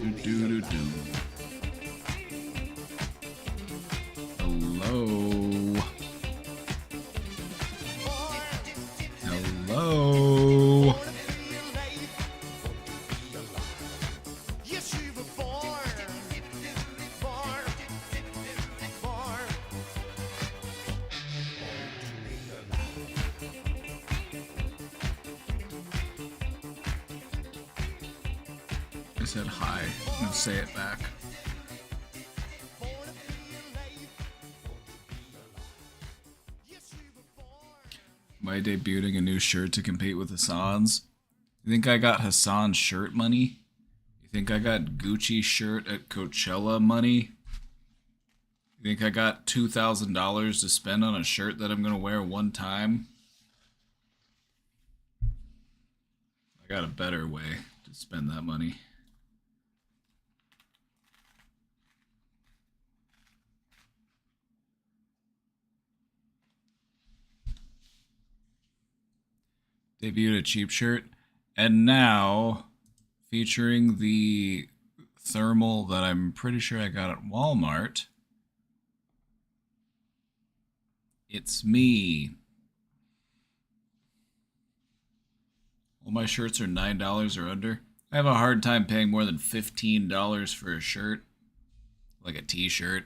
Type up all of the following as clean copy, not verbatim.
Do, do, do, do. Hello. Hello. I said hi. I'm gonna say it back. Am I debuting a new shirt to compete with Hassan's? You think I got Hassan's shirt money? You think I got Gucci shirt at Coachella money? You think I got $2,000 to spend on a shirt that I'm gonna wear one time? I got a better way to spend that money. Debuted a cheap shirt, and now featuring the thermal that I'm pretty sure I got at Walmart. It's me. All my shirts are $9 or under. I have a hard time paying more than $15 for a shirt, like a t-shirt.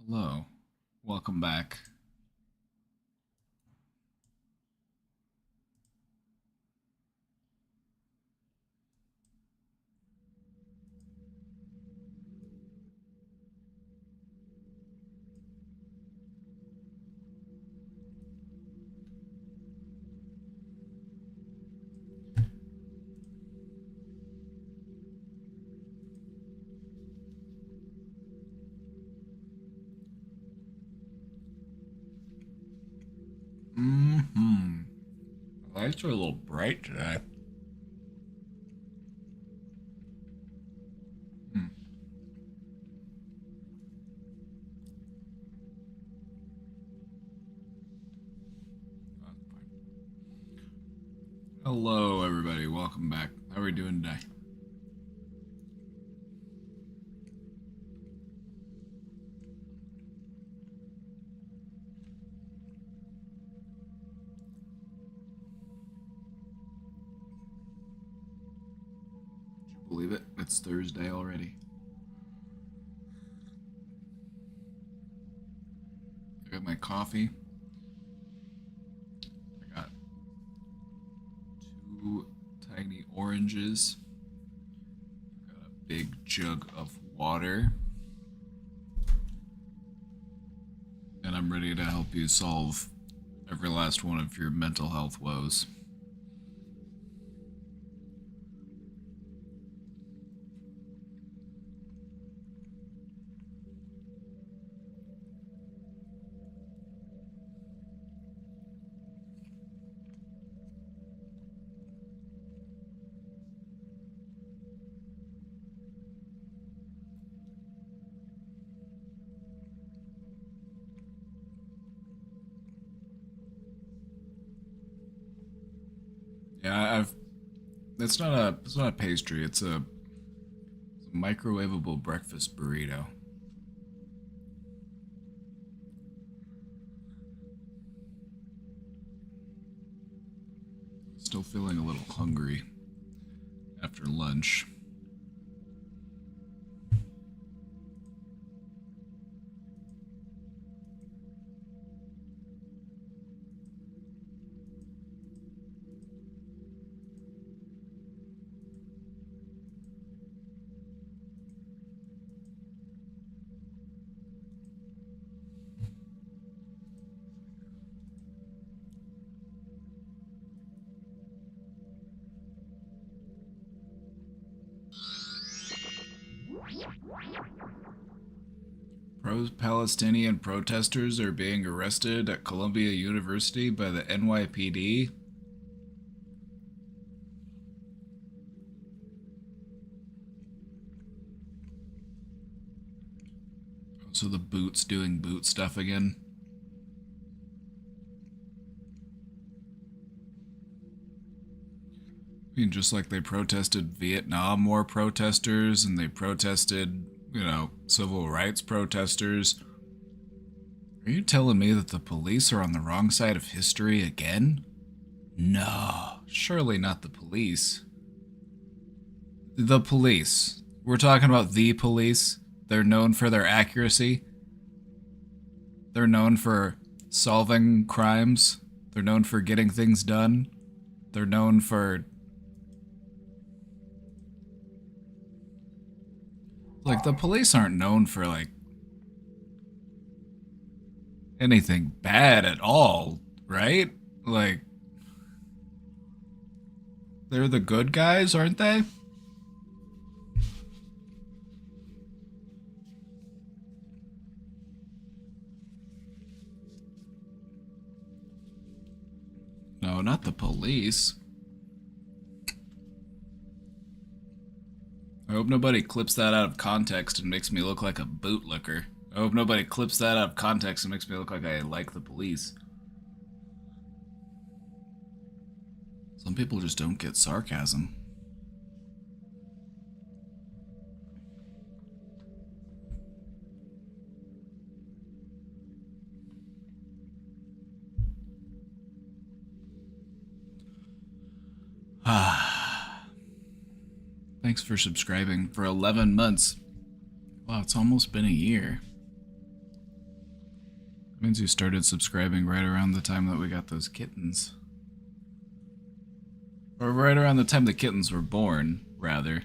Hello. Welcome back. Mm-hmm. The lights are a little bright today. Hmm. Hello, everybody. Welcome back. How are we doing today? Believe it? It's Thursday already. I got my coffee. I got 2 tiny oranges. I got a big jug of water. And I'm ready to help you solve every last one of your mental health woes. Yeah, I've. It's not a pastry. It's a microwavable breakfast burrito. Still feeling a little hungry after lunch. Pro-Palestinian protesters are being arrested at Columbia University by the NYPD. So the boot's doing boot stuff again. I mean, just like they protested Vietnam War protesters and they protested, civil rights protesters. Are you telling me that the police are on the wrong side of history again? No, surely not the police. The police. We're talking about the police. They're known for their accuracy. They're known for solving crimes. They're known for getting things done. They're known for... Like, the police aren't known for, like, anything bad at all, right? Like, they're the good guys, aren't they? No, not the police. I hope nobody clips that out of context and makes me look like a bootlicker. I hope nobody clips that out of context and makes me look like I like the police. Some people just don't get sarcasm. Thanks for subscribing for 11 months. Wow, it's almost been a year. That means you started subscribing right around the time that we got those kittens. Or right around the time the kittens were born, rather.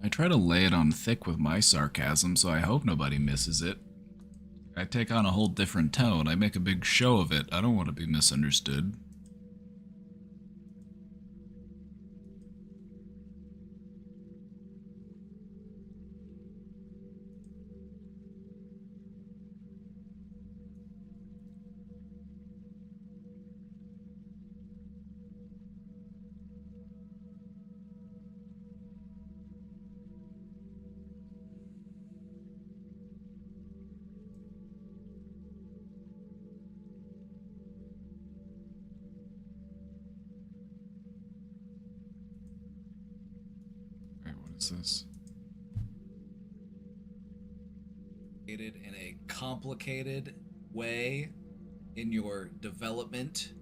I try to lay it on thick with my sarcasm, so I hope nobody misses it. I take on a whole different tone. I make a big show of it. I don't want to be misunderstood. This in a complicated way in your development.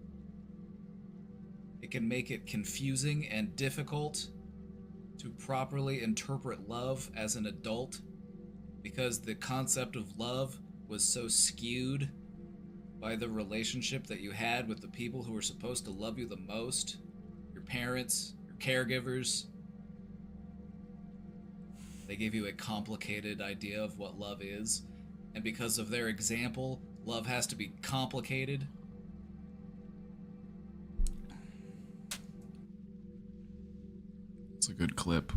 It can make it confusing and difficult to properly interpret love as an adult because the concept of love was so skewed by the relationship that you had with the people who were supposed to love you the most, your parents, your caregivers. They gave you a complicated idea of what love is, and because of their example, love has to be complicated. It's a good clip.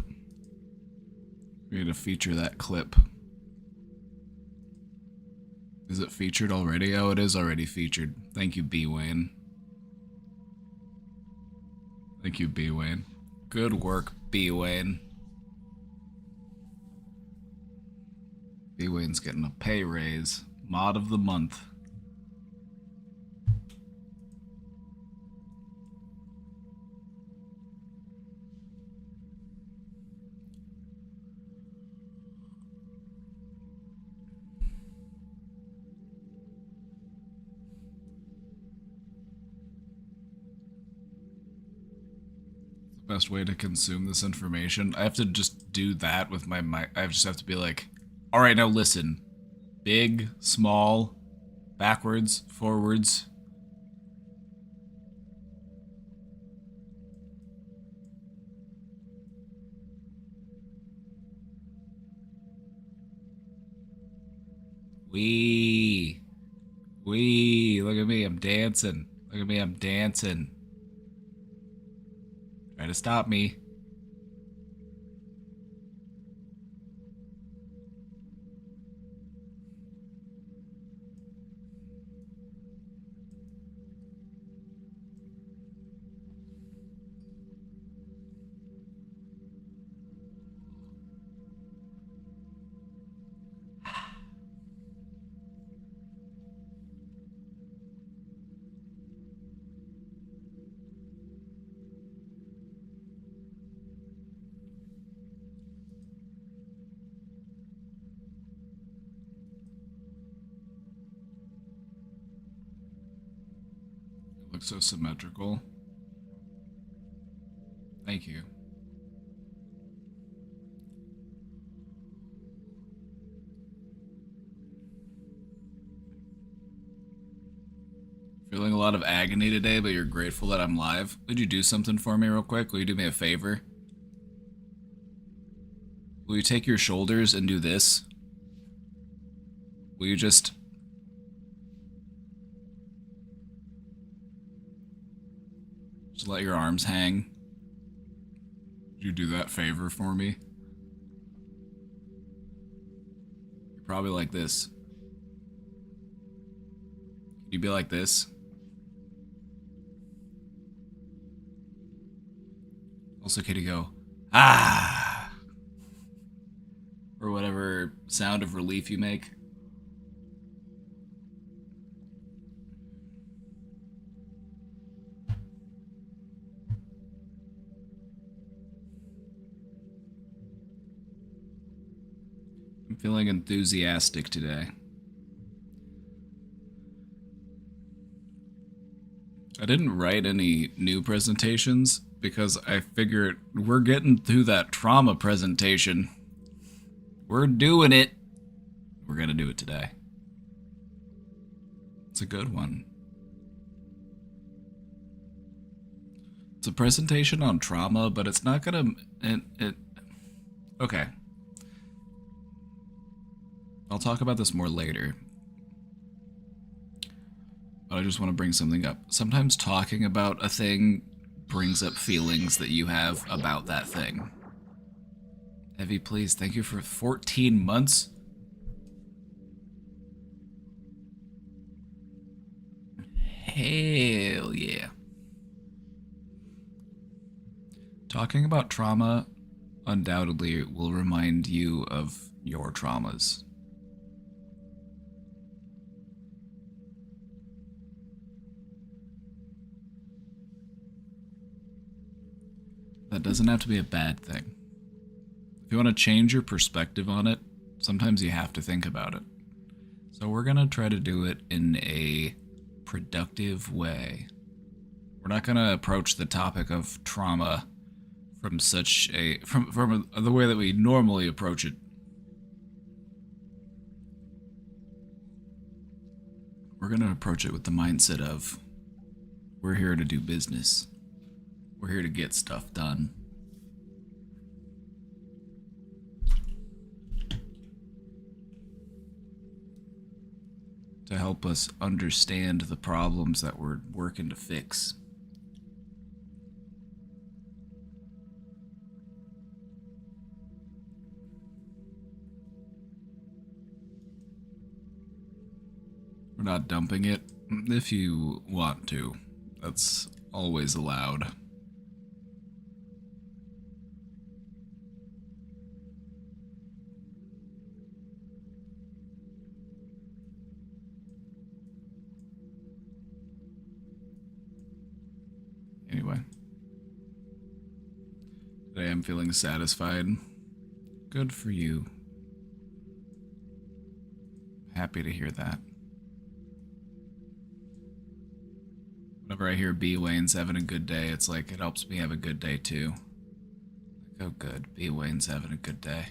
We're gonna feature that clip. Is it featured already? Oh, it is already featured. Thank you, B. Wayne. Thank you, B. Wayne. Good work, B. Wayne. B. Wayne's getting a pay raise. Mod of the month. The best way to consume this information. I have to just do that with my mic. I just have to be like, all right, now listen. Big, small, backwards, forwards. Wee. Look at me, I'm dancing. Look at me, I'm dancing. Try to stop me. So symmetrical. Thank you. Feeling a lot of agony today, but you're grateful that I'm live. Would you do something for me real quick? Will you do me a favor? Will you take your shoulders and do this? Will you just... Just let your arms hang? Would you do that favor for me? You're probably like this. Can you be like this? Also, can you go, ah? Or whatever sound of relief you make. I'm feeling enthusiastic today. I didn't write any new presentations because I figured we're getting through that trauma presentation. We're doing it. We're gonna do it today. It's a good one. It's a presentation on trauma, but it's not gonna... Okay. I'll talk about this more later. But I just want to bring something up. Sometimes talking about a thing brings up feelings that you have about that thing. Evie, please, thank you for 14 months. Hell yeah. Talking about trauma undoubtedly will remind you of your traumas. That doesn't have to be a bad thing. If you want to change your perspective on it, sometimes you have to think about it. So we're going to try to do it in a productive way. We're not going to approach the topic of trauma from the way that we normally approach it. We're going to approach it with the mindset of, we're here to do business. We're here to get stuff done. To help us understand the problems that we're working to fix. We're not dumping it. If you want to, that's always allowed. Anyway. Today I'm feeling satisfied. Good for you. Happy to hear that. Whenever I hear B. Wayne's having a good day, it's like it helps me have a good day too. Like, oh good, B. Wayne's having a good day.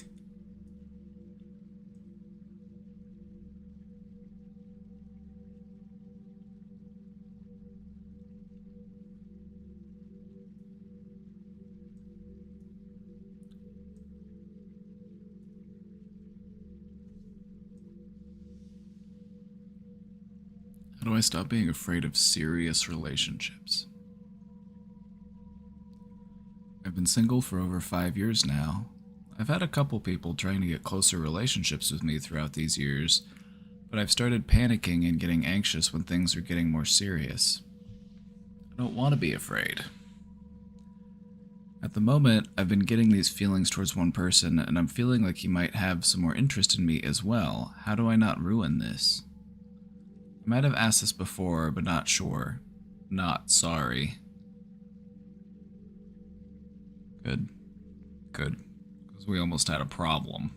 How do I stop being afraid of serious relationships? I've been single for over 5 years now. I've had a couple people trying to get closer relationships with me throughout these years, but I've started panicking and getting anxious when things are getting more serious. I don't want to be afraid. At the moment, I've been getting these feelings towards one person, and I'm feeling like he might have some more interest in me as well. How do I not ruin this? I might have asked this before, but not sure. Not sorry. Good. Good. Because we almost had a problem.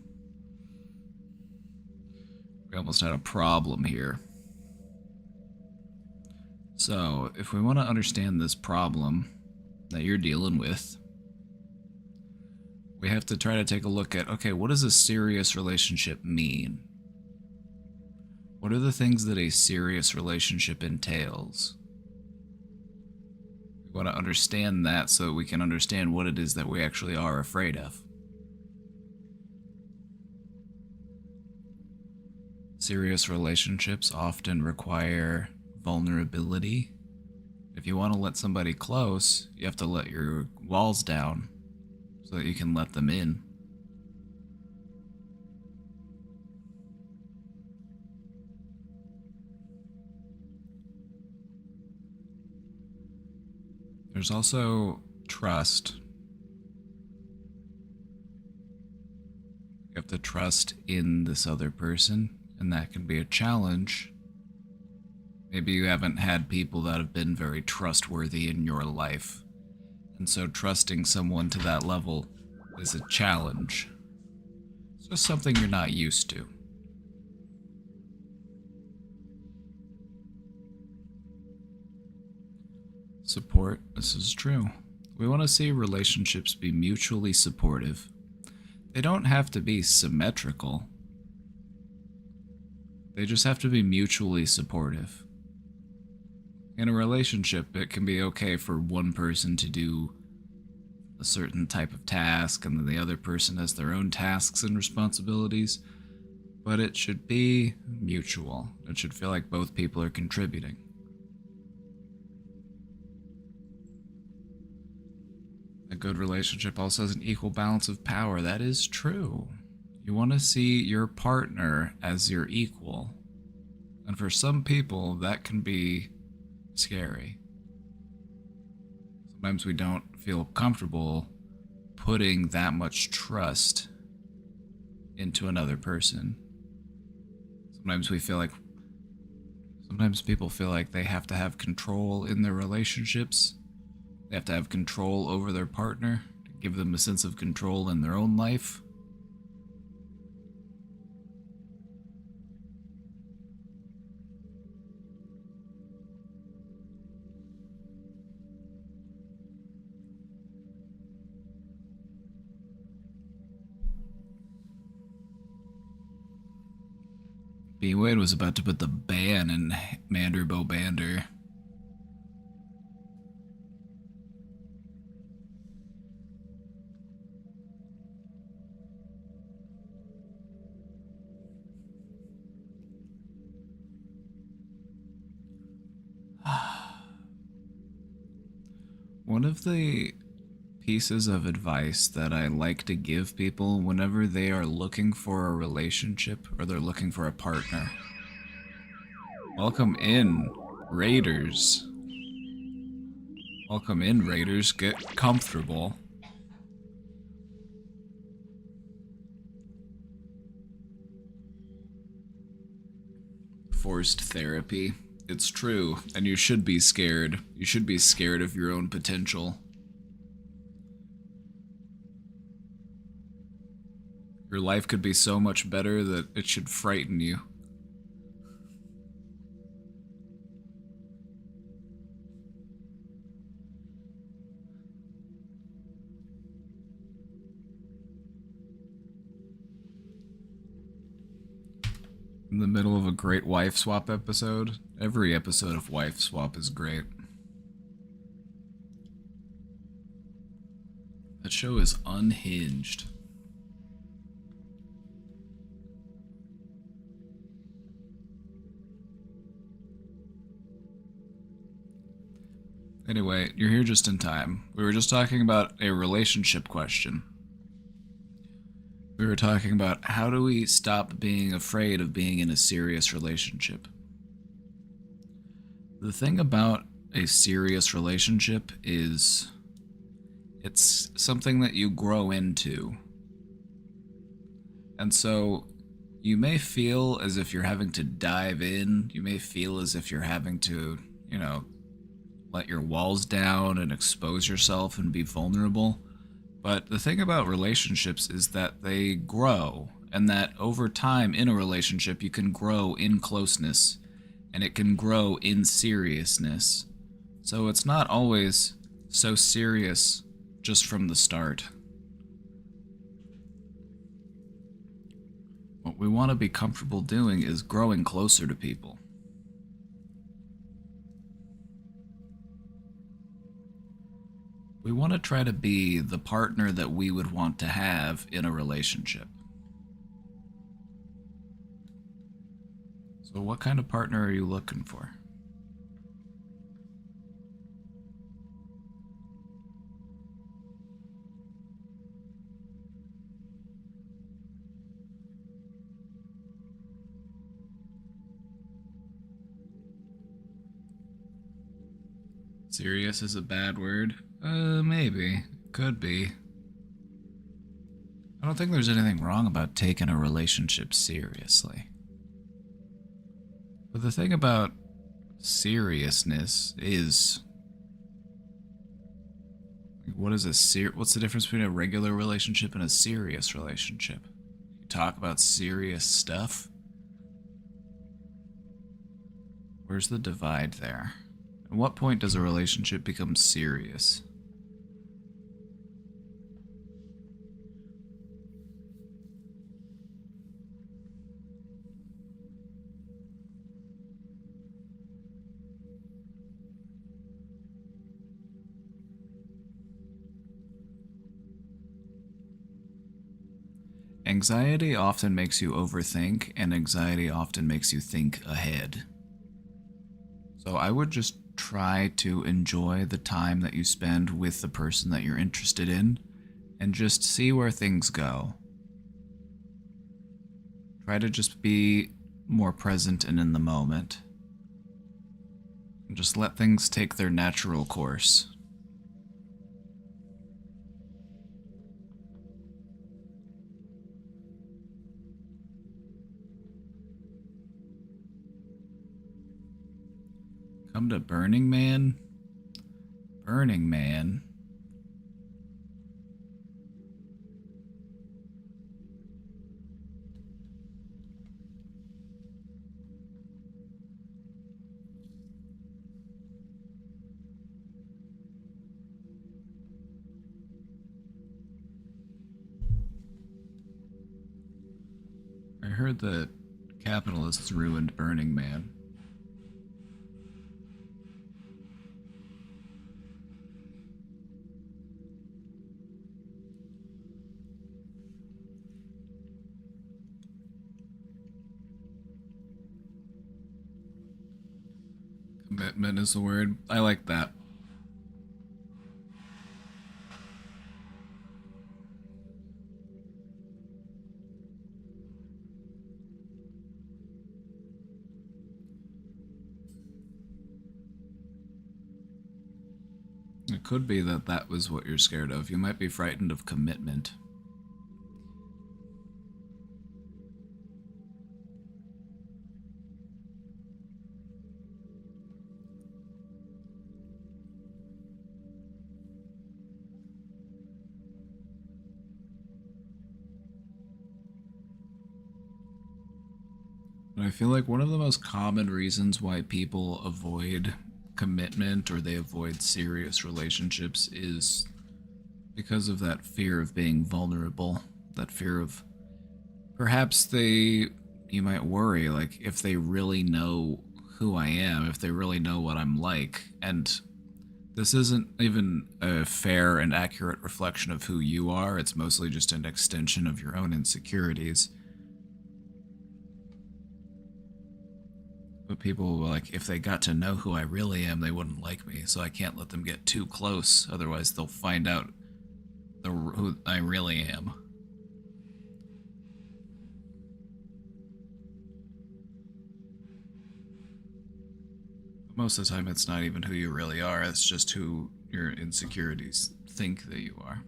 We almost had a problem here. So, if we want to understand this problem that you're dealing with, we have to try to take a look at, okay, what does a serious relationship mean? What are the things that a serious relationship entails? We want to understand that so we can understand what it is that we actually are afraid of. Serious relationships often require vulnerability. If you want to let somebody close, you have to let your walls down so that you can let them in. There's also trust. You have to trust in this other person, and that can be a challenge. Maybe you haven't had people that have been very trustworthy in your life, and so trusting someone to that level is a challenge. It's just something you're not used to. Support, this is true. We want to see relationships be mutually supportive. They don't have to be symmetrical. They just have to be mutually supportive. In a relationship, it can be okay for one person to do a certain type of task, and then the other person has their own tasks and responsibilities, but it should be mutual. It should feel like both people are contributing. A good relationship also has an equal balance of power. That is true. You want to see your partner as your equal. And for some people, that can be scary. Sometimes we don't feel comfortable putting that much trust into another person. Sometimes people feel like they have to have control in their relationships. They have to have control over their partner to give them a sense of control in their own life. B. Wade was about to put the ban in Mander Bobander. One of the pieces of advice that I like to give people whenever they are looking for a relationship or they're looking for a partner. Welcome in, Raiders. Welcome in, Raiders. Get comfortable. Forced therapy. It's true, and you should be scared. You should be scared of your own potential. Your life could be so much better that it should frighten you. In the middle of a great wife swap episode. Every episode of Wife Swap is great. That show is unhinged. Anyway, you're here just in time. We were just talking about a relationship question. We were talking about how do we stop being afraid of being in a serious relationship. The thing about a serious relationship is it's something that you grow into. And so you may feel as if you're having to dive in. You may feel as if you're having to, let your walls down and expose yourself and be vulnerable. But the thing about relationships is that they grow, and that over time in a relationship you can grow in closeness and it can grow in seriousness. So it's not always so serious just from the start. What we want to be comfortable doing is growing closer to people. We want to try to be the partner that we would want to have in a relationship. So what kind of partner are you looking for? Serious is a bad word? Maybe. Could be. I don't think there's anything wrong about taking a relationship seriously. But the thing about seriousness is, what's the difference between a regular relationship and a serious relationship? You talk about serious stuff? Where's the divide there? At what point does a relationship become serious? Anxiety often makes you overthink, and anxiety often makes you think ahead. So I would just try to enjoy the time that you spend with the person that you're interested in, and just see where things go. Try to just be more present and in the moment. And just let things take their natural course. Come to Burning Man? Burning Man? I heard that capitalists ruined Burning Man. Commitment is the word. I like that. It could be that that was what you're scared of. You might be frightened of commitment. And I feel like one of the most common reasons why people avoid commitment or they avoid serious relationships is because of that fear of being vulnerable, that fear of perhaps you might worry, like, if they really know who I am, if they really know what I'm like, and this isn't even a fair and accurate reflection of who you are, it's mostly just an extension of your own insecurities. But people, like, if they got to know who I really am, they wouldn't like me, so I can't let them get too close, otherwise they'll find out who I really am. But most of the time, it's not even who you really are, it's just who your insecurities think that you are.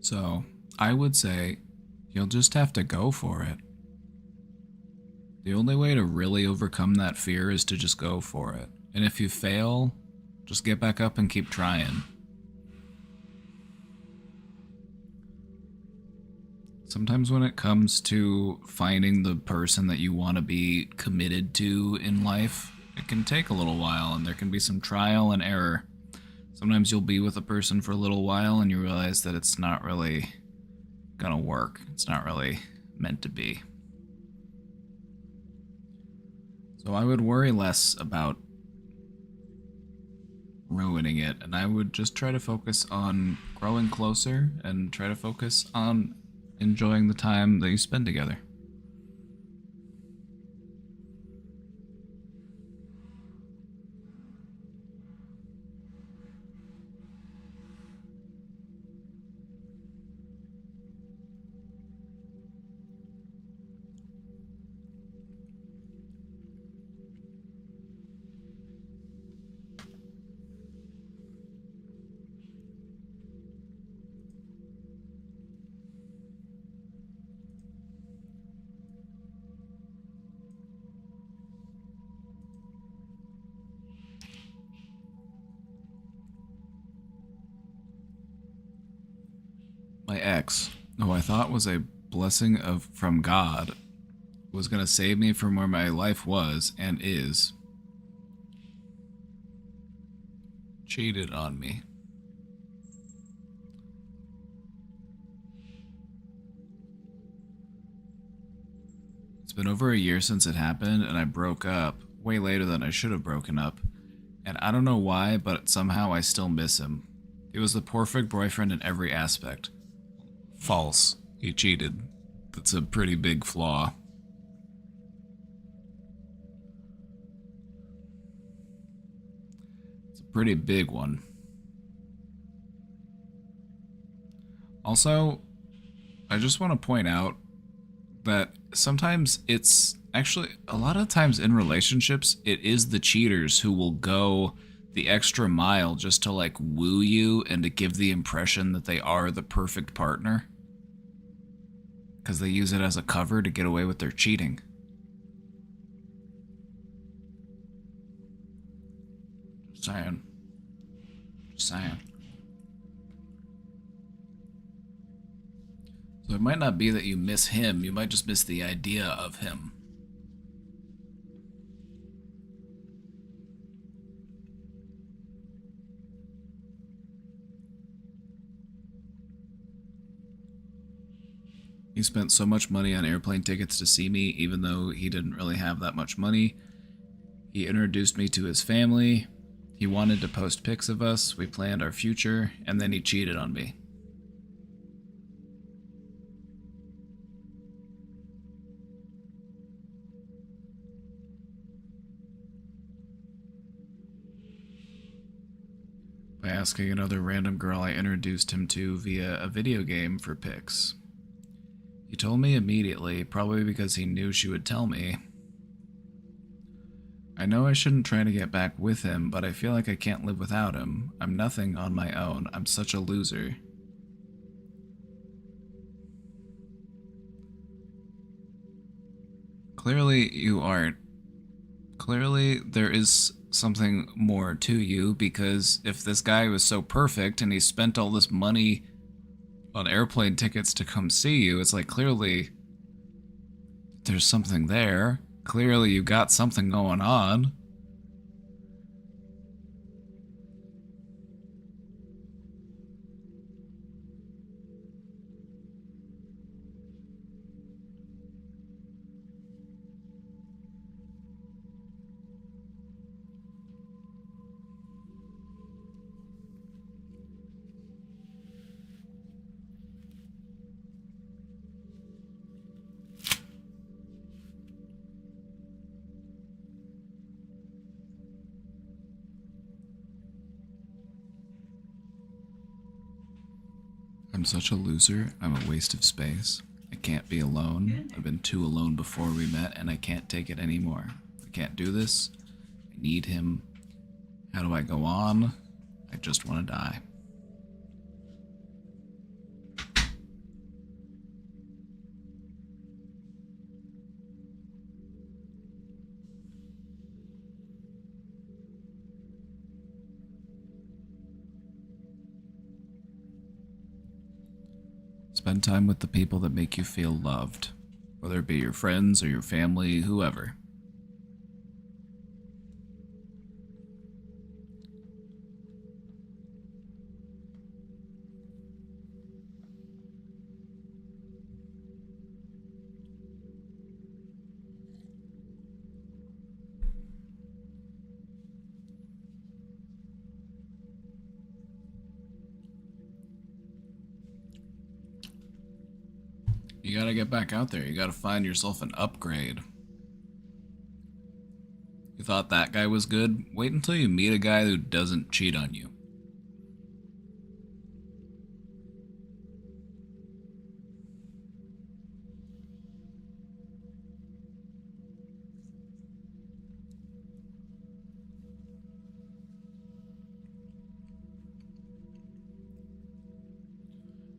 So, I would say you'll just have to go for it. The only way to really overcome that fear is to just go for it. And if you fail, just get back up and keep trying. Sometimes when it comes to finding the person that you want to be committed to in life, it can take a little while and there can be some trial and error. Sometimes you'll be with a person for a little while and you realize that it's not really gonna work. It's not really meant to be. So I would worry less about ruining it, and I would just try to focus on growing closer and try to focus on enjoying the time that you spend together. My ex, who I thought was a blessing from God, was going to save me from where my life was and is, cheated on me. It's been over a year since it happened, and I broke up way later than I should have broken up. And I don't know why, but somehow I still miss him. He was the perfect boyfriend in every aspect. False. He cheated. That's a pretty big flaw. It's a pretty big one. Also, I just want to point out that sometimes it's actually, a lot of times in relationships, it is the cheaters who will go the extra mile just to like woo you and to give the impression that they are the perfect partner. Because they use it as a cover to get away with their cheating. Just saying. Just saying. So it might not be that you miss him, you might just miss the idea of him. He spent so much money on airplane tickets to see me, even though he didn't really have that much money. He introduced me to his family. He wanted to post pics of us. We planned our future, and then he cheated on me. By asking another random girl I introduced him to via a video game for pics. He told me immediately, probably because he knew she would tell me. I know I shouldn't try to get back with him, but I feel like I can't live without him. I'm nothing on my own. I'm such a loser. Clearly, you aren't. Clearly, there is something more to you, because if this guy was so perfect and he spent all this money on airplane tickets to come see you, it's like clearly there's something there. Clearly you got something going on. I'm such a loser. I'm a waste of space. I can't be alone. I've been too alone before we met, and I can't take it anymore. I can't do this. I need him. How do I go on? I just want to die. Spend time with the people that make you feel loved, whether it be your friends or your family, whoever. You gotta get back out there. You gotta find yourself an upgrade. You thought that guy was good? Wait until you meet a guy who doesn't cheat on you.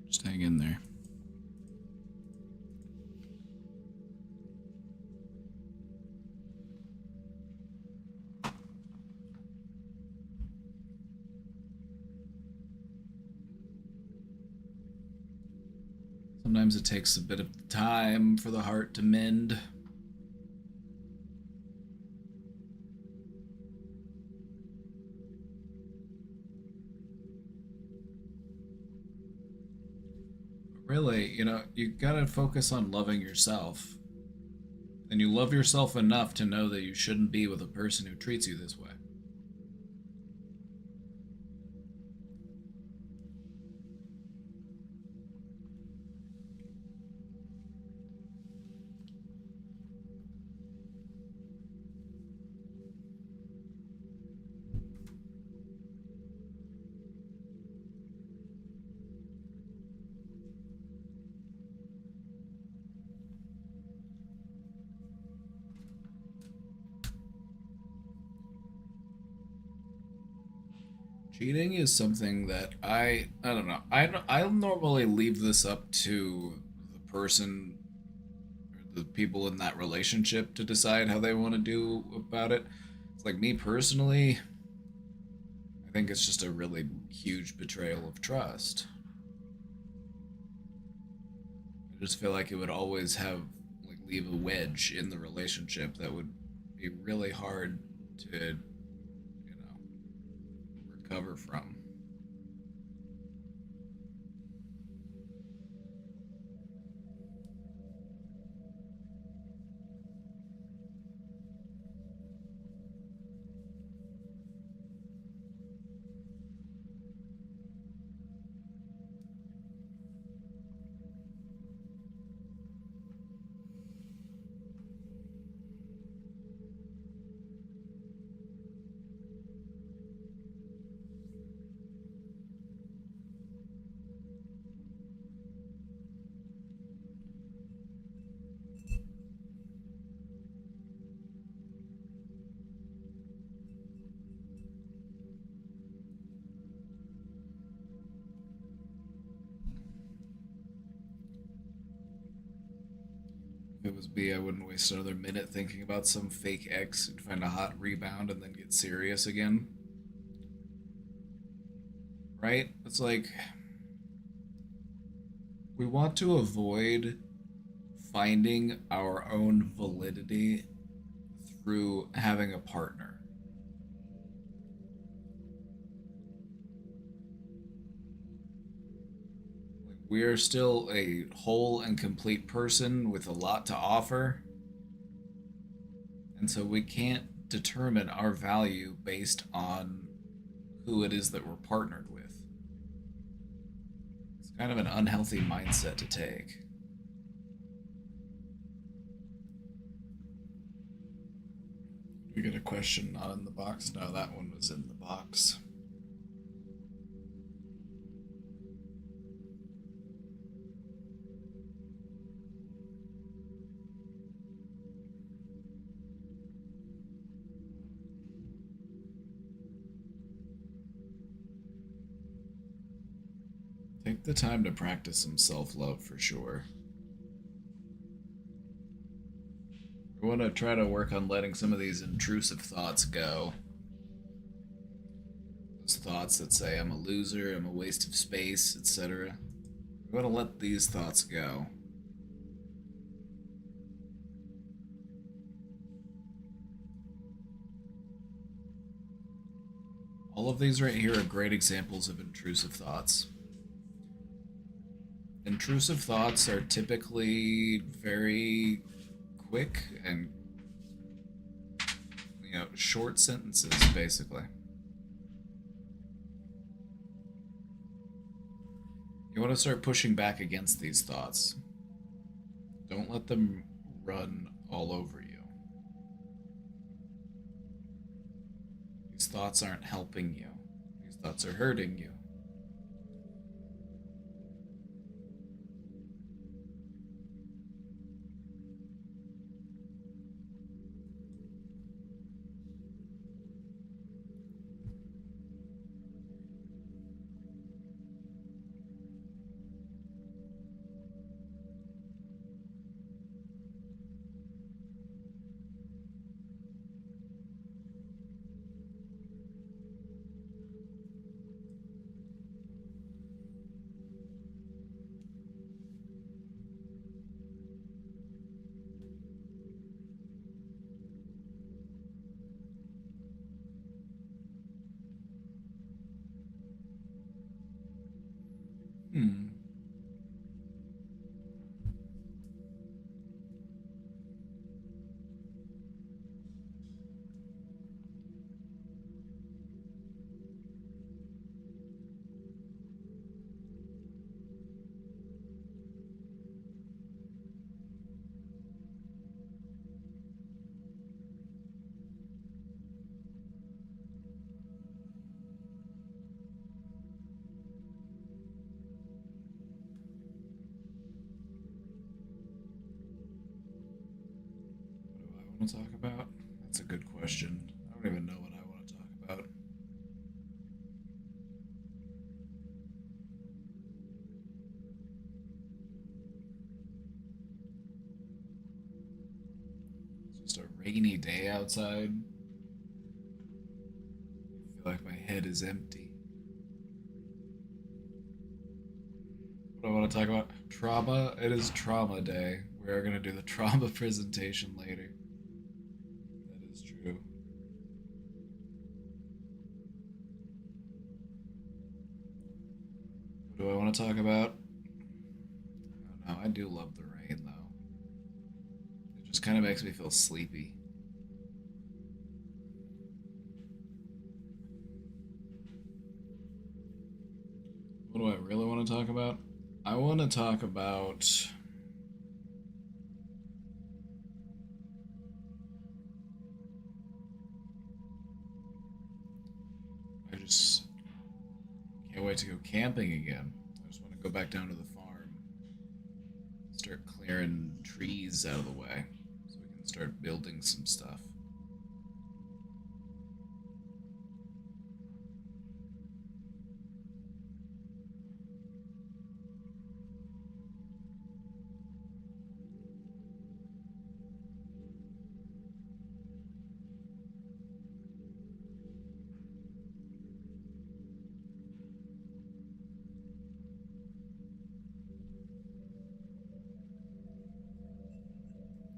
Just hang in there. Sometimes it takes a bit of time for the heart to mend. Really, you gotta focus on loving yourself. And you love yourself enough to know that you shouldn't be with a person who treats you this way. Cheating is something that I don't know. I'll normally leave this up to the person or the people in that relationship to decide how they want to do about it. It's like me personally, I think it's just a really huge betrayal of trust. I just feel like it would always have like leave a wedge in the relationship that would be really hard to, recover from. If it was me, I wouldn't waste another minute thinking about some fake ex and find a hot rebound and then get serious again. Right? It's like we want to avoid finding our own validity through having a partner. Like we are still a whole and complete person with a lot to offer, and so we can't determine our value based on who it is that we're partnered with. It's kind of an unhealthy mindset to take. We get a question not in the box. No, that one was in the box. Take the time to practice some self love for sure. We want to try to work on letting some of these intrusive thoughts go. Those thoughts that say I'm a loser, I'm a waste of space, etc. We We want to let these thoughts go. All of these right here are great examples of intrusive thoughts. Intrusive thoughts are typically very quick and, short sentences, basically. You want to start pushing back against these thoughts. Don't let them run all over you. These thoughts aren't helping you. These thoughts are hurting you. Hmm. What do I want to talk about? That's a good question. I don't even know what I want to talk about. It's just a rainy day outside. I feel like my head is empty. What do I want to talk about? Trauma. It is trauma day. We are going to do the trauma presentation later. That is true. What do I want to talk about? I don't know. I do love the rain, though. It just kind of makes me feel sleepy. What do I really want to talk about? I want to talk about. I just can't wait to go camping again. I just want to go back down to the farm, start clearing trees out of the way so we can start building some stuff.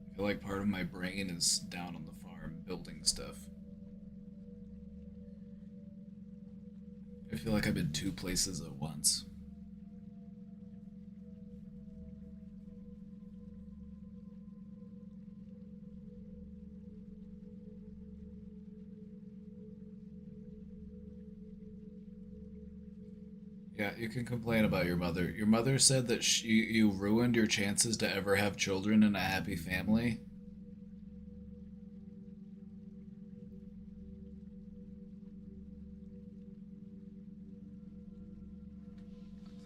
I feel like part of my brain is down on the farm building stuff. I feel like I'm in two places at once. Yeah, you can complain about your mother. Your mother said that you ruined your chances to ever have children in a happy family.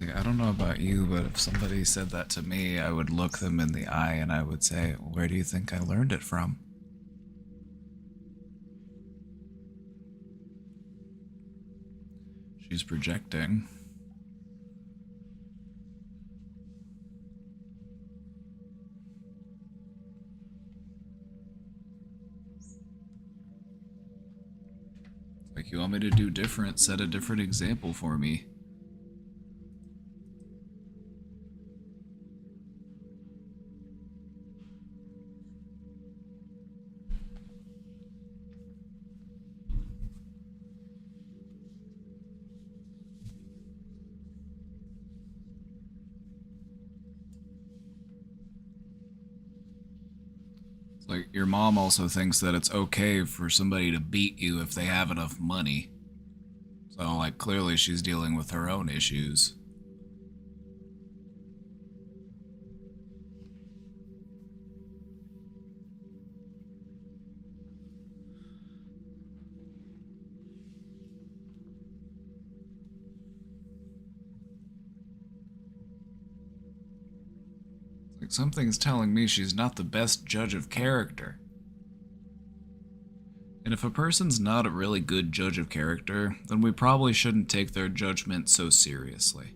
Like, I don't know about you, but if somebody said that to me, I would look them in the eye and I would say, "Where do you think I learned it from?" She's projecting. Like, you want me to do different, set a different example for me. like, your mom also thinks that it's okay for somebody to beat you if they have enough money. So, like, clearly she's dealing with her own issues. Like, something's telling me she's not the best judge of character. And if a person's not a really good judge of character, then we probably shouldn't take their judgment so seriously.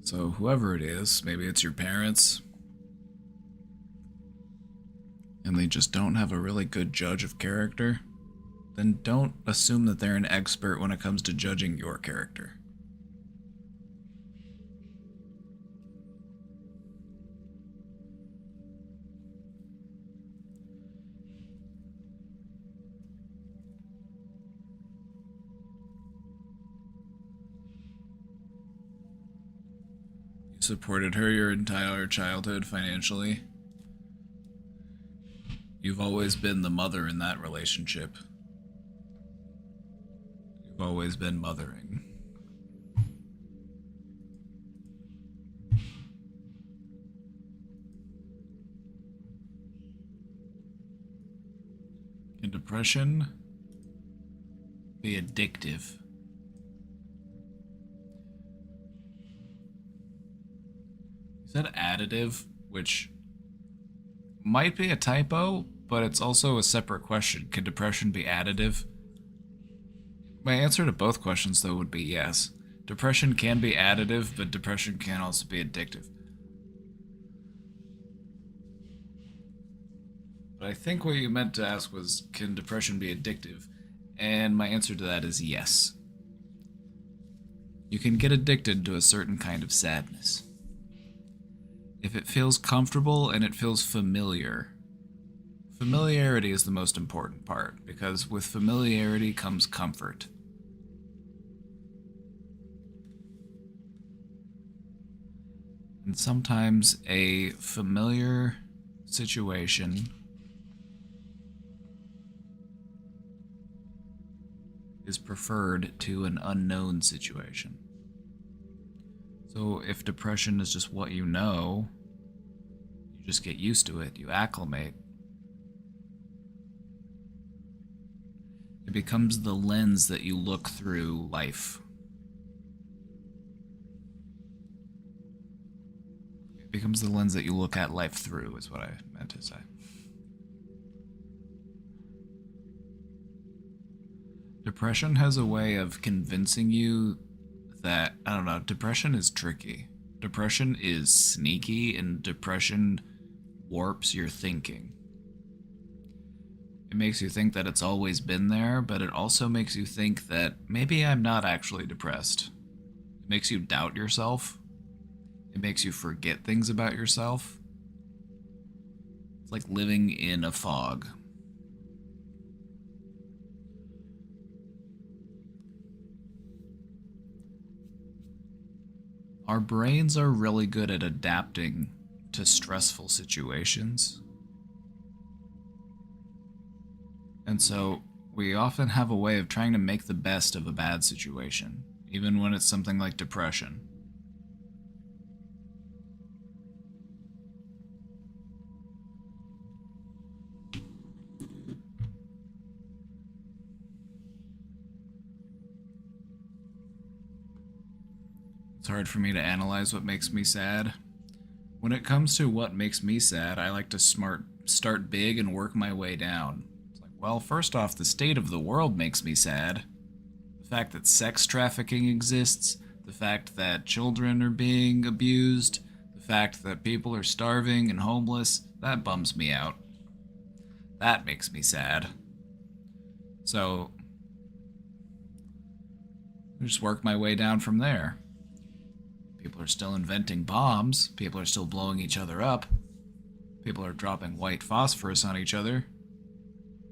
So whoever it is, maybe it's your parents, and they just don't have a really good judge of character, then don't assume that they're an expert when it comes to judging your character. You supported her your entire childhood financially. You've always been the mother in that relationship. You've always been mothering. Can depression be addictive? Is that additive, which might be a typo, but it's also a separate question. Can depression be additive? My answer to both questions, though, would be yes. Depression can be additive, but depression can also be addictive. But I think what you meant to ask was, can depression be addictive? And my answer to that is yes. You can get addicted to a certain kind of sadness. If it feels comfortable and it feels familiar. Familiarity is the most important part, because with familiarity comes comfort. And sometimes a familiar situation is preferred to an unknown situation. So if depression is just what you know, you just get used to it, you acclimate. It becomes the lens that you look through life. It becomes the lens that you look at life through, is what I meant to say. Depression has a way of convincing you that, I don't know, depression is tricky. Depression is sneaky, and depression warps your thinking. It makes you think that it's always been there, but it also makes you think that maybe I'm not actually depressed. It makes you doubt yourself. It makes you forget things about yourself. It's like living in a fog. Our brains are really good at adapting to stressful situations. And so we often have a way of trying to make the best of a bad situation, even when it's something like depression. It's hard for me to analyze what makes me sad. When it comes to what makes me sad, I like to start big and work my way down. It's like, well, first off, the state of the world makes me sad. The fact that sex trafficking exists, the fact that children are being abused, the fact that people are starving and homeless, that bums me out. That makes me sad. So, I just work my way down from there. People are still inventing bombs. People are still blowing each other up. People are dropping white phosphorus on each other.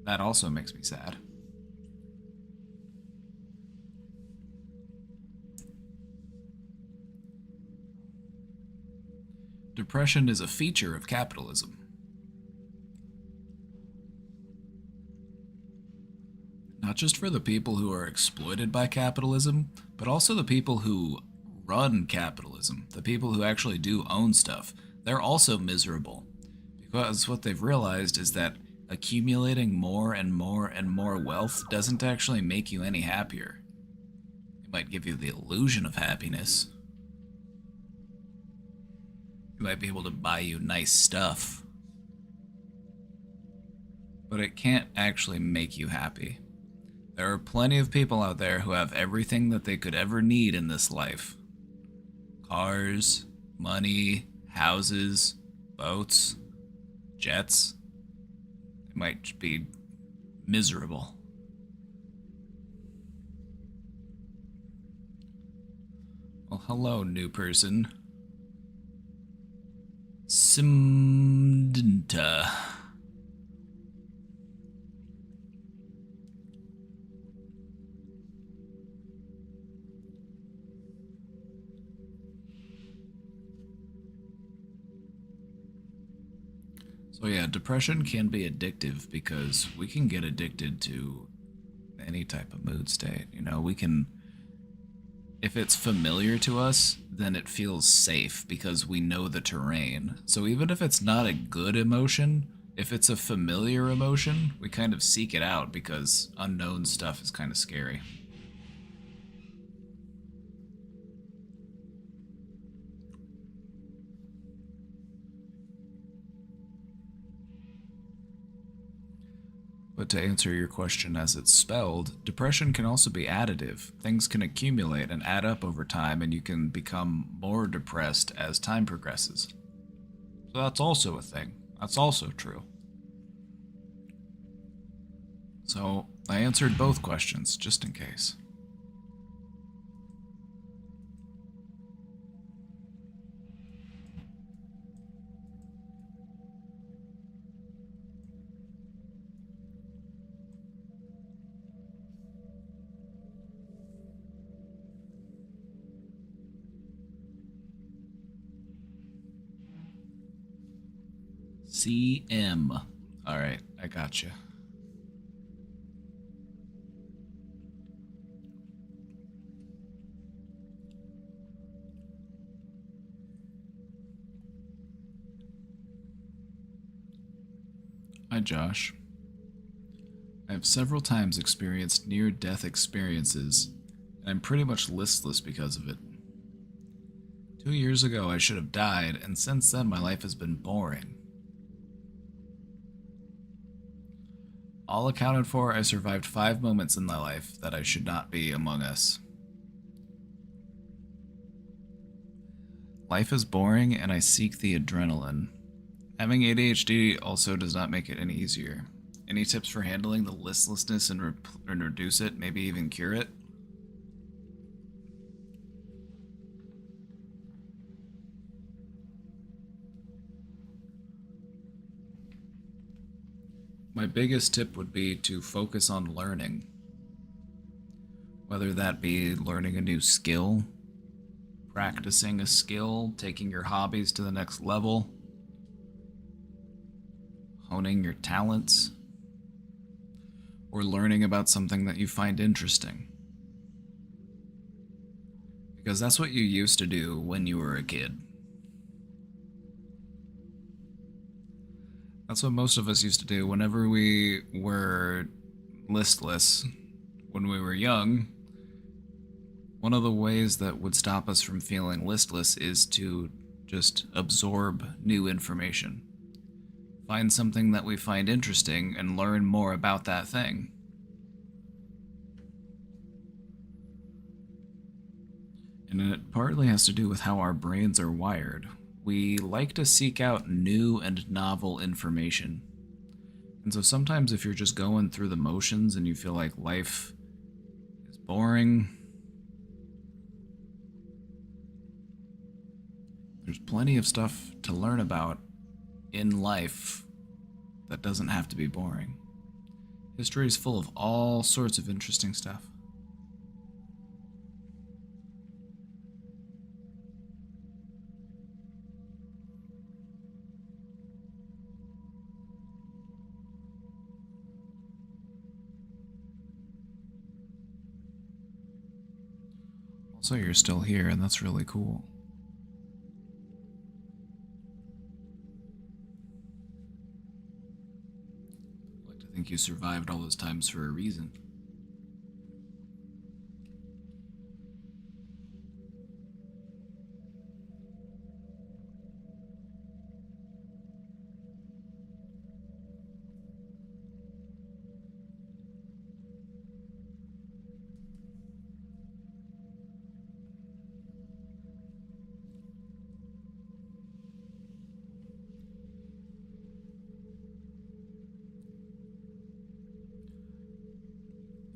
That also makes me sad. depression is a feature of capitalism. Not just for the people who are exploited by capitalism, but also the people who run capitalism, the people who actually do own stuff. They're also miserable because what they've realized is that accumulating more and more and more wealth doesn't actually make you any happier. It might give you the illusion of happiness. It might be able to buy you nice stuff, but it can't actually make you happy. There are plenty of people out there who have everything that they could ever need in this life. Cars, money, houses, boats, jets. They might be miserable. Well, hello, new person. Simdinta. So yeah, depression can be addictive because we can get addicted to any type of mood state. You know, we can, if it's familiar to us, then it feels safe because we know the terrain. So even if it's not a good emotion, if it's a familiar emotion, we kind of seek it out because unknown stuff is kind of scary. But to answer your question as it's spelled, depression can also be additive. Things can accumulate and add up over time, and you can become more depressed as time progresses. So that's also a thing. That's also true. So I answered both questions, just in case. CM. Alright, I gotcha. Hi, Josh. I have several times experienced near-death experiences, and I'm pretty much listless because of it. 2 years ago, I should have died, and since then, my life has been boring. All accounted for, I survived 5 moments in my life that I should not be among us. Life is boring, and I seek the adrenaline. Having ADHD also does not make it any easier. Any tips for handling the listlessness and reduce it, maybe even cure it? My biggest tip would be to focus on learning. Whether that be learning a new skill, practicing a skill, taking your hobbies to the next level, honing your talents, or learning about something that you find interesting. Because that's what you used to do when you were a kid. That's what most of us used to do whenever we were listless when we were young. One of the ways that would stop us from feeling listless is to just absorb new information. Find something that we find interesting and learn more about that thing. And it partly has to do with how our brains are wired. We like to seek out new and novel information. And so sometimes if you're just going through the motions and you feel like life is boring, there's plenty of stuff to learn about in life that doesn't have to be boring. History is full of all sorts of interesting stuff. So you're still here, and that's really cool. I like to think you survived all those times for a reason.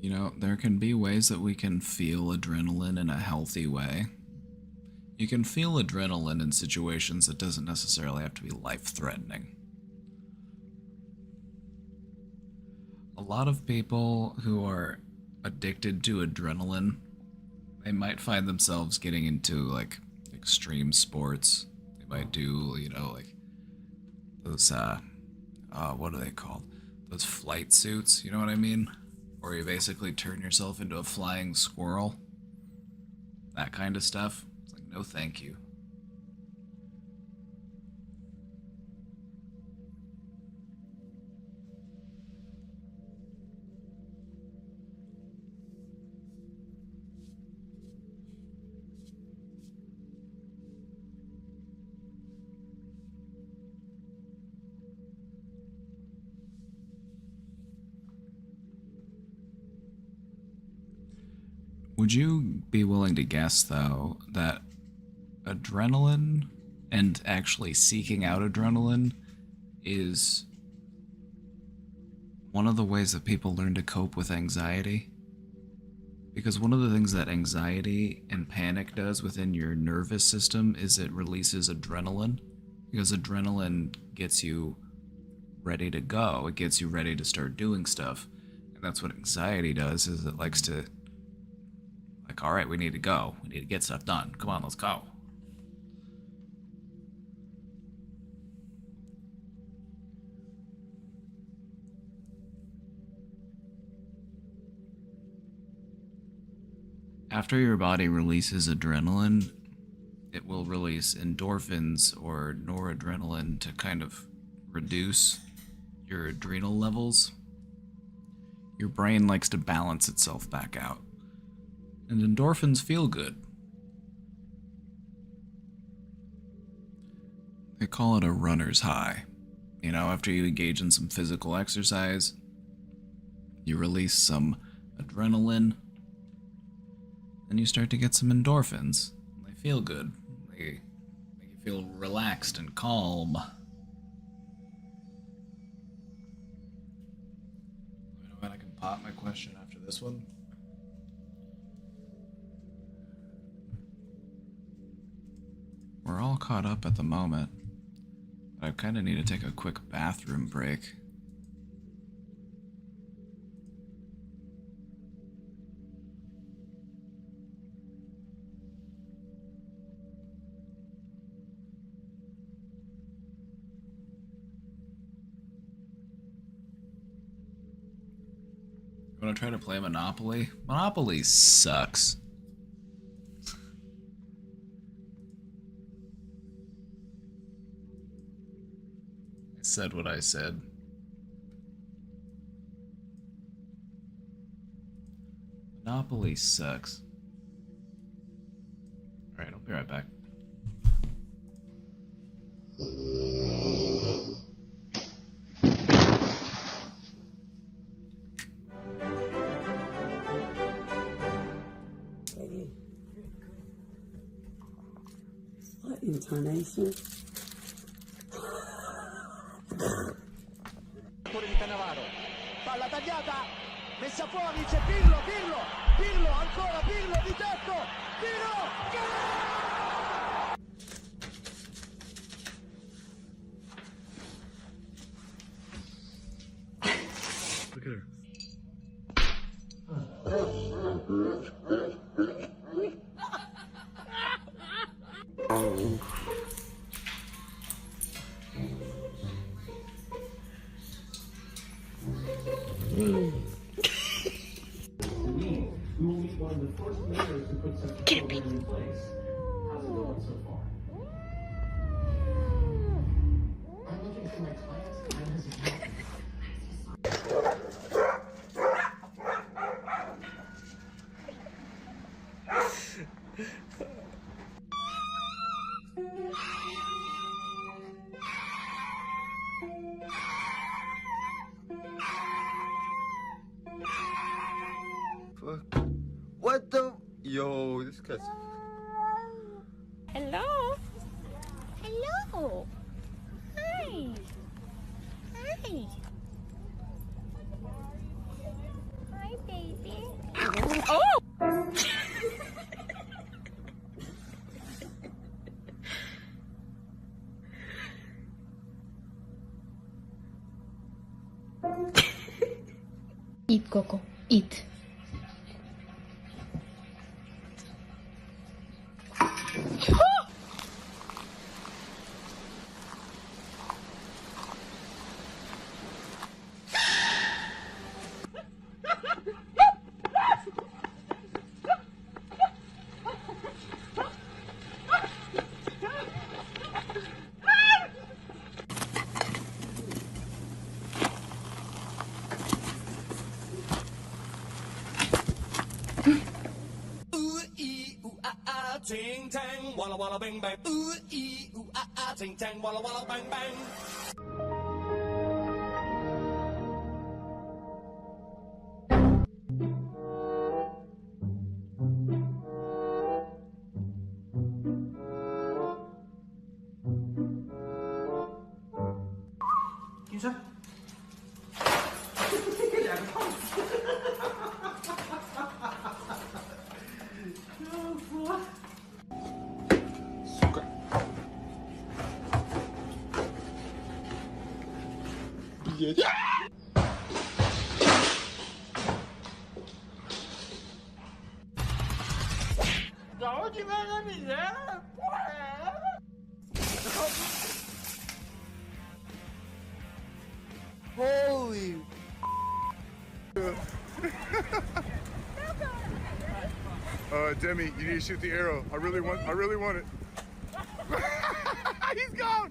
You know, there can be ways that we can feel adrenaline in a healthy way. You can feel adrenaline in situations that doesn't necessarily have to be life-threatening. A lot of people who are addicted to adrenaline, they might find themselves getting into, like, extreme sports. They might do, you know, like, those, what are they called? Those flight suits, you know what I mean? Where you basically turn yourself into a flying squirrel. That kind of stuff. It's like, no thank you. Would you be willing to guess, though, that adrenaline and actually seeking out adrenaline is one of the ways that people learn to cope with anxiety? Because one of the things that anxiety and panic does within your nervous system is it releases adrenaline. Because adrenaline gets you ready to go. It gets you ready to start doing stuff. And that's what anxiety does, is it likes to, like, all right, we need to go. We need to get stuff done. Come on, let's go. After your body releases adrenaline, it will release endorphins or noradrenaline to kind of reduce your adrenal levels. Your brain likes to balance itself back out. And endorphins feel good. They call it a runner's high. You know, after you engage in some physical exercise, you release some adrenaline, then you start to get some endorphins. They feel good. They make you feel relaxed and calm. You know when I can pop my question after this one? We're all caught up at the moment, but I kind of need to take a quick bathroom break. You want to try to play Monopoly? Monopoly sucks. I said what I said. Monopoly sucks. Alright, I'll be right back. What intonation? Di Cannavaro, palla tagliata, messa fuori, c'è Pirlo, ancora Pirlo di tetto, Pirlo, look at her. Get it, baby. Fuck. What the? Yo, this guy's. Hello? Hello? Hi. Hi. Hi, baby. Oh! Eat, Coco. Eat. Ting tang, walla walla bang bang. Ooh ee ooh ah ah, ting tang, walla walla bang bang. Holy. Demi, you need to shoot the arrow. I really want it. He's gone.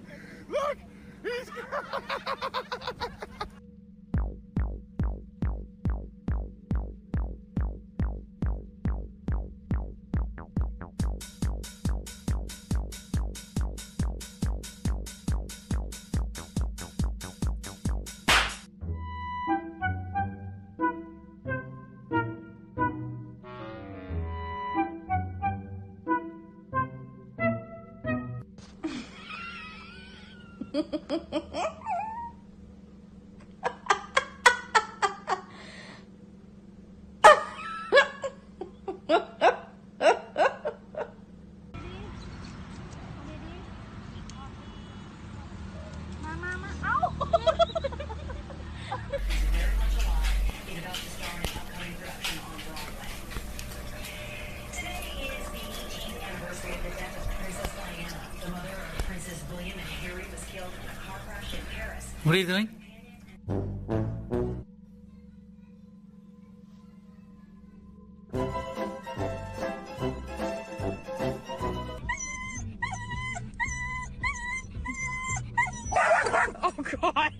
Look, he's gone. What are you doing? Oh, God.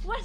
What?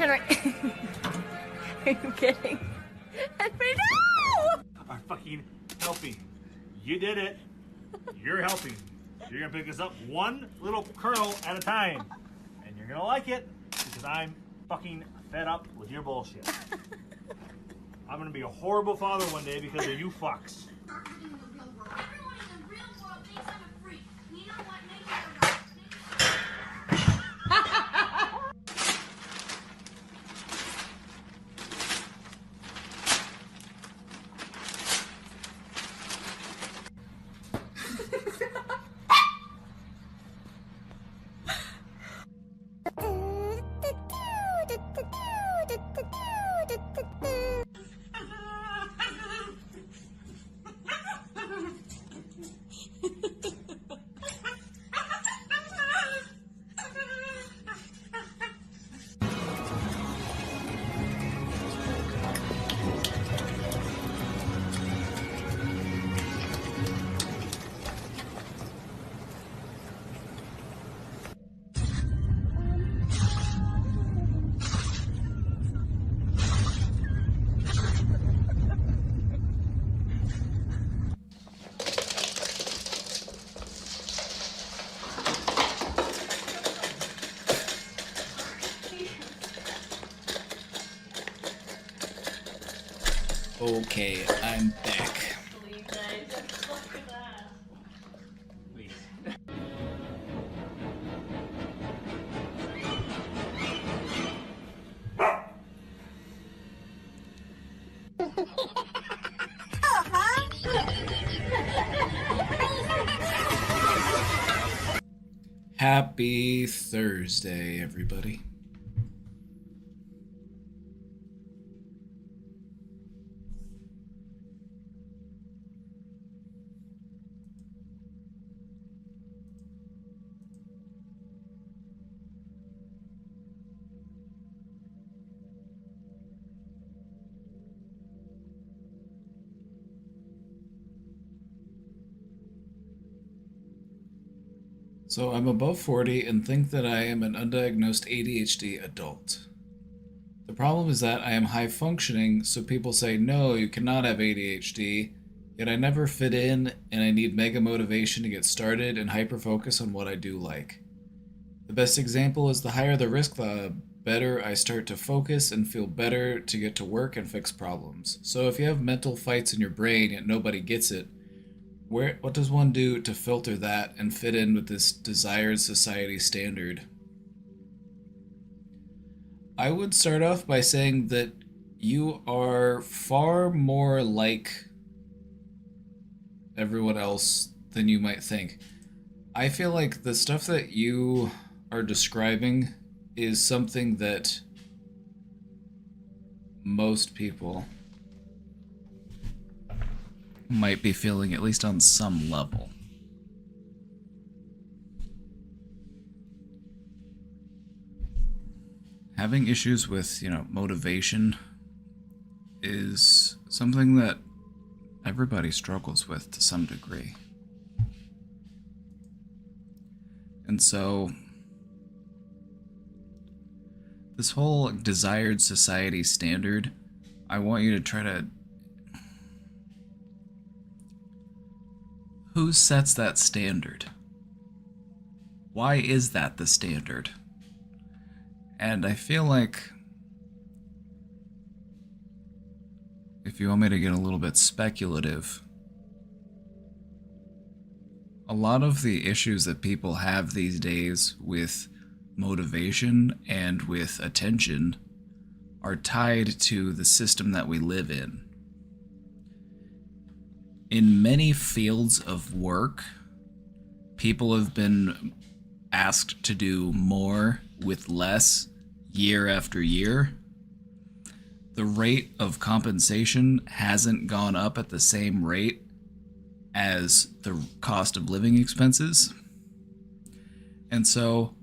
Henry. Are you kidding? Henry, no! Are fucking helping. You did it. You're helping. You're gonna pick this up one little kernel at a time. And you're gonna like it because I'm fucking fed up with your bullshit. I'm gonna be a horrible father one day because of you fucks. Okay, I'm back. Happy Thursday, everybody. So I'm above 40 and think that I am an undiagnosed ADHD adult. The problem is that I am high functioning, so people say, no, you cannot have ADHD, yet I never fit in and I need mega motivation to get started and hyper focus on what I do like. The best example is the higher the risk, the better I start to focus and feel better to get to work and fix problems. So if you have mental fights in your brain yet nobody gets it, what does one do to filter that and fit in with this desired society standard? I would start off by saying that you are far more like everyone else than you might think. I feel like the stuff that you are describing is something that most people might be feeling, at least on some level. Having issues with, motivation is something that everybody struggles with to some degree. And so this whole desired society standard, I want you to try to... Who sets that standard? Why is that the standard? And I feel like, if you want me to get a little bit speculative, a lot of the issues that people have these days with motivation and with attention are tied to the system that we live in. In many fields of work, people have been asked to do more with less year after year. The rate of compensation hasn't gone up at the same rate as the cost of living expenses. And so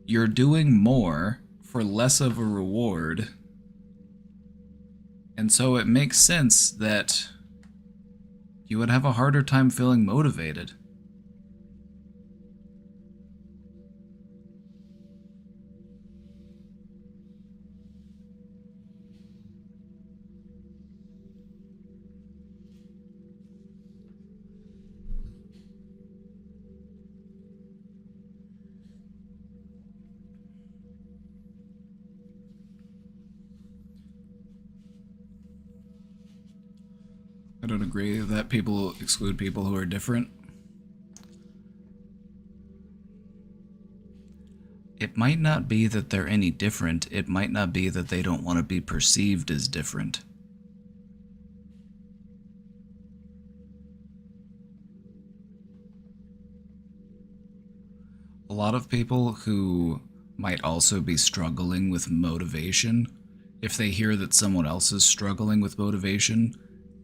you're doing more for less of a reward. And so it makes sense that you would have a harder time feeling motivated. I don't agree that people exclude people who are different. It might not be that they're any different. It might not be that they don't want to be perceived as different. A lot of people who might also be struggling with motivation, if they hear that someone else is struggling with motivation,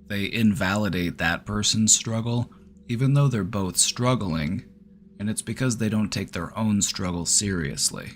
they invalidate that person's struggle, even though they're both struggling, and it's because they don't take their own struggle seriously.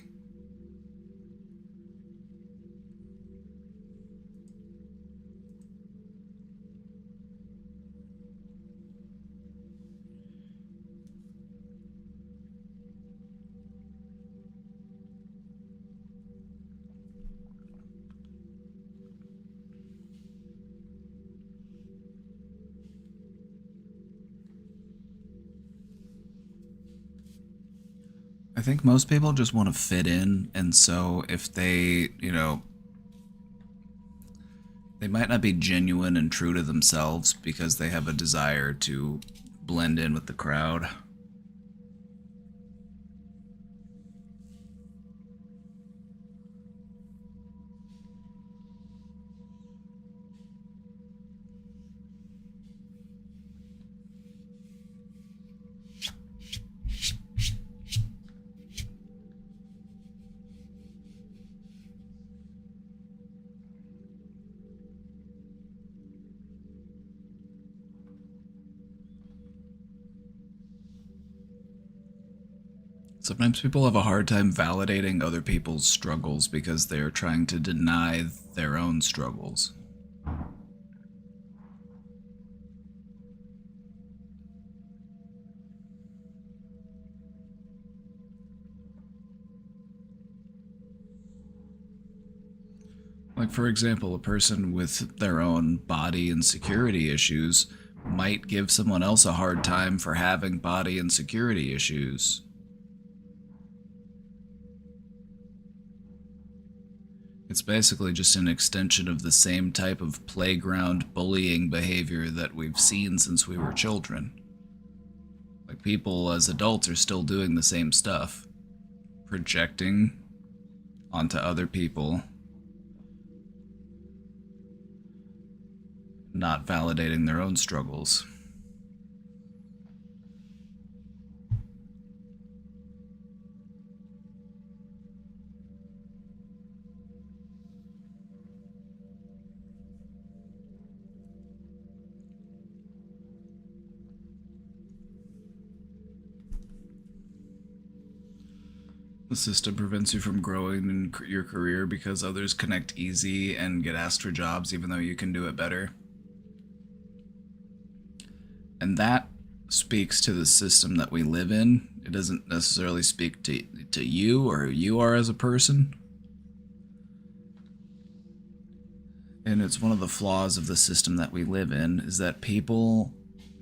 I think most people just want to fit in, and so if they, they might not be genuine and true to themselves because they have a desire to blend in with the crowd. Sometimes people have a hard time validating other people's struggles because they're trying to deny their own struggles. Like, for example, a person with their own body insecurity issues might give someone else a hard time for having body insecurity issues. It's basically just an extension of the same type of playground bullying behavior that we've seen since we were children. Like, people as adults are still doing the same stuff, projecting onto other people, not validating their own struggles. The system prevents you from growing in your career because others connect easy and get asked for jobs even though you can do it better. And that speaks to the system that we live in. It doesn't necessarily speak to you or who you are as a person. And it's one of the flaws of the system that we live in, is that people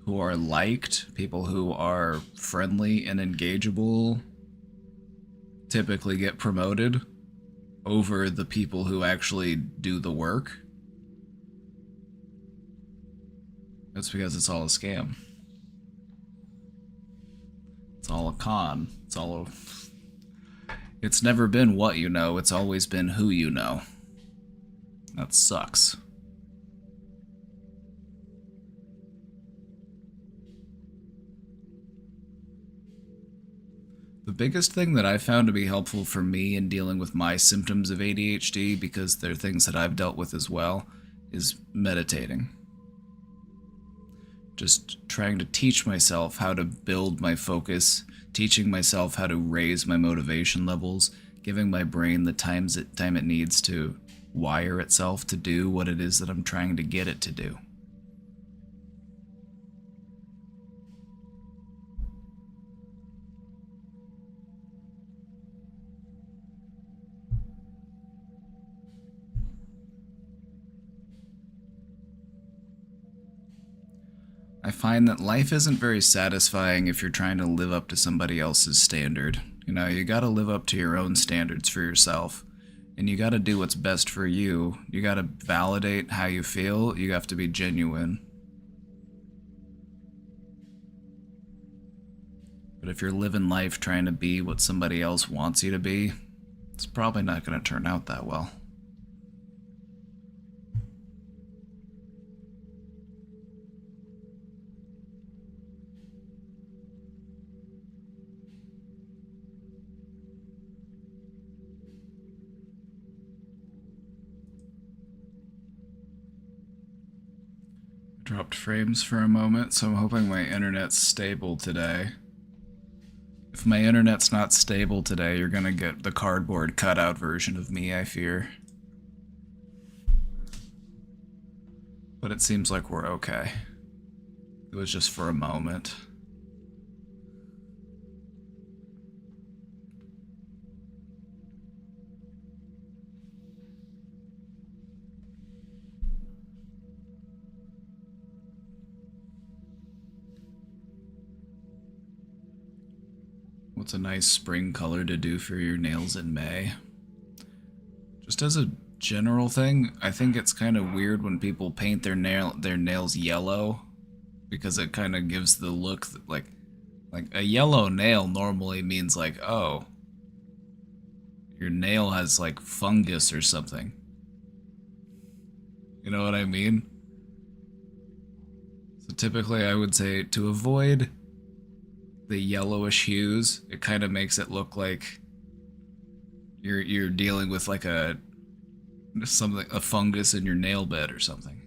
who are liked, people who are friendly and engageable, typically get promoted over the people who actually do the work. That's because it's all a scam. It's all a con. It's never been what you know, it's always been who you know. That sucks. The biggest thing that I found to be helpful for me in dealing with my symptoms of ADHD, because they're things that I've dealt with as well, is meditating. Just trying to teach myself how to build my focus, teaching myself how to raise my motivation levels, giving my brain the time it needs to wire itself to do what it is that I'm trying to get it to do. I find that life isn't very satisfying if you're trying to live up to somebody else's standard. You gotta live up to your own standards for yourself. And you gotta do what's best for you. You gotta validate how you feel. You have to be genuine. But if you're living life trying to be what somebody else wants you to be, it's probably not going to turn out that well. Dropped frames for a moment, so I'm hoping my internet's stable today. If my internet's not stable today, you're gonna get the cardboard cutout version of me, I fear. But it seems like we're okay. It was just for a moment. What's a nice spring color to do for your nails in May? Just as a general thing, I think it's kind of weird when people paint their nails yellow, because it kind of gives the look that, like a yellow nail normally means like, oh, your nail has like fungus or something. You know what I mean? So typically I would say to avoid the yellowish hues, it kind of makes it look like you're dealing with like a fungus in your nail bed or something.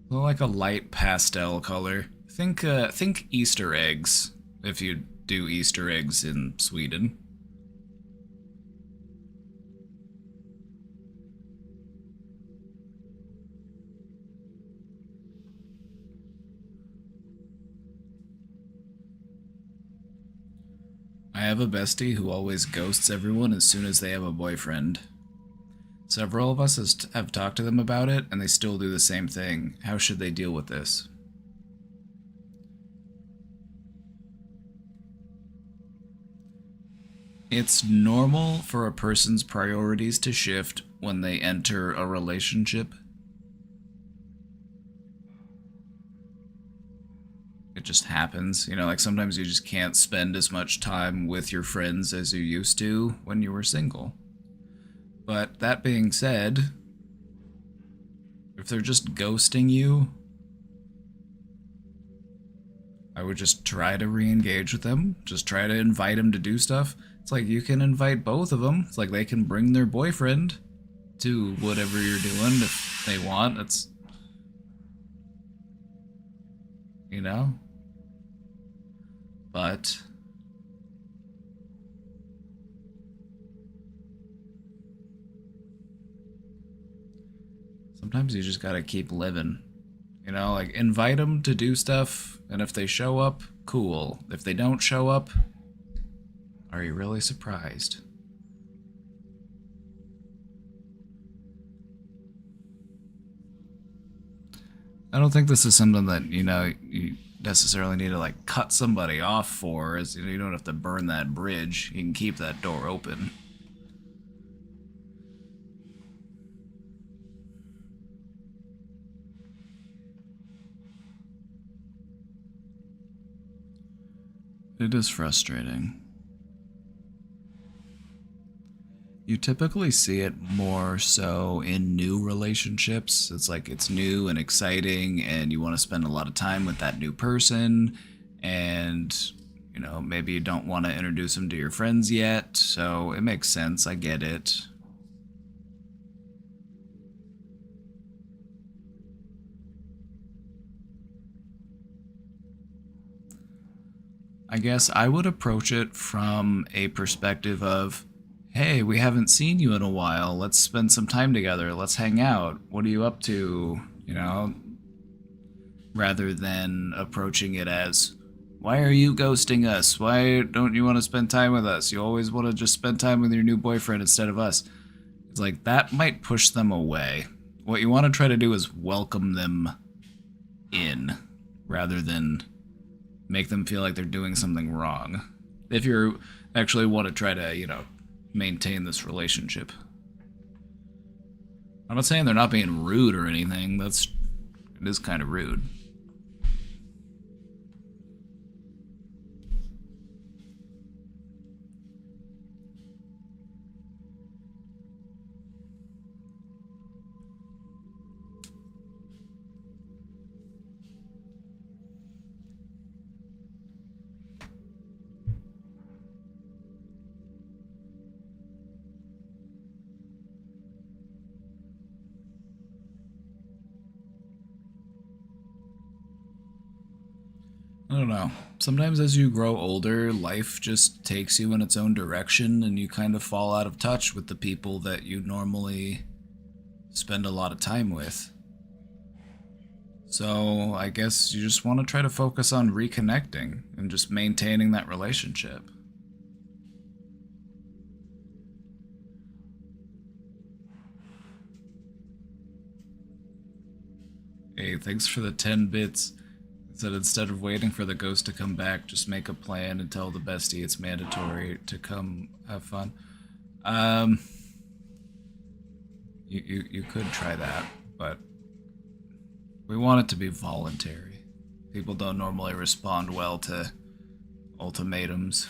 So like a light pastel color. Think Easter eggs, if you do Easter eggs in Sweden. I have a bestie who always ghosts everyone as soon as they have a boyfriend. Several of us have talked to them about it, and they still do the same thing. How should they deal with this? It's normal for a person's priorities to shift when they enter a relationship. It just happens. You know, like sometimes you just can't spend as much time with your friends as you used to when you were single. But that being said, if they're just ghosting you, I would just try to re-engage with them. Just try to invite them to do stuff. It's like you can invite both of them. It's like they can bring their boyfriend to whatever you're doing if they want. It's, you know? But sometimes you just gotta keep living. You know, like invite them to do stuff, and if they show up, cool. If they don't show up, are you really surprised? I don't think this is something that, you know, you necessarily need to like cut somebody off for, as you know, you don't have to burn that bridge. You can keep that door open. It is frustrating. You typically see it more so in new relationships. It's like it's new and exciting, and you want to spend a lot of time with that new person, and you know, maybe you don't want to introduce them to your friends yet, so it makes sense. I get it. I guess I would approach it from a perspective of, hey, we haven't seen you in a while. Let's spend some time together. Let's hang out. What are you up to? You know, rather than approaching it as, why are you ghosting us? Why don't you want to spend time with us? You always want to just spend time with your new boyfriend instead of us. It's like that might push them away. What you want to try to do is welcome them in rather than make them feel like they're doing something wrong. If you actually want to try to, you know, maintain this relationship. I'm not saying they're not being rude or anything. It is kind of rude. I don't know. Sometimes as you grow older, life just takes you in its own direction and you kind of fall out of touch with the people that you normally spend a lot of time with. So I guess you just want to try to focus on reconnecting and just maintaining that relationship. Hey, thanks for the 10 bits. It said instead of waiting for the ghost to come back, just make a plan and tell the bestie it's mandatory to come have fun. You could try that, but we want it to be voluntary. People don't normally respond well to ultimatums.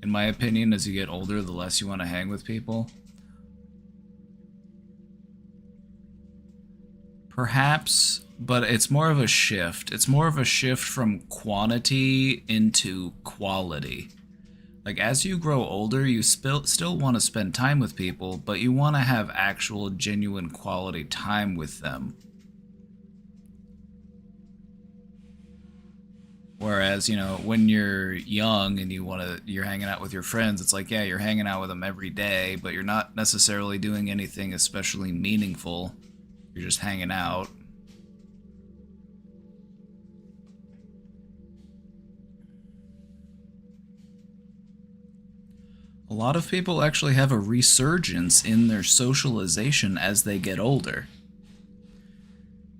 In my opinion, as you get older, the less you want to hang with people. Perhaps, but it's more of a shift. It's more of a shift from quantity into quality. Like, as you grow older, you still want to spend time with people, but you want to have actual, genuine quality time with them. Whereas, you know, when you're young and you're hanging out with your friends, it's like, yeah, you're hanging out with them every day, but you're not necessarily doing anything especially meaningful. You're just hanging out. A lot of people actually have a resurgence in their socialization as they get older.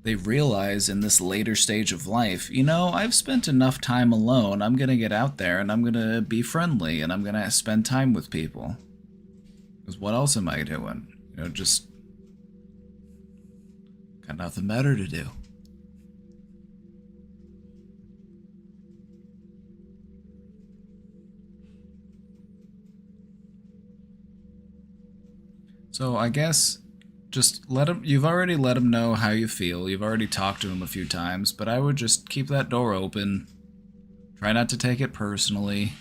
They realize in this later stage of life, you know, I've spent enough time alone, I'm gonna get out there and I'm gonna be friendly and I'm gonna spend time with people. Because what else am I doing? You know, just got nothing better to do. So I guess just you've already let him know how you feel. You've already talked to him a few times, but I would just keep that door open. Try not to take it personally.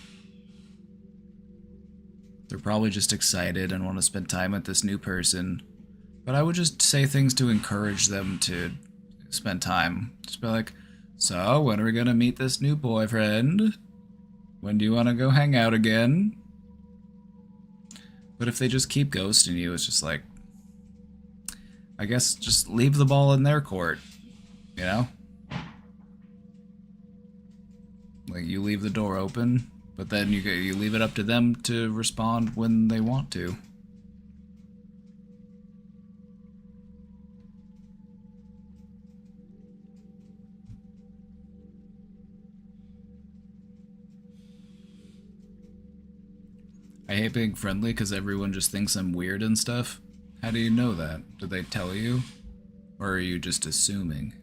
They're probably just excited and want to spend time with this new person. But I would just say things to encourage them to spend time. Just be like, so, when are we going to meet this new boyfriend? When do you want to go hang out again? But if they just keep ghosting you, it's just like, I guess just leave the ball in their court, you know? Like, you leave the door open, but then you leave it up to them to respond when they want to. I hate being friendly because everyone just thinks I'm weird and stuff. How do you know that? Did they tell you? Or are you just assuming?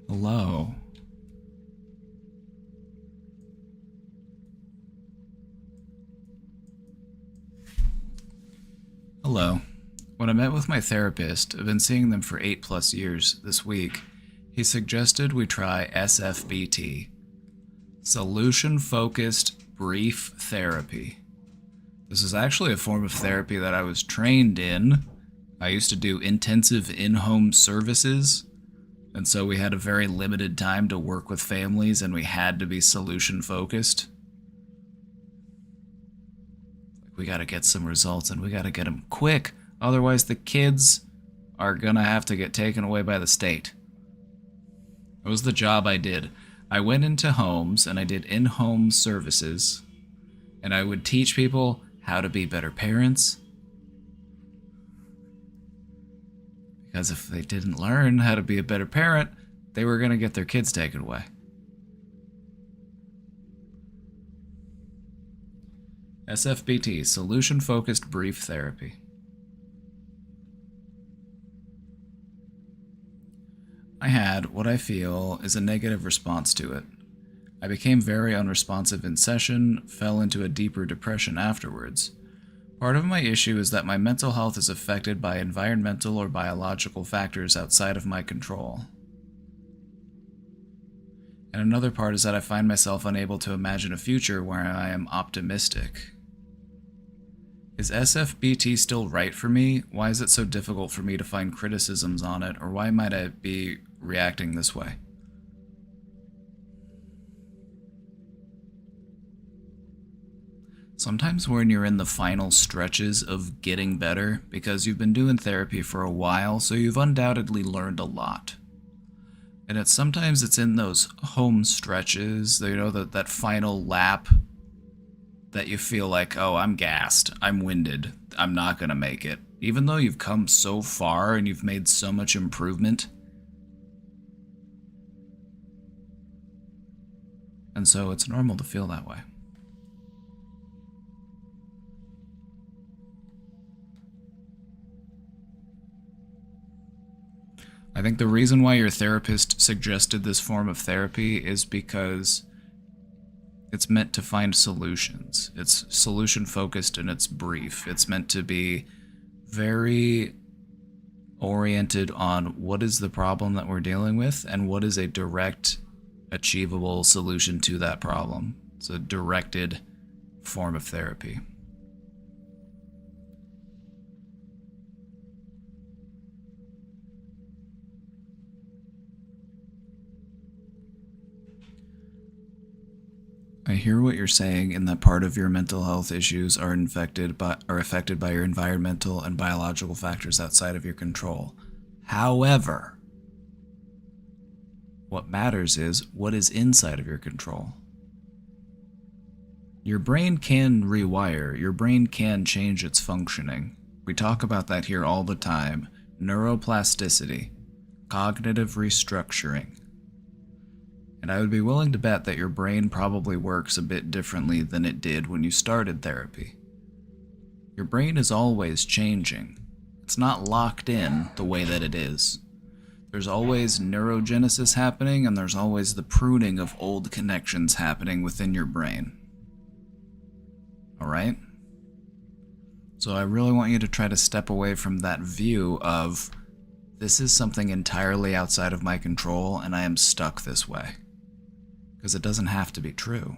Hello. Hello. When I met with my therapist, I've been seeing them for 8+ years this week, he suggested we try SFBT. Solution-Focused Brief Therapy. This is actually a form of therapy that I was trained in. I used to do intensive in-home services, and so we had a very limited time to work with families and we had to be solution-focused. We gotta get some results and we gotta get them quick, otherwise the kids are gonna have to get taken away by the state. That was the job I did. I went into homes and I did in-home services, and I would teach people how to be better parents. Because if they didn't learn how to be a better parent, they were gonna get their kids taken away. SFBT, Solution-Focused Brief Therapy. I had what I feel is a negative response to it. I became very unresponsive in session, fell into a deeper depression afterwards. Part of my issue is that my mental health is affected by environmental or biological factors outside of my control. And another part is that I find myself unable to imagine a future where I am optimistic. Is SFBT still right for me? Why is it so difficult for me to find criticisms on it, or why might I be reacting this way? Sometimes when you're in the final stretches of getting better, because you've been doing therapy for a while, so you've undoubtedly learned a lot. And sometimes it's in those home stretches, you know, that final lap that you feel like, oh, I'm gassed, I'm winded, I'm not gonna make it. Even though you've come so far and you've made so much improvement. And so it's normal to feel that way. I think the reason why your therapist suggested this form of therapy is because it's meant to find solutions. It's solution focused and it's brief. It's meant to be very oriented on what is the problem that we're dealing with and what is a direct, achievable solution to that problem. It's a directed form of therapy. I hear what you're saying in that part of your mental health issues are affected by your environmental and biological factors outside of your control. However, what matters is what is inside of your control. Your brain can rewire, your brain can change its functioning. We talk about that here all the time. Neuroplasticity, cognitive restructuring. And I would be willing to bet that your brain probably works a bit differently than it did when you started therapy. Your brain is always changing. It's not locked in the way that it is. There's always neurogenesis happening, and there's always the pruning of old connections happening within your brain. Alright? So I really want you to try to step away from that view of, this is something entirely outside of my control, and I am stuck this way. Because it doesn't have to be true.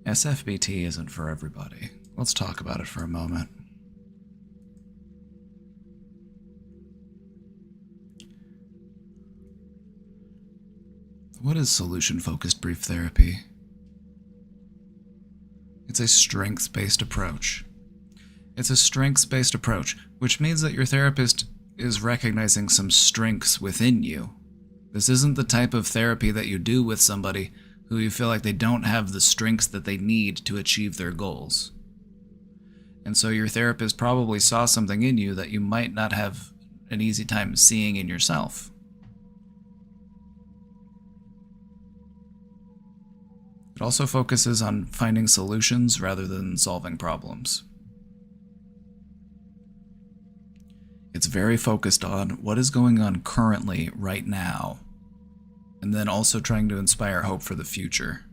SFBT isn't for everybody. Let's talk about it for a moment. What is solution-focused brief therapy? It's a strengths-based approach. It's a strengths-based approach, which means that your therapist is recognizing some strengths within you. This isn't the type of therapy that you do with somebody who you feel like they don't have the strengths that they need to achieve their goals. And so your therapist probably saw something in you that you might not have an easy time seeing in yourself. It also focuses on finding solutions rather than solving problems. It's very focused on what is going on currently, right now, and then also trying to inspire hope for the future.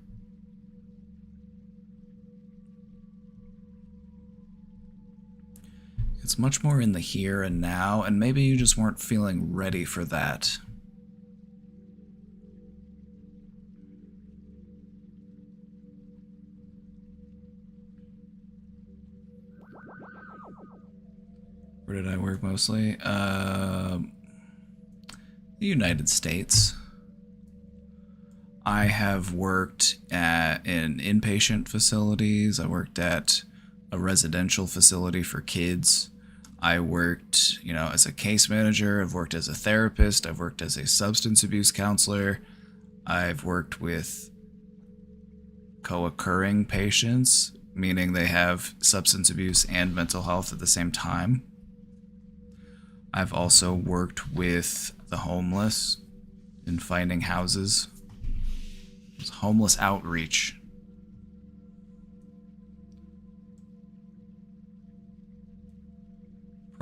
It's much more in the here and now, and maybe you just weren't feeling ready for that. Where did I work mostly? The United States. I have worked in inpatient facilities. I worked at a residential facility for kids. I worked, as a case manager. I've worked as a therapist. I've worked as a substance abuse counselor. I've worked with co-occurring patients, meaning they have substance abuse and mental health at the same time. I've also worked with the homeless in finding houses. It's homeless outreach.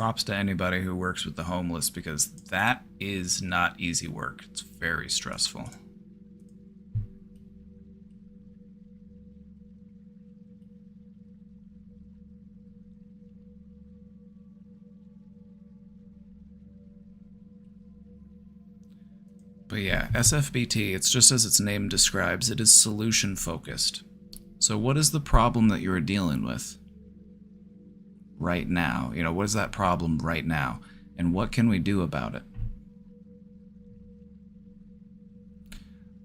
Props to anybody who works with the homeless, because that is not easy work. It's very stressful. But yeah, SFBT, it's just as its name describes, it is solution focused. So what is the problem that you're dealing with right now? You know, what is that problem right now? And what can we do about it?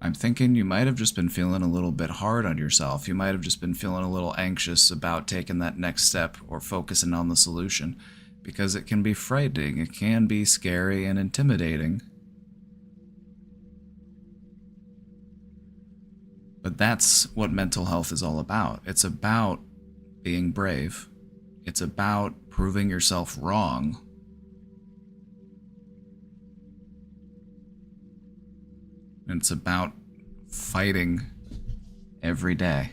I'm thinking you might have just been feeling a little bit hard on yourself. You might have just been feeling a little anxious about taking that next step or focusing on the solution, because it can be frightening, it can be scary and intimidating. But that's what mental health is all about. It's about being brave. It's about proving yourself wrong. And it's about fighting every day.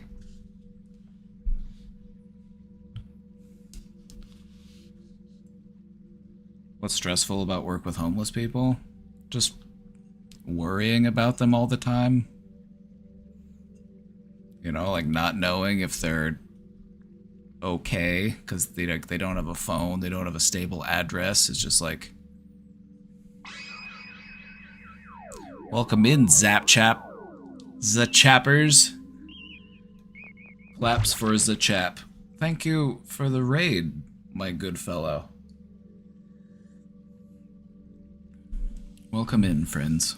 What's stressful about work with homeless people? Just worrying about them all the time. You know, like not knowing if they're okay because they don't have a phone, they don't have a stable address. It's just like, welcome in, Zapchap. Zachappers. Claps for Zachap. Thank you for the raid, my good fellow. Welcome in, friends.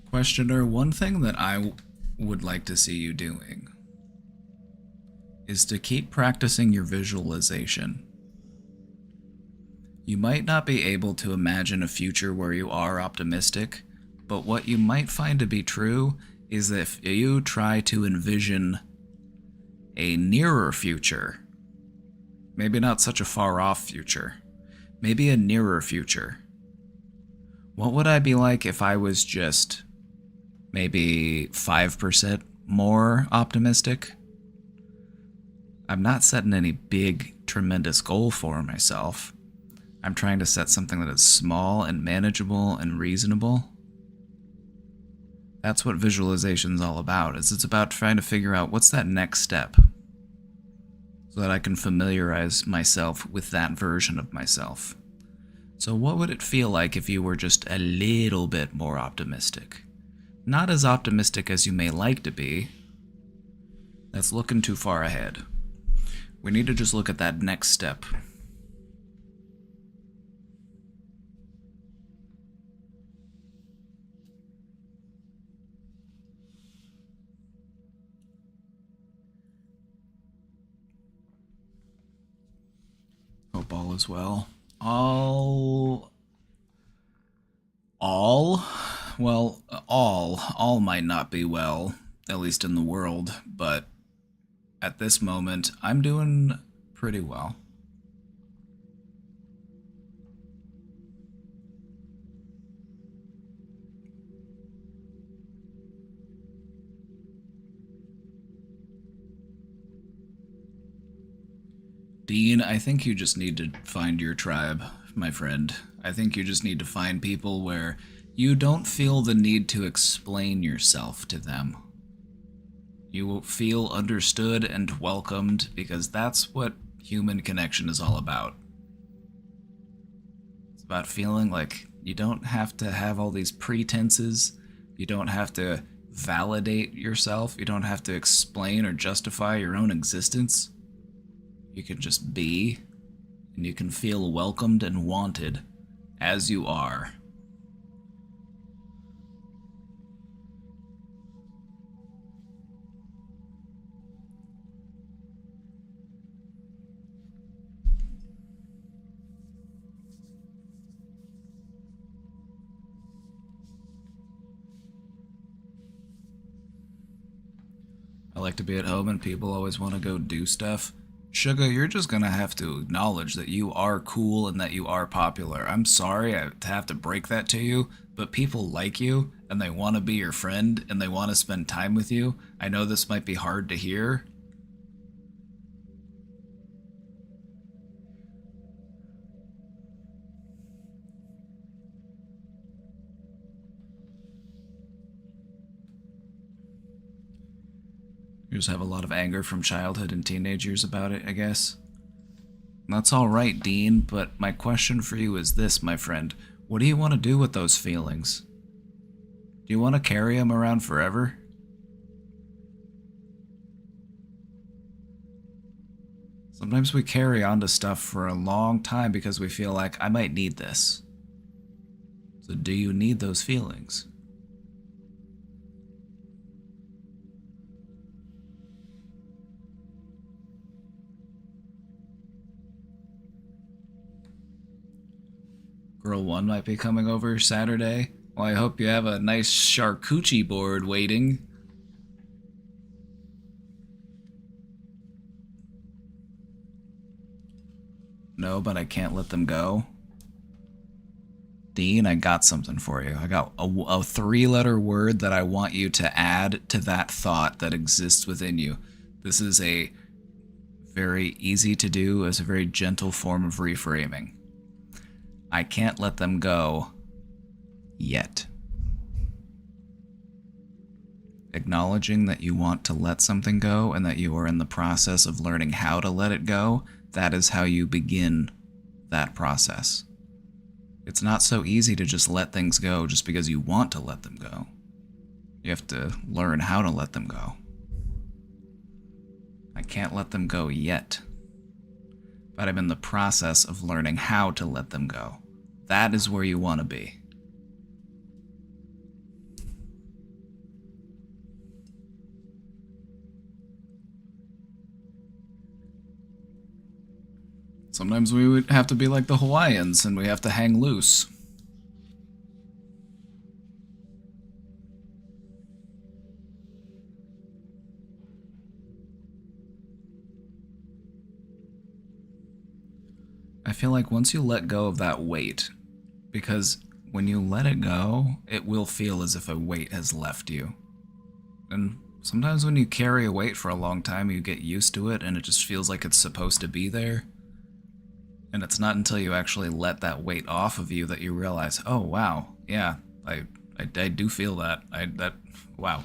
Questioner, one thing that I would like to see you doing is to keep practicing your visualization. You might not be able to imagine a future where you are optimistic, but what you might find to be true is that if you try to envision a nearer future, maybe not such a far off future, maybe a nearer future. What would I be like if I was just maybe 5% more optimistic? I'm not setting any big, tremendous goal for myself. I'm trying to set something that is small and manageable and reasonable. That's what visualization's all about. It's about trying to figure out what's that next step so that I can familiarize myself with that version of myself. So what would it feel like if you were just a little bit more optimistic? Not as optimistic as you may like to be. That's looking too far ahead. We need to just look at that next step. Hope all is well. All might not be well, at least in the world, but at this moment, I'm doing pretty well. Dean, I think you just need to find your tribe, my friend. I think you just need to find people where you don't feel the need to explain yourself to them. You will feel understood and welcomed, because that's what human connection is all about. It's about feeling like you don't have to have all these pretenses. You don't have to validate yourself. You don't have to explain or justify your own existence. You can just be, and you can feel welcomed and wanted as you are. I like to be at home and people always want to go do stuff. Sugar, you're just gonna have to acknowledge that you are cool and that you are popular. I'm sorry I have to break that to you, but people like you and they want to be your friend and they want to spend time with you. I know this might be hard to hear. You just have a lot of anger from childhood and teenage years about it, I guess. That's alright, Dean, but my question for you is this, my friend. What do you want to do with those feelings? Do you want to carry them around forever? Sometimes we carry on to stuff for a long time because we feel like, I might need this. So do you need those feelings? Girl 1 might be coming over Saturday. Well, I hope you have a nice charcuterie board waiting. No, but I can't let them go. Dean, I got something for you. I got a 3-letter word that I want you to add to that thought that exists within you. This is a very easy to do, it's a very gentle form of reframing. I can't let them go yet. Acknowledging that you want to let something go and that you are in the process of learning how to let it go, that is how you begin that process. It's not so easy to just let things go just because you want to let them go. You have to learn how to let them go. I can't let them go yet, but I'm in the process of learning how to let them go. That is where you want to be. Sometimes we would have to be like the Hawaiians and we have to hang loose. I feel like once you let go of that weight, because when you let it go, it will feel as if a weight has left you. And sometimes when you carry a weight for a long time, you get used to it and it just feels like it's supposed to be there. And it's not until you actually let that weight off of you that you realize, oh wow, yeah, I do feel that. Wow.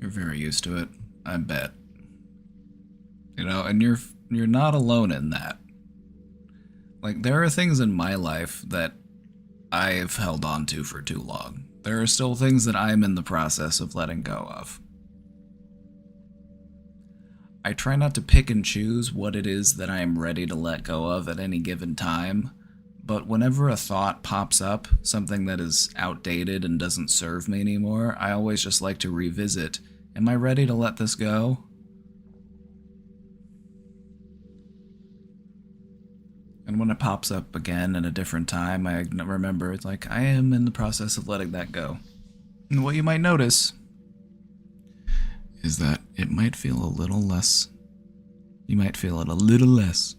You're very used to it, I bet. You know, and you're not alone in that. Like, there are things in my life that I've held on to for too long. There are still things that I'm in the process of letting go of. I try not to pick and choose what it is that I am ready to let go of at any given time, but whenever a thought pops up, something that is outdated and doesn't serve me anymore, I always just like to revisit, am I ready to let this go? And when it pops up again at a different time, I remember it's like, I am in the process of letting that go. And what you might notice is that it might feel a little less. You might feel it a little less.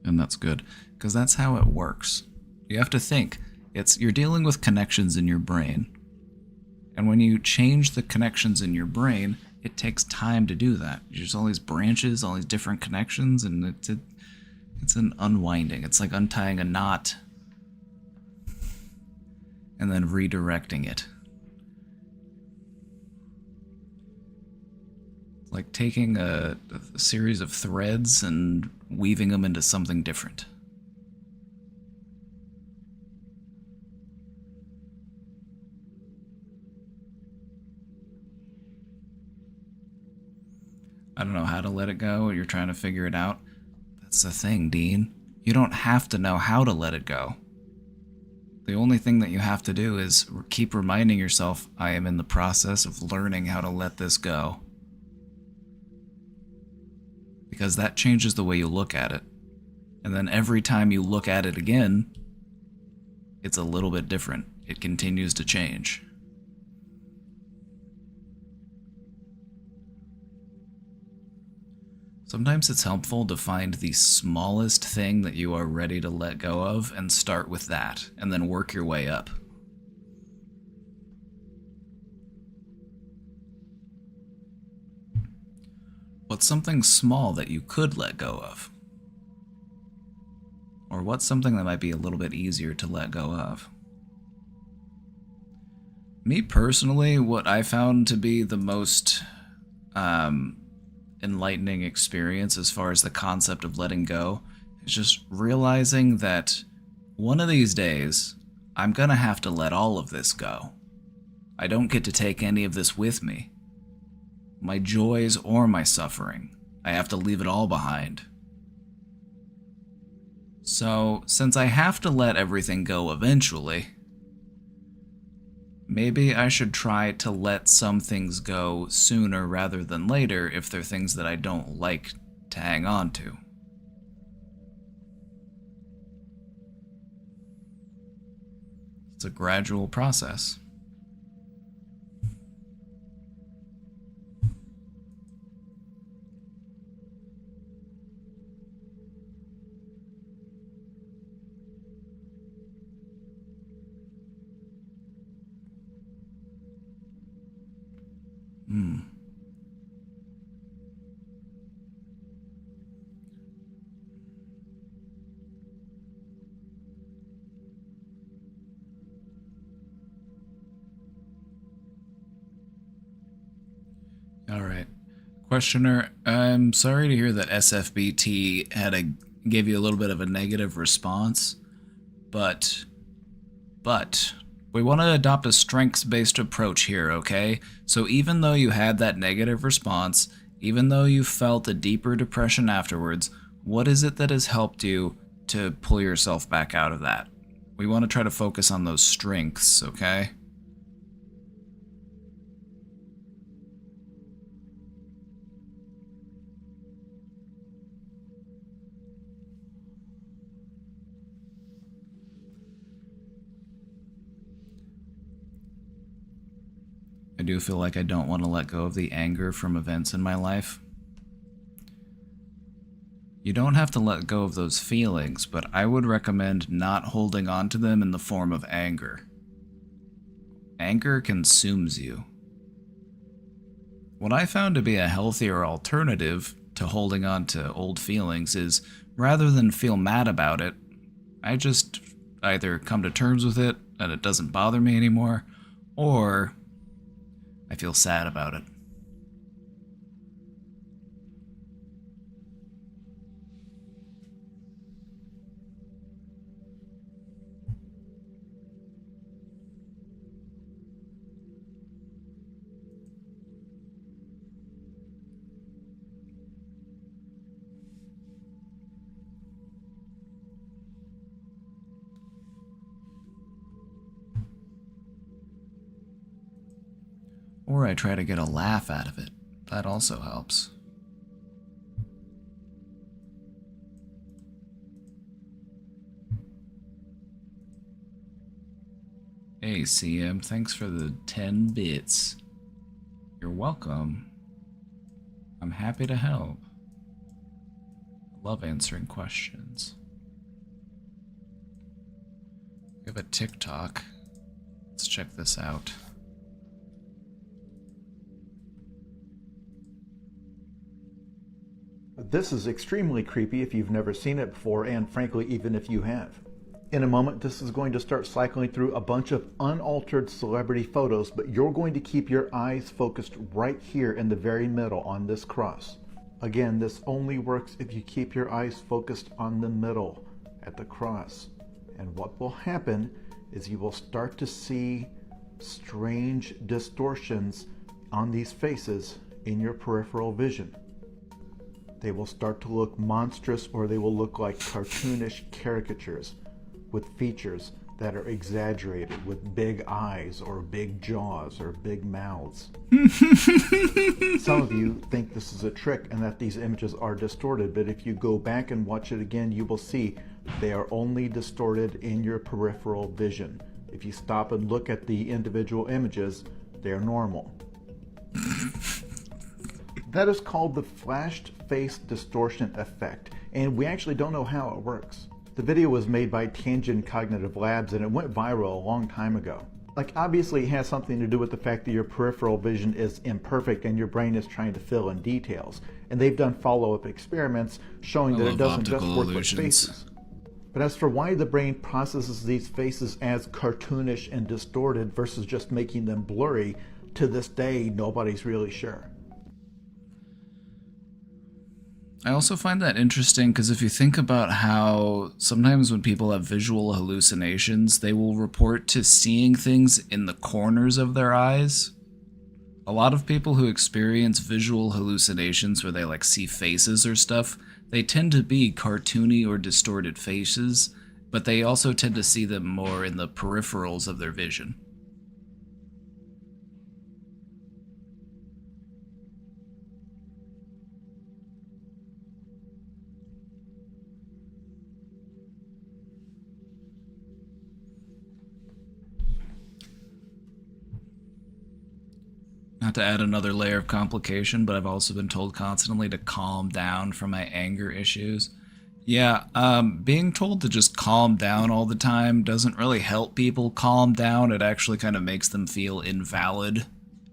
And that's good, because that's how it works. You have to think, you're dealing with connections in your brain. And when you change the connections in your brain, it takes time to do that. There's all these branches, all these different connections, and it's an unwinding. It's like untying a knot and then redirecting it. It's like taking a series of threads and weaving them into something different. I don't know how to let it go, or you're trying to figure it out. That's the thing, Dean. You don't have to know how to let it go. The only thing that you have to do is keep reminding yourself, I am in the process of learning how to let this go. Because that changes the way you look at it. And then every time you look at it again, it's a little bit different. It continues to change. Sometimes it's helpful to find the smallest thing that you are ready to let go of and start with that, and then work your way up. What's something small that you could let go of? Or what's something that might be a little bit easier to let go of? Me personally, what I found to be the most enlightening experience as far as the concept of letting go is just realizing that one of these days, I'm gonna have to let all of this go. I don't get to take any of this with me. My joys or my suffering. I have to leave it all behind. So, since I have to let everything go eventually, maybe I should try to let some things go sooner rather than later if they're things that I don't like to hang on to. It's a gradual process. All right. Questioner, I'm sorry to hear that SFBT gave you a little bit of a negative response, but we want to adopt a strengths-based approach here, okay? So even though you had that negative response, even though you felt a deeper depression afterwards, what is it that has helped you to pull yourself back out of that? We want to try to focus on those strengths, okay? I do feel like I don't want to let go of the anger from events in my life. You don't have to let go of those feelings, but I would recommend not holding on to them in the form of anger. Anger consumes you. What I found to be a healthier alternative to holding on to old feelings is, rather than feel mad about it, I just either come to terms with it and it doesn't bother me anymore, or I feel sad about it. Or I try to get a laugh out of it. That also helps. Hey CM, thanks for the 10 bits. You're welcome. I'm happy to help. I love answering questions. We have a TikTok. Let's check this out. This is extremely creepy if you've never seen it before, and frankly, even if you have. In a moment, this is going to start cycling through a bunch of unaltered celebrity photos, but you're going to keep your eyes focused right here in the very middle on this cross. Again, this only works if you keep your eyes focused on the middle at the cross. And what will happen is you will start to see strange distortions on these faces in your peripheral vision. They will start to look monstrous, or they will look like cartoonish caricatures with features that are exaggerated with big eyes or big jaws or big mouths. Some of you think this is a trick and that these images are distorted, but if you go back and watch it again, you will see they are only distorted in your peripheral vision. If you stop and look at the individual images, they're normal. That is called the flashed face distortion effect, and we actually don't know how it works. The video was made by Tangent Cognitive Labs and it went viral a long time ago. Like, obviously it has something to do with the fact that your peripheral vision is imperfect and your brain is trying to fill in details. And they've done follow-up experiments showing that it doesn't just work with faces. But as for why the brain processes these faces as cartoonish and distorted versus just making them blurry, to this day nobody's really sure. I also find that interesting because if you think about how sometimes when people have visual hallucinations, they will report to seeing things in the corners of their eyes. A lot of people who experience visual hallucinations where they like see faces or stuff, they tend to be cartoony or distorted faces, but they also tend to see them more in the peripherals of their vision. Not to add another layer of complication, but I've also been told constantly to calm down from my anger issues. Yeah, being told to just calm down all the time doesn't really help people calm down. It actually kind of makes them feel invalid.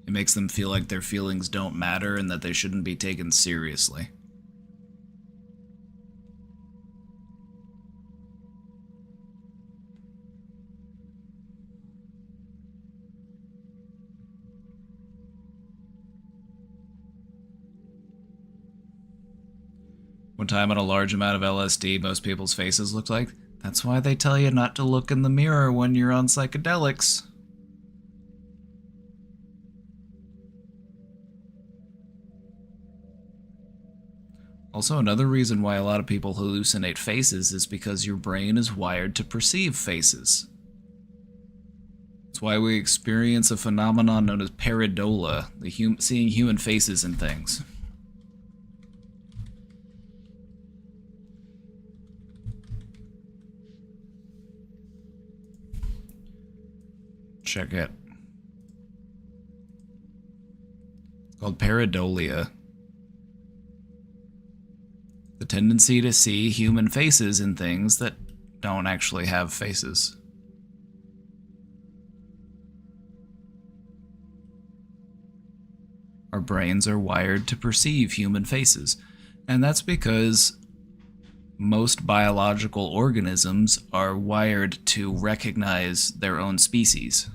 It makes them feel like their feelings don't matter and that they shouldn't be taken seriously. One time on a large amount of LSD, most people's faces looked like. That's why they tell you not to look in the mirror when you're on psychedelics. Also, another reason why a lot of people hallucinate faces is because your brain is wired to perceive faces. It's why we experience a phenomenon known as pareidolia, seeing human faces in things. Check it. It's called pareidolia. The tendency to see human faces in things that don't actually have faces. Our brains are wired to perceive human faces, and that's because most biological organisms are wired to recognize their own species.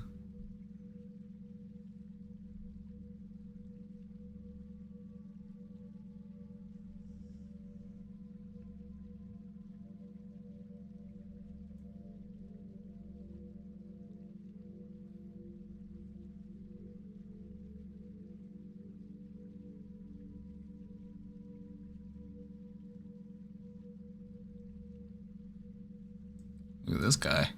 Look at this guy.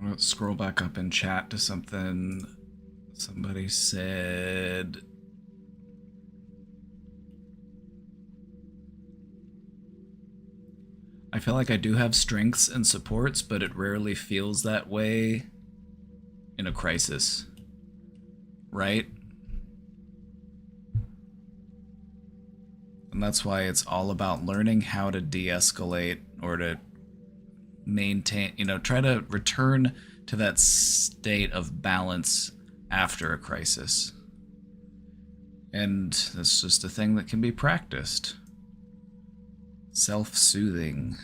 Let's scroll back up in chat to something somebody said. I feel like I do have strengths and supports, but it rarely feels that way in a crisis, right? And that's why it's all about learning how to de-escalate or to maintain, try to return to that state of balance after a crisis. And that's just a thing that can be practiced. Self-soothing.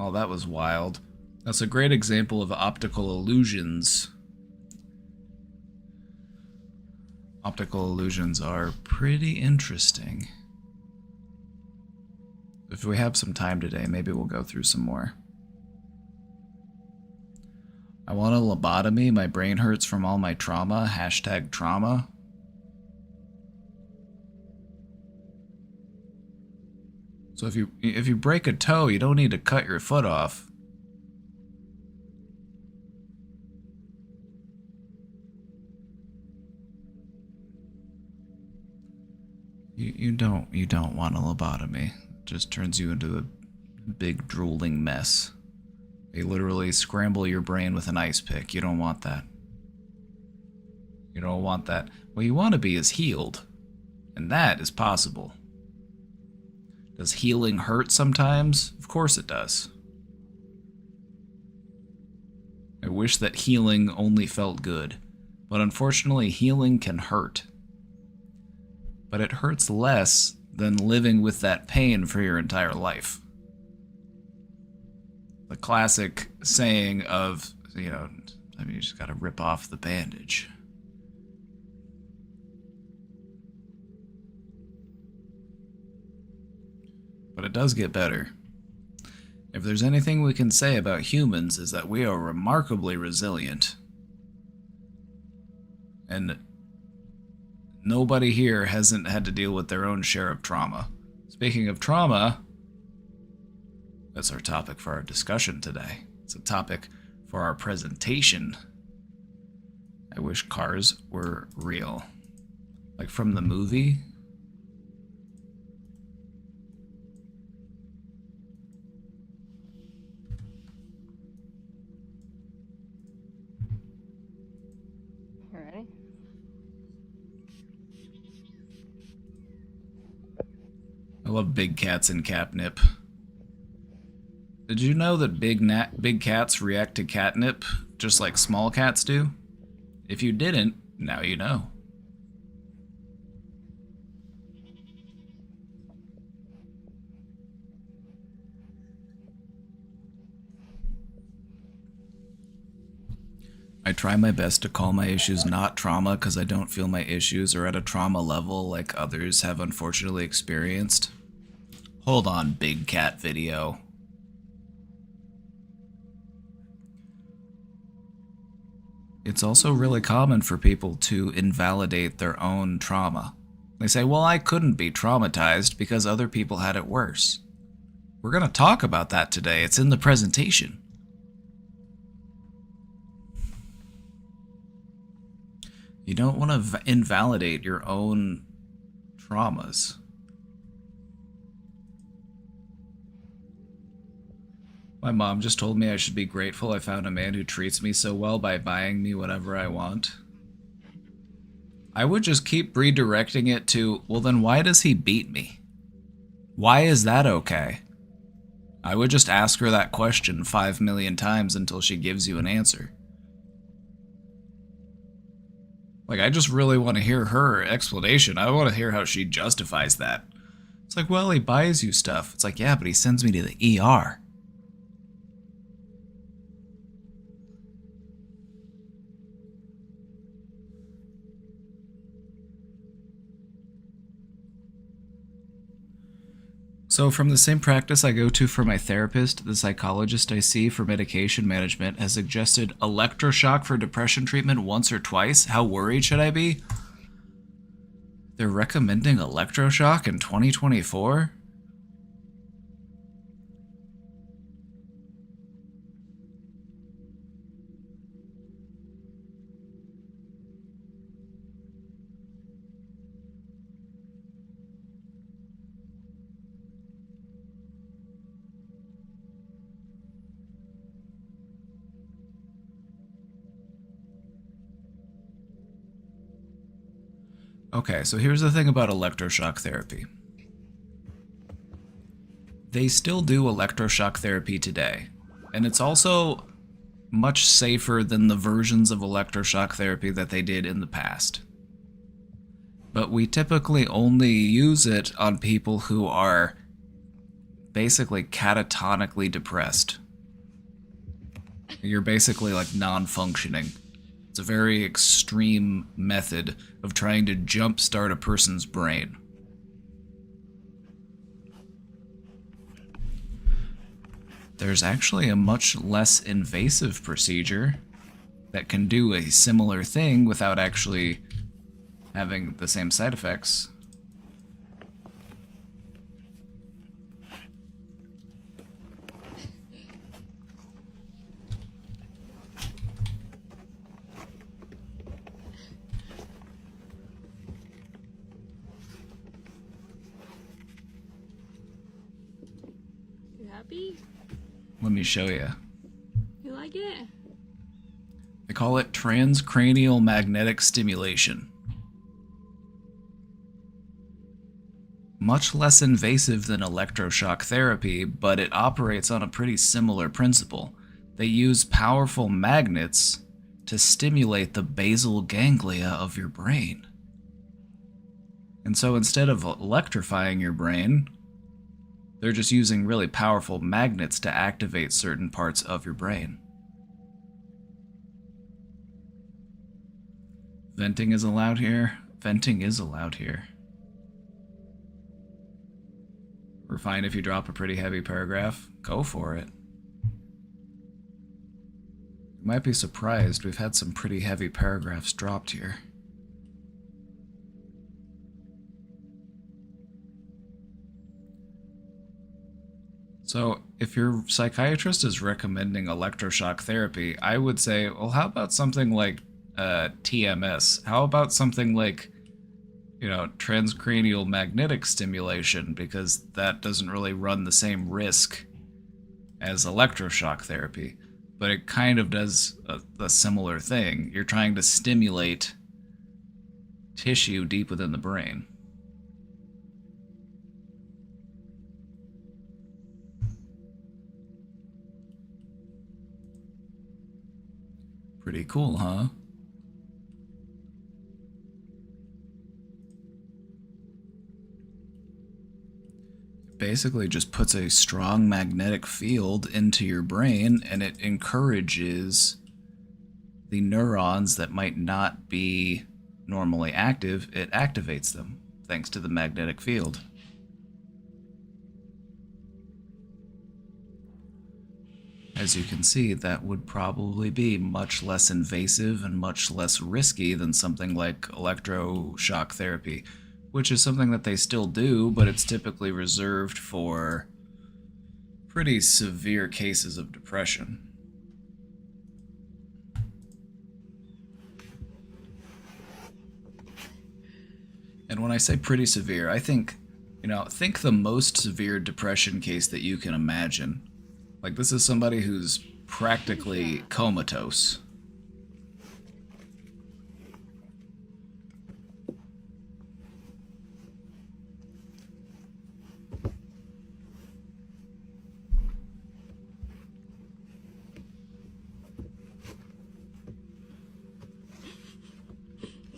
Oh, that was wild. That's a great example of optical illusions. Optical illusions are pretty interesting. If we have some time today, maybe we'll go through some more. I want a lobotomy. My brain hurts from all my trauma. Hashtag trauma. So if you break a toe, you don't need to cut your foot off. You don't want a lobotomy. It just turns you into a big drooling mess. They literally scramble your brain with an ice pick. You don't want that. You don't want that. What you want to be is healed. And that is possible. Does healing hurt sometimes? Of course it does. I wish that healing only felt good. But unfortunately, healing can hurt. But it hurts less than living with that pain for your entire life. The classic saying of, you just gotta rip off the bandage. But it does get better. If there's anything we can say about humans is that we are remarkably resilient. And nobody here hasn't had to deal with their own share of trauma. Speaking of trauma, that's our topic for our discussion today. It's a topic for our presentation. I wish cars were real. Like from the movie. You ready? I love big cats in catnip. Did you know that big cats react to catnip just like small cats do? If you didn't, now you know. I try my best to call my issues not trauma because I don't feel my issues are at a trauma level like others have unfortunately experienced. Hold on, big cat video. It's also really common for people to invalidate their own trauma. They say, well, I couldn't be traumatized because other people had it worse. We're going to talk about that today. It's in the presentation. You don't want to invalidate your own traumas. My mom just told me I should be grateful I found a man who treats me so well by buying me whatever I want. I would just keep redirecting it to, well then why does he beat me? Why is that okay? I would just ask her that question 5 million times until she gives you an answer. Like, I just really want to hear her explanation. I want to hear how she justifies that. It's like, well, he buys you stuff. It's like, yeah, but he sends me to the ER. So from the same practice I go to for my therapist, the psychologist I see for medication management has suggested electroshock for depression treatment once or twice. How worried should I be? They're recommending electroshock in 2024? Okay, so here's the thing about electroshock therapy. They still do electroshock therapy today, and it's also much safer than the versions of electroshock therapy that they did in the past. But we typically only use it on people who are basically catatonically depressed. You're basically like non-functioning. It's a very extreme method of trying to jumpstart a person's brain. There's actually a much less invasive procedure that can do a similar thing without actually having the same side effects. You happy? Let me show you. You like it? They call it transcranial magnetic stimulation. Much less invasive than electroshock therapy, but it operates on a pretty similar principle. They use powerful magnets to stimulate the basal ganglia of your brain. And so instead of electrifying your brain, they're just using really powerful magnets to activate certain parts of your brain. Venting is allowed here. Venting is allowed here. We're fine if you drop a pretty heavy paragraph. Go for it. You might be surprised, we've had some pretty heavy paragraphs dropped here. So, if your psychiatrist is recommending electroshock therapy, I would say, well, how about something like TMS? How about something like, transcranial magnetic stimulation? Because that doesn't really run the same risk as electroshock therapy. But it kind of does a similar thing. You're trying to stimulate tissue deep within the brain. Pretty cool, huh? It basically just puts a strong magnetic field into your brain, and it encourages the neurons that might not be normally active. It activates them thanks to the magnetic field. As you can see, that would probably be much less invasive and much less risky than something like electroshock therapy, which is something that they still do, but it's typically reserved for pretty severe cases of depression. And when I say pretty severe, I think, think the most severe depression case that you can imagine. Like, this is somebody who's practically comatose.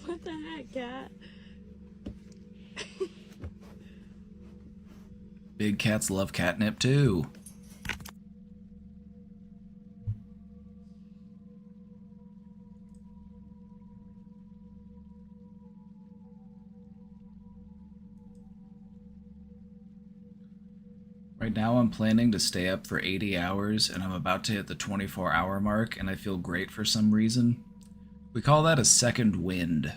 What the heck, cat? Big cats love catnip too. Right now I'm planning to stay up for 80 hours, and I'm about to hit the 24-hour mark, and I feel great for some reason. We call that a second wind.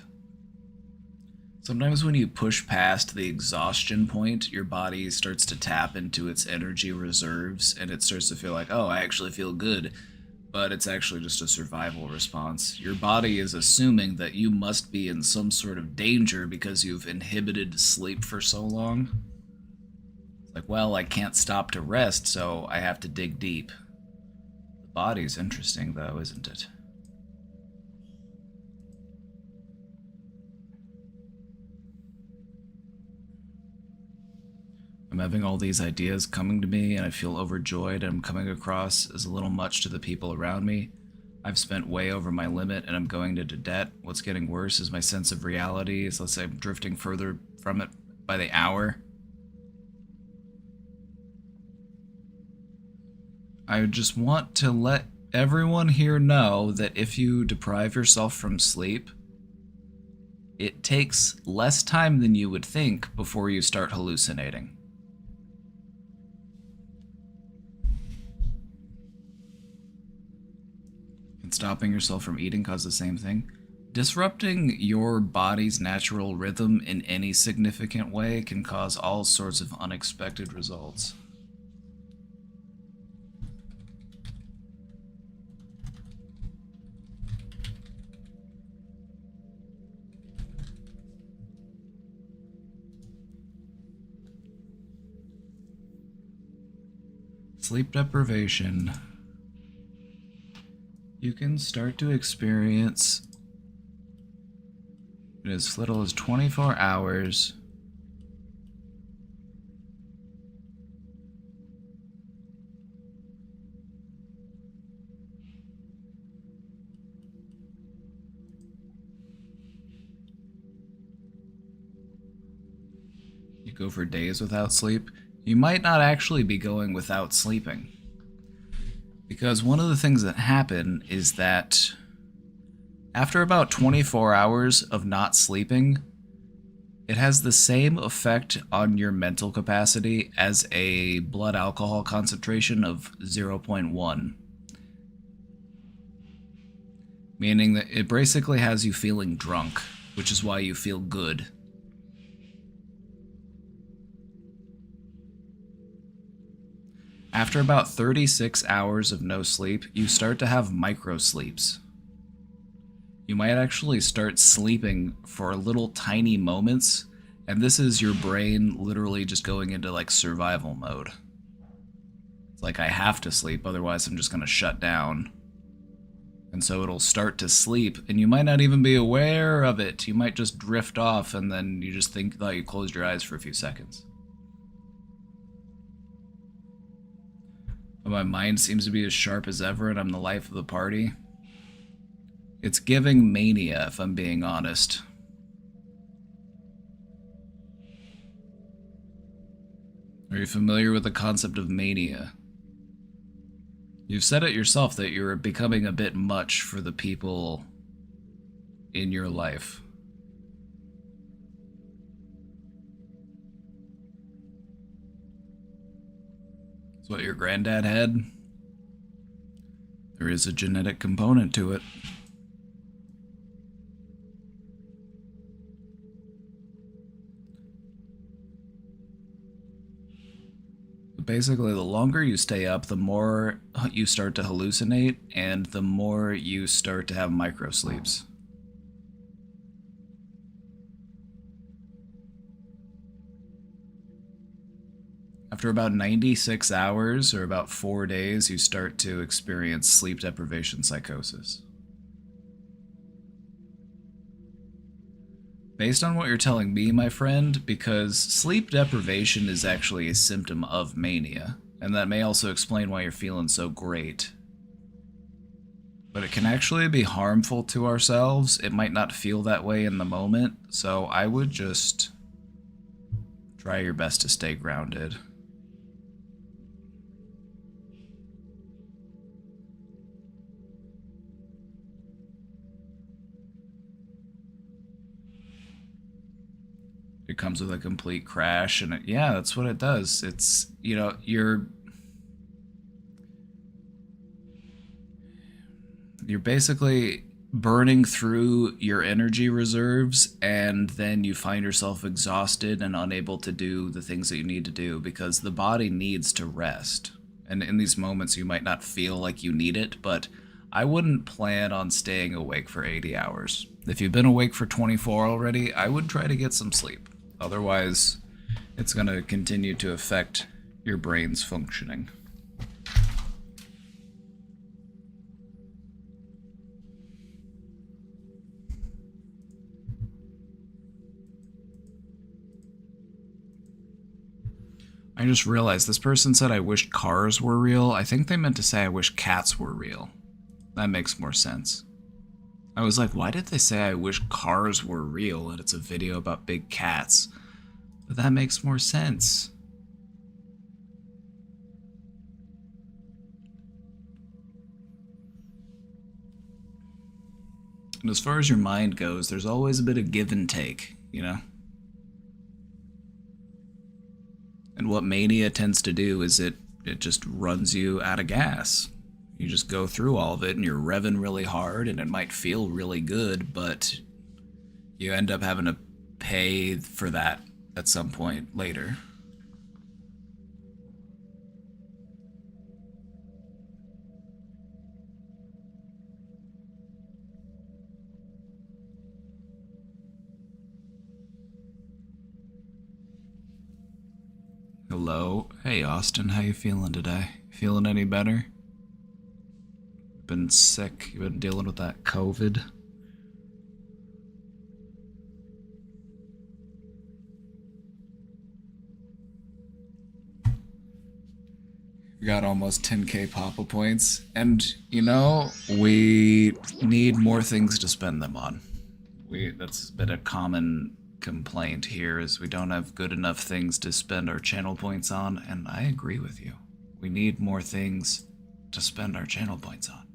Sometimes when you push past the exhaustion point, your body starts to tap into its energy reserves, and it starts to feel like, oh, I actually feel good. But it's actually just a survival response. Your body is assuming that you must be in some sort of danger because you've inhibited sleep for so long. Like, well, I can't stop to rest, so I have to dig deep. The body's interesting, though, isn't it? I'm having all these ideas coming to me, and I feel overjoyed, and I'm coming across as a little much to the people around me. I've spent way over my limit, and I'm going into debt. What's getting worse is my sense of reality, is let's say I'm drifting further from it by the hour. I just want to let everyone here know that if you deprive yourself from sleep, it takes less time than you would think before you start hallucinating. And stopping yourself from eating causes the same thing. Disrupting your body's natural rhythm in any significant way can cause all sorts of unexpected results. Sleep deprivation. You can start to experience in as little as 24 hours you go for days without sleep. You might not actually be going without sleeping. Because one of the things that happen is that after about 24 hours of not sleeping, it has the same effect on your mental capacity as a blood alcohol concentration of 0.1. Meaning that it basically has you feeling drunk, which is why you feel good. After about 36 hours of no sleep, you start to have micro sleeps. You might actually start sleeping for little tiny moments, and this is your brain literally just going into like survival mode. It's like, I have to sleep, otherwise I'm just going to shut down. And so it'll start to sleep, and you might not even be aware of it. You might just drift off, and then you just think that you closed your eyes for a few seconds. But my mind seems to be as sharp as ever, and I'm the life of the party. It's giving mania, if I'm being honest. Are you familiar with the concept of mania? You've said it yourself that you're becoming a bit much for the people in your life. It's what your granddad had. There is a genetic component to it. Basically, the longer you stay up, the more you start to hallucinate, and the more you start to have micro sleeps. After about 96 hours, or about 4 days, you start to experience sleep deprivation psychosis. Based on what you're telling me, my friend, because sleep deprivation is actually a symptom of mania, and that may also explain why you're feeling so great. But it can actually be harmful to ourselves. It might not feel that way in the moment, so I would just try your best to stay grounded. It comes with a complete crash, and yeah, that's what it does. It's, you know, you're basically burning through your energy reserves, and then you find yourself exhausted and unable to do the things that you need to do because the body needs to rest. And in these moments, you might not feel like you need it, but I wouldn't plan on staying awake for 80 hours. If you've been awake for 24 already, I would try to get some sleep. Otherwise, it's going to continue to affect your brain's functioning. I just realized this person said I wish cars were real. I think they meant to say I wish cats were real. That makes more sense. I was like, why did they say I wish cars were real and it's a video about big cats? But that makes more sense. And as far as your mind goes, there's always a bit of give and take, you know? And what mania tends to do is it just runs you out of gas. You just go through all of it and you're revving really hard and it might feel really good, but you end up having to pay for that at some point later. Hello. Hey, Austin. How you feeling today? Feeling any better? Been sick? You been dealing with that COVID? We got almost 10k Papa points. And, you know, we need more things to spend them on. That's been a common complaint here, is we don't have good enough things to spend our channel points on, and I agree with you. We need more things to spend our channel points on.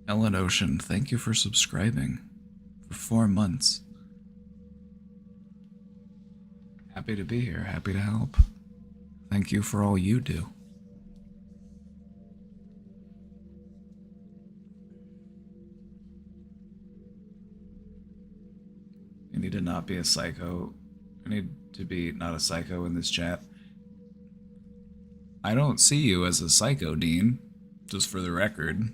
Ellen Ocean, thank you for subscribing for 4 months. Happy to be here, happy to help. Thank you for all you do. I need to not be a psycho. I need to be not a psycho in this chat. I don't see you as a psycho, Dean, just for the record.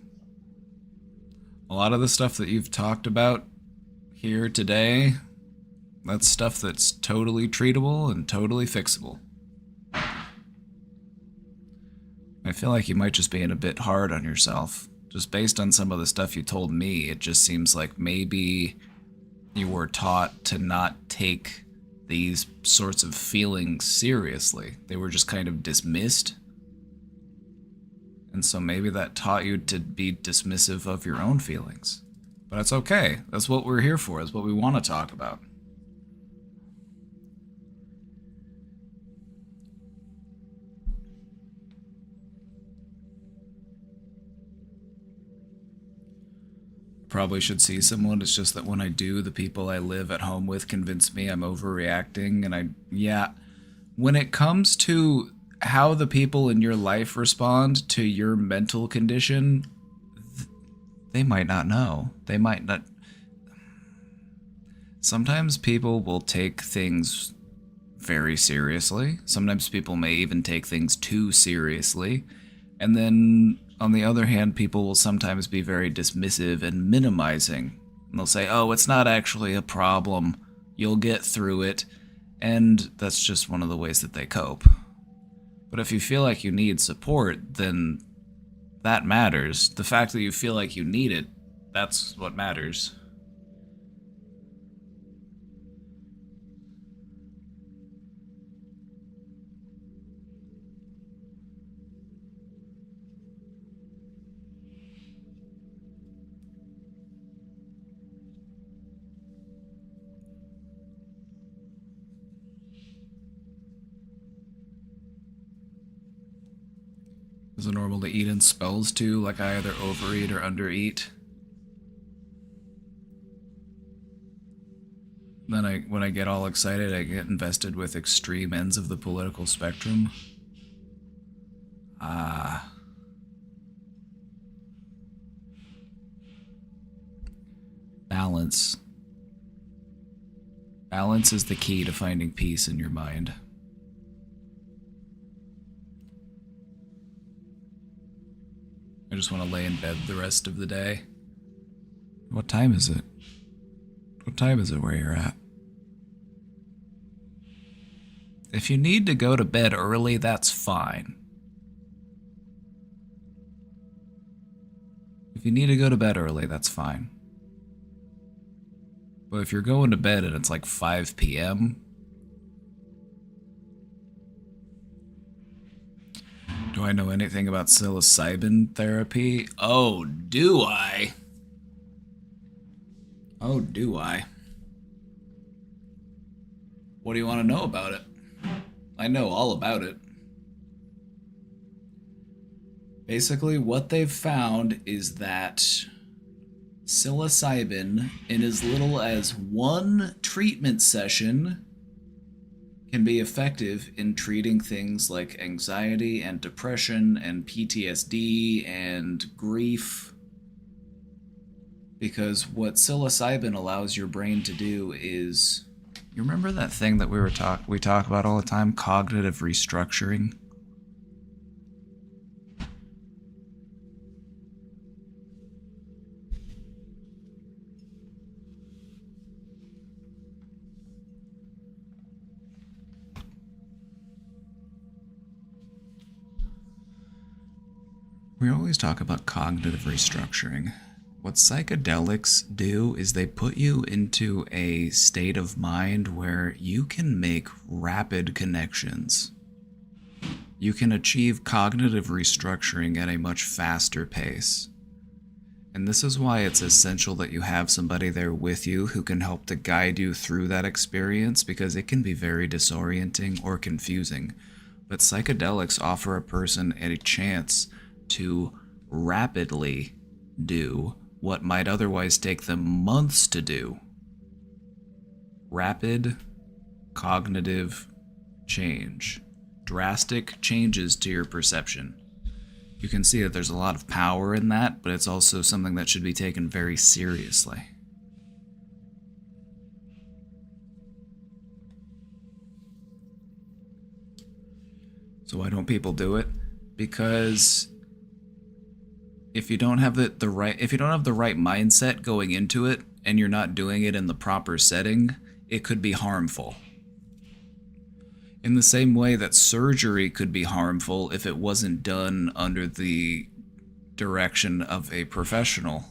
A lot of the stuff that you've talked about here today, that's stuff that's totally treatable and totally fixable. I feel like you might just be being a bit hard on yourself. Just based on some of the stuff you told me, it just seems like maybe you were taught to not take these sorts of feelings seriously. They were just kind of dismissed. And so maybe that taught you to be dismissive of your own feelings. But it's okay. That's what we're here for. That's what we want to talk about. Probably should see someone. It's just that when I do, the people I live at home with convince me I'm overreacting. And when it comes to how the people in your life respond to your mental condition, they might not know. They might not. Sometimes people will take things very seriously. Sometimes people may even take things too seriously. And then, on the other hand, people will sometimes be very dismissive and minimizing. And they'll say, oh, it's not actually a problem. You'll get through it. And that's just one of the ways that they cope. But if you feel like you need support, then that matters. The fact that you feel like you need it, that's what matters. Is it normal to eat in spells too? Like I either overeat or undereat? Then when I get all excited, I get invested with extreme ends of the political spectrum. Balance. Balance is the key to finding peace in your mind. I just want to lay in bed the rest of the day. What time is it? What time is it where you're at? If you need to go to bed early, that's fine. If you need to go to bed early, that's fine. But if you're going to bed and it's like 5 p.m., do I know anything about psilocybin therapy? Oh, do I? Oh, do I? What do you want to know about it? I know all about it. Basically, what they've found is that psilocybin, in as little as one treatment session, can be effective in treating things like anxiety and depression and PTSD and grief. Because what psilocybin allows your brain to do is, you remember that thing that we talk about all the time, cognitive restructuring? We always talk about cognitive restructuring. What psychedelics do is they put you into a state of mind where you can make rapid connections. You can achieve cognitive restructuring at a much faster pace. And this is why it's essential that you have somebody there with you who can help to guide you through that experience, because it can be very disorienting or confusing. But psychedelics offer a person a chance to rapidly do what might otherwise take them months to do. Rapid cognitive change. Drastic changes to your perception. You can see that there's a lot of power in that, but it's also something that should be taken very seriously. So why don't people do it? Because if you don't have the right mindset going into it, and you're not doing it in the proper setting, it could be harmful. In the same way that surgery could be harmful if it wasn't done under the direction of a professional.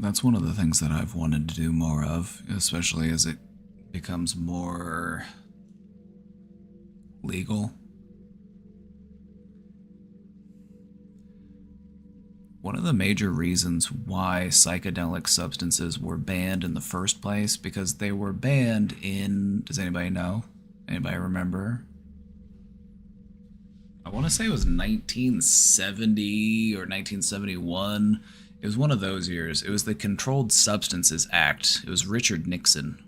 That's one of the things that I've wanted to do more of, especially as it becomes more legal. One of the major reasons why psychedelic substances were banned in the first place, because they were banned in, does anybody know? Anybody remember? I want to say it was 1970 or 1971. It was one of those years. It was the Controlled Substances Act. It was Richard Nixon.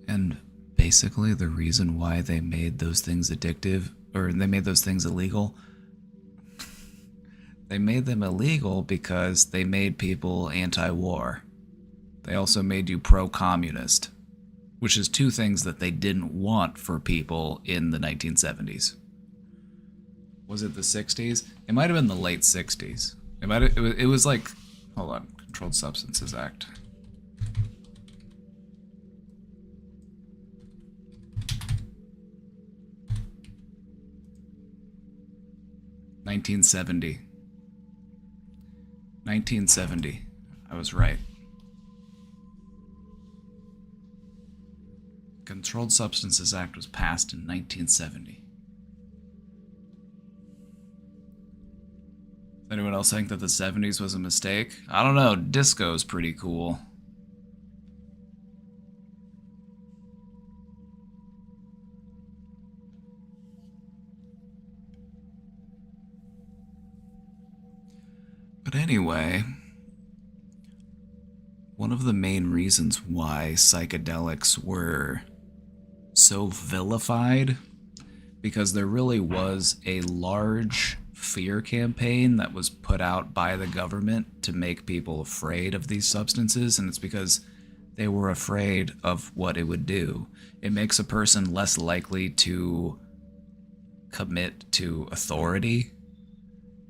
And basically the reason why they made those things addictive, or they made those things illegal, they made them illegal because they made people anti-war. They also made you pro-communist, which is two things that they didn't want for people in the 1970s. Was it the 60s? It might have been the late 60s. It was like, hold on, Controlled Substances Act. (1970). I was right. Controlled Substances Act was passed in 1970. Anyone else think that the 70s was a mistake? I don't know. Disco's pretty cool. But anyway, one of the main reasons why psychedelics were so vilified, because there really was a large fear campaign that was put out by the government to make people afraid of these substances, and it's because they were afraid of what it would do. It makes a person less likely to commit to authority.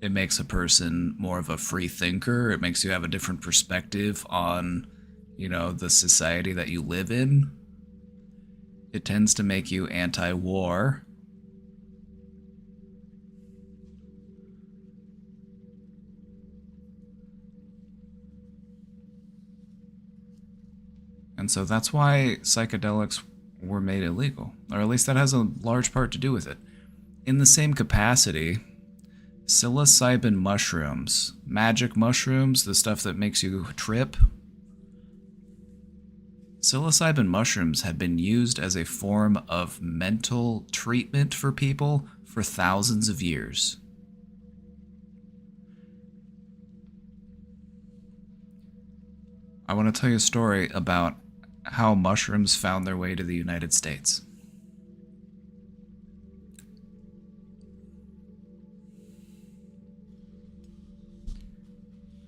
It makes a person more of a free thinker. It makes you have a different perspective on, the society that you live in. It tends to make you anti-war. And so that's why psychedelics were made illegal, or at least that has a large part to do with it. In the same capacity, psilocybin mushrooms, magic mushrooms, the stuff that makes you trip, psilocybin mushrooms had been used as a form of mental treatment for people for thousands of years. I want to tell you a story about how mushrooms found their way to the United States.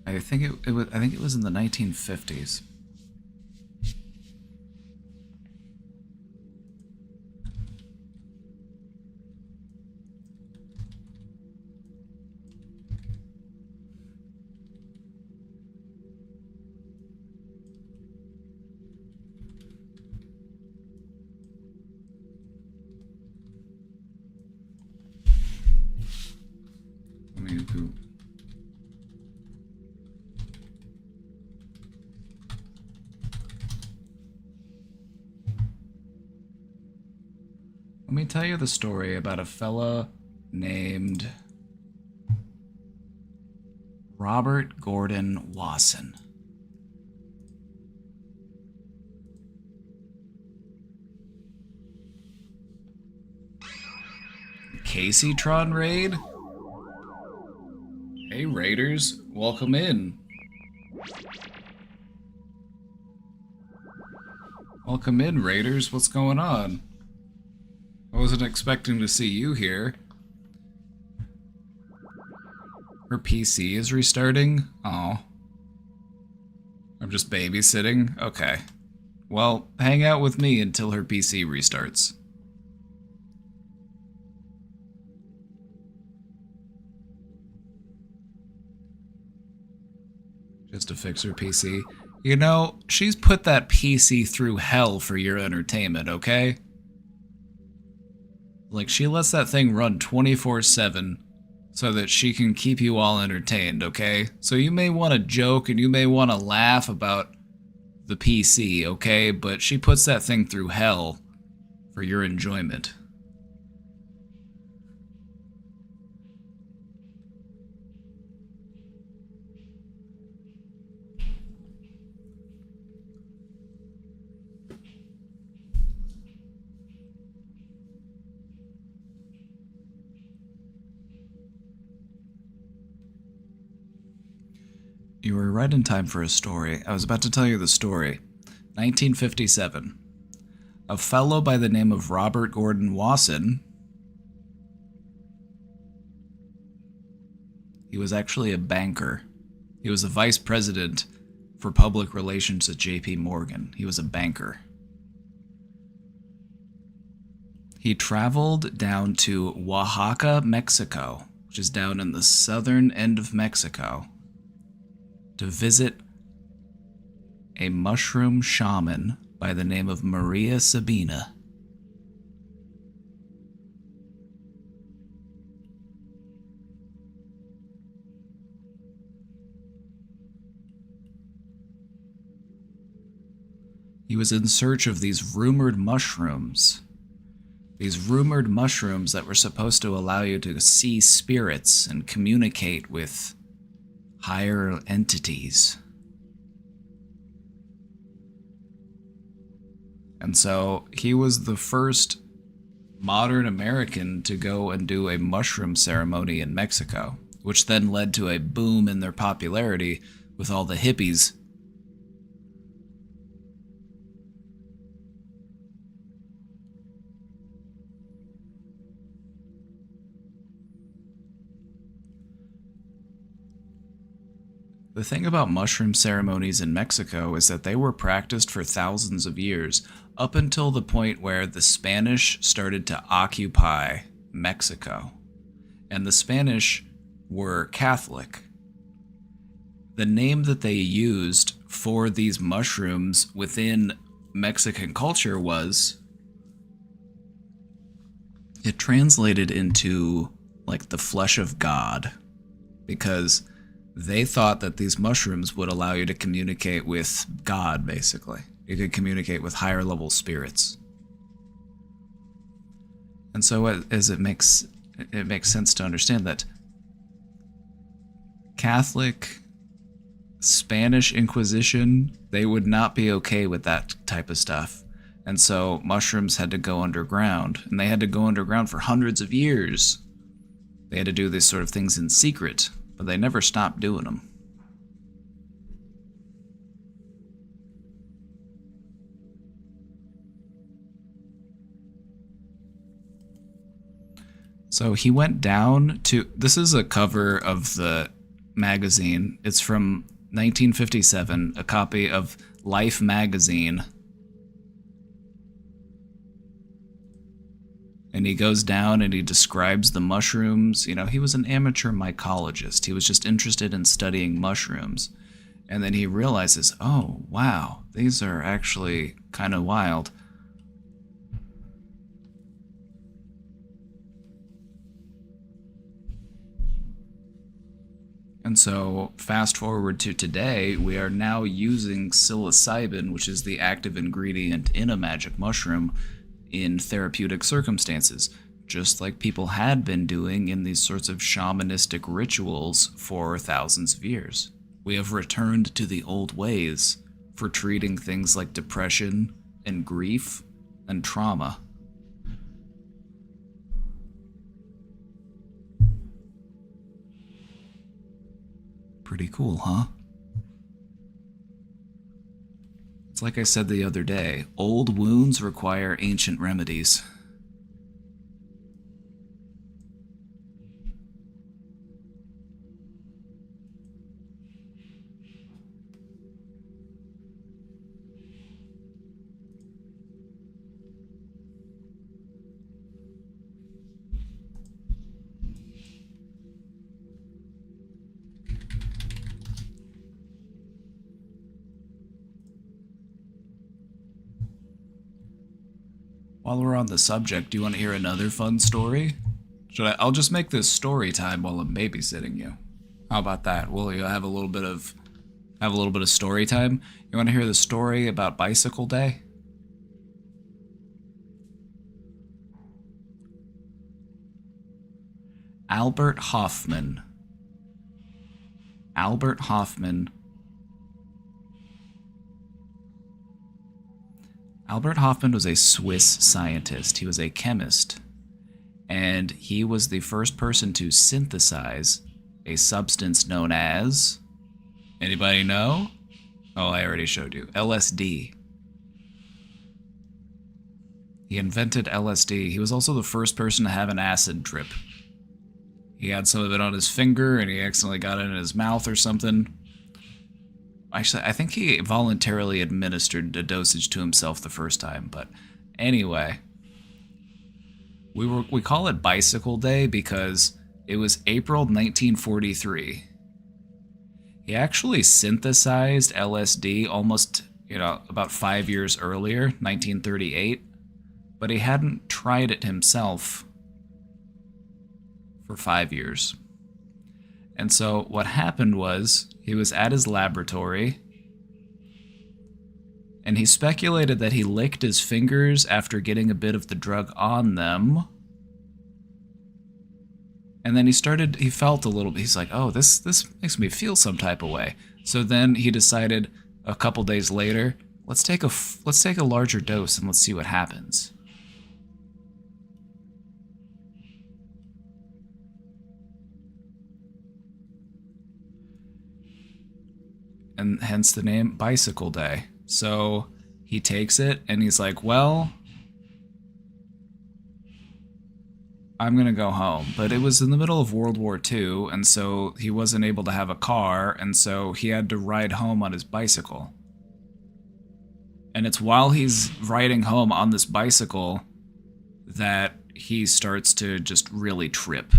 I think it was in the 1950s. Let me tell you the story about a fella named Robert Gordon Wasson. Caseytron raid? Hey raiders, welcome in. Welcome in, raiders. What's going on? I wasn't expecting to see you here. Her PC is restarting? Oh. I'm just babysitting? Okay. Well, hang out with me until her PC restarts. Just to fix her PC. You know, she's put that PC through hell for your entertainment, okay? Like, she lets that thing run 24/7 so that she can keep you all entertained, okay? So you may want to joke and you may want to laugh about the PC, okay? But she puts that thing through hell for your enjoyment. You were right in time for a story. I was about to tell you the story. 1957. A fellow by the name of Robert Gordon Wasson. He was actually a banker. He was a vice president for public relations at JP Morgan. He was a banker. He traveled down to Oaxaca, Mexico, which is down in the southern end of Mexico, to visit a mushroom shaman by the name of Maria Sabina. He was in search of these rumored mushrooms. These rumored mushrooms that were supposed to allow you to see spirits and communicate with higher entities. And so he was the first modern American to go and do a mushroom ceremony in Mexico, which then led to a boom in their popularity with all the hippies. The thing about mushroom ceremonies in Mexico is that they were practiced for thousands of years, up until the point where the Spanish started to occupy Mexico. And the Spanish were Catholic. The name that they used for these mushrooms within Mexican culture was, it translated into like the flesh of God, because they thought that these mushrooms would allow you to communicate with God, basically. He could communicate with higher level spirits. And so as it makes sense to understand that Catholic, Spanish Inquisition, they would not be okay with that type of stuff. And so mushrooms had to go underground, and they had to go underground for hundreds of years. They had to do these sort of things in secret, but they never stopped doing them. So he went down to, this is a cover of the magazine. It's from 1957, a copy of Life magazine. And he goes down and he describes the mushrooms. You know, he was an amateur mycologist. He was just interested in studying mushrooms. And then he realizes, oh, wow, these are actually kind of wild. And so, fast forward to today, we are now using psilocybin, which is the active ingredient in a magic mushroom, in therapeutic circumstances, just like people had been doing in these sorts of shamanistic rituals for thousands of years. We have returned to the old ways for treating things like depression and grief and trauma. Pretty cool, huh? It's like I said the other day, old wounds require ancient remedies. While we're on the subject, do you want to hear another fun story? I'll just make this story time while I'm babysitting you. How about that? Will you have a little bit of story time? You want to hear the story about Bicycle Day? Albert Hofmann was a Swiss scientist. He was a chemist. And he was the first person to synthesize a substance known as... Anybody know? Oh, I already showed you. LSD. He invented LSD. He was also the first person to have an acid trip. He had some of it on his finger, and he accidentally got it in his mouth or something. Actually, I think he voluntarily administered a dosage to himself the first time, but anyway. We call it Bicycle Day because it was April 1943. He actually synthesized LSD almost, about 5 years earlier, 1938, but he hadn't tried it himself for 5 years. And so what happened was, he was at his laboratory, and he speculated that he licked his fingers after getting a bit of the drug on them. And then he felt a little bit, he's like, oh, this makes me feel some type of way. So then he decided a couple days later, let's take a larger dose and let's see what happens. And hence the name Bicycle Day. So he takes it and he's like, well, I'm gonna go home. But it was in the middle of World War II, and so he wasn't able to have a car, and so he had to ride home on his bicycle. And it's while he's riding home on this bicycle that he starts to just really trip.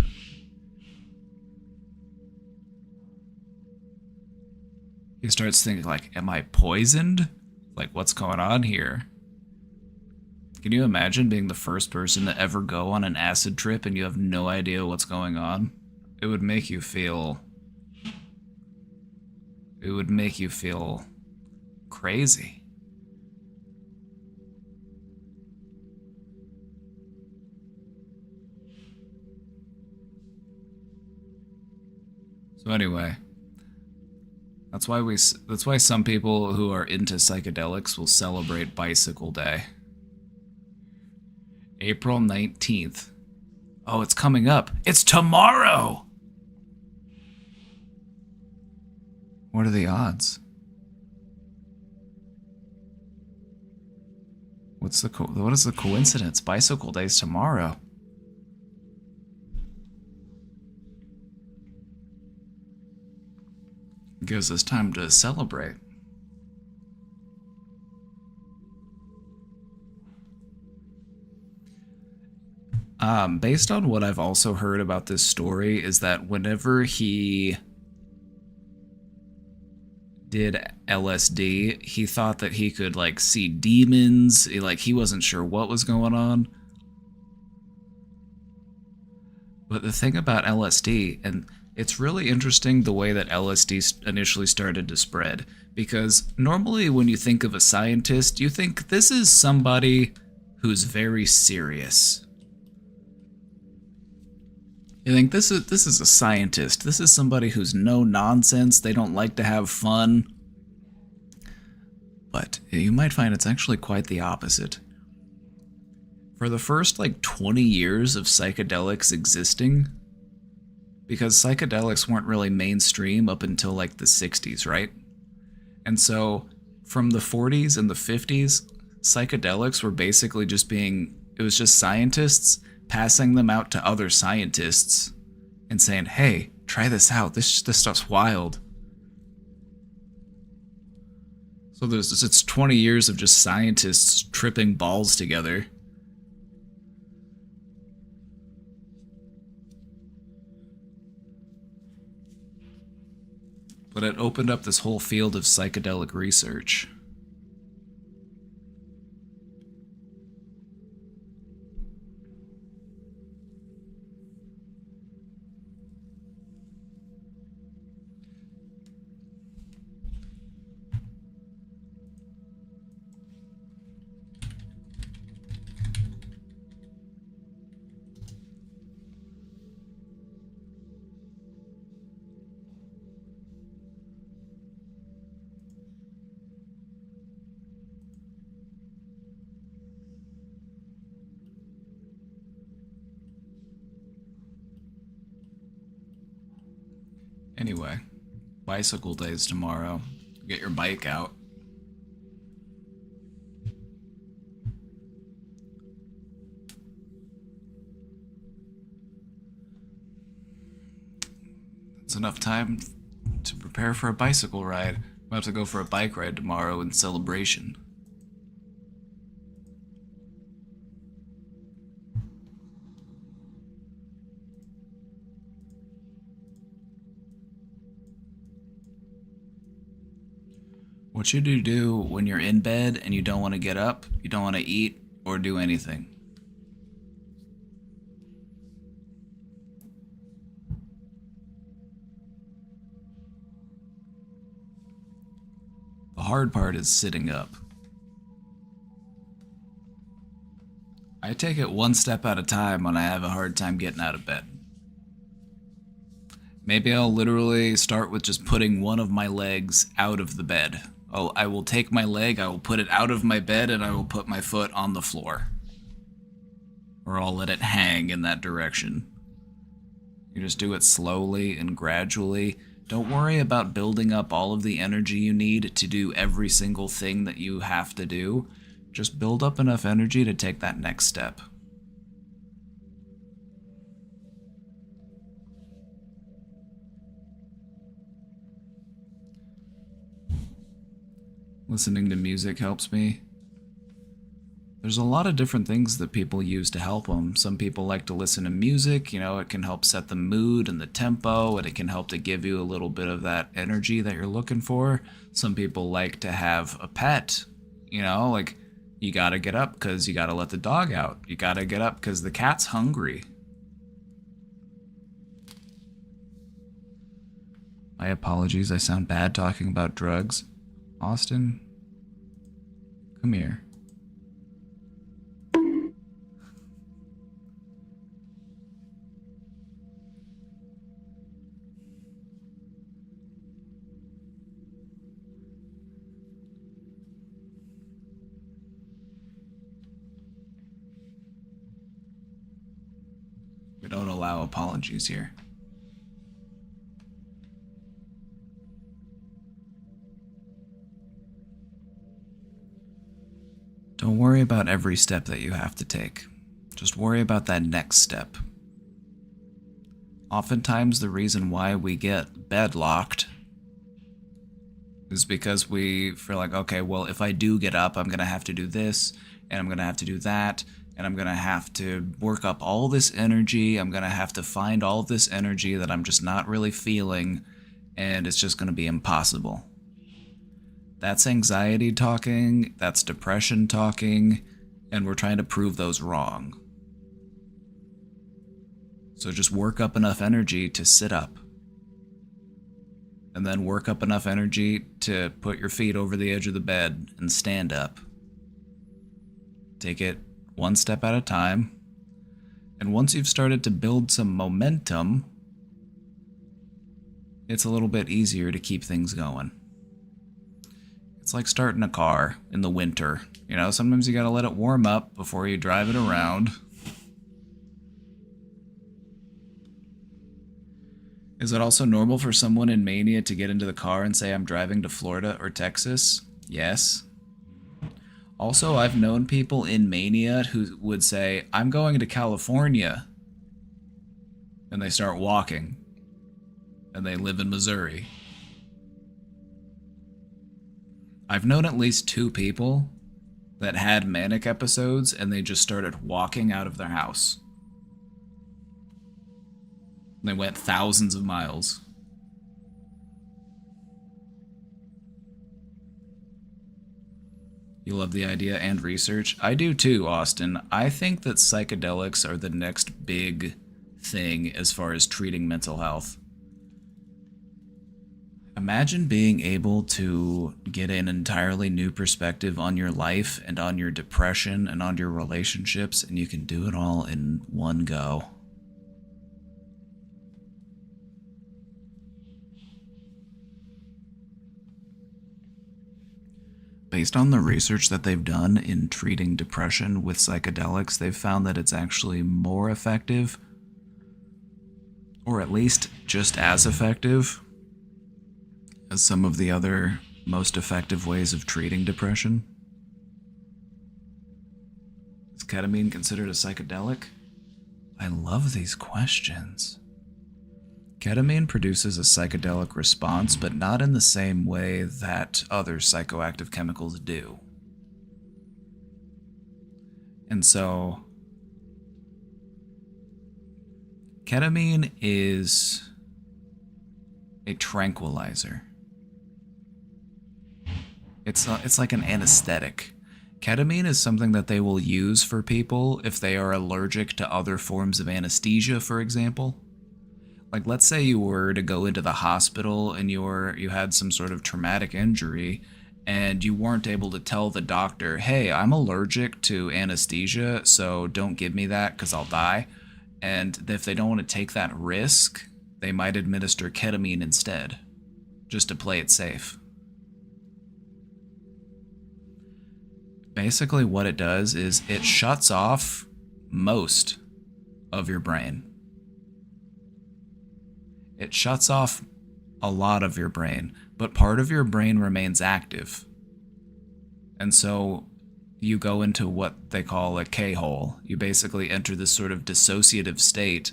He starts thinking, like, am I poisoned? Like, what's going on here? Can you imagine being the first person to ever go on an acid trip and you have no idea what's going on? It would make you feel crazy. So anyway, that's why some people who are into psychedelics will celebrate Bicycle Day. April 19th. Oh, it's coming up. It's tomorrow. What are the odds? What is the coincidence? Bicycle Day's tomorrow. Gives us time to celebrate. Based on what I've also heard about this story is that whenever he did LSD, he thought that he could like see demons. He wasn't sure what was going on. But the thing about LSD, and it's really interesting the way that LSD initially started to spread, because normally when you think of a scientist, you think this is somebody who's very serious. You think this is a scientist. This is somebody who's no nonsense. They don't like to have fun. But you might find it's actually quite the opposite. For the first 20 years of psychedelics existing, because psychedelics weren't really mainstream up until the 60s, right? And so from the 40s and the 50s, psychedelics were basically it was just scientists passing them out to other scientists and saying, hey, try this out. This stuff's wild. So it's 20 years of just scientists tripping balls together. But it opened up this whole field of psychedelic research. Anyway, Bicycle Day's tomorrow. Get your bike out. It's enough time to prepare for a bicycle ride. I'm about to go for a bike ride tomorrow in celebration. What should you do when you're in bed and you don't want to get up, you don't want to eat or do anything? The hard part is sitting up. I take it one step at a time when I have a hard time getting out of bed. Maybe I'll literally start with just putting one of my legs out of the bed. I will take my leg, I will put it out of my bed, and I will put my foot on the floor. Or I'll let it hang in that direction. You just do it slowly and gradually. Don't worry about building up all of the energy you need to do every single thing that you have to do. Just build up enough energy to take that next step. Listening to music helps me. There's a lot of different things that people use to help them. Some people like to listen to music, it can help set the mood and the tempo, and it can help to give you a little bit of that energy that you're looking for. Some people like to have a pet, you gotta get up because you gotta let the dog out. You gotta get up because the cat's hungry. My apologies, I sound bad talking about drugs. Austin, come here. allow apologies here. Don't worry about every step that you have to take. Just worry about that next step. Oftentimes, the reason why we get bedlocked is because we feel like, okay, well, if I do get up, I'm going to have to do this, and I'm going to have to do that, and I'm going to have to work up all this energy. I'm going to have to find all this energy that I'm just not really feeling, and it's just going to be impossible. That's anxiety talking, that's depression talking, and we're trying to prove those wrong. So just work up enough energy to sit up. And then work up enough energy to put your feet over the edge of the bed and stand up. Take it one step at a time. And once you've started to build some momentum, it's a little bit easier to keep things going. It's like starting a car in the winter. You know, sometimes you gotta let it warm up before you drive it around. Is it also normal for someone in mania to get into the car and say, I'm driving to Florida or Texas? Yes. Also, I've known people in mania who would say, I'm going to California. And they start walking. And they live in Missouri. I've known at least 2 people that had manic episodes and they just started walking out of their house. They went thousands of miles. You love the idea and research? I do too, Austin. I think that psychedelics are the next big thing as far as treating mental health. Imagine being able to get an entirely new perspective on your life and on your depression and on your relationships, and you can do it all in one go. Based on the research that they've done in treating depression with psychedelics, they've found that it's actually more effective, or at least just as effective, as some of the other most effective ways of treating depression. Is ketamine considered a psychedelic? I love these questions. Ketamine produces a psychedelic response, but not in the same way that other psychoactive chemicals do. And so, ketamine is a tranquilizer. It's like an anesthetic. Ketamine is something that they will use for people if they are allergic to other forms of anesthesia, for example. Like, let's say you were to go into the hospital and you had some sort of traumatic injury and you weren't able to tell the doctor, hey, I'm allergic to anesthesia, so don't give me that because I'll die. And if they don't want to take that risk, they might administer ketamine instead, just to play it safe. Basically what it does is it shuts off most of your brain. It shuts off a lot of your brain, but part of your brain remains active. And so you go into what they call a K-hole. You basically enter this sort of dissociative state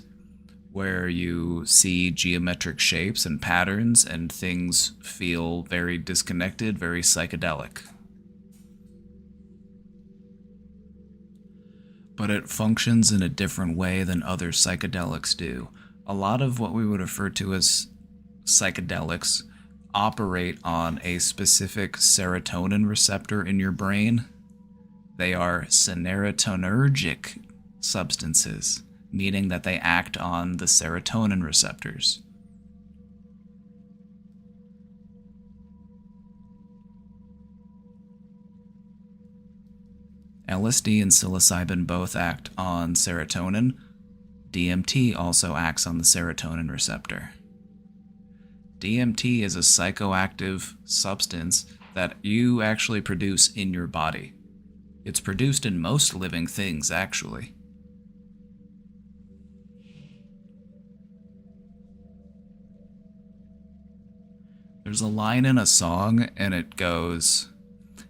where you see geometric shapes and patterns and things feel very disconnected, very psychedelic. But it functions in a different way than other psychedelics do. A lot of what we would refer to as psychedelics operate on a specific serotonin receptor in your brain. They are serotonergic substances, meaning that they act on the serotonin receptors. LSD and psilocybin both act on serotonin. DMT also acts on the serotonin receptor. DMT is a psychoactive substance that you actually produce in your body. It's produced in most living things, actually. There's a line in a song, and it goes,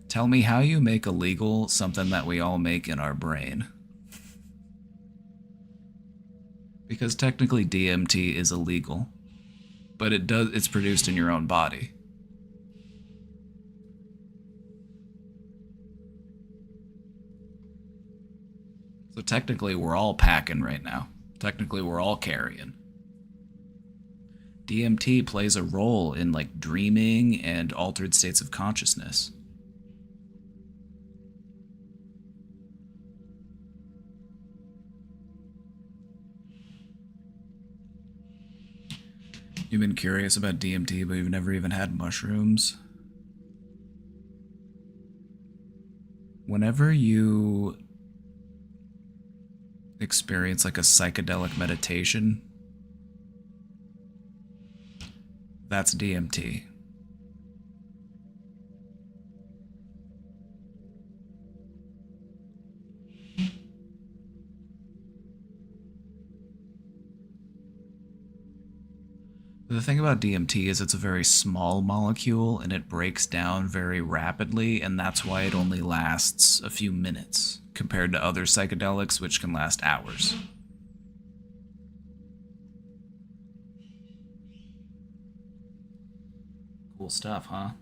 "Tell me how you make illegal something that we all make in our brain." Because technically DMT is illegal, but it's produced in your own body. So technically we're all packing right now. Technically we're all carrying. DMT plays a role in like dreaming and altered states of consciousness. You've been curious about DMT, but you've never even had mushrooms? Whenever you experience like a psychedelic meditation, that's DMT. The thing about DMT is it's a very small molecule and it breaks down very rapidly, and that's why it only lasts a few minutes compared to other psychedelics, which can last hours. Cool stuff, huh?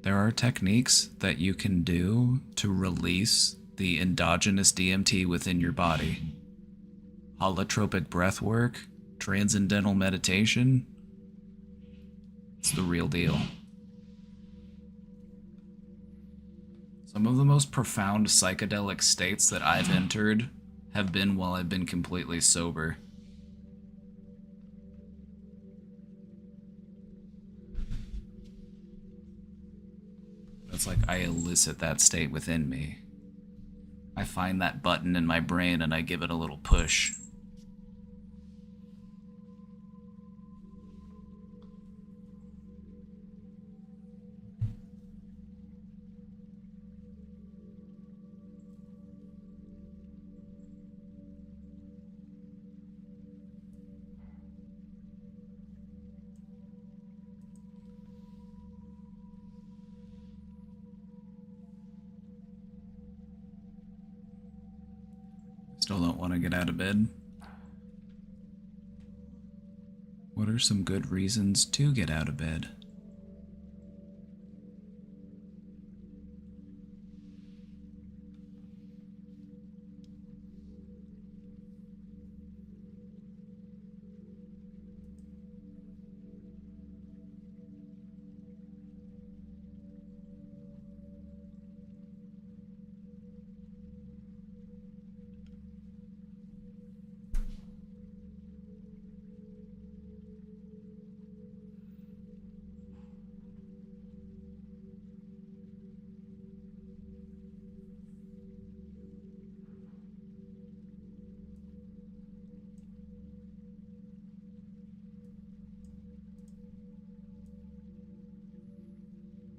There are techniques that you can do to release the endogenous DMT within your body. Holotropic breath work, transcendental meditation. It's the real deal. Some of the most profound psychedelic states that I've entered have been while I've been completely sober. It's like I elicit that state within me. I find that button in my brain and I give it a little push. Still don't want to get out of bed. What are some good reasons to get out of bed?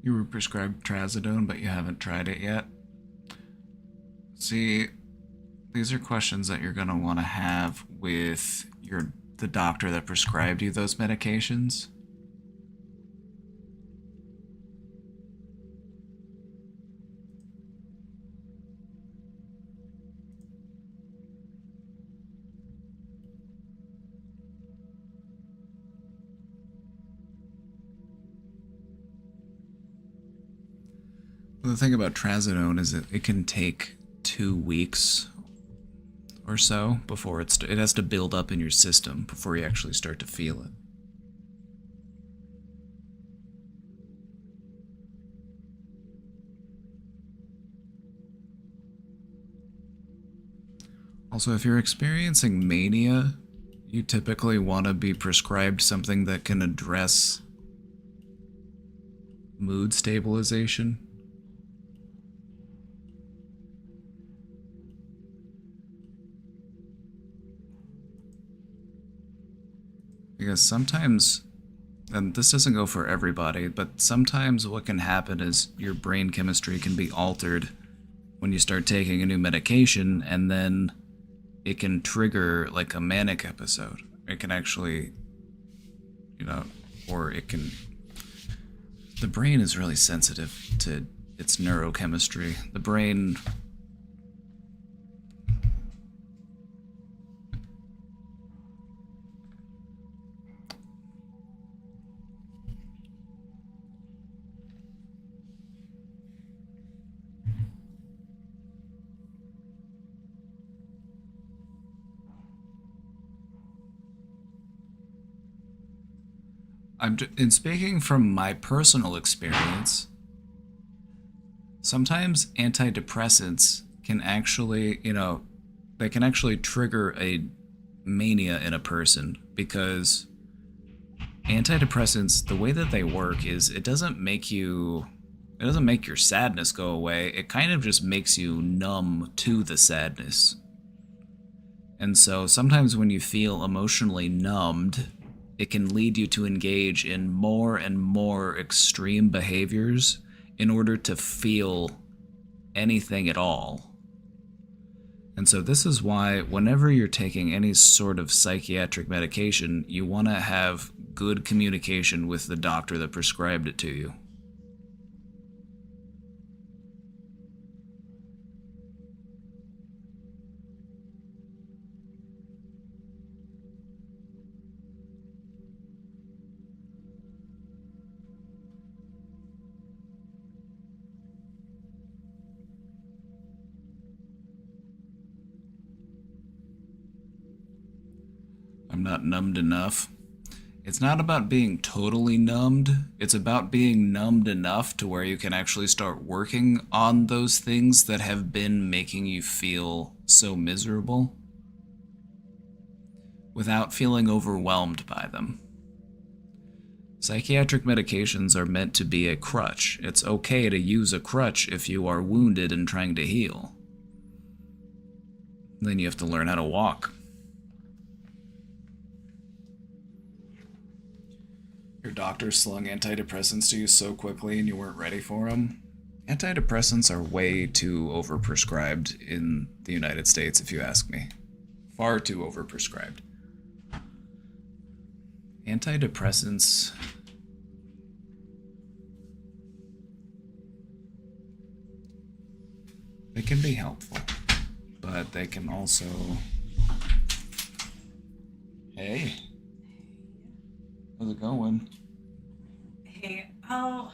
You were prescribed trazodone, but you haven't tried it yet. See, these are questions that you're going to want to have with the doctor that prescribed you those medications. The thing about trazodone is that it can take 2 weeks or so before it has to build up in your system before you actually start to feel it. Also, if you're experiencing mania, you typically want to be prescribed something that can address mood stabilization. Because sometimes, and this doesn't go for everybody, but sometimes what can happen is your brain chemistry can be altered when you start taking a new medication, and then it can trigger like a manic episode. It can actually, or it can. The brain is really sensitive to its neurochemistry. The brain. In speaking from my personal experience, sometimes antidepressants can actually, they can actually trigger a mania in a person, because antidepressants, the way that they work is it doesn't make your sadness go away. It kind of just makes you numb to the sadness. And so sometimes when you feel emotionally numbed, it can lead you to engage in more and more extreme behaviors in order to feel anything at all. And so this is why whenever you're taking any sort of psychiatric medication, you want to have good communication with the doctor that prescribed it to you. I'm not numbed enough. It's not about being totally numbed. It's about being numbed enough to where you can actually start working on those things that have been making you feel so miserable without feeling overwhelmed by them. Psychiatric medications are meant to be a crutch. It's okay to use a crutch if you are wounded and trying to heal. Then you have to learn how to walk. Your doctor slung antidepressants to you so quickly and you weren't ready for them. Antidepressants are way too overprescribed in the United States, if you ask me. Far too overprescribed. Antidepressants... they can be helpful, but they can also... Hey. How's it going? Hey, well,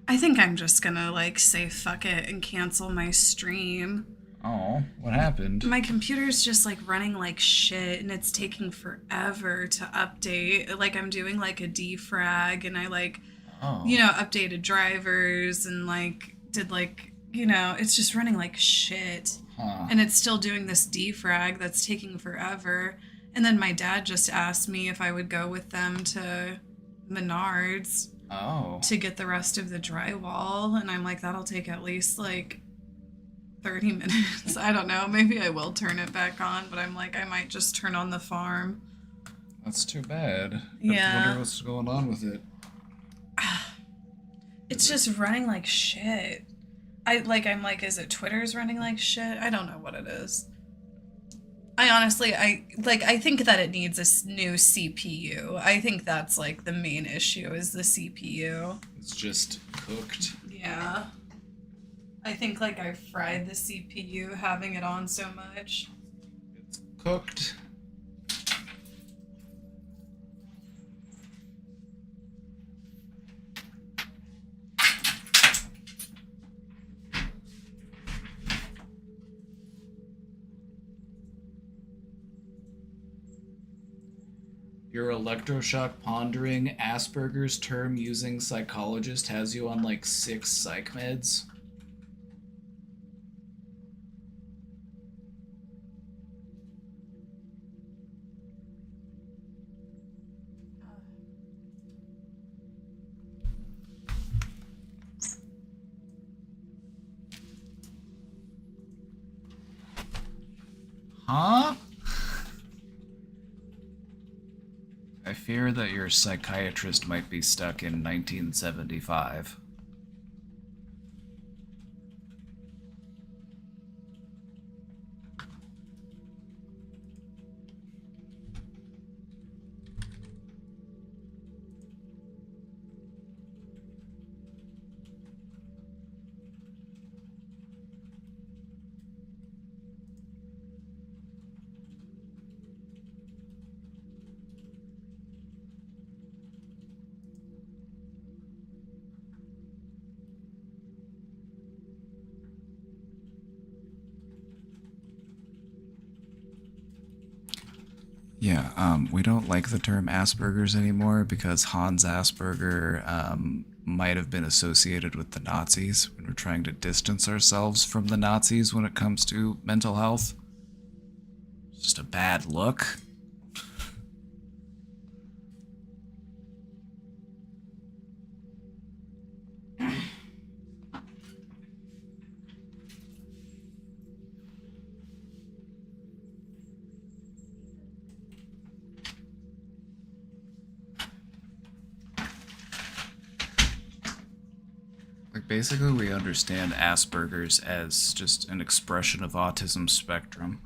I think I'm just gonna, say fuck it and cancel my stream. Oh, what happened? My computer's just, running like shit, and it's taking forever to update. I'm doing, a defrag, and I, updated drivers, and, did, it's just running like shit. Huh. And it's still doing this defrag that's taking forever. And then my dad just asked me if I would go with them to Menards to get the rest of the drywall. And I'm like, that'll take at least 30 minutes. I don't know. Maybe I will turn it back on, but I'm like, I might just turn on the farm. That's too bad. Yeah. I wonder what's going on with it. It's just running like shit. I'm like, is it Twitter's running like shit? I don't know what it is. I honestly, I think that it needs a new CPU. I think that's, the main issue is the CPU. It's just cooked. Yeah. I think, I fried the CPU having it on so much. It's cooked. Your electroshock pondering Asperger's term using psychologist has you on 6 psych meds. Huh? I fear that your psychiatrist might be stuck in 1975. Yeah, we don't like the term Asperger's anymore because Hans Asperger might have been associated with the Nazis. We're trying to distance ourselves from the Nazis when it comes to mental health. It's just a bad look. Basically, we understand Asperger's as just an expression of autism spectrum.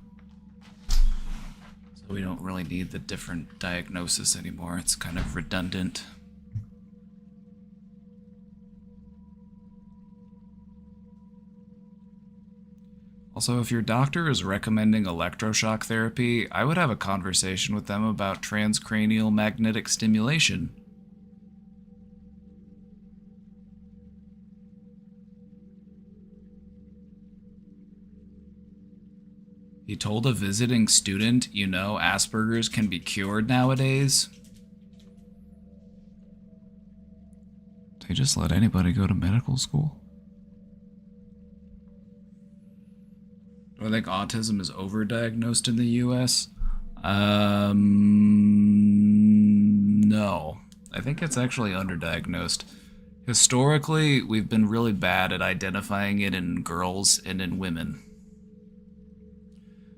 So we don't really need the different diagnosis anymore. It's kind of redundant. Also, if your doctor is recommending electroshock therapy, I would have a conversation with them about transcranial magnetic stimulation. He told a visiting student, you know, Asperger's can be cured nowadays. They just let anybody go to medical school? Do I think autism is overdiagnosed in the US? No. I think it's actually underdiagnosed. Historically, we've been really bad at identifying it in girls and in women.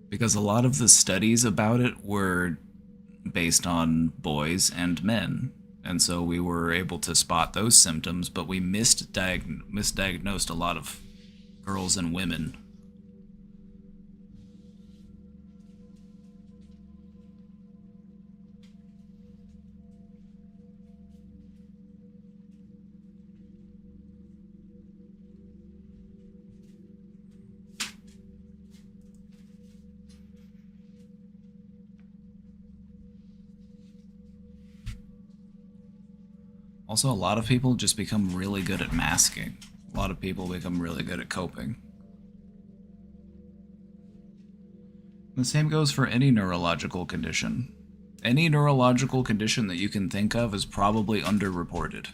Because a lot of the studies about it were based on boys and men. And so we were able to spot those symptoms, but we misdiagnosed a lot of girls and women. Also, a lot of people just become really good at masking. A lot of people become really good at coping. The same goes for any neurological condition. Any neurological condition that you can think of is probably underreported.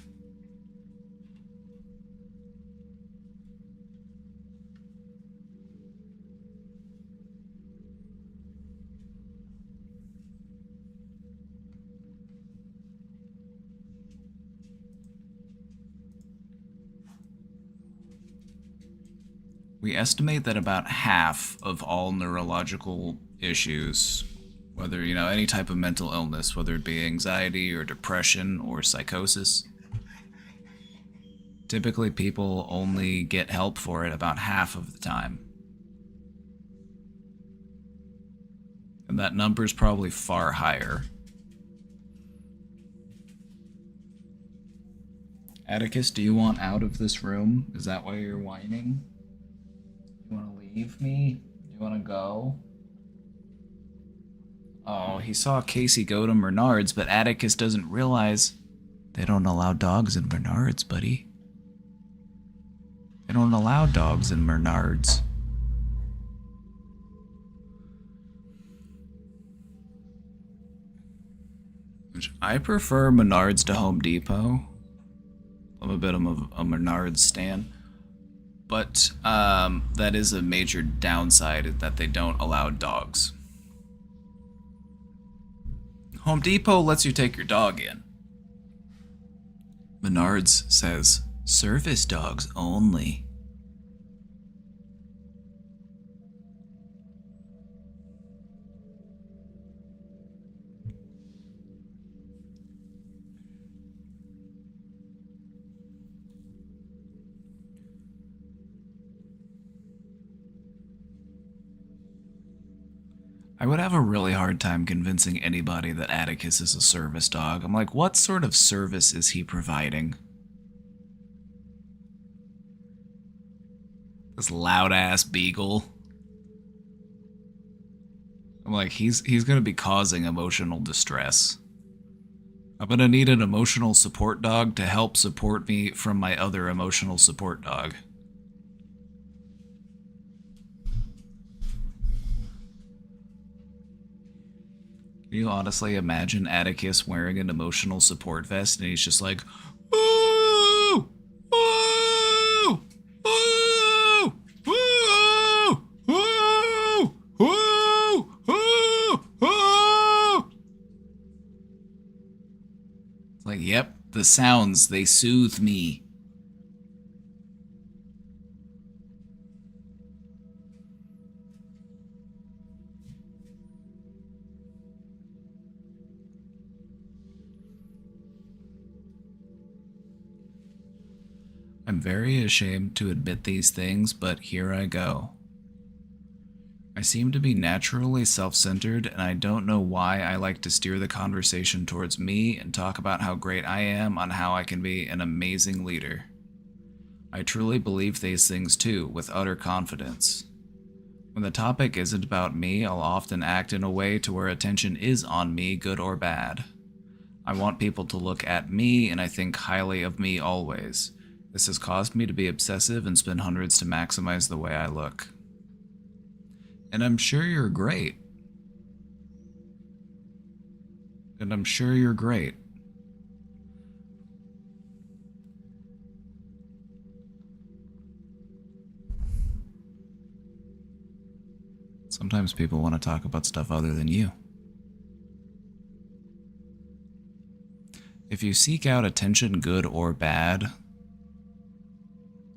We estimate that about half of all neurological issues, whether, you know, any type of mental illness, whether it be anxiety or depression or psychosis, typically people only get help for it about half of the time. And that number's probably far higher. Atticus, do you want out of this room? Is that why you're whining? You want to leave me? You want to go? Oh, he saw Casey go to Menards, but Atticus doesn't realize they don't allow dogs in Menards, buddy. They don't allow dogs in Menards. Which I prefer Menards to Home Depot. I'm a bit of a Menards stan. But that is a major downside, that they don't allow dogs. Home Depot lets you take your dog in. Menards says, service dogs only. I would have a really hard time convincing anybody that Atticus is a service dog. I'm like, what sort of service is he providing? This loud-ass beagle. I'm like, he's gonna be causing emotional distress. I'm gonna need an emotional support dog to help support me from my other emotional support dog. Can you honestly imagine Atticus wearing an emotional support vest and he's just like, "Ooh! Ooh! Ooh! Ooh! Ooh! Ooh! Ooh! Ooh!" It's like, yep, the sounds, they soothe me. I'm very ashamed to admit these things, but here I go. I seem to be naturally self-centered, and I don't know why I like to steer the conversation towards me and talk about how great I am on how I can be an amazing leader. I truly believe these things too, with utter confidence. When the topic isn't about me, I'll often act in a way to where attention is on me, good or bad. I want people to look at me, and I think highly of me always. This has caused me to be obsessive and spend hundreds to maximize the way I look. And I'm sure you're great. And I'm sure you're great. Sometimes people want to talk about stuff other than you. If you seek out attention, good or bad,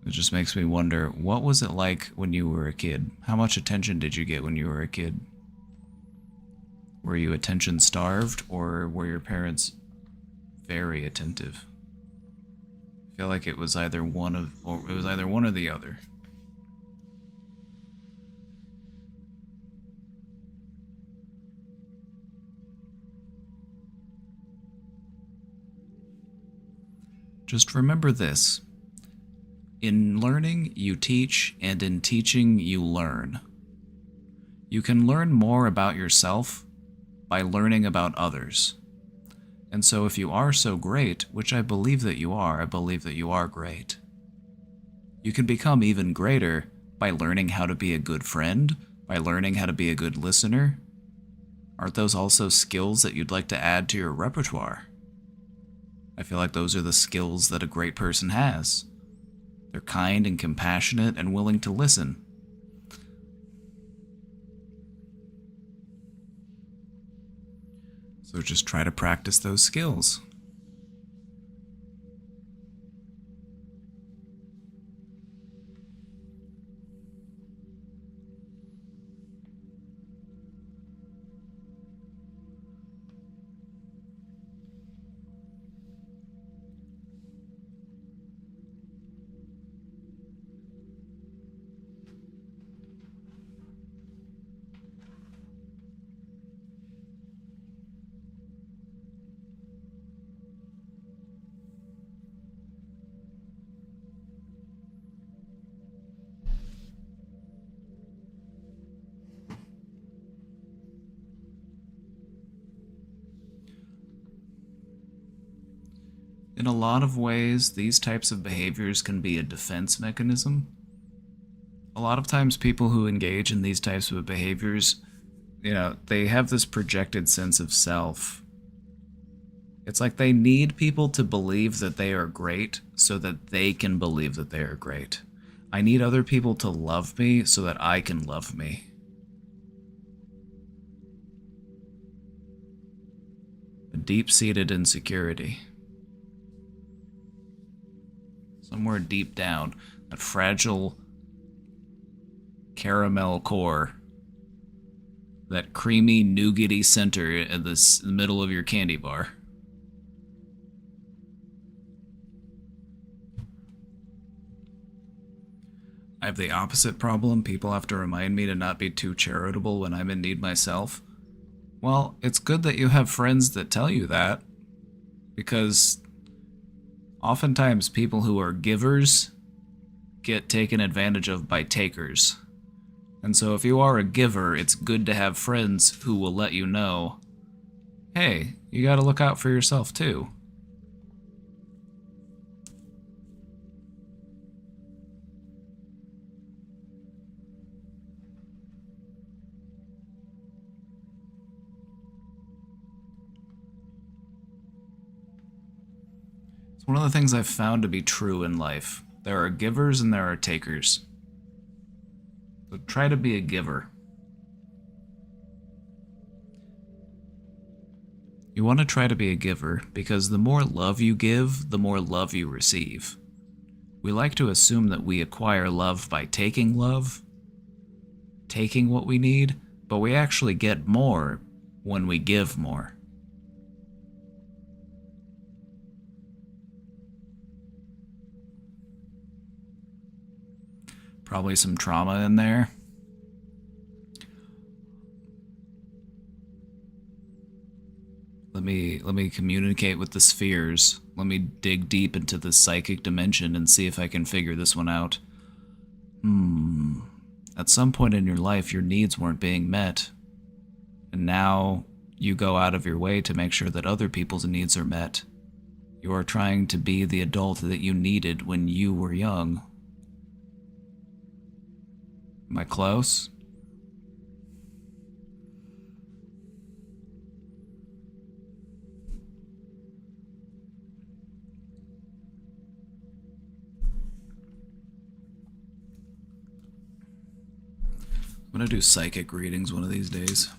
it just makes me wonder, what was it like when you were a kid? How much attention did you get when you were a kid? Were you attention starved, or were your parents very attentive? I feel like it was either one or the other. Just remember this. In learning, you teach, and in teaching, you learn. You can learn more about yourself by learning about others. And so if you are so great, which I believe that you are, I believe that you are great, you can become even greater by learning how to be a good friend, by learning how to be a good listener. Aren't those also skills that you'd like to add to your repertoire? I feel like those are the skills that a great person has. They're kind and compassionate and willing to listen. So just try to practice those skills. In a lot of ways, these types of behaviors can be a defense mechanism. A lot of times people who engage in these types of behaviors, they have this projected sense of self. It's like they need people to believe that they are great so that they can believe that they are great. I need other people to love me so that I can love me. A deep-seated insecurity. Somewhere deep down, that fragile caramel core, that creamy nougaty center in the middle of your candy bar. I have the opposite problem. People have to remind me to not be too charitable when I'm in need myself. Well, it's good that you have friends that tell you that, because oftentimes people who are givers get taken advantage of by takers. And so if you are a giver, it's good to have friends who will let you know, hey, you gotta look out for yourself too. It's one of the things I've found to be true in life. There are givers and there are takers. So try to be a giver. You want to try to be a giver because the more love you give, the more love you receive. We like to assume that we acquire love by taking love, taking what we need, but we actually get more when we give more. Probably some trauma in there. Let me communicate with the spheres. Let me dig deep into the psychic dimension and see if I can figure this one out. At some point in your life, your needs weren't being met. And now you go out of your way to make sure that other people's needs are met. You are trying to be the adult that you needed when you were young. Am I close? I'm gonna do psychic readings one of these days.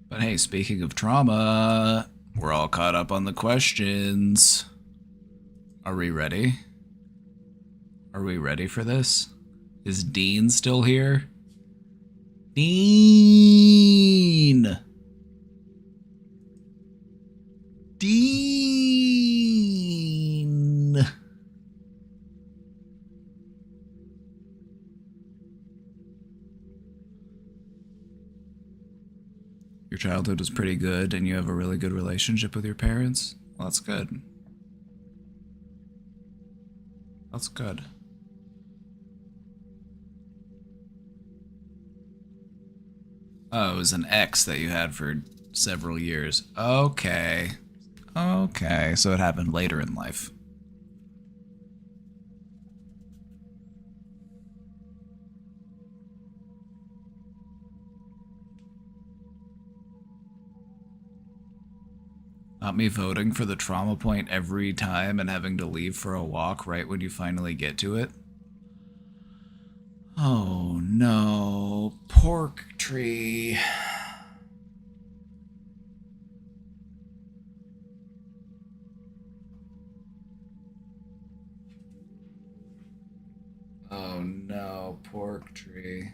But hey, speaking of trauma, we're all caught up on the questions. Are we ready? Are we ready for this? Is Dean still here? Dean! Dean! Your childhood was pretty good and you have a really good relationship with your parents? Well, that's good. That's good. Oh, it was an ex that you had for several years. Okay. Okay, so it happened later in life. Not me voting for the trauma point every time and having to leave for a walk right when you finally get to it. Oh no, pork tree. Oh no, pork tree.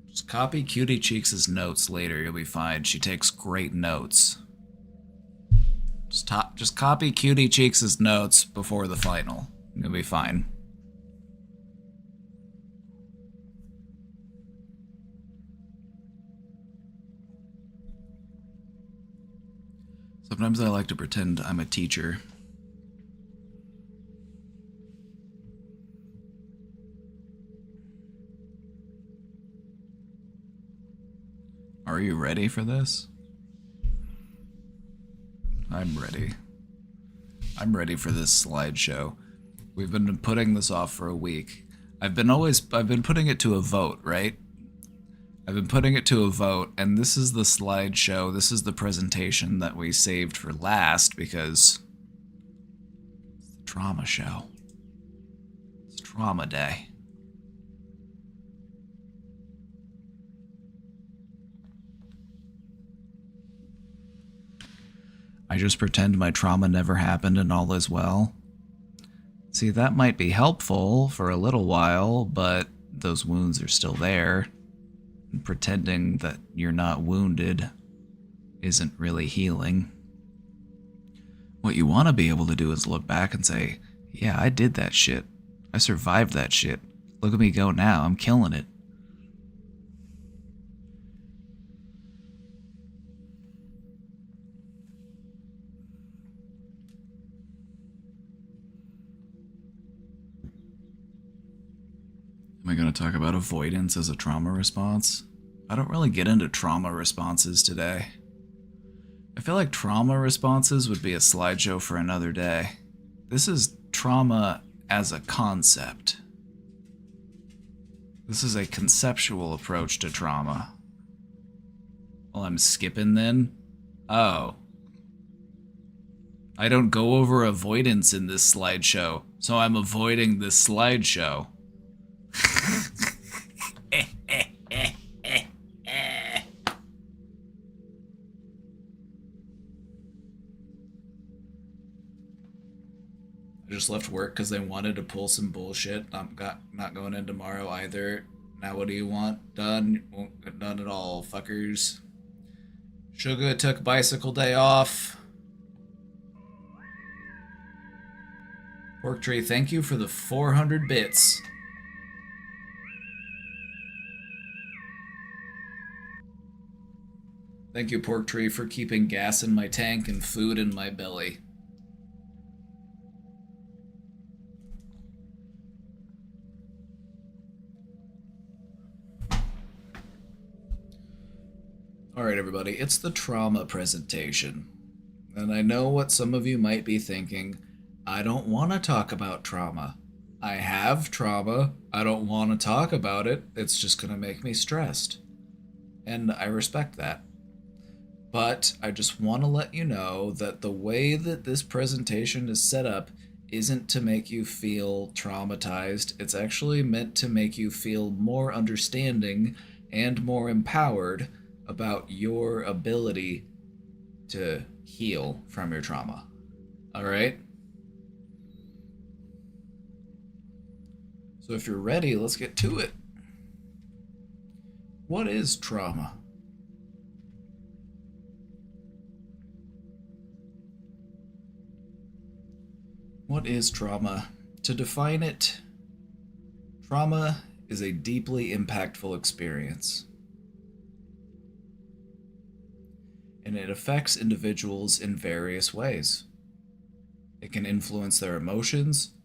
Just copy Cutie Cheeks' notes later, you'll be fine. She takes great notes. Just copy Cutie Cheeks' notes before the final. You'll be fine. Sometimes I like to pretend I'm a teacher. Are you ready for this? I'm ready. I'm ready for this slideshow. We've been putting this off for a week. I've been putting it to a vote, right? I've been putting it to a vote, and this is the slideshow. This is the presentation that we saved for last because it's the trauma show. It's trauma day. I just pretend my trauma never happened and all is well. See, that might be helpful for a little while, but those wounds are still there. And pretending that you're not wounded isn't really healing. What you want to be able to do is look back and say, yeah, I did that shit. I survived that shit. Look at me go now. I'm killing it. Am I going to talk about avoidance as a trauma response? I don't really get into trauma responses today. I feel like trauma responses would be a slideshow for another day. This is trauma as a concept. This is a conceptual approach to trauma. Well, I'm skipping then? Oh. I don't go over avoidance in this slideshow, so I'm avoiding this slideshow. I just left work because they wanted to pull some bullshit. I'm not going in tomorrow either. Now what do you want? Done? Won't get done at all, fuckers. Sugar took bicycle day off. Pork Tree, thank you for the 400 bits. Thank you, Pork Tree, for keeping gas in my tank and food in my belly. Alright, everybody, it's the trauma presentation. And I know what some of you might be thinking. I don't want to talk about trauma. I have trauma. I don't want to talk about it. It's just going to make me stressed. And I respect that. But I just want to let you know that the way that this presentation is set up isn't to make you feel traumatized. It's actually meant to make you feel more understanding and more empowered about your ability to heal from your trauma. All right? So if you're ready, let's get to it. What is trauma? What is trauma? To define it, trauma is a deeply impactful experience. And it affects individuals in various ways. It can influence their emotions,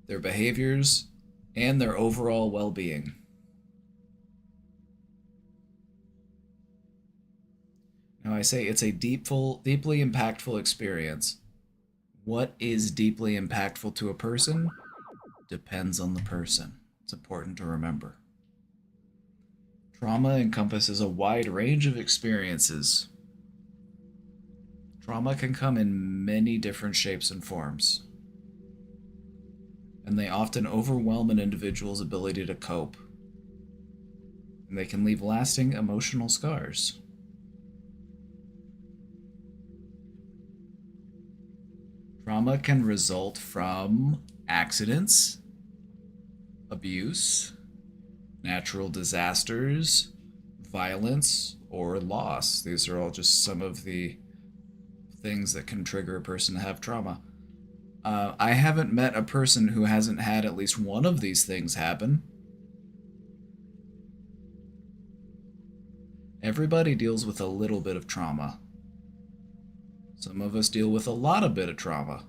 their behaviors, and their overall well-being. Now, I say it's a deeply impactful experience. What is deeply impactful to a person depends on the person. It's important to remember. Trauma encompasses a wide range of experiences. Trauma can come in many different shapes and forms, and they often overwhelm an individual's ability to cope, and they can leave lasting emotional scars. Trauma can result from accidents, abuse, natural disasters, violence, or loss. These are all just some of the things that can trigger a person to have trauma. I haven't met a person who hasn't had at least one of these things happen. Everybody deals with a little bit of trauma. Some of us deal with a lot of bit of trauma.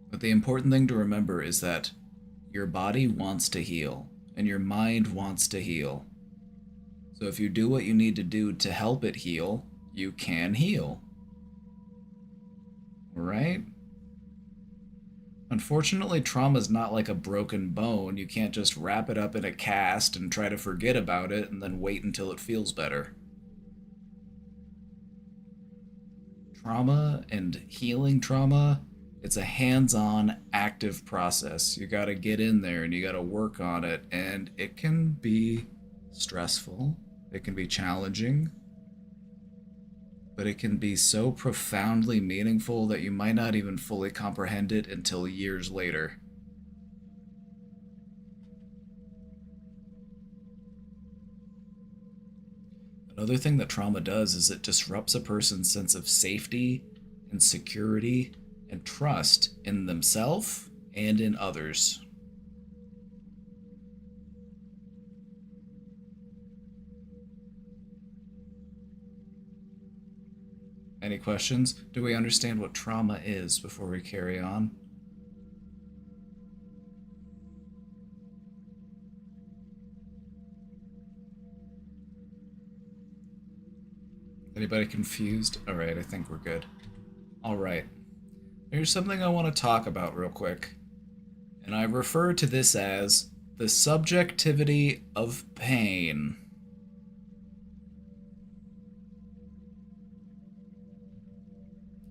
But the important thing to remember is that your body wants to heal, and your mind wants to heal. So if you do what you need to do to help it heal, you can heal. Right? Unfortunately, trauma is not like a broken bone. You can't just wrap it up in a cast and try to forget about it and then wait until it feels better. Trauma and healing trauma, it's a hands-on, active process. You gotta get in there and you gotta work on it, and it can be stressful. It can be challenging. but it can be so profoundly meaningful that you might not even fully comprehend it until years later. Another thing that trauma does is it disrupts a person's sense of safety and security and trust in themselves and in others. Any questions? Do we understand what trauma is before we carry on? Anybody confused? Alright, I think we're good. Alright. Here's something I want to talk about real quick. And I refer to this as the subjectivity of pain.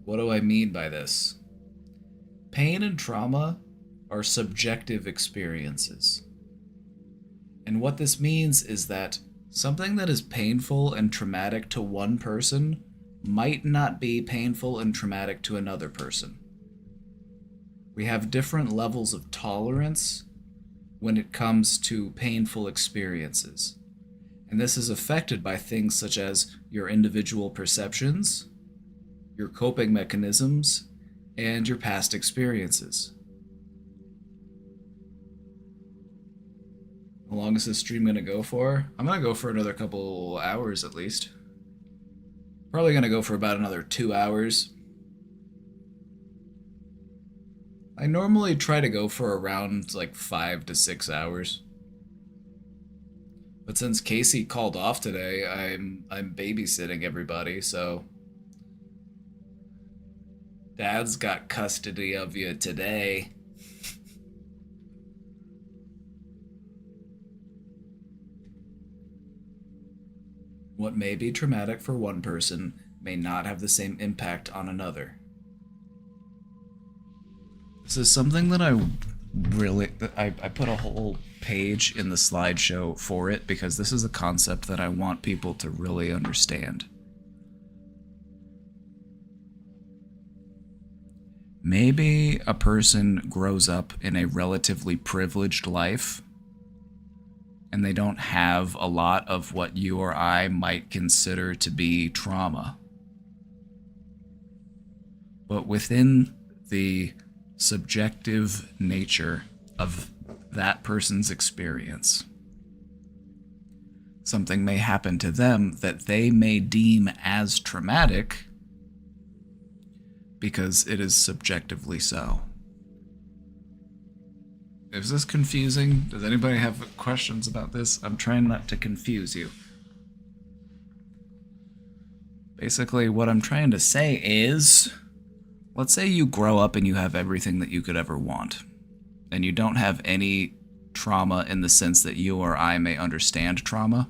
What do I mean by this? Pain and trauma are subjective experiences. And what this means is that something that is painful and traumatic to one person might not be painful and traumatic to another person. We have different levels of tolerance when it comes to painful experiences. And this is affected by things such as your individual perceptions, your coping mechanisms, and your past experiences. How long is this stream gonna go for? I'm gonna go for another couple hours at least. Probably gonna go for about another 2 hours. I normally try to go for around like 5 to 6 hours. But since Casey called off today, I'm babysitting everybody, so Dad's got custody of you today. What may be traumatic for one person may not have the same impact on another. This is something that I put a whole page in the slideshow for it because this is a concept that I want people to really understand. Maybe a person grows up in a relatively privileged life and they don't have a lot of what you or I might consider to be trauma. But within the subjective nature of that person's experience, something may happen to them that they may deem as traumatic because it is subjectively so. Is this confusing? Does anybody have questions about this? I'm trying not to confuse you. Basically, what I'm trying to say is, let's say you grow up and you have everything that you could ever want, and you don't have any trauma in the sense that you or I may understand trauma.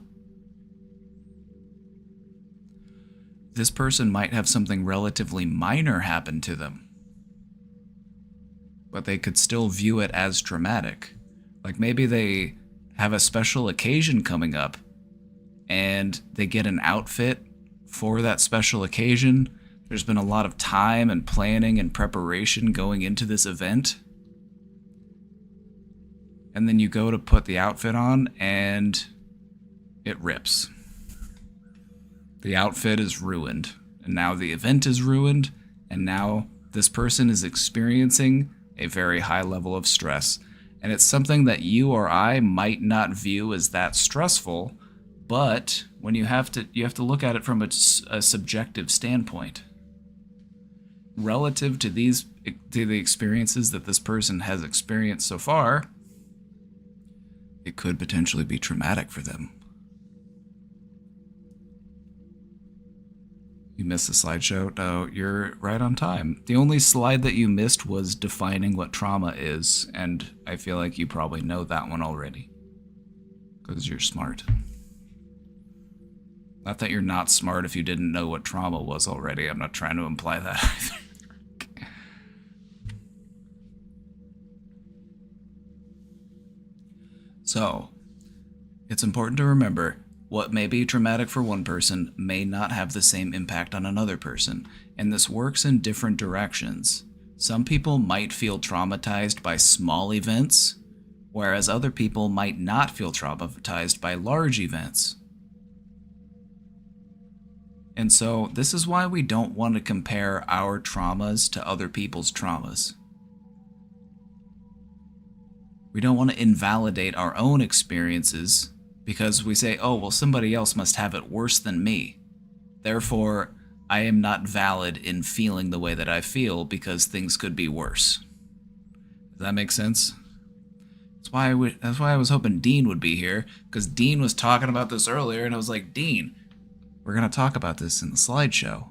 This person might have something relatively minor happen to them, but they could still view it as traumatic. Like maybe they have a special occasion coming up and they get an outfit for that special occasion. There's been a lot of time and planning and preparation going into this event. And then you go to put the outfit on and it rips. The outfit is ruined, and now the event is ruined, and now this person is experiencing a very high level of stress. And it's something that you or I might not view as that stressful, but when you have to look at it from a subjective standpoint. Relative to the experiences that this person has experienced so far, it could potentially be traumatic for them. You missed the slideshow? No, you're right on time. The only slide that you missed was defining what trauma is, and I feel like you probably know that one already. Because you're smart. Not that you're not smart if you didn't know what trauma was already. I'm not trying to imply that either. So, it's important to remember what may be traumatic for one person may not have the same impact on another person, and this works in different directions. Some people might feel traumatized by small events, whereas other people might not feel traumatized by large events. And so this is why we don't want to compare our traumas to other people's traumas. We don't want to invalidate our own experiences because we say, oh, well, somebody else must have it worse than me. Therefore, I am not valid in feeling the way that I feel because things could be worse. Does that make sense? That's why I was hoping Dean would be here, because Dean was talking about this earlier, and I was like, Dean, we're going to talk about this in the slideshow.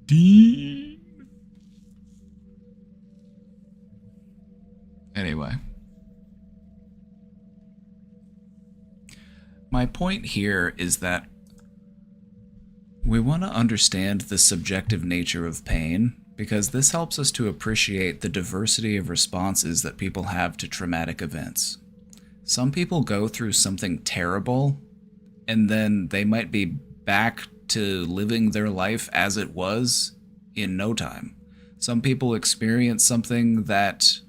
Dean. Anyway. My point here is that we want to understand the subjective nature of pain because this helps us to appreciate the diversity of responses that people have to traumatic events. Some people go through something terrible and then they might be back to living their life as it was in no time. Some people experience something that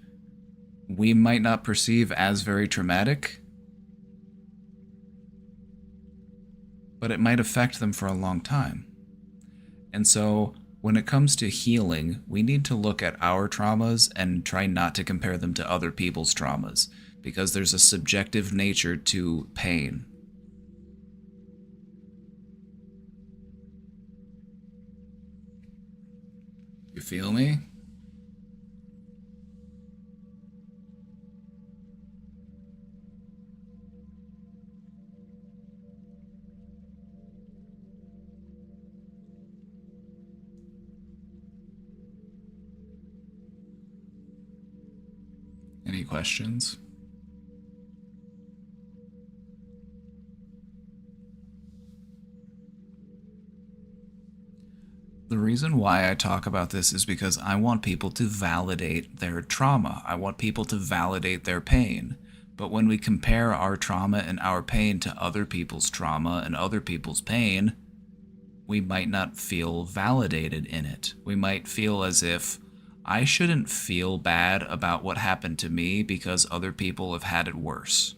we might not perceive as very traumatic, but it might affect them for a long time. And so when it comes to healing, we need to look at our traumas and try not to compare them to other people's traumas, because there's a subjective nature to pain. You feel me? Any questions? The reason why I talk about this is because I want people to validate their trauma. I want people to validate their pain. But when we compare our trauma and our pain to other people's trauma and other people's pain, we might not feel validated in it. We might feel as if I shouldn't feel bad about what happened to me because other people have had it worse.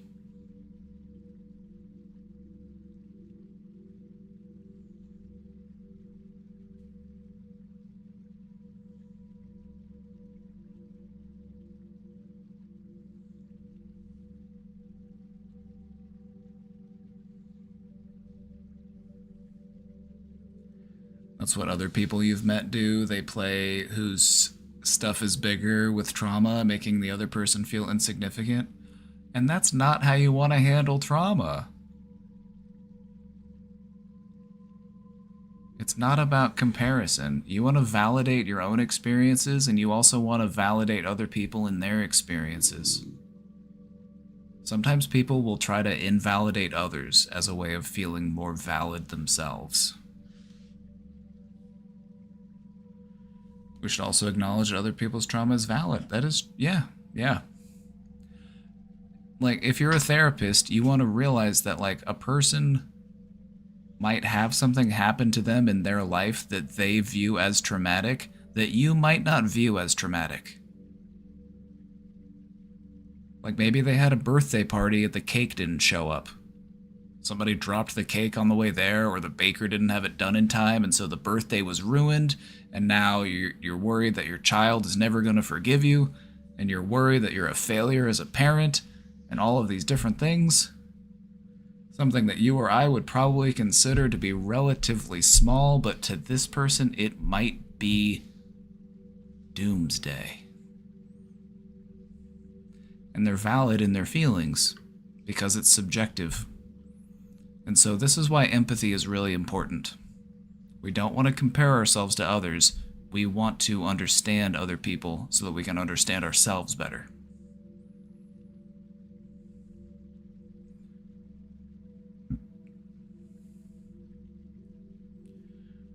That's what other people you've met do. They play whose stuff is bigger with trauma, making the other person feel insignificant. And that's not how you want to handle trauma. It's not about comparison. You want to validate your own experiences, and you also want to validate other people in their experiences. Sometimes people will try to invalidate others as a way of feeling more valid themselves. We should also acknowledge that other people's trauma is valid. That is, yeah. Like, if you're a therapist, you want to realize that, like, a person might have something happen to them in their life that they view as traumatic that you might not view as traumatic. Like, maybe they had a birthday party and the cake didn't show up. Somebody dropped the cake on the way there, or the baker didn't have it done in time, and so the birthday was ruined, and now you're worried that your child is never going to forgive you, and you're worried that you're a failure as a parent, and all of these different things. Something that you or I would probably consider to be relatively small, but to this person it might be doomsday. And they're valid in their feelings, because it's subjective. And so this is why empathy is really important. We don't want to compare ourselves to others. We want to understand other people so that we can understand ourselves better.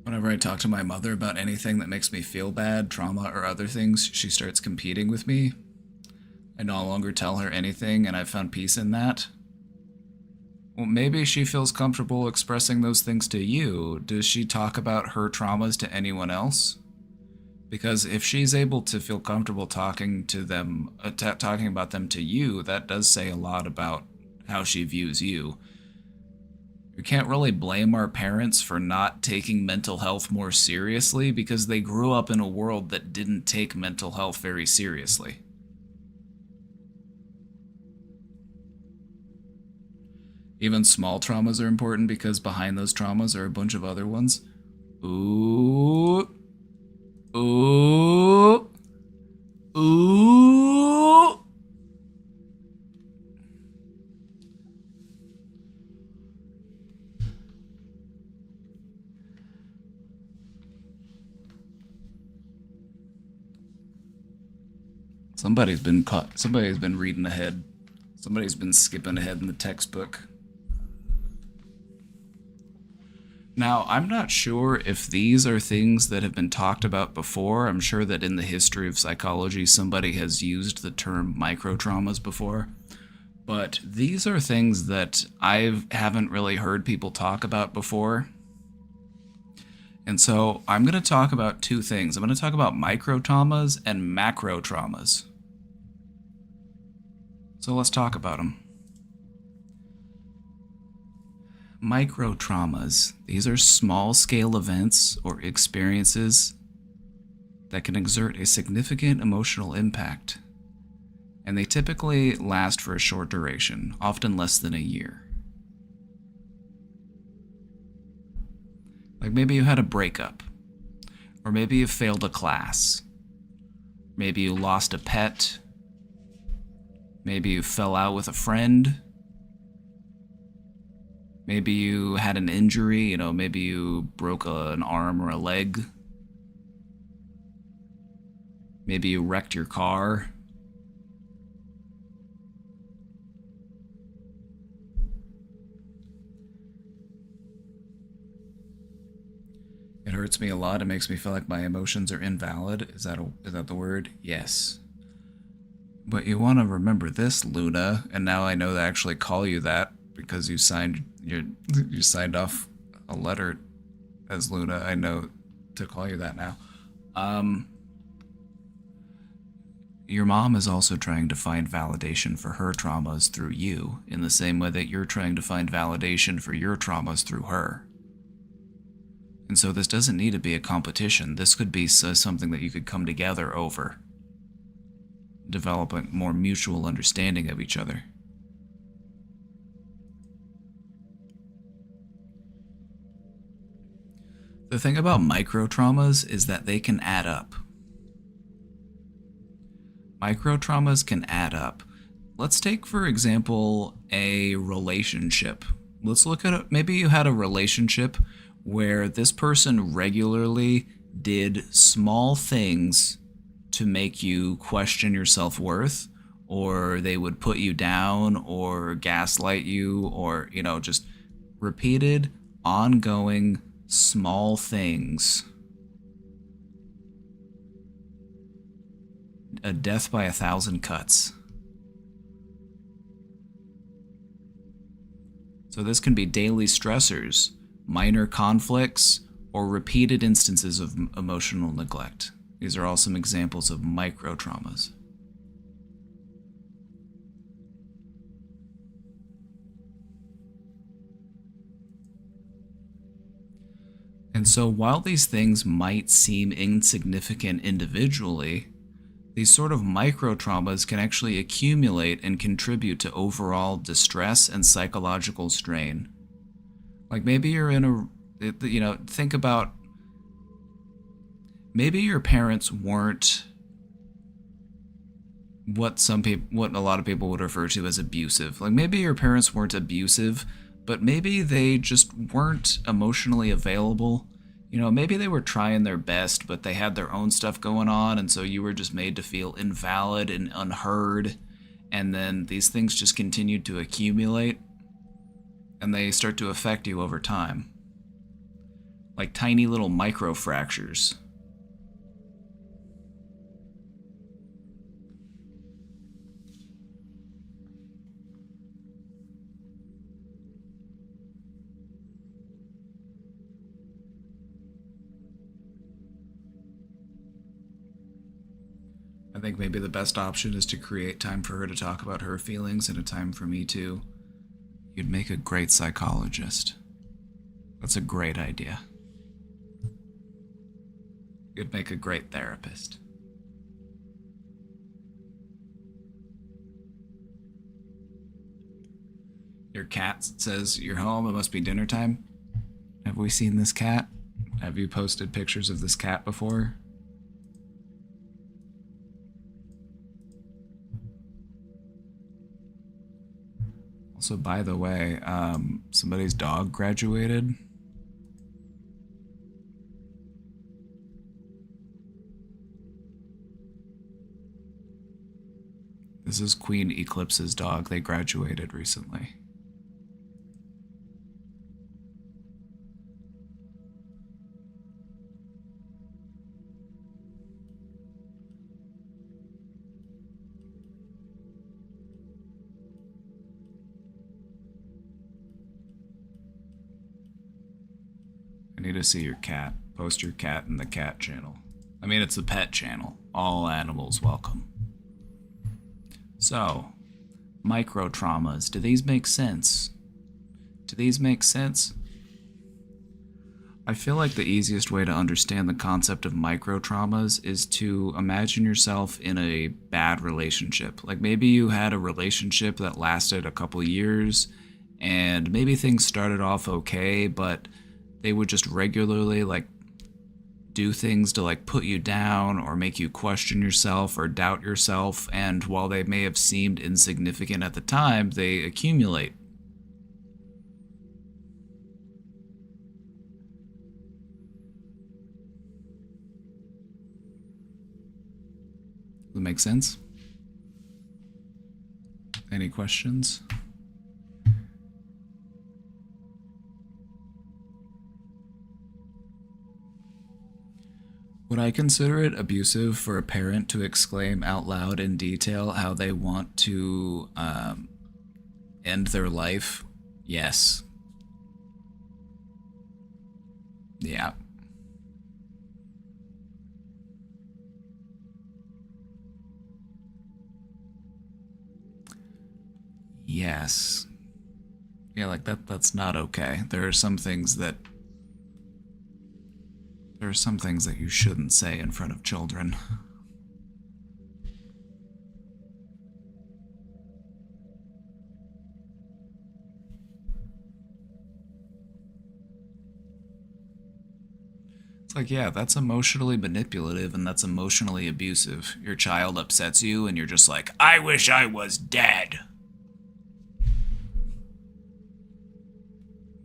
Whenever I talk to my mother about anything that makes me feel bad, trauma or other things, she starts competing with me. I no longer tell her anything, and I found peace in that. Well, maybe she feels comfortable expressing those things to you. Does she talk about her traumas to anyone else? Because if she's able to feel comfortable talking to them, talking about them to you, that does say a lot about how she views you. We can't really blame our parents for not taking mental health more seriously because they grew up in a world that didn't take mental health very seriously. Even small traumas are important because behind those traumas are a bunch of other ones. Ooh. Ooh. Ooh. Somebody's been reading ahead. Somebody's been skipping ahead in the textbook. Now, I'm not sure if these are things that have been talked about before. I'm sure that in the history of psychology, somebody has used the term microtraumas before. But these are things that I haven't really heard people talk about before. And so I'm going to talk about two things. I'm going to talk about microtraumas and macro traumas. So let's talk about them. Microtraumas. These are small-scale events or experiences that can exert a significant emotional impact, and they typically last for a short duration, often less than a year. Like maybe you had a breakup, or maybe you failed a class, maybe you lost a pet, maybe you fell out with a friend. Maybe you had an injury, maybe you broke an arm or a leg. Maybe you wrecked your car. It hurts me a lot. It makes me feel like my emotions are invalid. Is that the word? Yes. But you want to remember this, Luna, and now I know to actually call you that because you signed off a letter as Luna. I know to call you that now. Your mom is also trying to find validation for her traumas through you, in the same way that you're trying to find validation for your traumas through her. And so this doesn't need to be a competition. This could be something that you could come together over, develop a more mutual understanding of each other. The thing about microtraumas is that they can add up. Microtraumas can add up. Let's take, for example, a relationship. Let's look at maybe you had a relationship where this person regularly did small things to make you question your self-worth, or they would put you down or gaslight you, or, just repeated, ongoing, small things. A death by 1,000 cuts. So this can be daily stressors, minor conflicts, or repeated instances of emotional neglect. These are all some examples of microtraumas. And so while these things might seem insignificant individually, these sort of microtraumas can actually accumulate and contribute to overall distress and psychological strain. Like maybe you're in a, think about, maybe your parents weren't what a lot of people would refer to as abusive. Like maybe your parents weren't abusive, but maybe they just weren't emotionally available. Maybe they were trying their best, but they had their own stuff going on, and so you were just made to feel invalid and unheard, and then these things just continued to accumulate, and they start to affect you over time. Like tiny little think maybe the best option is to create time for her to talk about her feelings and a time for me too. You'd make a great psychologist. That's a great idea. You'd make a great therapist. Your cat says, "You're home, it must be dinner time." Have we seen this cat? Have you posted pictures of this cat before? Also, by the way, somebody's dog graduated. This is Queen Eclipse's dog. They graduated recently. I need to see your cat. Post your cat in the cat channel. I mean, it's the pet channel. All animals welcome. So, micro traumas. Do these make sense? Do these make sense? I feel like the easiest way to understand the concept of micro traumas is to imagine yourself in a bad relationship. Like maybe you had a relationship that lasted a couple years, and maybe things started off okay, but they would just regularly like do things to like put you down or make you question yourself or doubt yourself, and while they may have seemed insignificant at the time, they accumulate. Does that make sense? Any questions? Would I consider it abusive for a parent to exclaim out loud in detail how they want to end their life? Yes. Yeah. Yes. Yeah, like that's not okay. There are some things that you shouldn't say in front of children. It's like, yeah, that's emotionally manipulative and that's emotionally abusive. Your child upsets you and you're just like, I wish I was dead.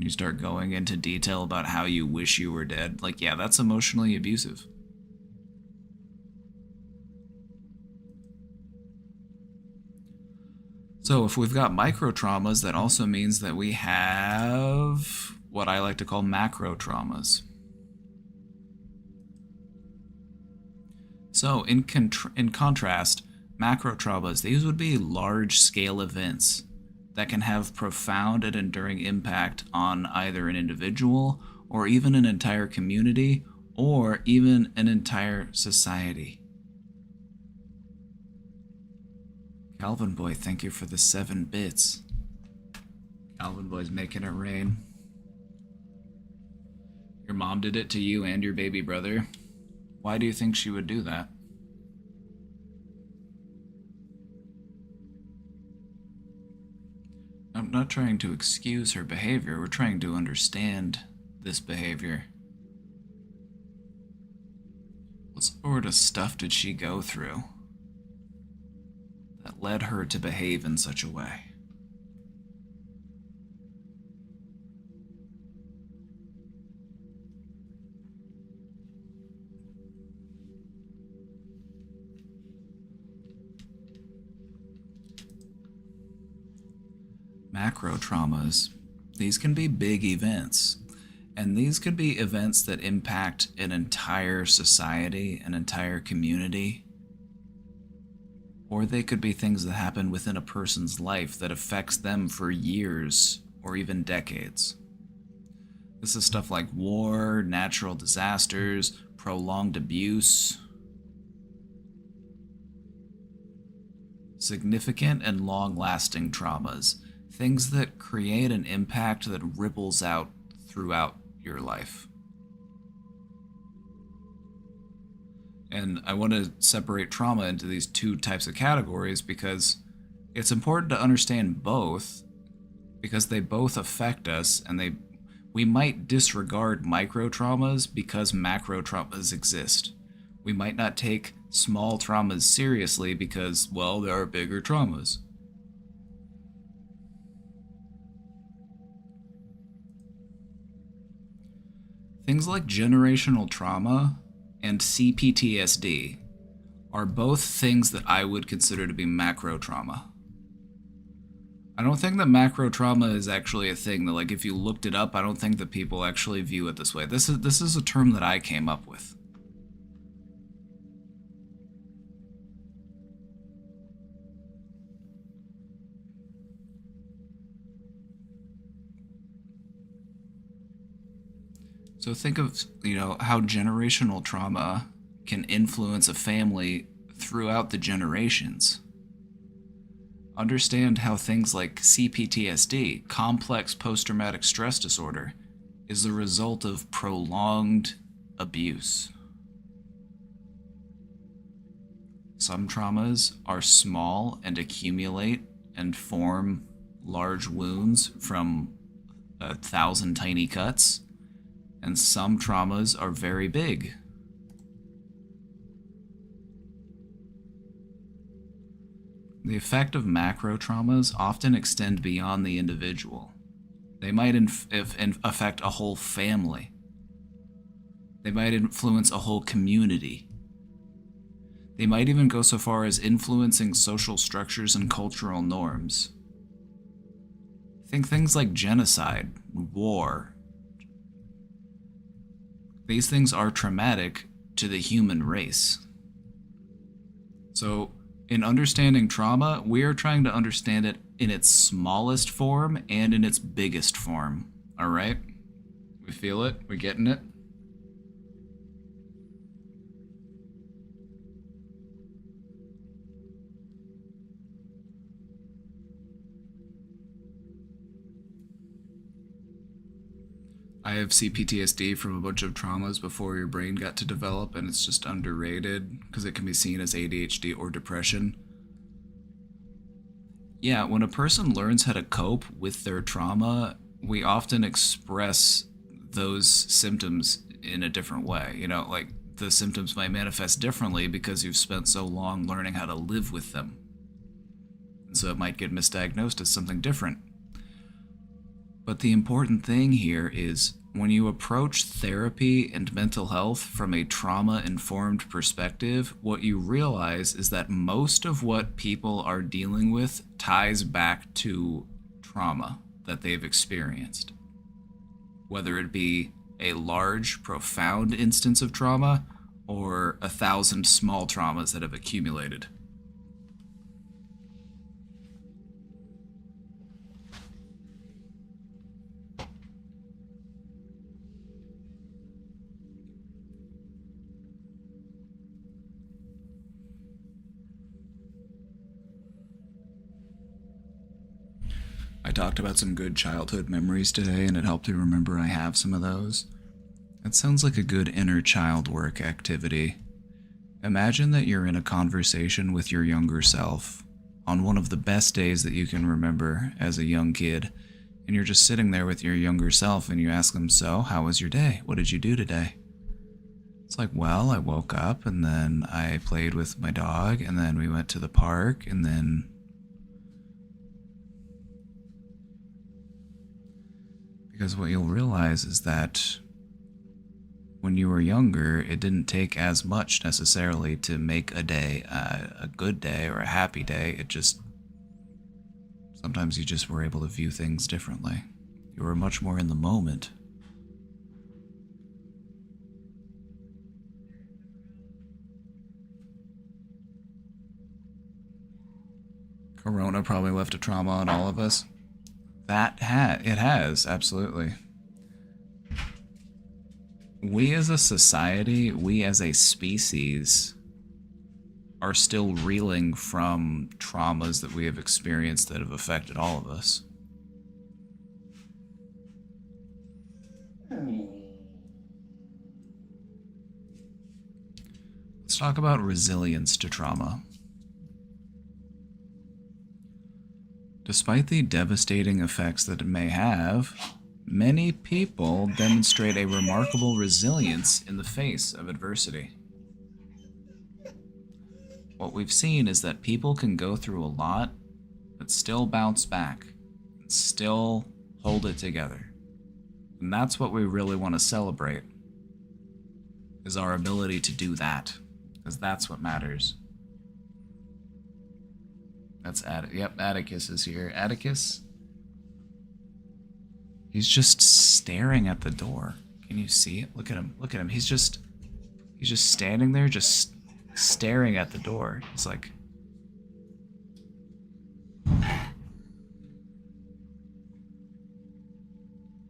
You start going into detail about how you wish you were dead. Like, yeah, that's emotionally abusive. So if we've got micro traumas, that also means that we have what I like to call macro traumas. So in contrast, macro traumas, these would be large-scale events that can have profound and enduring impact on either an individual or even an entire community or even an entire society. Calvin Boy, thank you for the 7 bits. Calvin Boy's making it rain. Your mom did it to you and your baby brother. Why do you think she would do that? I'm not trying to excuse her behavior. We're trying to understand this behavior. What sort of stuff did she go through that led her to behave in such a way? Macro traumas, these can be big events, and these could be events that impact an entire society, an entire community, or they could be things that happen within a person's life that affects them for years or even decades. This is stuff like war, natural disasters, prolonged abuse. significant and long-lasting traumas, things that create an impact that ripples out throughout your life. And I want to separate trauma into these two types of categories because it's important to understand both, because they both affect us, and we might disregard micro traumas because macro traumas exist. We might not take small traumas seriously because, well, there are bigger traumas. Things like generational trauma and CPTSD are both things that I would consider to be macro trauma. I don't think that macro trauma is actually a thing that, like, if you looked it up, I don't think that people actually view it this way. This is a term that I came up with. So think of, how generational trauma can influence a family throughout the generations. Understand how things like CPTSD, complex post-traumatic stress disorder, is the result of prolonged abuse. Some traumas are small and accumulate and form large wounds from 1,000 tiny cuts, and some traumas are very big. The effect of macro traumas often extend beyond the individual. They might affect a whole family. They might influence a whole community. They might even go so far as influencing social structures and cultural norms. Think things like genocide, war. These things are traumatic to the human race. So, in understanding trauma, we are trying to understand it in its smallest form and in its biggest form. Alright? We feel it? We getting it? I have CPTSD from a bunch of traumas before your brain got to develop, and it's just underrated because it can be seen as ADHD or depression. Yeah, when a person learns how to cope with their trauma, we often express those symptoms in a different way. Like the symptoms might manifest differently because you've spent so long learning how to live with them. And so it might get misdiagnosed as something different. But the important thing here is when you approach therapy and mental health from a trauma-informed perspective, what you realize is that most of what people are dealing with ties back to trauma that they've experienced. Whether it be a large, profound instance of trauma or 1,000 small traumas that have accumulated. I talked about some good childhood memories today, and it helped me remember I have some of those. It sounds like a good inner child work activity. Imagine that you're in a conversation with your younger self on one of the best days that you can remember as a young kid, and you're just sitting there with your younger self and you ask them, "So, how was your day? What did you do today?" It's like, "Well, I woke up and then I played with my dog and then we went to the park and then..." Because what you'll realize is that when you were younger, it didn't take as much necessarily to make a day a good day or a happy day. It just, sometimes you just were able to view things differently. You were much more in the moment. Corona probably left a trauma on all of us. It has, absolutely. We as a society, we as a species, are still reeling from traumas that we have experienced that have affected all of us. Let's talk about resilience to trauma. Despite the devastating effects that it may have, many people demonstrate a remarkable resilience in the face of adversity. What we've seen is that people can go through a lot, but still bounce back, and still hold it together. And that's what we really want to celebrate, is our ability to do that, because that's what matters. That's Atticus is here. Atticus? He's just staring at the door. Can you see it? Look at him. Look at him. He's just standing there, just staring at the door. It's like,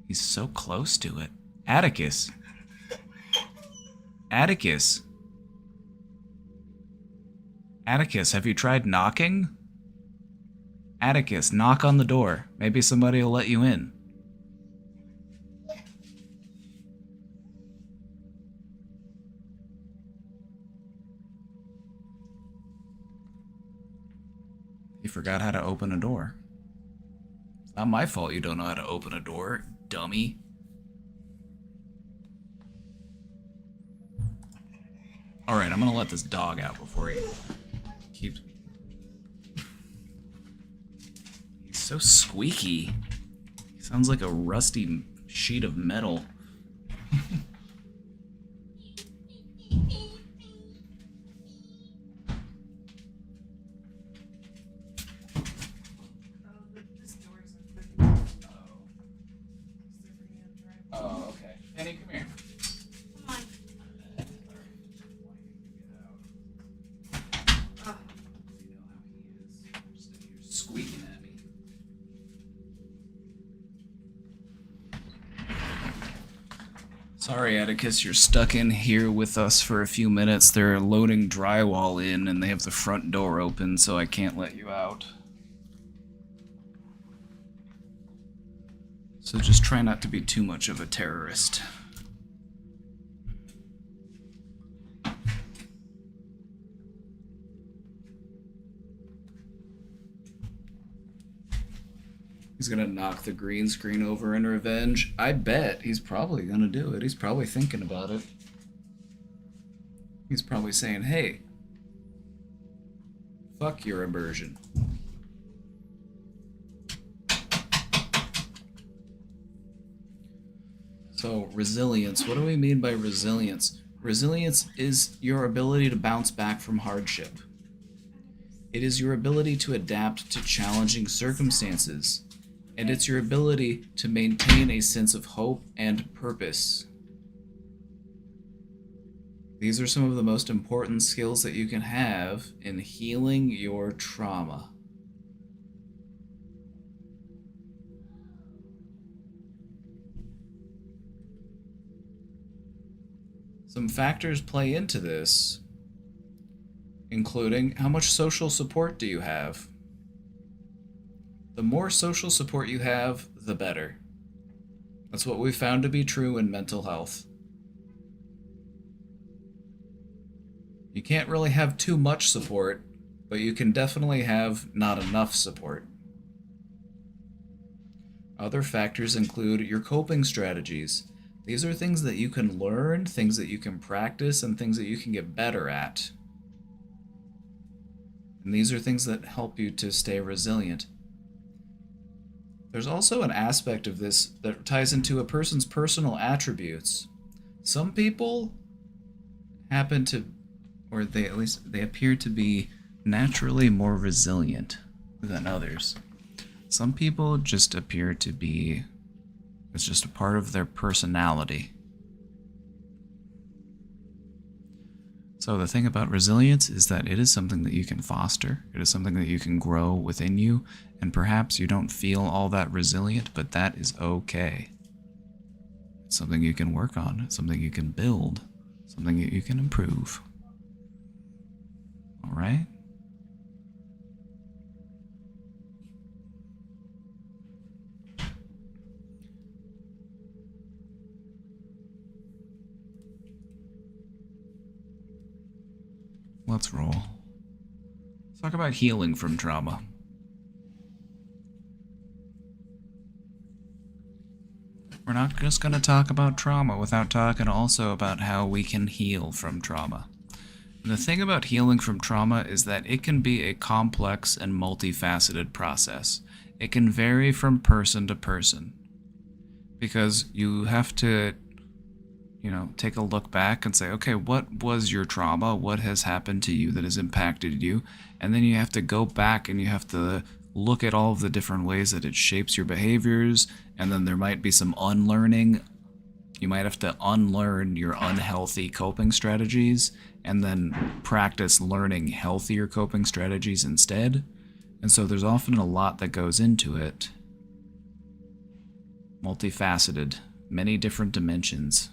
he's so close to it. Atticus. Atticus. Atticus, have you tried knocking? Atticus, knock on the door. Maybe somebody will let you in. You forgot how to open a door. It's not my fault you don't know how to open a door, dummy. Alright, I'm gonna let this dog out before he keeps... He's so squeaky. He sounds like a rusty sheet of metal. Oh, okay. Penny, come here. Come on. Squeaking at me. Sorry, Atticus, you're stuck in here with us for a few minutes. They're loading drywall in and they have the front door open, so I can't let you out. So just try not to be too much of a terrorist. He's gonna knock the green screen over in revenge. I bet he's probably gonna do it. He's probably thinking about it. He's probably saying, hey, fuck your immersion. So, resilience. What do we mean by resilience? Resilience is your ability to bounce back from hardship. It is your ability to adapt to challenging circumstances. And it's your ability to maintain a sense of hope and purpose. These are some of the most important skills that you can have in healing your trauma. Some factors play into this, including how much social support do you have? The more social support you have, the better. That's what we've found to be true in mental health. You can't really have too much support, but you can definitely have not enough support. Other factors include your coping strategies. These are things that you can learn, things that you can practice, and things that you can get better at. And these are things that help you to stay resilient. There's also an aspect of this that ties into a person's personal attributes. Some people happen to, or they appear to be naturally more resilient than others. Some people just appear to be, it's just a part of their personality. So the thing about resilience is that it is something that you can foster. It is something that you can grow within you, and perhaps you don't feel all that resilient, but that is okay. It's something you can work on, it's something you can build, something that you can improve. All right. Let's roll. Let's talk about healing from trauma. We're not just going to talk about trauma without talking also about how we can heal from trauma. And the thing about healing from trauma is that it can be a complex and multifaceted process. It can vary from person to person. Because you have to, take a look back and say, okay, what was your trauma? What has happened to you that has impacted you? And then you have to go back and you have to look at all of the different ways that it shapes your behaviors. And then there might be some unlearning. You might have to unlearn your unhealthy coping strategies and then practice learning healthier coping strategies instead. And so there's often a lot that goes into it. Multifaceted, many different dimensions.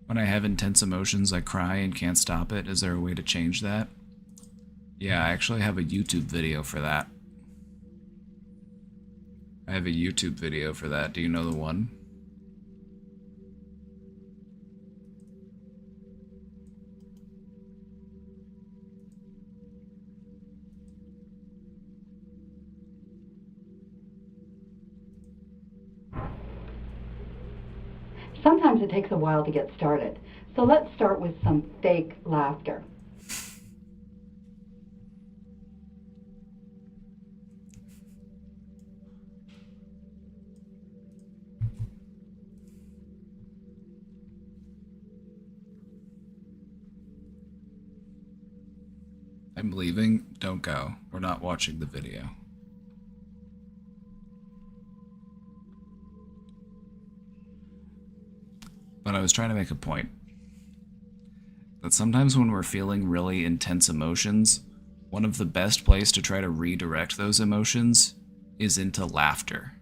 When I have intense emotions, I cry and can't stop it. Is there a way to change that? Yeah, I actually have a YouTube video for that. I have a YouTube video for that. Do you know the one? Sometimes it takes a while to get started, so let's start with some fake laughter. I'm leaving. Don't go. We're not watching the video. But I was trying to make a point. That sometimes when we're feeling really intense emotions, one of the best places to try to redirect those emotions is into laughter.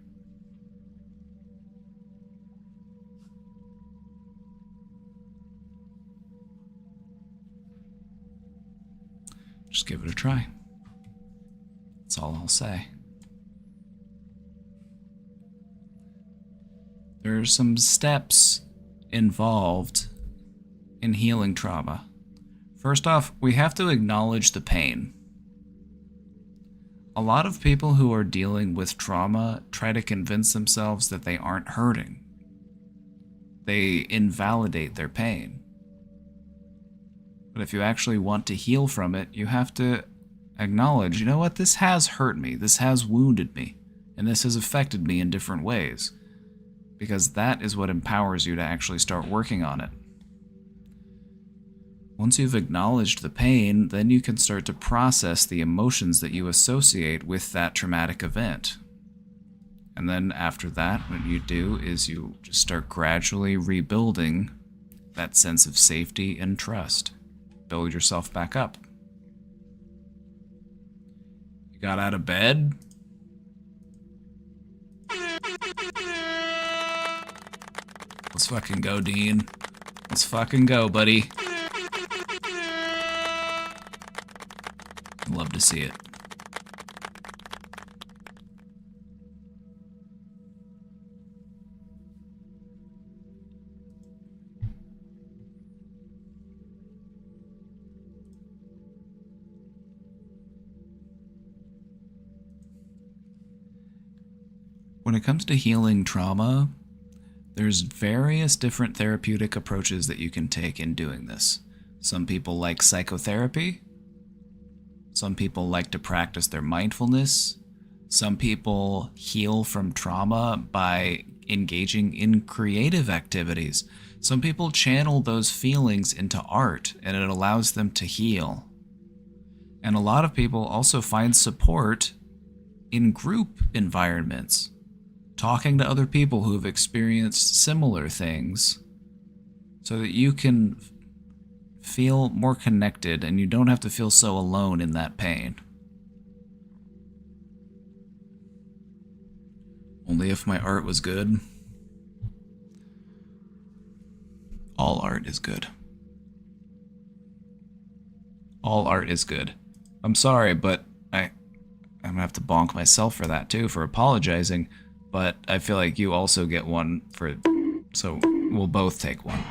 Just give it a try. That's all I'll say. There are some steps involved in healing trauma. First off, we have to acknowledge the pain. A lot of people who are dealing with trauma try to convince themselves that they aren't hurting. They invalidate their pain. But if you actually want to heal from it, you have to acknowledge, you know what, this has hurt me, this has wounded me, and this has affected me in different ways. Because that is what empowers you to actually start working on it. Once you've acknowledged the pain, then you can start to process the emotions that you associate with that traumatic event. And then after that, what you do is you just start gradually rebuilding that sense of safety and trust. Build yourself back up. You got out of bed? Let's fucking go, Dean. Let's fucking go, buddy. I'd love to see it. When it comes to healing trauma, there's various different therapeutic approaches that you can take in doing this. Some people like psychotherapy. Some people like to practice their mindfulness. Some people heal from trauma by engaging in creative activities. Some people channel those feelings into art, and it allows them to heal. And a lot of people also find support in group environments. Talking to other people who have experienced similar things so that you can feel more connected and you don't have to feel so alone in that pain. Only if my art was good. art is good. All art is good. I'm sorry, but I'm gonna have to bonk myself for that too, for apologizing, but I feel like you also get one for, so we'll both take one.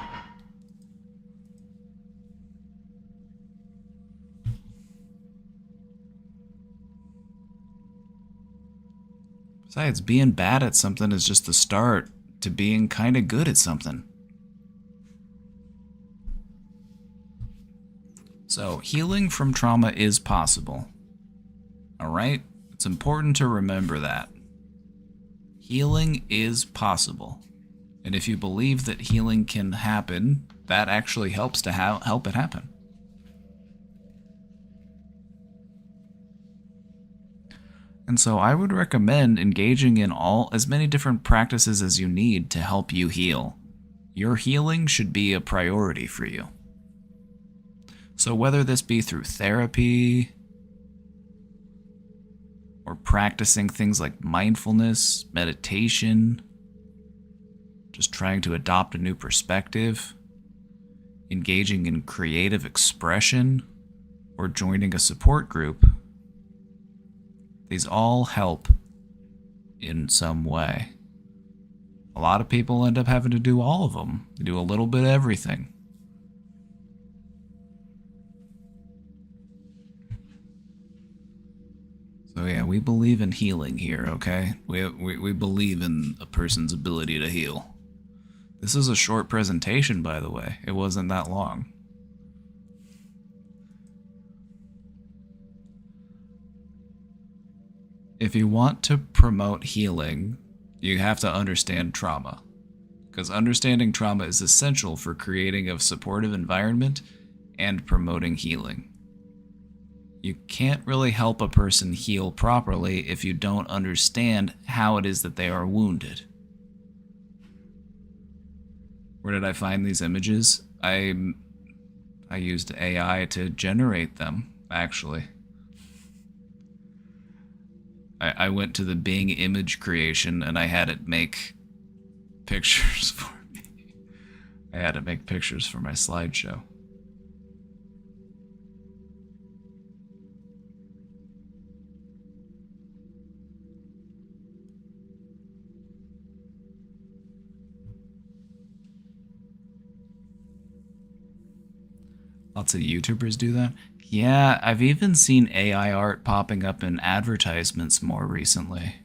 Besides, being bad at something is just the start to being kind of good at something. So, healing from trauma is possible. Alright? It's important to remember that. Healing is possible. And if you believe that healing can happen, that actually helps to help it happen. And so I would recommend engaging in as many different practices as you need to help you heal. Your healing should be a priority for you. So whether this be through therapy, or practicing things like mindfulness, meditation, just trying to adopt a new perspective, engaging in creative expression, or joining a support group, these all help in some way. A lot of people end up having to do all of them. They do a little bit of everything. So yeah, we believe in healing here, okay? We believe in a person's ability to heal. This is a short presentation, by the way. It wasn't that long. If you want to promote healing, you have to understand trauma. Because understanding trauma is essential for creating a supportive environment and promoting healing. You can't really help a person heal properly if you don't understand how it is that they are wounded. Where did I find these images? I used AI to generate them, actually. I went to the Bing image creation and I had it make pictures for me. I had it make pictures for my slideshow. Lots of YouTubers do that. Yeah, I've even seen AI art popping up in advertisements more recently.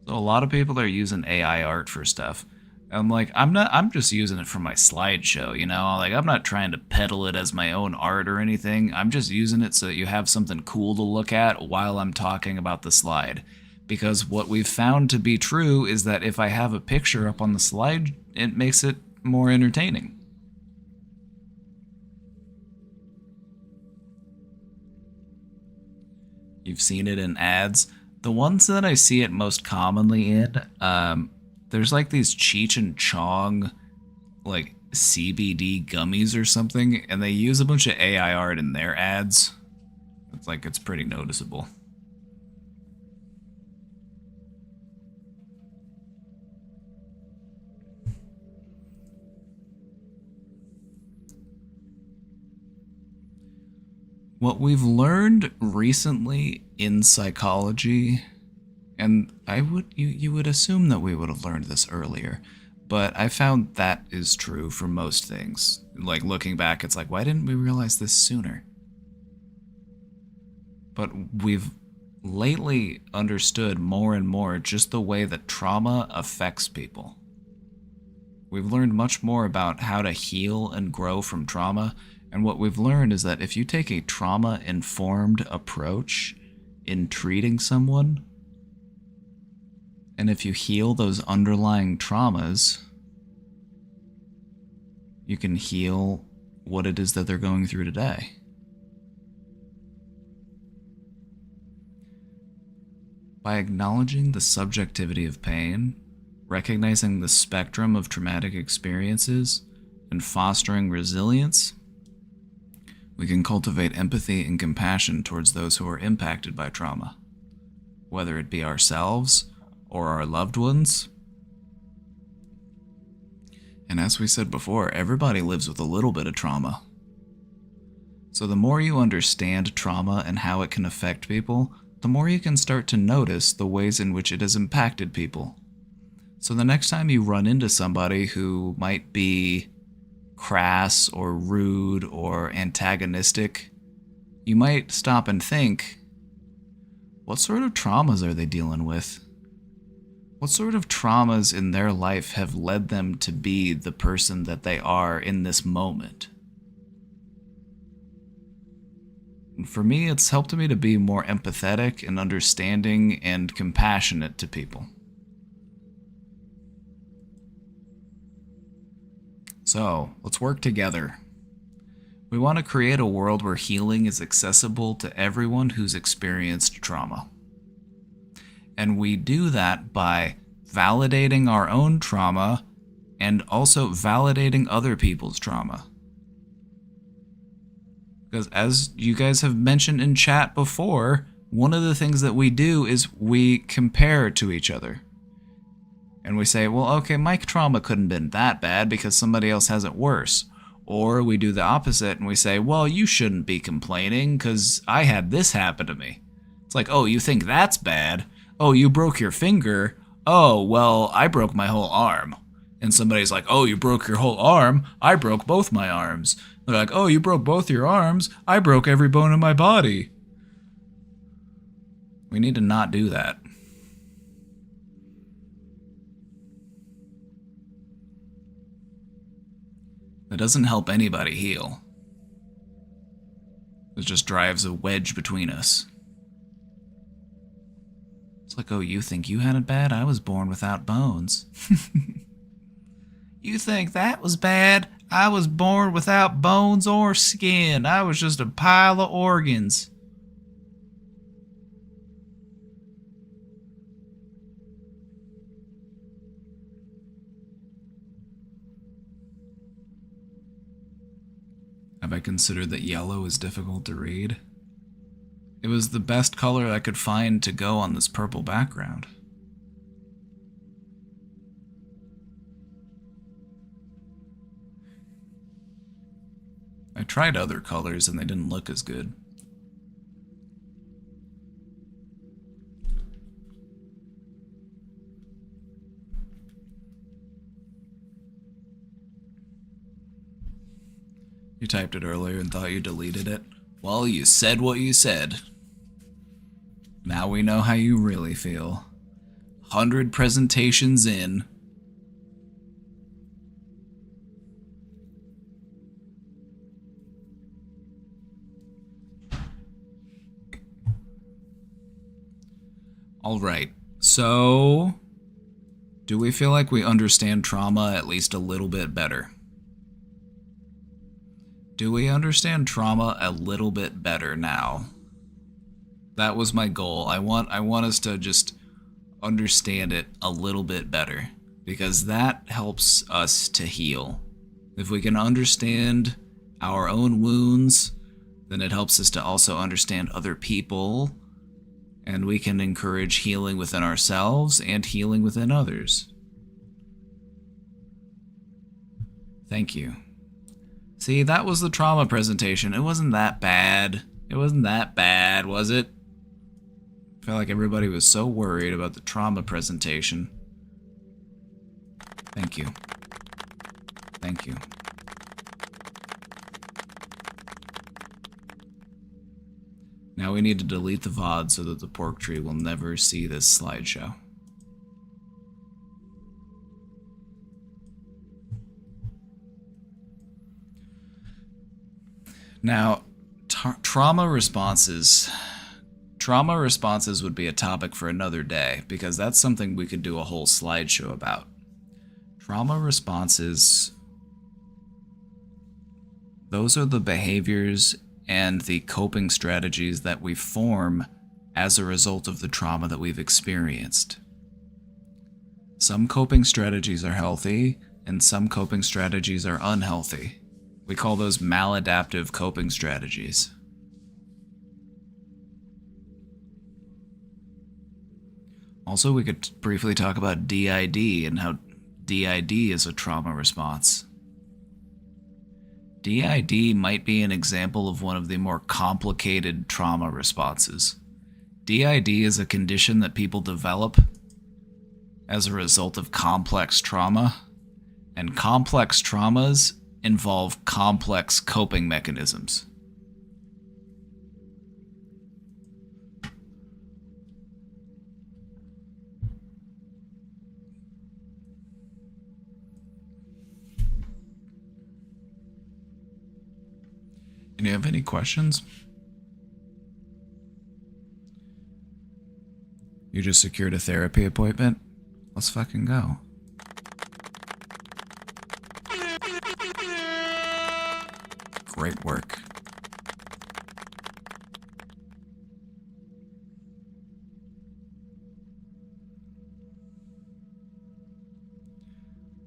So a lot of people are using AI art for stuff. I'm like, I'm just using it for my slideshow, you know? Like, I'm not trying to peddle it as my own art or anything. I'm just using it so that you have something cool to look at while I'm talking about the slide. Because what we've found to be true is that if I have a picture up on the slide, it makes it more entertaining. You've seen it in ads. The ones that I see it most commonly in, there's like these Cheech and Chong, like CBD gummies or something, and they use a bunch of AI art in their ads. It's pretty noticeable. What we've learned recently in psychology, and you would assume that we would have learned this earlier, but I found that is true for most things. Like, looking back, it's like, why didn't we realize this sooner? But we've lately understood more and more just the way that trauma affects people. We've learned much more about how to heal and grow from trauma. And what we've learned is that if you take a trauma-informed approach in treating someone, and if you heal those underlying traumas, you can heal what it is that they're going through today. By acknowledging the subjectivity of pain, recognizing the spectrum of traumatic experiences, and fostering resilience, we can cultivate empathy and compassion towards those who are impacted by trauma, whether it be ourselves or our loved ones. And as we said before, everybody lives with a little bit of trauma. So the more you understand trauma and how it can affect people, the more you can start to notice the ways in which it has impacted people. So the next time you run into somebody who might be crass or rude or antagonistic, you might stop and think, what sort of traumas are they dealing with? What sort of traumas in their life have led them to be the person that they are in this moment? And for me, it's helped me to be more empathetic and understanding and compassionate to people. So, let's work together. We want to create a world where healing is accessible to everyone who's experienced trauma. And we do that by validating our own trauma and also validating other people's trauma. Because as you guys have mentioned in chat before, one of the things that we do is we compare to each other. And we say, well, okay, my trauma couldn't have been that bad because somebody else has it worse. Or we do the opposite and we say, well, you shouldn't be complaining because I had this happen to me. It's like, oh, you think that's bad? Oh, you broke your finger? Oh, well, I broke my whole arm. And somebody's like, oh, you broke your whole arm? I broke both my arms. They're like, oh, you broke both your arms? I broke every bone in my body. We need to not do that. That doesn't help anybody heal. It just drives a wedge between us. It's like, oh, you think you had it bad? I was born without bones. You think that was bad? I was born without bones or skin. I was just a pile of organs. Have I considered that yellow is difficult to read? It was the best color I could find to go on this purple background. I tried other colors and they didn't look as good. You typed it earlier and thought you deleted it? Well, you said what you said. Now we know how you really feel. 100 presentations in. Alright, so do we feel like we understand trauma at least a little bit better? Do we understand trauma a little bit better now? That was my goal. I want us to just understand it a little bit better, because that helps us to heal. If we can understand our own wounds, then it helps us to also understand other people, and we can encourage healing within ourselves and healing within others. Thank you. See, that was the trauma presentation. It wasn't that bad. It wasn't that bad, was it? I felt like everybody was so worried about the trauma presentation. Thank you. Thank you. Now we need to delete the VOD so that the pork tree will never see this slideshow. Now, trauma responses. Trauma responses would be a topic for another day, because that's something we could do a whole slideshow about. Trauma responses, those are the behaviors and the coping strategies that we form as a result of the trauma that we've experienced. Some coping strategies are healthy, and some coping strategies are unhealthy. We call those maladaptive coping strategies. Also, we could briefly talk about DID and how DID is a trauma response. DID might be an example of one of the more complicated trauma responses. DID is a condition that people develop as a result of complex trauma, and complex traumas involve complex coping mechanisms. Do you have any questions? You just secured a therapy appointment? Let's fucking go. Great work.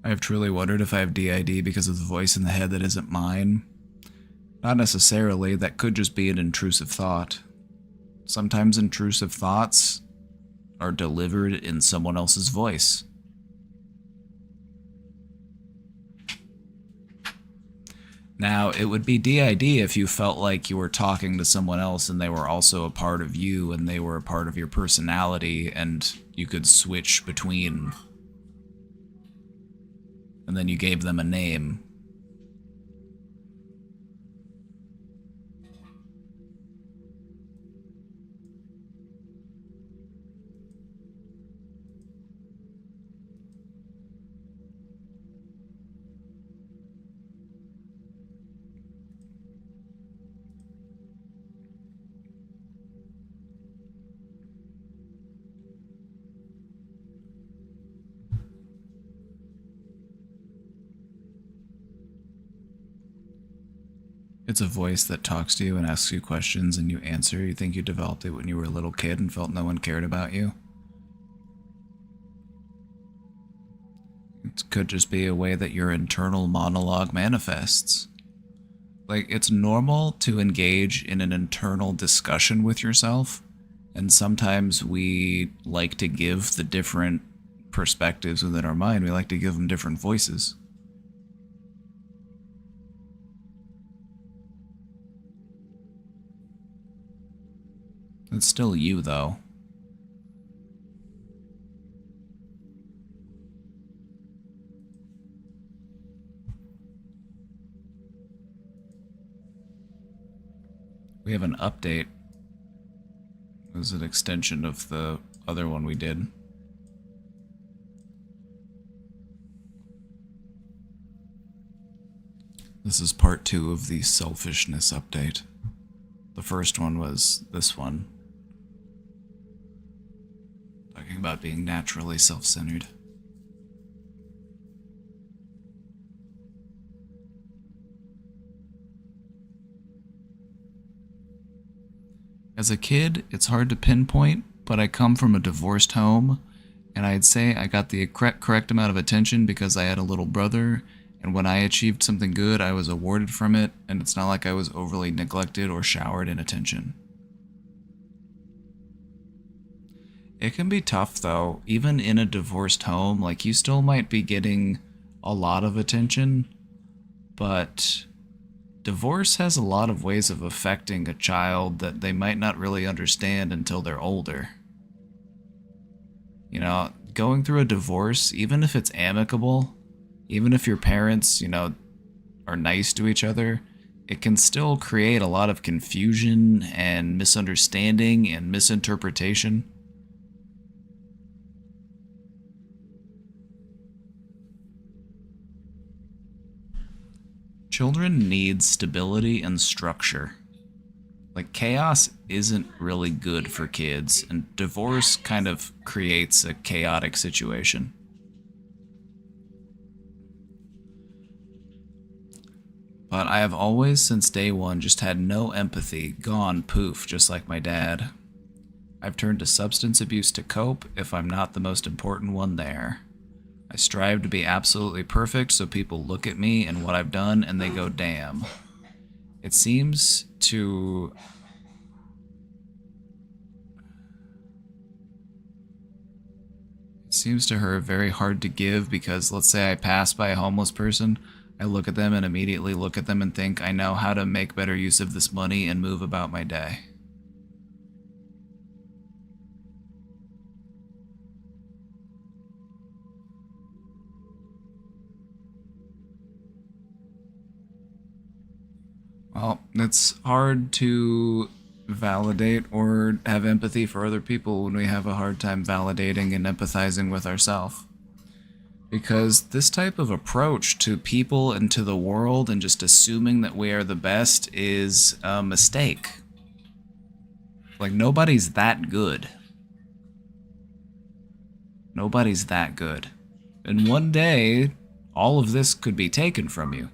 I have truly wondered if I have DID because of the voice in the head that isn't mine. Not necessarily, that could just be an intrusive thought. Sometimes intrusive thoughts are delivered in someone else's voice. Now, it would be DID if you felt like you were talking to someone else and they were also a part of you and they were a part of your personality and you could switch between. And then you gave them a name. It's a voice that talks to you and asks you questions and you answer. You think you developed it when you were a little kid and felt no one cared about you. It could just be a way that your internal monologue manifests. Like, it's normal to engage in an internal discussion with yourself, and sometimes we like to give the different perspectives within our mind, we like to give them different voices. It's still you, though. We have an update. It was an extension of the other one we did. This is part 2 of the selfishness update. The first one was this one. Talking about being naturally self-centered. As a kid, it's hard to pinpoint, but I come from a divorced home, and I'd say I got the correct amount of attention because I had a little brother, and when I achieved something good, I was awarded from it, and it's not like I was overly neglected or showered in attention. It can be tough, though. Even in a divorced home, like, you still might be getting a lot of attention, but divorce has a lot of ways of affecting a child that they might not really understand until they're older. You know, going through a divorce, even if it's amicable, even if your parents, you know, are nice to each other, it can still create a lot of confusion and misunderstanding and misinterpretation. Children need stability and structure. Like, chaos isn't really good for kids, and divorce kind of creates a chaotic situation. But I have always, since day one, just had no empathy, gone poof, just like my dad. I've turned to substance abuse to cope if I'm not the most important one there. I strive to be absolutely perfect so people look at me and what I've done and they go, damn. It seems to... seems to her very hard to give because let's say I pass by a homeless person, I look at them and immediately look at them and think I know how to make better use of this money and move about my day. Well, it's hard to validate or have empathy for other people when we have a hard time validating and empathizing with ourselves. Because this type of approach to people and to the world and just assuming that we are the best is a mistake. Like, nobody's that good. Nobody's that good. And one day, all of this could be taken from you.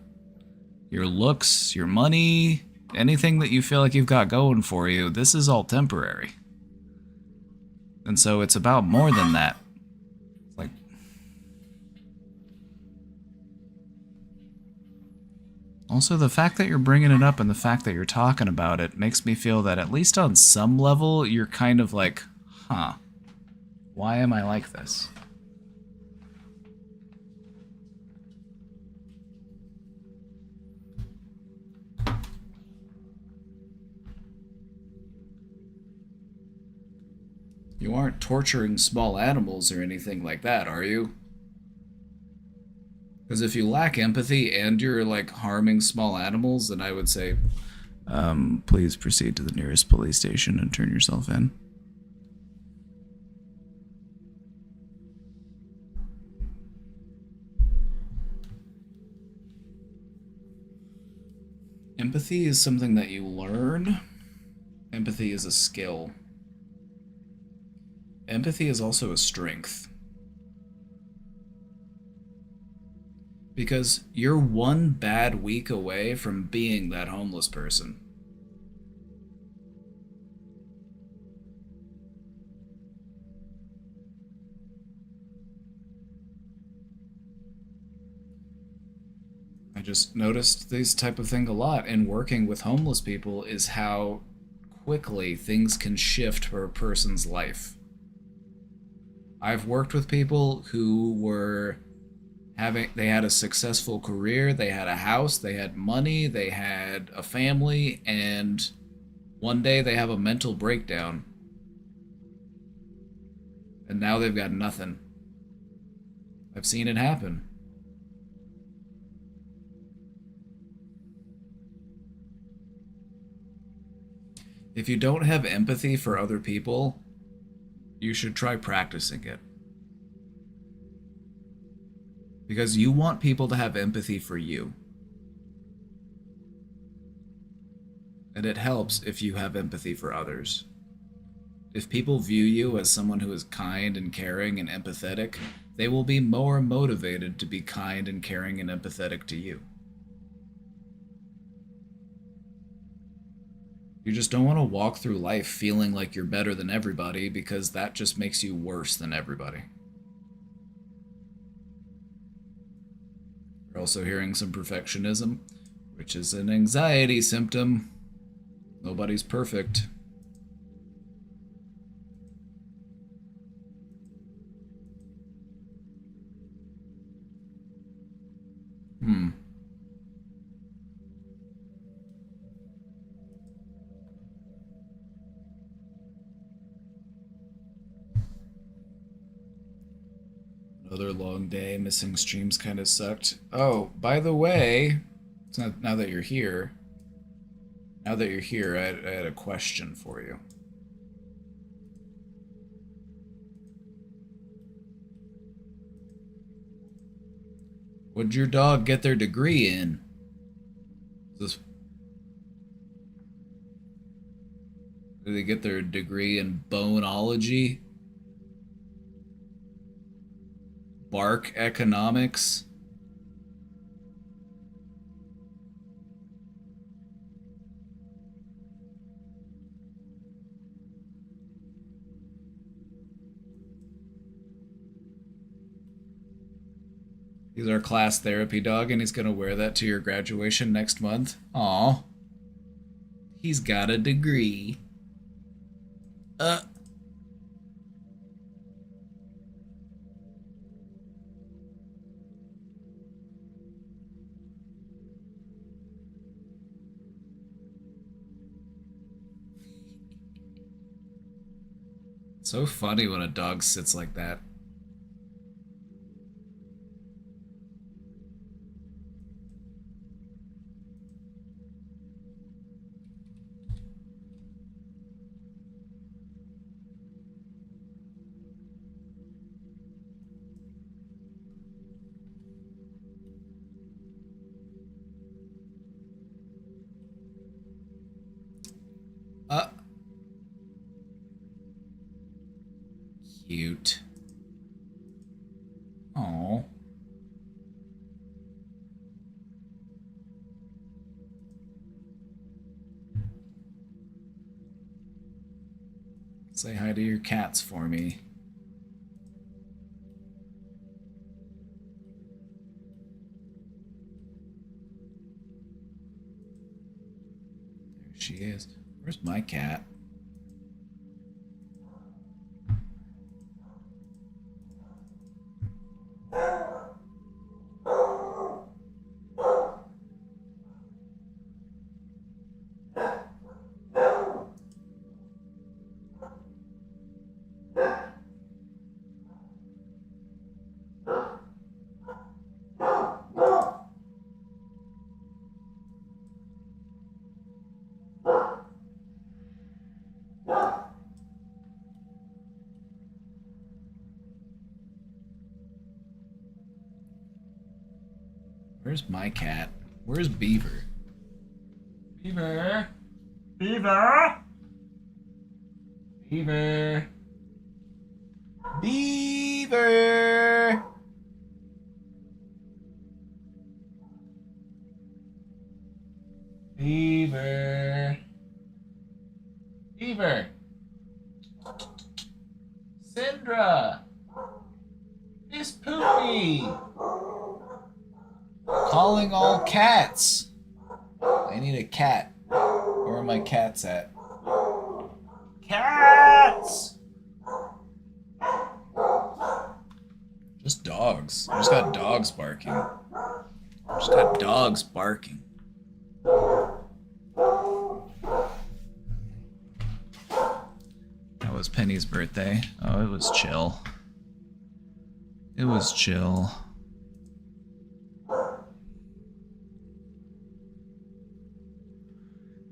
Your looks, your money, anything that you feel like you've got going for you, this is all temporary. And so it's about more than that. Like, also, the fact that you're bringing it up and the fact that you're talking about it makes me feel that at least on some level, you're kind of like, huh, why am I like this? You aren't torturing small animals or anything like that, are you? Because if you lack empathy and you're, like, harming small animals, then I would say, please proceed to the nearest police station and turn yourself in. Empathy is something that you learn. Empathy is a skill. Empathy is also a strength. Because you're one bad week away from being that homeless person. I just noticed this type of thing a lot in working with homeless people is how quickly things can shift for a person's life. I've worked with people who were they had a successful career, they had a house, they had money, they had a family, and one day they have a mental breakdown. And now they've got nothing. I've seen it happen. If you don't have empathy for other people, you should try practicing it. Because you want people to have empathy for you. And it helps if you have empathy for others. If people view you as someone who is kind and caring and empathetic, they will be more motivated to be kind and caring and empathetic to you. You just don't want to walk through life feeling like you're better than everybody because that just makes you worse than everybody. You're also hearing some perfectionism, which is an anxiety symptom. Nobody's perfect. Another long day, missing streams kind of sucked. Oh, by the way, it's not, now that you're here, I had a question for you. What'd your dog get their degree in? Did they get their degree in boneology? Bark economics? He's our class therapy dog, and he's gonna wear that to your graduation next month. Aw. He's got a degree. It's so funny when a dog sits like that. Cute. Oh. Say hi to your cats for me. There she is. Where's my cat? Where's my cat? Where's Beaver? Beaver! Beaver! Beaver! Beaver! Beaver! Beaver! Syndra! Miss Poopy! Calling all cats. I need a cat. Where are my cats at? Cats! Just dogs. I just got dogs barking. Just got dogs barking. That was Penny's birthday. Oh, it was chill. It was chill.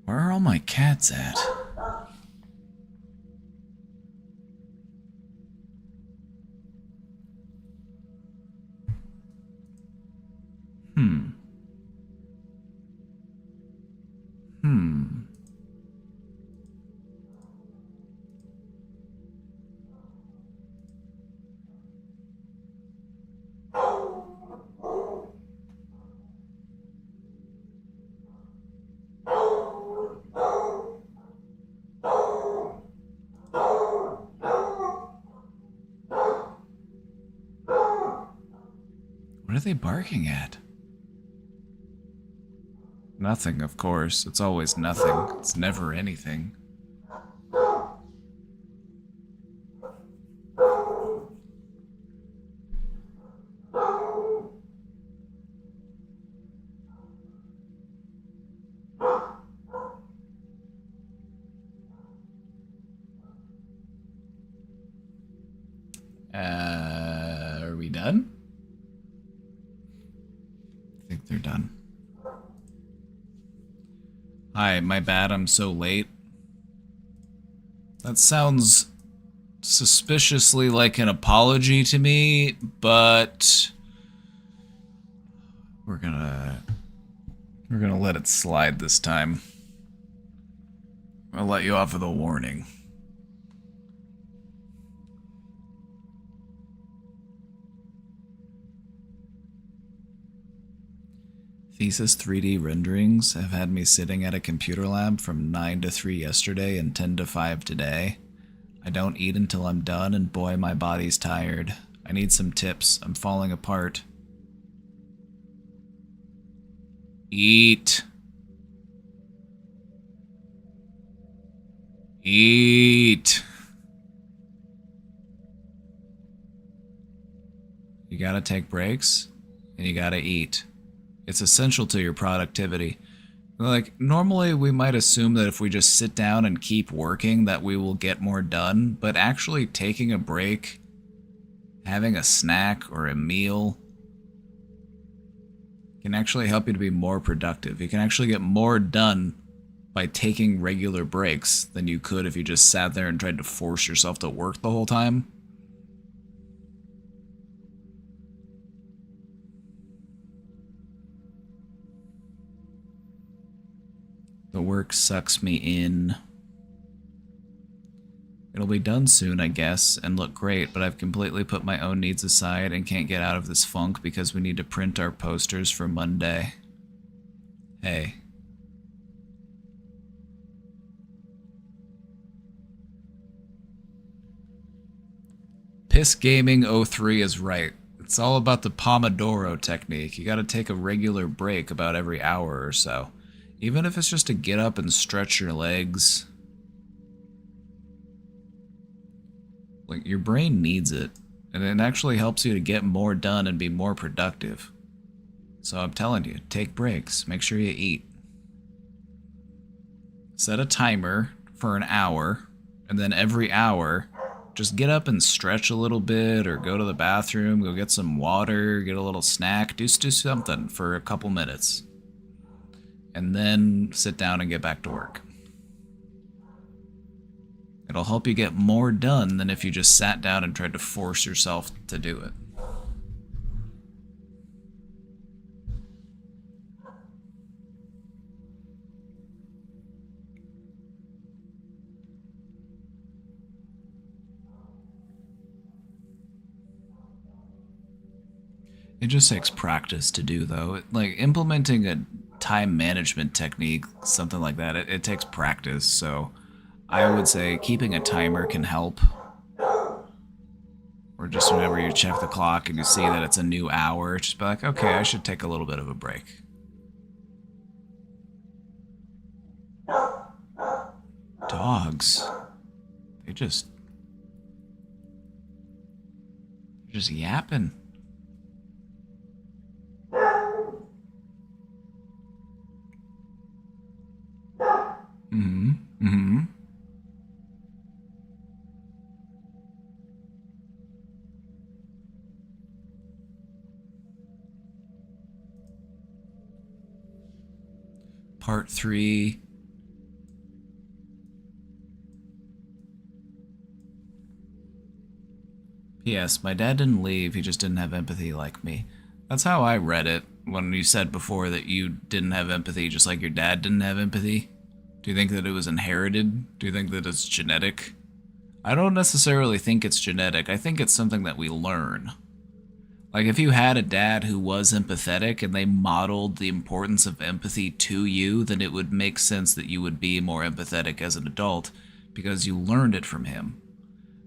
Where are all my cats at? What are they barking at? Nothing, of course. It's always nothing. It's never anything. Are we done? I think they're done. Hi, my bad, I'm so late. That sounds suspiciously like an apology to me, but we're gonna let it slide this time. I'll let you off with a warning. Thesis 3D renderings have had me sitting at a computer lab from 9 to 3 yesterday and 10 to 5 today. I don't eat until I'm done, and boy, my body's tired. I need some tips. I'm falling apart. Eat. Eat. You gotta take breaks, and you gotta eat. It's essential to your productivity. Like, normally we might assume that if we just sit down and keep working that we will get more done, but actually taking a break, having a snack or a meal, can actually help you to be more productive. You can actually get more done by taking regular breaks than you could if you just sat there and tried to force yourself to work the whole time. The work sucks me in. It'll be done soon, I guess, and look great, but I've completely put my own needs aside and can't get out of this funk because we need to print our posters for Monday. Hey. Piss Gaming 03 is right. It's all about the Pomodoro technique. You gotta take a regular break about every hour or so. Even if it's just to get up and stretch your legs. Like, your brain needs it. And it actually helps you to get more done and be more productive. So I'm telling you, take breaks. Make sure you eat. Set a timer for an hour. And then every hour, just get up and stretch a little bit, or go to the bathroom, go get some water, get a little snack, do something for a couple minutes. And then sit down and get back to work. It'll help you get more done than if you just sat down and tried to force yourself to do it. It just takes practice to do, though. Like, implementing a time management technique, something like that, it takes practice. So I would say keeping a timer can help. Or just whenever you check the clock and you see that it's a new hour, just be like, okay, I should take a little bit of a break. Dogs. They're just yapping. Part 3. P.S. My dad didn't leave, he just didn't have empathy like me. That's how I read it when you said before that you didn't have empathy just like your dad didn't have empathy. Do you think that it was inherited? Do you think that it's genetic? I don't necessarily think it's genetic. I think it's something that we learn. Like, if you had a dad who was empathetic and they modeled the importance of empathy to you, then it would make sense that you would be more empathetic as an adult because you learned it from him.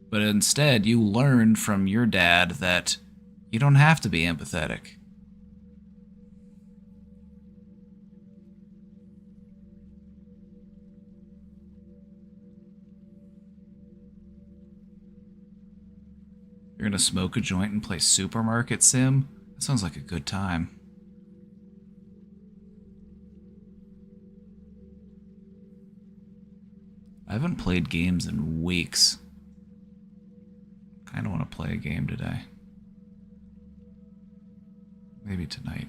But instead, you learned from your dad that you don't have to be empathetic. You're gonna smoke a joint and play Supermarket Sim? That sounds like a good time. I haven't played games in weeks. Kinda wanna play a game today. Maybe tonight.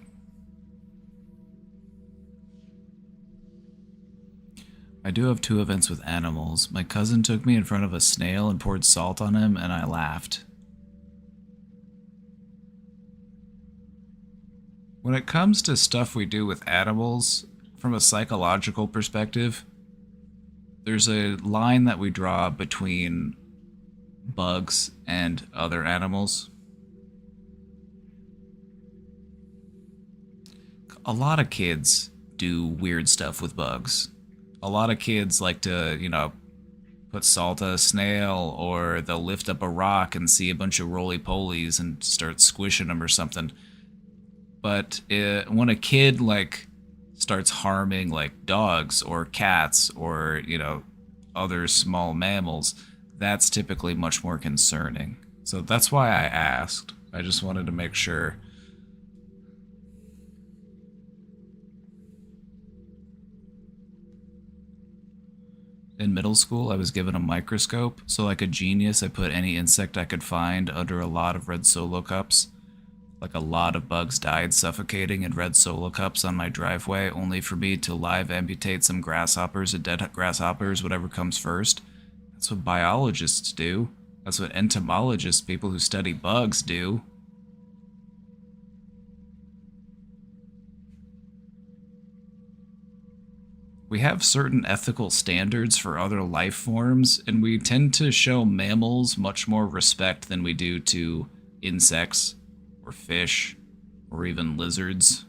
I do have 2 events with animals. My cousin took me in front of a snail and poured salt on him, and I laughed. When it comes to stuff we do with animals, from a psychological perspective, there's a line that we draw between bugs and other animals. A lot of kids do weird stuff with bugs. A lot of kids like to, put salt on a snail, or they'll lift up a rock and see a bunch of roly-polies and start squishing them or something. But when a kid, starts harming, dogs or cats or, other small mammals, that's typically much more concerning. So that's why I asked. I just wanted to make sure. In middle school, I was given a microscope, so like a genius, I put any insect I could find under a lot of red Solo cups. Like a lot of bugs died suffocating in red Solo cups on my driveway, only for me to live amputate some grasshoppers or dead grasshoppers, whatever comes first. That's what biologists do. That's what entomologists, people who study bugs, do. We have certain ethical standards for other life forms, and we tend to show mammals much more respect than we do to insects, or fish, or even lizards.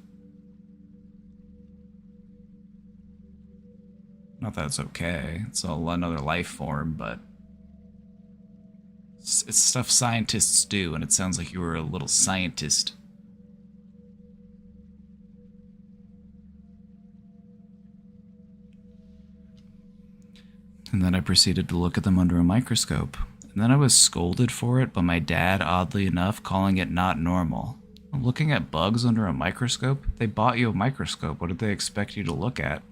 Not that it's okay, it's all another life form, but it's stuff scientists do, and it sounds like you were a little scientist. And then I proceeded to look at them under a microscope. And then I was scolded for it by my dad, oddly enough, calling it not normal. Looking at bugs under a microscope? They bought you a microscope. What did they expect you to look at?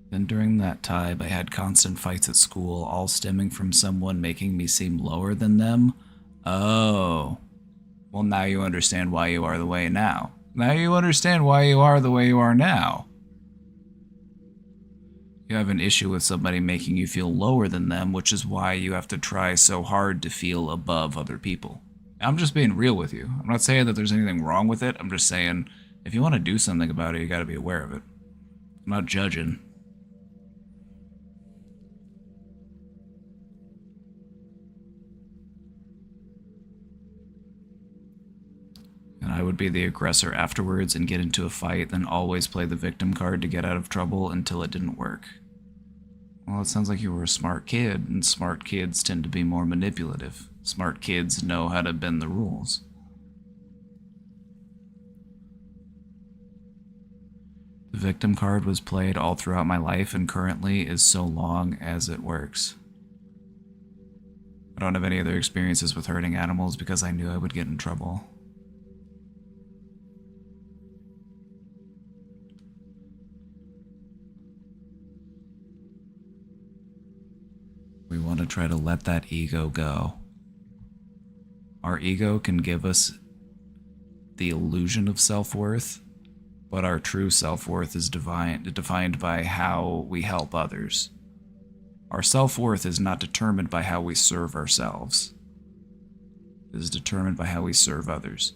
Then during that time, I had constant fights at school, all stemming from someone making me seem lower than them. Oh. Well, now you understand why you are the way now. Now you understand why you are the way you are now. You have an issue with somebody making you feel lower than them, which is why you have to try so hard to feel above other people. I'm just being real with you. I'm not saying that there's anything wrong with it. I'm just saying, if you want to do something about it, you gotta be aware of it. I'm not judging. And I would be the aggressor afterwards and get into a fight, then always play the victim card to get out of trouble until it didn't work. Well, it sounds like you were a smart kid, and smart kids tend to be more manipulative. Smart kids know how to bend the rules. The victim card was played all throughout my life and currently is so long as it works. I don't have any other experiences with hurting animals because I knew I would get in trouble. We want to try to let that ego go. Our ego can give us the illusion of self-worth, but our true self-worth is defined by how we help others. Our self-worth is not determined by how we serve ourselves. It is determined by how we serve others.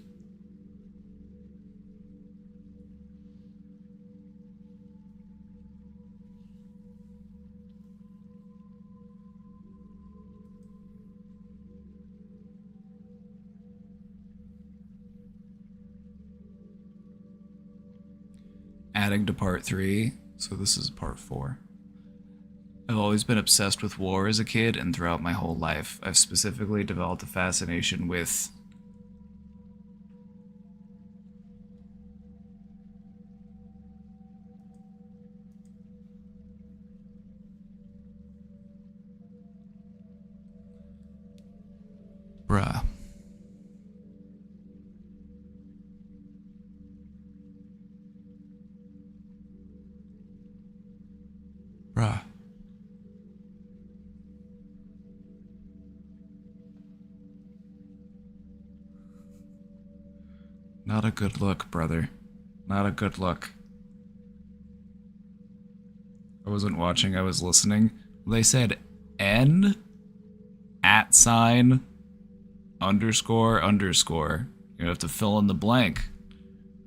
Adding to part 3, so this is part 4. I've always been obsessed with war as a kid and throughout my whole life. I've specifically developed a fascination with bruh. Bruh. Not a good look, brother. Not a good look. I wasn't watching, I was listening. They said N @ underscore underscore. You have to fill in the blank.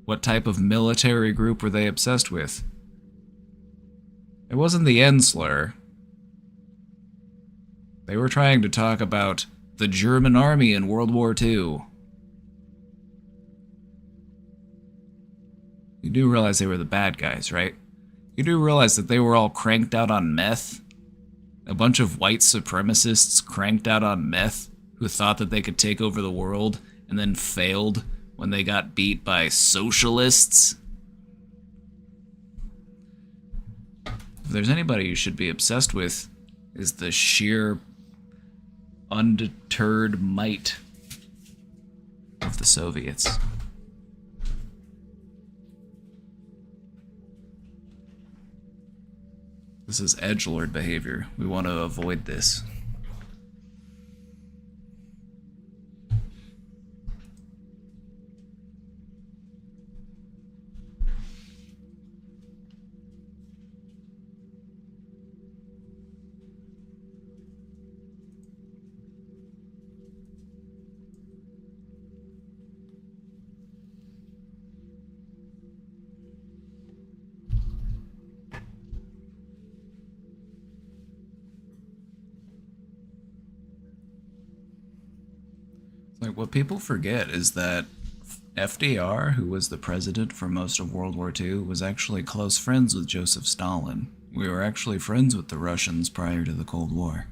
What type of military group were they obsessed with? It wasn't the N slur. They were trying to talk about the German army in World War II. You do realize they were the bad guys, right? You do realize that they were all cranked out on meth? A bunch of white supremacists cranked out on meth who thought that they could take over the world and then failed when they got beat by socialists? If there's anybody you should be obsessed with, is the sheer undeterred might of the Soviets. This is edgelord behavior. We want to avoid this. Like, what people forget is that FDR, who was the president for most of World War II, was actually close friends with Joseph Stalin. We were actually friends with the Russians prior to the Cold War.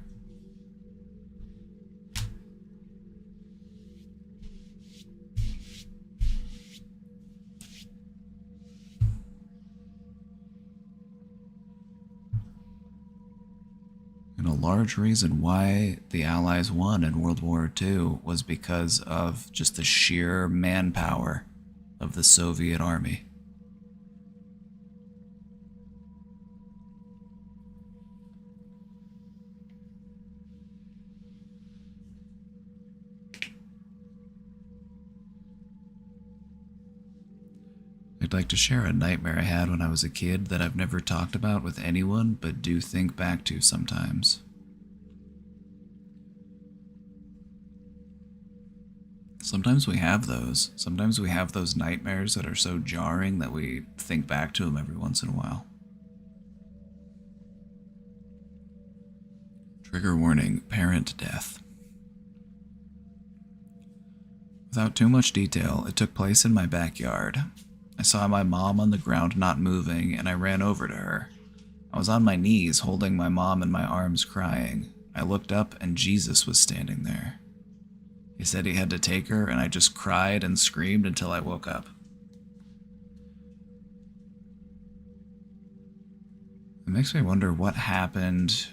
And a large reason why the Allies won in World War II was because of just the sheer manpower of the Soviet army. I'd like to share a nightmare I had when I was a kid that I've never talked about with anyone, but do think back to sometimes. Sometimes we have those. Sometimes we have those nightmares that are so jarring that we think back to them every once in a while. Trigger warning, parent death. Without too much detail, it took place in my backyard. I saw my mom on the ground not moving, and I ran over to her. I was on my knees, holding my mom in my arms, crying. I looked up, and Jesus was standing there. He said he had to take her, and I just cried and screamed until I woke up. It makes me wonder what happened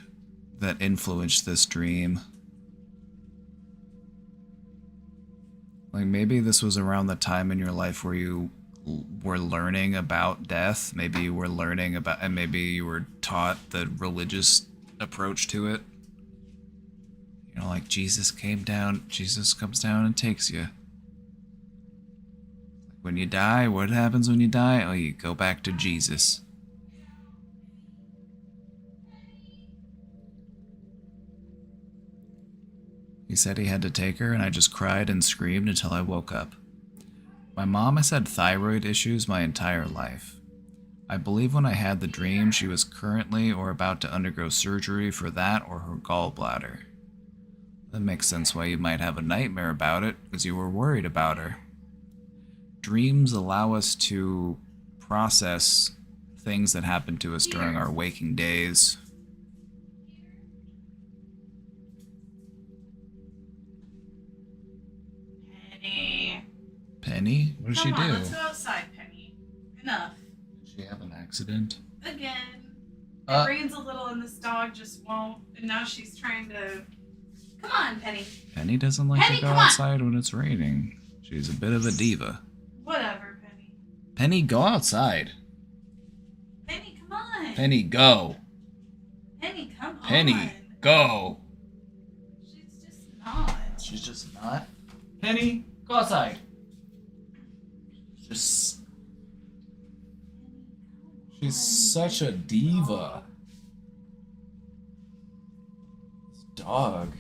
that influenced this dream. Like, maybe this was around the time in your life where you were learning about death. Maybe you were learning about, and maybe you were taught the religious approach to it. You know, like Jesus comes down and takes you. When you die, what happens when you die? Oh, you go back to Jesus. He said he had to take her, and I just cried and screamed until I woke up. My mom has had thyroid issues my entire life. I believe when I had the dream, she was currently or about to undergo surgery for that or her gallbladder. That makes sense why you might have a nightmare about it, because you were worried about her. Dreams allow us to process things that happen to us during our waking days. Penny? What did she do? Come on, let's go outside, Penny. Enough. Did she have an accident? Again. It rains a little and this dog just won't. And now she's trying to... Come on, Penny. Penny doesn't like to go outside when it's raining. She's a bit of a diva. Whatever, Penny. Penny, go outside. Penny, come on. Penny, go. Penny, come on. Penny, go. She's just not. She's just not? Penny, go outside. She's such a diva. This dog.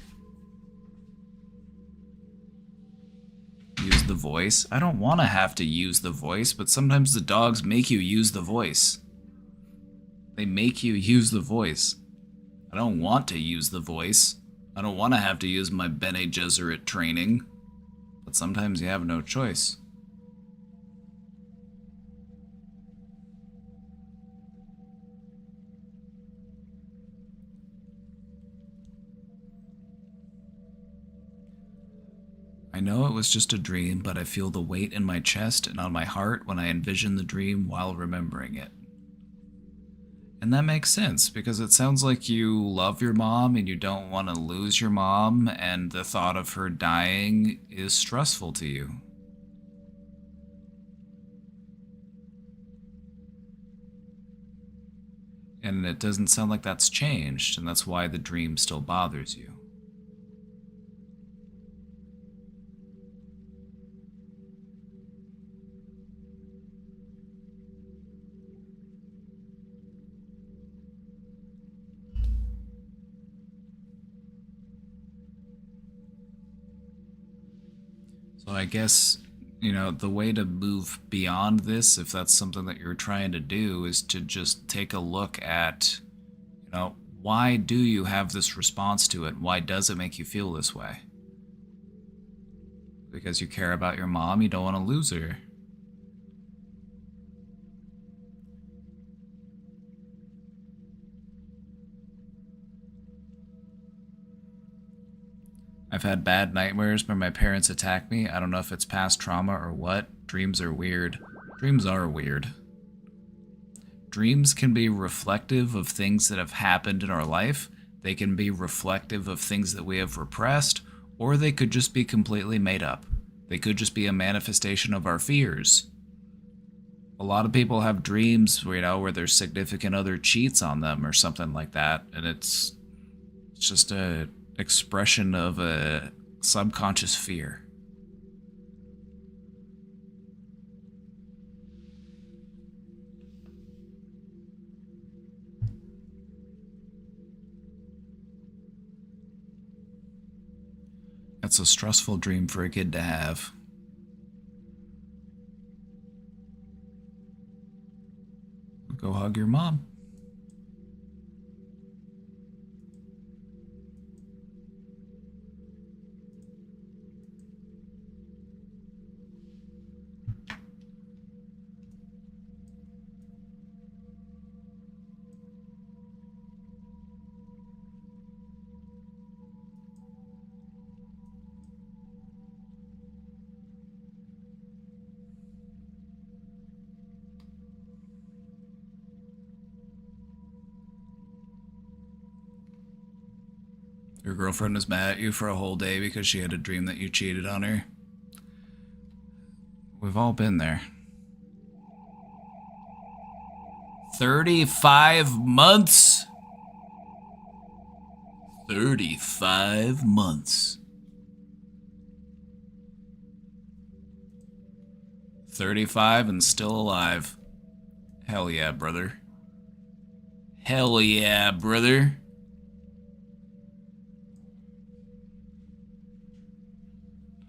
Use the voice? I don't want to have to use the voice, but sometimes the dogs make you use the voice. They make you use the voice. I don't want to use the voice. I don't want to have to use my Bene Gesserit training. But sometimes you have no choice. I know it was just a dream, but I feel the weight in my chest and on my heart when I envision the dream while remembering it. And that makes sense, because it sounds like you love your mom and you don't want to lose your mom, and the thought of her dying is stressful to you. And it doesn't sound like that's changed, and that's why the dream still bothers you. So I guess, you know, the way to move beyond this, if that's something that you're trying to do, is to just take a look at, you know, why do you have this response to it? Why does it make you feel this way? Because you care about your mom, you don't want to lose her. I've had bad nightmares where my parents attack me. I don't know if it's past trauma or what. Dreams are weird. Dreams are weird. Dreams can be reflective of things that have happened in our life. They can be reflective of things that we have repressed, or they could just be completely made up. They could just be a manifestation of our fears. A lot of people have dreams, you know, where their significant other cheats on them or something like that, and it's just a expression of a subconscious fear. That's a stressful dream for a kid to have. Go hug your mom. Your girlfriend was mad at you for a whole day because she had a dream that you cheated on her. We've all been there. 35 months? 35 months. 35 and still alive. Hell yeah, brother. Hell yeah, brother.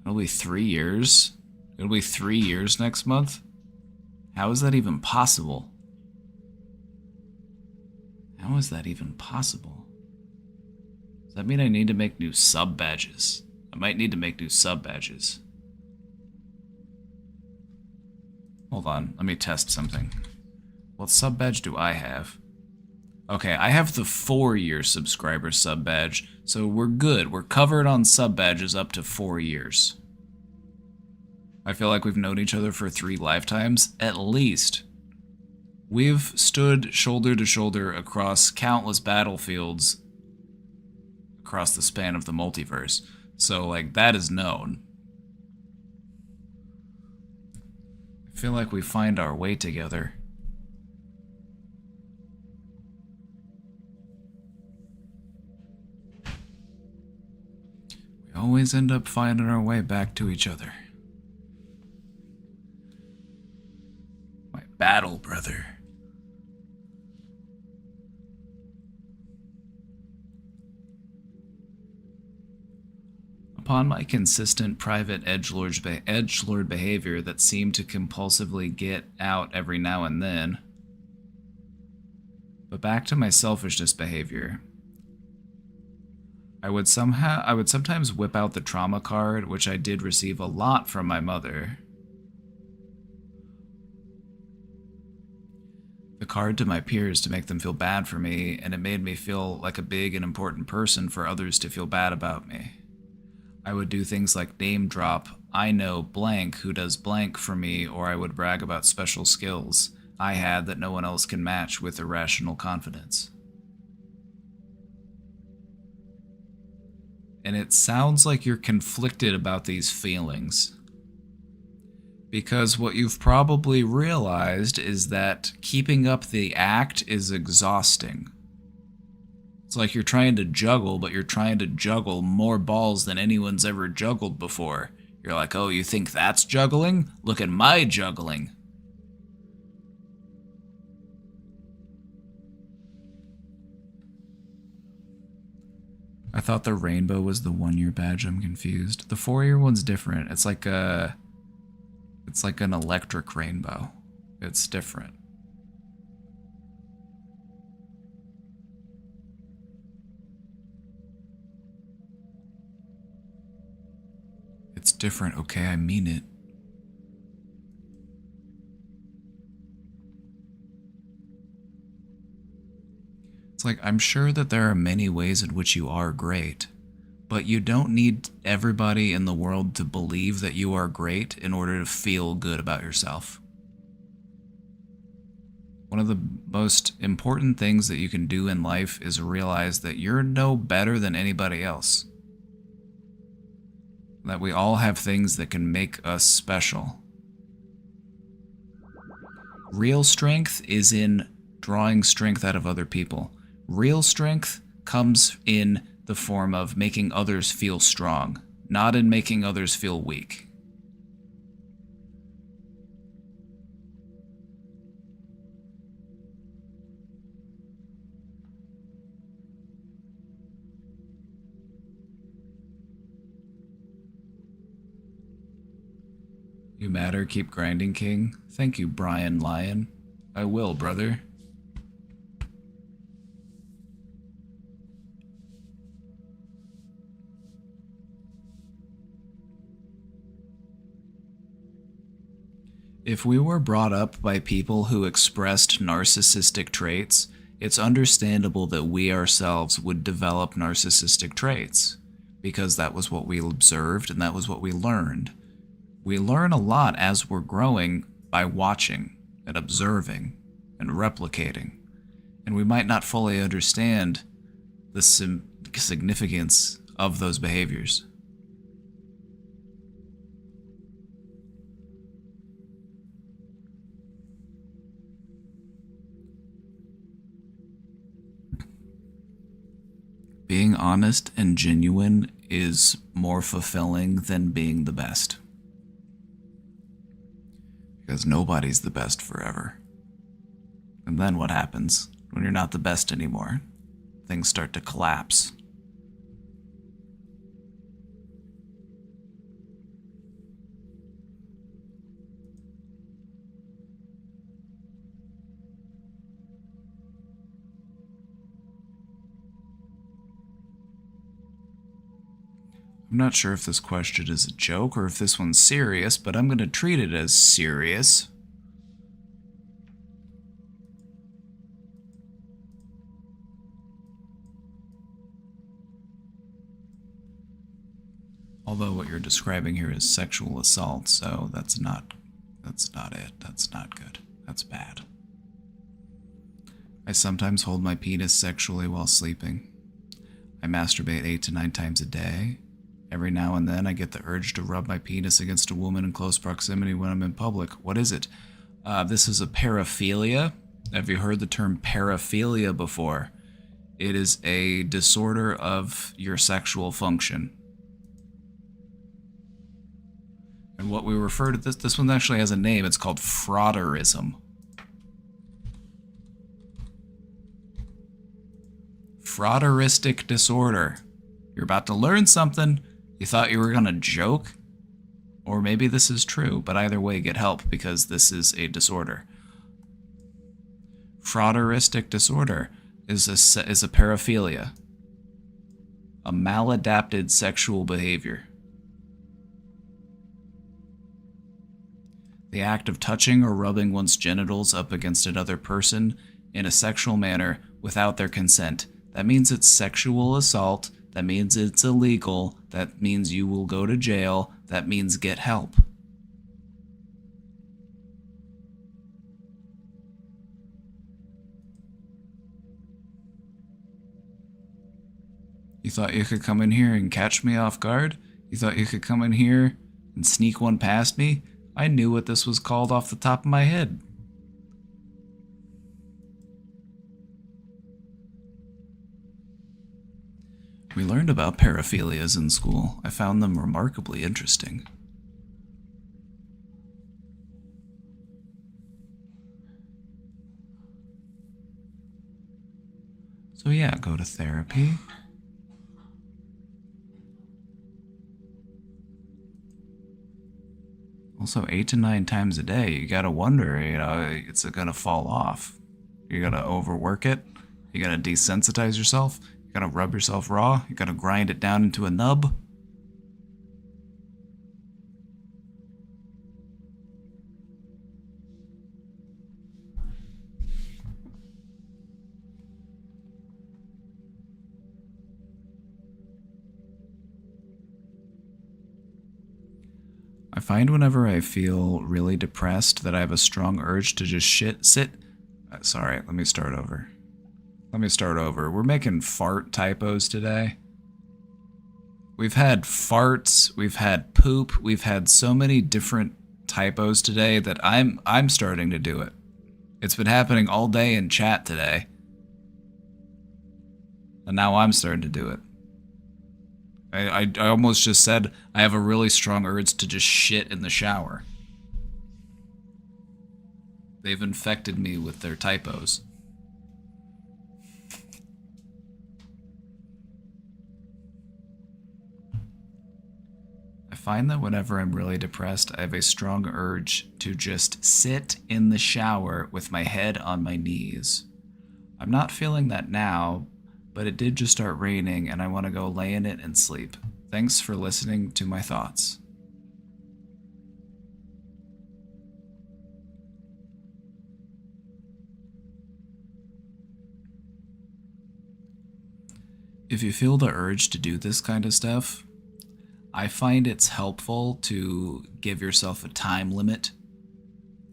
It'll be 3 years. It'll be 3 years next month. How is that even possible? How is that even possible? Does that mean I need to make new sub badges? I might need to make new sub badges. Hold on, let me test something. What sub badge do I have? Okay, I have the 4-year subscriber sub badge, so we're good. We're covered on sub badges up to 4 years. I feel like we've known each other for 3 lifetimes, at least. We've stood shoulder to shoulder across countless battlefields across the span of the multiverse. So, like, that is known. I feel like we find our way together. We always end up finding our way back to each other. My battle brother. Upon my consistent private edgelord behavior that seemed to compulsively get out every now and then. But back to my selfishness behavior. I would sometimes whip out the trauma card, which I did receive a lot from my mother. The card to my peers to make them feel bad for me, and it made me feel like a big and important person for others to feel bad about me. I would do things like name drop, I know blank who does blank for me, or I would brag about special skills I had that no one else can match with irrational confidence. And it sounds like you're conflicted about these feelings. Because what you've probably realized is that keeping up the act is exhausting. It's like you're trying to juggle, but you're trying to juggle more balls than anyone's ever juggled before. You're like, oh, you think that's juggling? Look at my juggling. I thought the rainbow was the 1-year badge. I'm confused. The 4-year one's different. It's like an electric rainbow. It's different. It's different, okay? I mean it. It's like, I'm sure that there are many ways in which you are great, but you don't need everybody in the world to believe that you are great in order to feel good about yourself. One of the most important things that you can do in life is realize that you're no better than anybody else. That we all have things that can make us special. Real strength is in drawing strength out of other people. Real strength comes in the form of making others feel strong, not in making others feel weak. You matter, keep grinding, King. Thank you, Brian Lyon. I will, brother. If we were brought up by people who expressed narcissistic traits, it's understandable that we ourselves would develop narcissistic traits, because that was what we observed and that was what we learned. We learn a lot as we're growing by watching and observing and replicating, and we might not fully understand the significance of those behaviors. Being honest and genuine is more fulfilling than being the best. Because nobody's the best forever. And then what happens when you're not the best anymore? Things start to collapse. I'm not sure if this question is a joke or if this one's serious, but I'm going to treat it as serious. Although what you're describing here is sexual assault, so that's not it. That's not good. That's bad. I sometimes hold my penis sexually while sleeping. I masturbate 8 to 9 times a day. Every now and then I get the urge to rub my penis against a woman in close proximity when I'm in public. What is it? This is a paraphilia. Have you heard the term paraphilia before? It is a disorder of your sexual function. And what we refer to this one actually has a name. It's called frauderism. Frauderistic disorder. You're about to learn something. You thought you were gonna joke? Or maybe this is true, but either way, get help because this is a disorder. Frauderistic disorder is a paraphilia. A maladapted sexual behavior. The act of touching or rubbing one's genitals up against another person in a sexual manner without their consent. That means it's sexual assault. That means it's illegal. That means you will go to jail. That means get help. You thought you could come in here and catch me off guard? You thought you could come in here and sneak one past me? I knew what this was called off the top of my head. We learned about paraphilias in school. I found them remarkably interesting. So yeah, go to therapy. Also, 8 to 9 times a day, you gotta wonder, you know, it's gonna fall off. You're gonna overwork it. You gotta desensitize yourself. You gotta rub yourself raw. You gotta grind it down into a nub. I find whenever I feel really depressed that I have a strong urge to just sit. Sorry, let me start over. We're making fart typos today. We've had farts, we've had poop, we've had so many different typos today that I'm starting to do it. It's been happening all day in chat today. And now I'm starting to do it. I almost just said I have a really strong urge to just shit in the shower. They've infected me with their typos. I find that whenever I'm really depressed, I have a strong urge to just sit in the shower with my head on my knees. I'm not feeling that now, but it did just start raining and I want to go lay in it and sleep. Thanks for listening to my thoughts. If you feel the urge to do this kind of stuff, I find it's helpful to give yourself a time limit.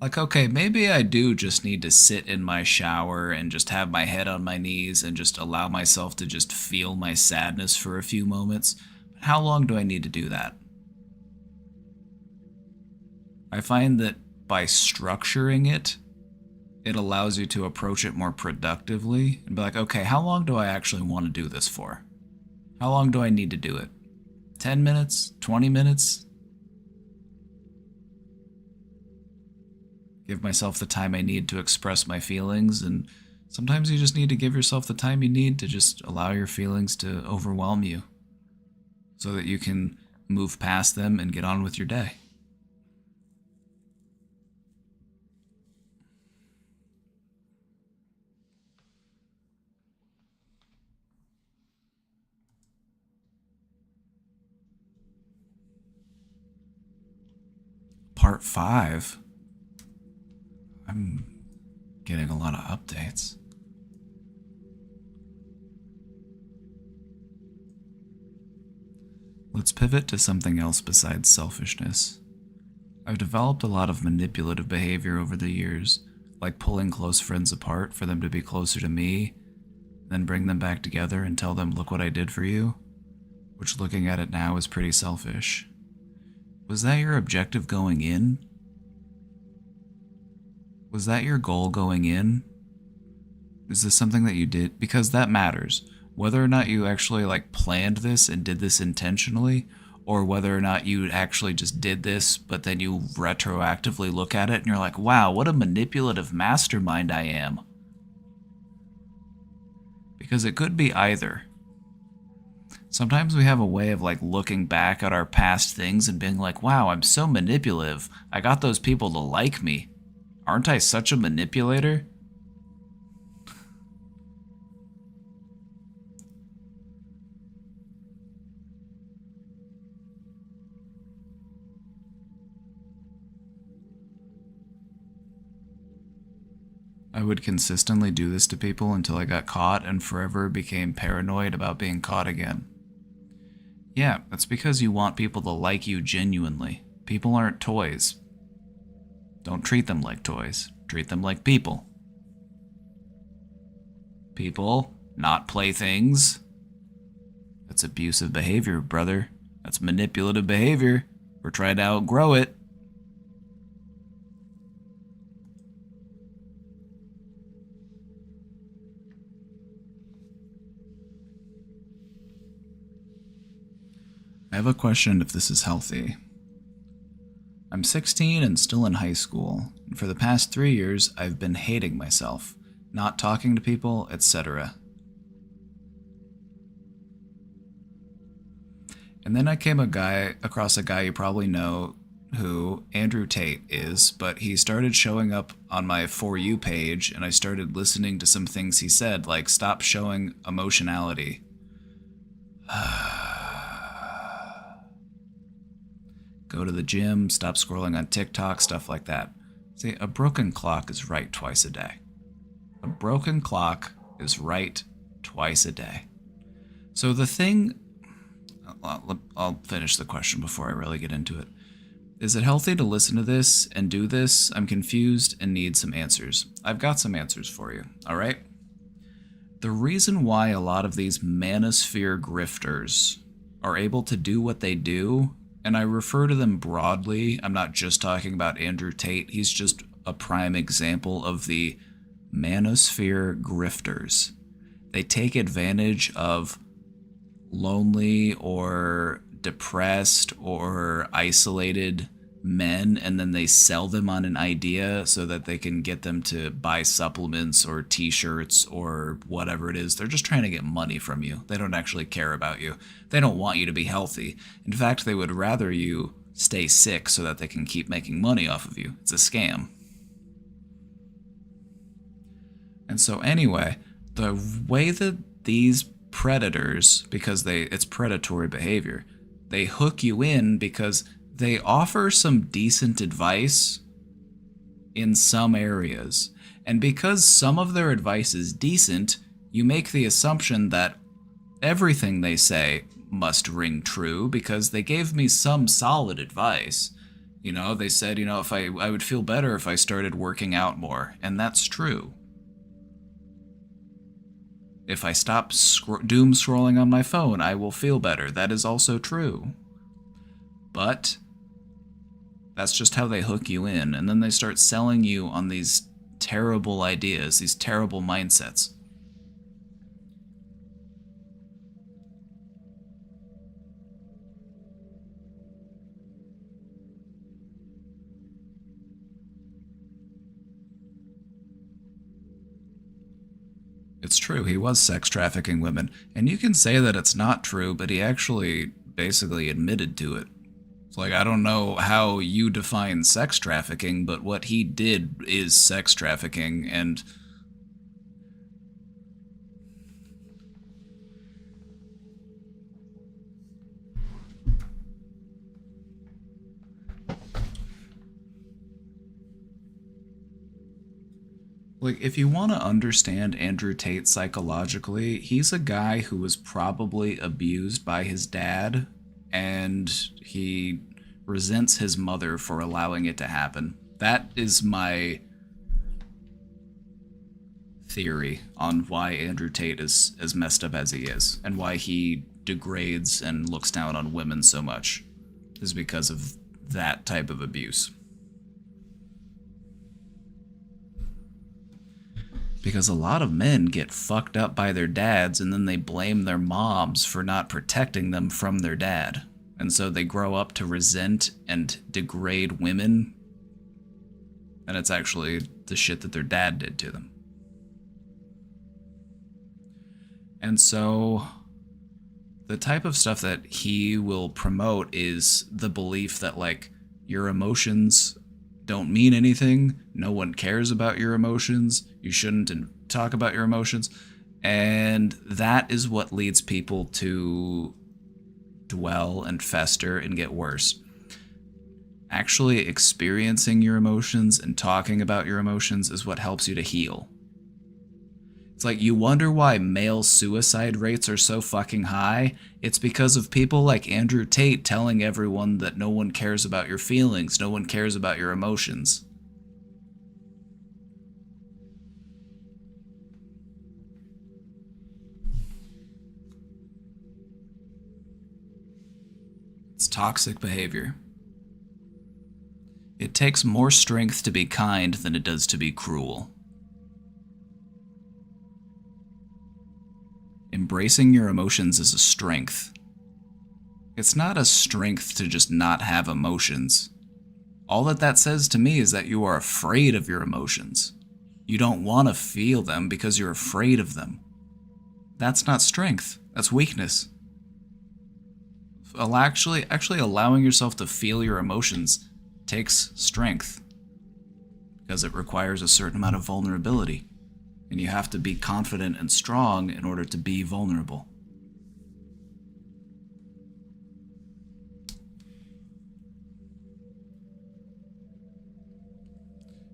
Like, okay, maybe I do just need to sit in my shower and just have my head on my knees and just allow myself to just feel my sadness for a few moments. But how long do I need to do that? I find that by structuring it, it allows you to approach it more productively and be like, okay, how long do I actually want to do this for? How long do I need to do it? 10 minutes? 20 minutes? Give myself the time I need to express my feelings, and sometimes you just need to give yourself the time you need to just allow your feelings to overwhelm you so that you can move past them and get on with your day. Part 5. I'm getting a lot of updates. Let's pivot to something else besides selfishness. I've developed a lot of manipulative behavior over the years, like pulling close friends apart for them to be closer to me, then bring them back together and tell them, look what I did for you, which looking at it now is pretty selfish. Was that your objective going in? Was that your goal going in? Is this something that you did? Because that matters. Whether or not you actually planned this and did this intentionally, or whether or not you actually just did this, but then you retroactively look at it and you're like, wow, what a manipulative mastermind I am. Because it could be either. Sometimes we have a way of looking back at our past things and being like, wow, I'm so manipulative. I got those people to like me. Aren't I such a manipulator? I would consistently do this to people until I got caught and forever became paranoid about being caught again. Yeah, that's because you want people to like you genuinely. People aren't toys. Don't treat them like toys. Treat them like people. People, not playthings. That's abusive behavior, brother. That's manipulative behavior. We're trying to outgrow it. I have a question if this is healthy. I'm 16 and still in high school, and for the past 3 years I've been hating myself, not talking to people, etc. And then I came across a guy you probably know who Andrew Tate is, but he started showing up on my For You page, and I started listening to some things he said, like stop showing emotionality. Go to the gym, stop scrolling on TikTok, stuff like that. See, a broken clock is right twice a day. A broken clock is right twice a day. So the thing... I'll finish the question before I really get into it. Is it healthy to listen to this and do this? I'm confused and need some answers. I've got some answers for you, alright? The reason why a lot of these manosphere grifters are able to do what they do, and I refer to them broadly, I'm not just talking about Andrew Tate, he's just a prime example of the manosphere grifters. They take advantage of lonely or depressed or isolated men, and then they sell them on an idea so that they can get them to buy supplements or t-shirts or whatever it is. They're just trying to get money from you. They don't actually care about you. They don't want you to be healthy. In fact, they would rather you stay sick so that they can keep making money off of you. It's a scam. And so anyway, the way that these predators, because it's predatory behavior, they hook you in because they offer some decent advice in some areas. And because some of their advice is decent, you make the assumption that everything they say must ring true because they gave me some solid advice. You know, they said, you know, if I would feel better if I started working out more, and that's true. If I stop doom scrolling on my phone, I will feel better. That is also true. But that's just how they hook you in, and then they start selling you on these terrible ideas, these terrible mindsets. It's true, he was sex trafficking women, and you can say that it's not true, but he actually basically admitted to it. It's like, I don't know how you define sex trafficking, but what he did is sex trafficking, and like, if you want to understand Andrew Tate psychologically, he's a guy who was probably abused by his dad, and he resents his mother for allowing it to happen. That is my theory on why Andrew Tate is as messed up as he is, and why he degrades and looks down on women so much, is because of that type of abuse. Because a lot of men get fucked up by their dads and then they blame their moms for not protecting them from their dad. And so they grow up to resent and degrade women. And it's actually the shit that their dad did to them. And so the type of stuff that he will promote is the belief that, like, your emotions don't mean anything. No one cares about your emotions. You shouldn't talk about your emotions. And that is what leads people to dwell and fester and get worse. Actually experiencing your emotions and talking about your emotions is what helps you to heal. It's like, you wonder why male suicide rates are so fucking high? It's because of people like Andrew Tate telling everyone that no one cares about your feelings, no one cares about your emotions. It's toxic behavior. It takes more strength to be kind than it does to be cruel. Embracing your emotions is a strength. It's not a strength to just not have emotions. All that says to me is that you are afraid of your emotions. You don't want to feel them because you're afraid of them. That's not strength. That's weakness. Actually allowing yourself to feel your emotions takes strength because it requires a certain amount of vulnerability, and you have to be confident and strong in order to be vulnerable.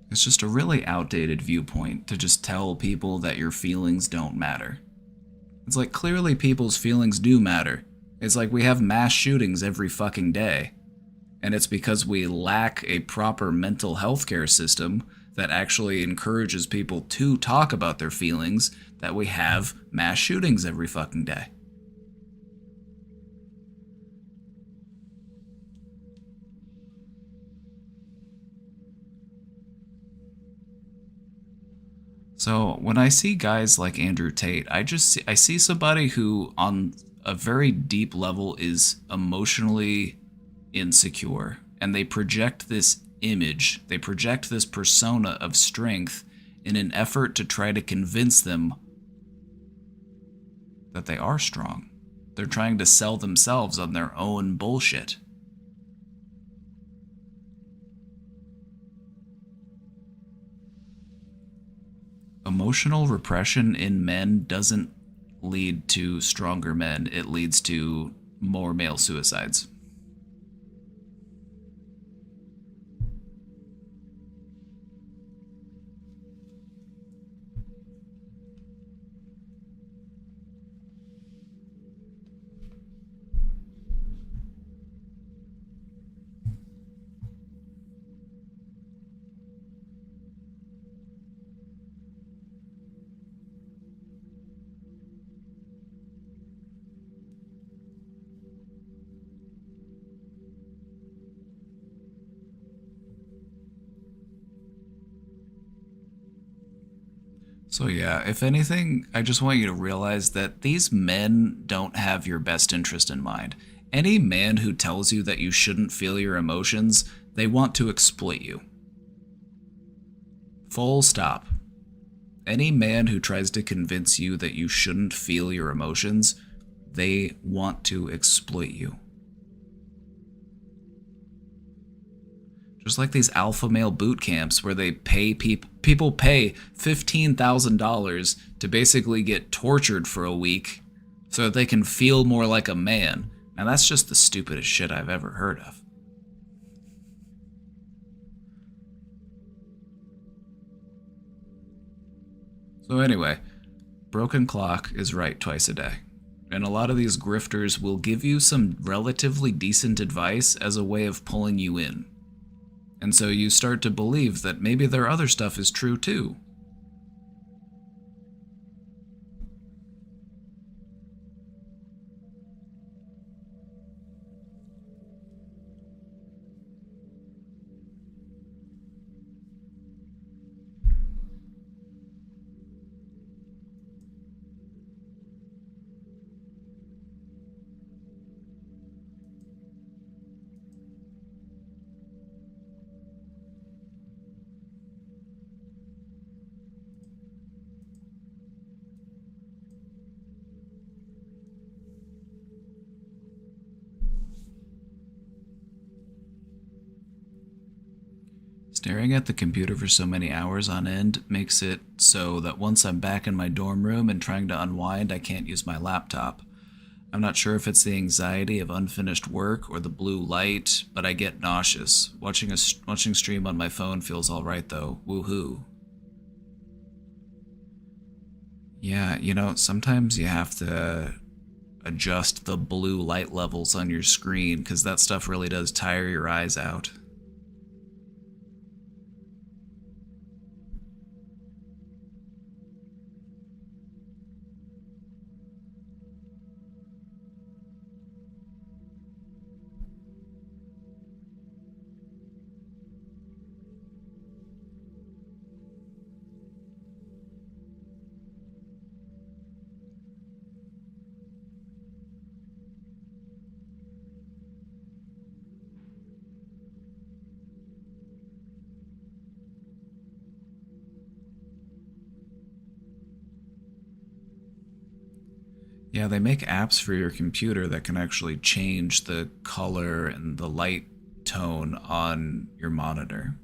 It's just a really outdated viewpoint to just tell people that your feelings don't matter. It's like, clearly people's feelings do matter. It's like we have mass shootings every fucking day. And it's because we lack a proper mental health care system that actually encourages people to talk about their feelings that we have mass shootings every fucking day. So when I see guys like Andrew Tate, I see somebody who on a very deep level is emotionally insecure, and they project this image, they project this persona of strength in an effort to try to convince them that they are strong. They're trying to sell themselves on their own bullshit. Emotional repression in men doesn't lead to stronger men. It leads to more male suicides. So yeah, if anything, I just want you to realize that these men don't have your best interest in mind. Any man who tells you that you shouldn't feel your emotions, they want to exploit you. Full stop. Any man who tries to convince you that you shouldn't feel your emotions, they want to exploit you. Just like these alpha male boot camps where they pay people pay $15,000 to basically get tortured for a week so that they can feel more like a man. Now that's just the stupidest shit I've ever heard of. So anyway, broken clock is right twice a day. And a lot of these grifters will give you some relatively decent advice as a way of pulling you in. And so you start to believe that maybe their other stuff is true too. Staring at the computer for so many hours on end makes it so that once I'm back in my dorm room and trying to unwind, I can't use my laptop. I'm not sure if it's the anxiety of unfinished work or the blue light, but I get nauseous. Watching stream on my phone feels alright though. Woohoo. Yeah, you know, sometimes you have to adjust the blue light levels on your screen because that stuff really does tire your eyes out. Yeah, they make apps for your computer that can actually change the color and the light tone on your monitor.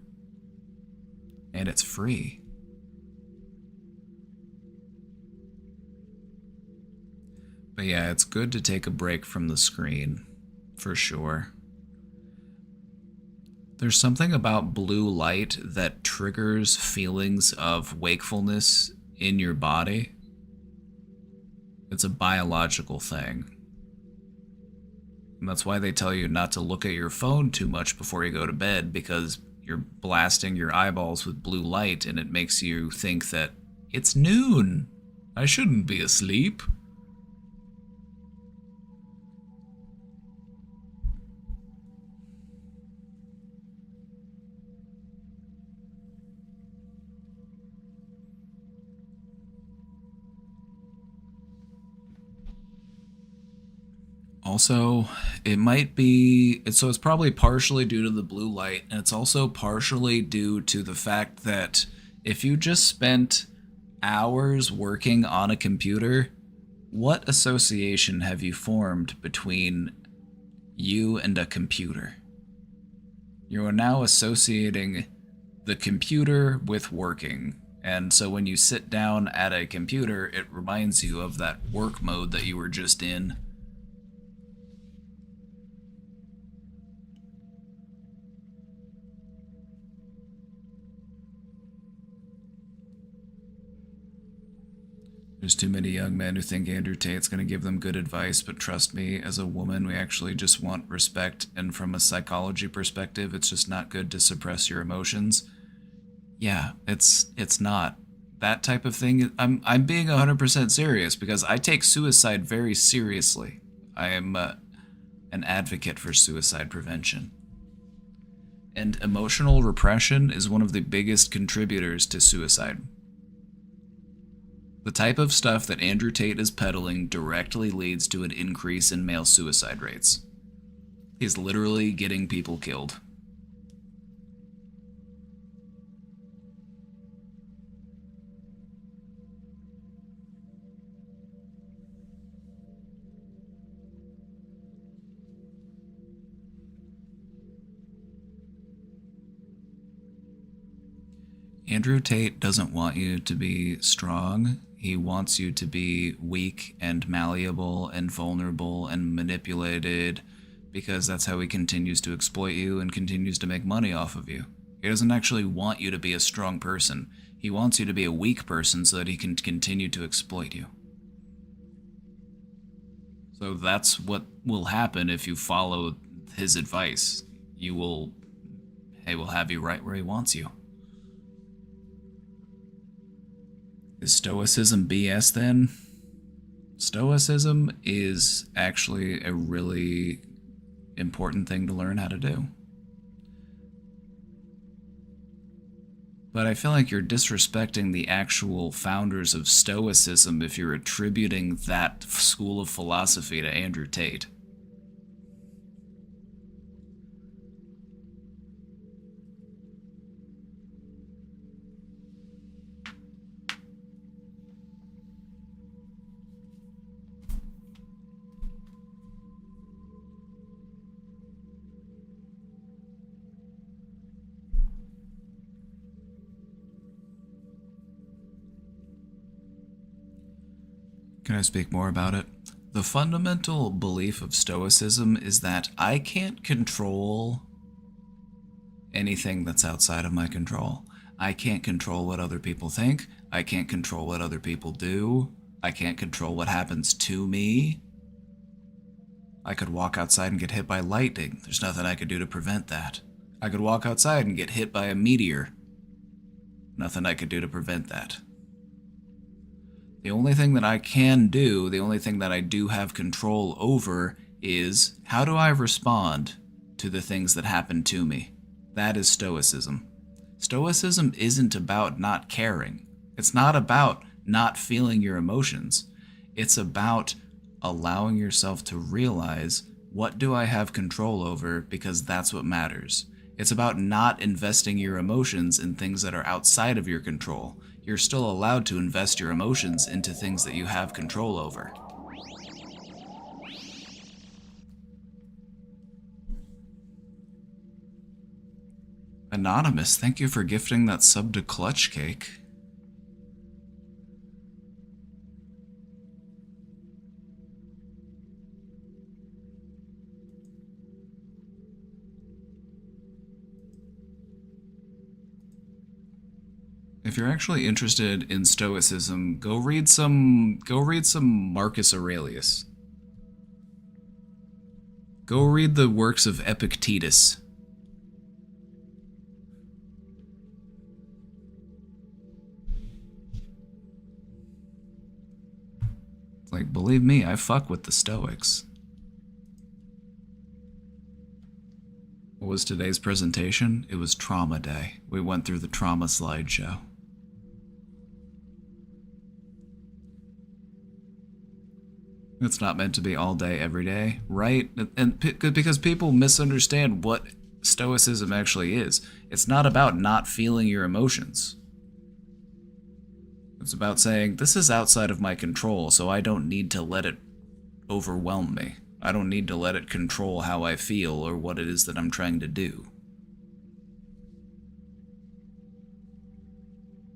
And it's free. But yeah, it's good to take a break from the screen, for sure. There's something about blue light that triggers feelings of wakefulness in your body. It's a biological thing. And that's why they tell you not to look at your phone too much before you go to bed, because you're blasting your eyeballs with blue light and it makes you think that it's noon. I shouldn't be asleep. Also, it might be, so it's probably partially due to the blue light, and it's also partially due to the fact that if you just spent hours working on a computer, what association have you formed between you and a computer? You are now associating the computer with working, and so when you sit down at a computer, it reminds you of that work mode that you were just in. There's too many young men who think Andrew Tate's going to give them good advice, but trust me, as a woman, we actually just want respect, and from a psychology perspective, it's just not good to suppress your emotions. Yeah, it's not. That type of thing, I'm being 100% serious, because I take suicide very seriously. I am an advocate for suicide prevention. And emotional repression is one of the biggest contributors to suicide. The type of stuff that Andrew Tate is peddling directly leads to an increase in male suicide rates. He's literally getting people killed. Andrew Tate doesn't want you to be strong. He wants you to be weak and malleable and vulnerable and manipulated, because that's how he continues to exploit you and continues to make money off of you. He doesn't actually want you to be a strong person. He wants you to be a weak person so that he can continue to exploit you. So that's what will happen if you follow his advice. He will have you right where he wants you. Is Stoicism BS then? Stoicism is actually a really important thing to learn how to do. But I feel like you're disrespecting the actual founders of Stoicism if you're attributing that school of philosophy to Andrew Tate. Can I speak more about it? The fundamental belief of Stoicism is that I can't control anything that's outside of my control. I can't control what other people think. I can't control what other people do. I can't control what happens to me. I could walk outside and get hit by lightning. There's nothing I could do to prevent that. I could walk outside and get hit by a meteor. Nothing I could do to prevent that. The only thing that I can do, the only thing that I do have control over, is how do I respond to the things that happen to me? That is Stoicism. Stoicism isn't about not caring. It's not about not feeling your emotions. It's about allowing yourself to realize, what do I have control over, because that's what matters. It's about not investing your emotions in things that are outside of your control. You're still allowed to invest your emotions into things that you have control over. Anonymous, thank you for gifting that sub to Clutch Cake. If you're actually interested in Stoicism, go read some Marcus Aurelius. Go read the works of Epictetus. Like, believe me, I fuck with the Stoics. What was today's presentation? It was Trauma Day. We went through the trauma slideshow. It's not meant to be all day, every day, right? And because people misunderstand what Stoicism actually is. It's not about not feeling your emotions. It's about saying, this is outside of my control, so I don't need to let it overwhelm me. I don't need to let it control how I feel or what it is that I'm trying to do.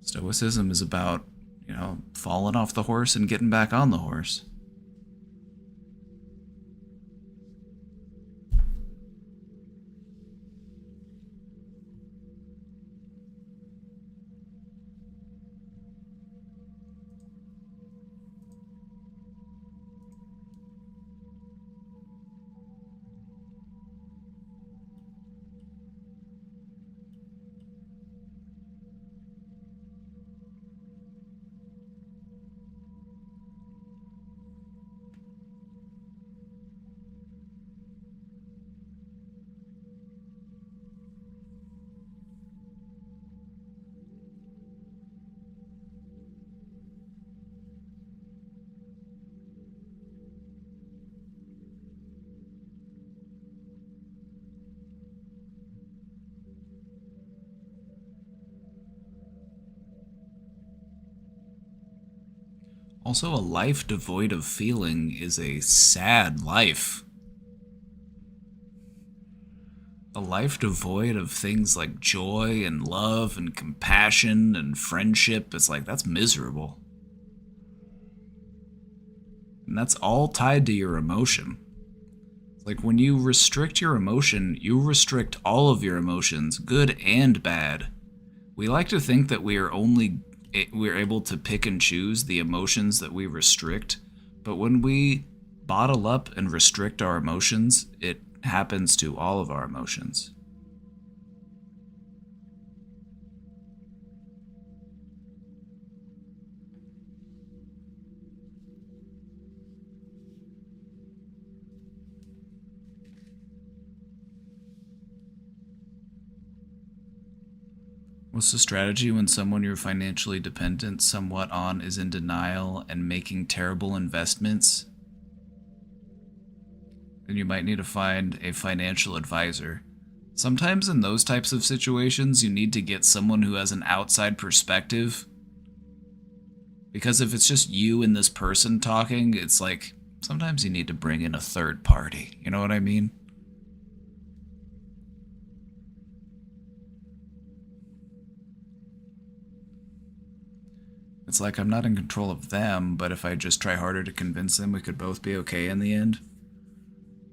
Stoicism is about, falling off the horse and getting back on the horse. Also, a life devoid of feeling is a sad life. A life devoid of things like joy and love and compassion and friendship, it's like, that's miserable. And that's all tied to your emotion. Like, when you restrict your emotion, you restrict all of your emotions, good and bad. We like to think that we're able to pick and choose the emotions that we restrict, but when we bottle up and restrict our emotions, it happens to all of our emotions. What's the strategy when someone you're financially dependent somewhat on is in denial and making terrible investments? Then you might need to find a financial advisor. Sometimes in those types of situations, you need to get someone who has an outside perspective. Because if it's just you and this person talking, it's like, sometimes you need to bring in a third party. You know what I mean? It's like, I'm not in control of them, but if I just try harder to convince them, we could both be okay in the end.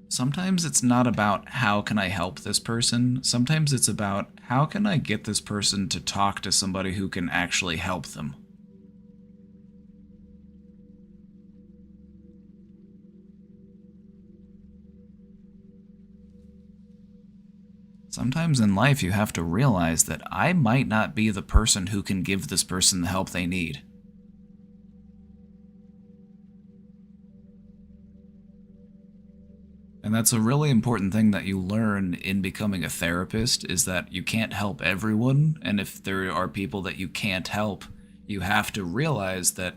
Sometimes it's not about how can I help this person. Sometimes it's about how can I get this person to talk to somebody who can actually help them. Sometimes in life you have to realize that I might not be the person who can give this person the help they need. And that's a really important thing that you learn in becoming a therapist, is that you can't help everyone, and if there are people that you can't help, you have to realize that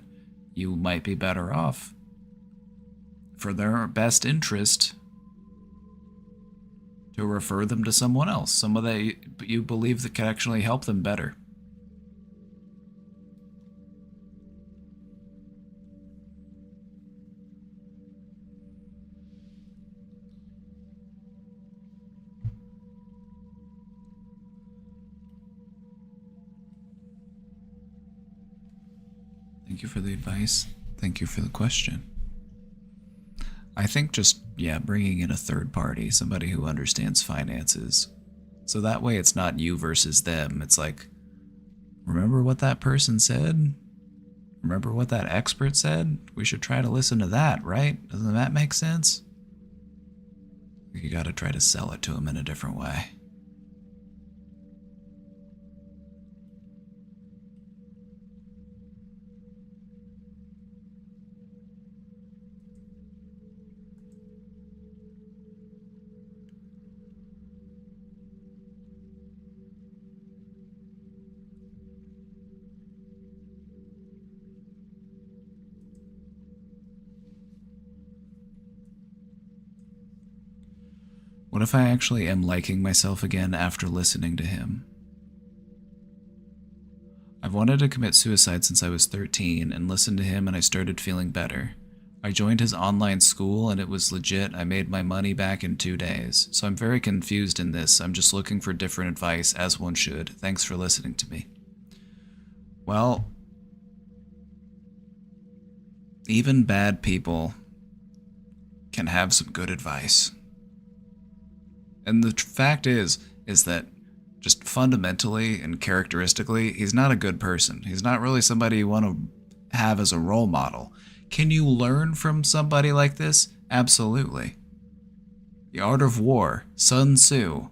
you might be better off, for their best interest, to refer them to someone else, someone that you believe that can actually help them better. Thank you for the advice. Thank you for the question. I think just, yeah, bringing in a third party, somebody who understands finances. So that way it's not you versus them. It's like, remember what that person said? Remember what that expert said? We should try to listen to that, right? Doesn't that make sense? You gotta try to sell it to them in a different way. What if I actually am liking myself again after listening to him? I've wanted to commit suicide since I was 13 and listened to him and I started feeling better. I joined his online school and it was legit. I made my money back in 2 days. So I'm very confused in this. I'm just looking for different advice, as one should. Thanks for listening to me. Well, even bad people can have some good advice. And the fact is that just fundamentally and characteristically, he's not a good person. He's not really somebody you want to have as a role model. Can you learn from somebody like this? Absolutely. The Art of War, Sun Tzu.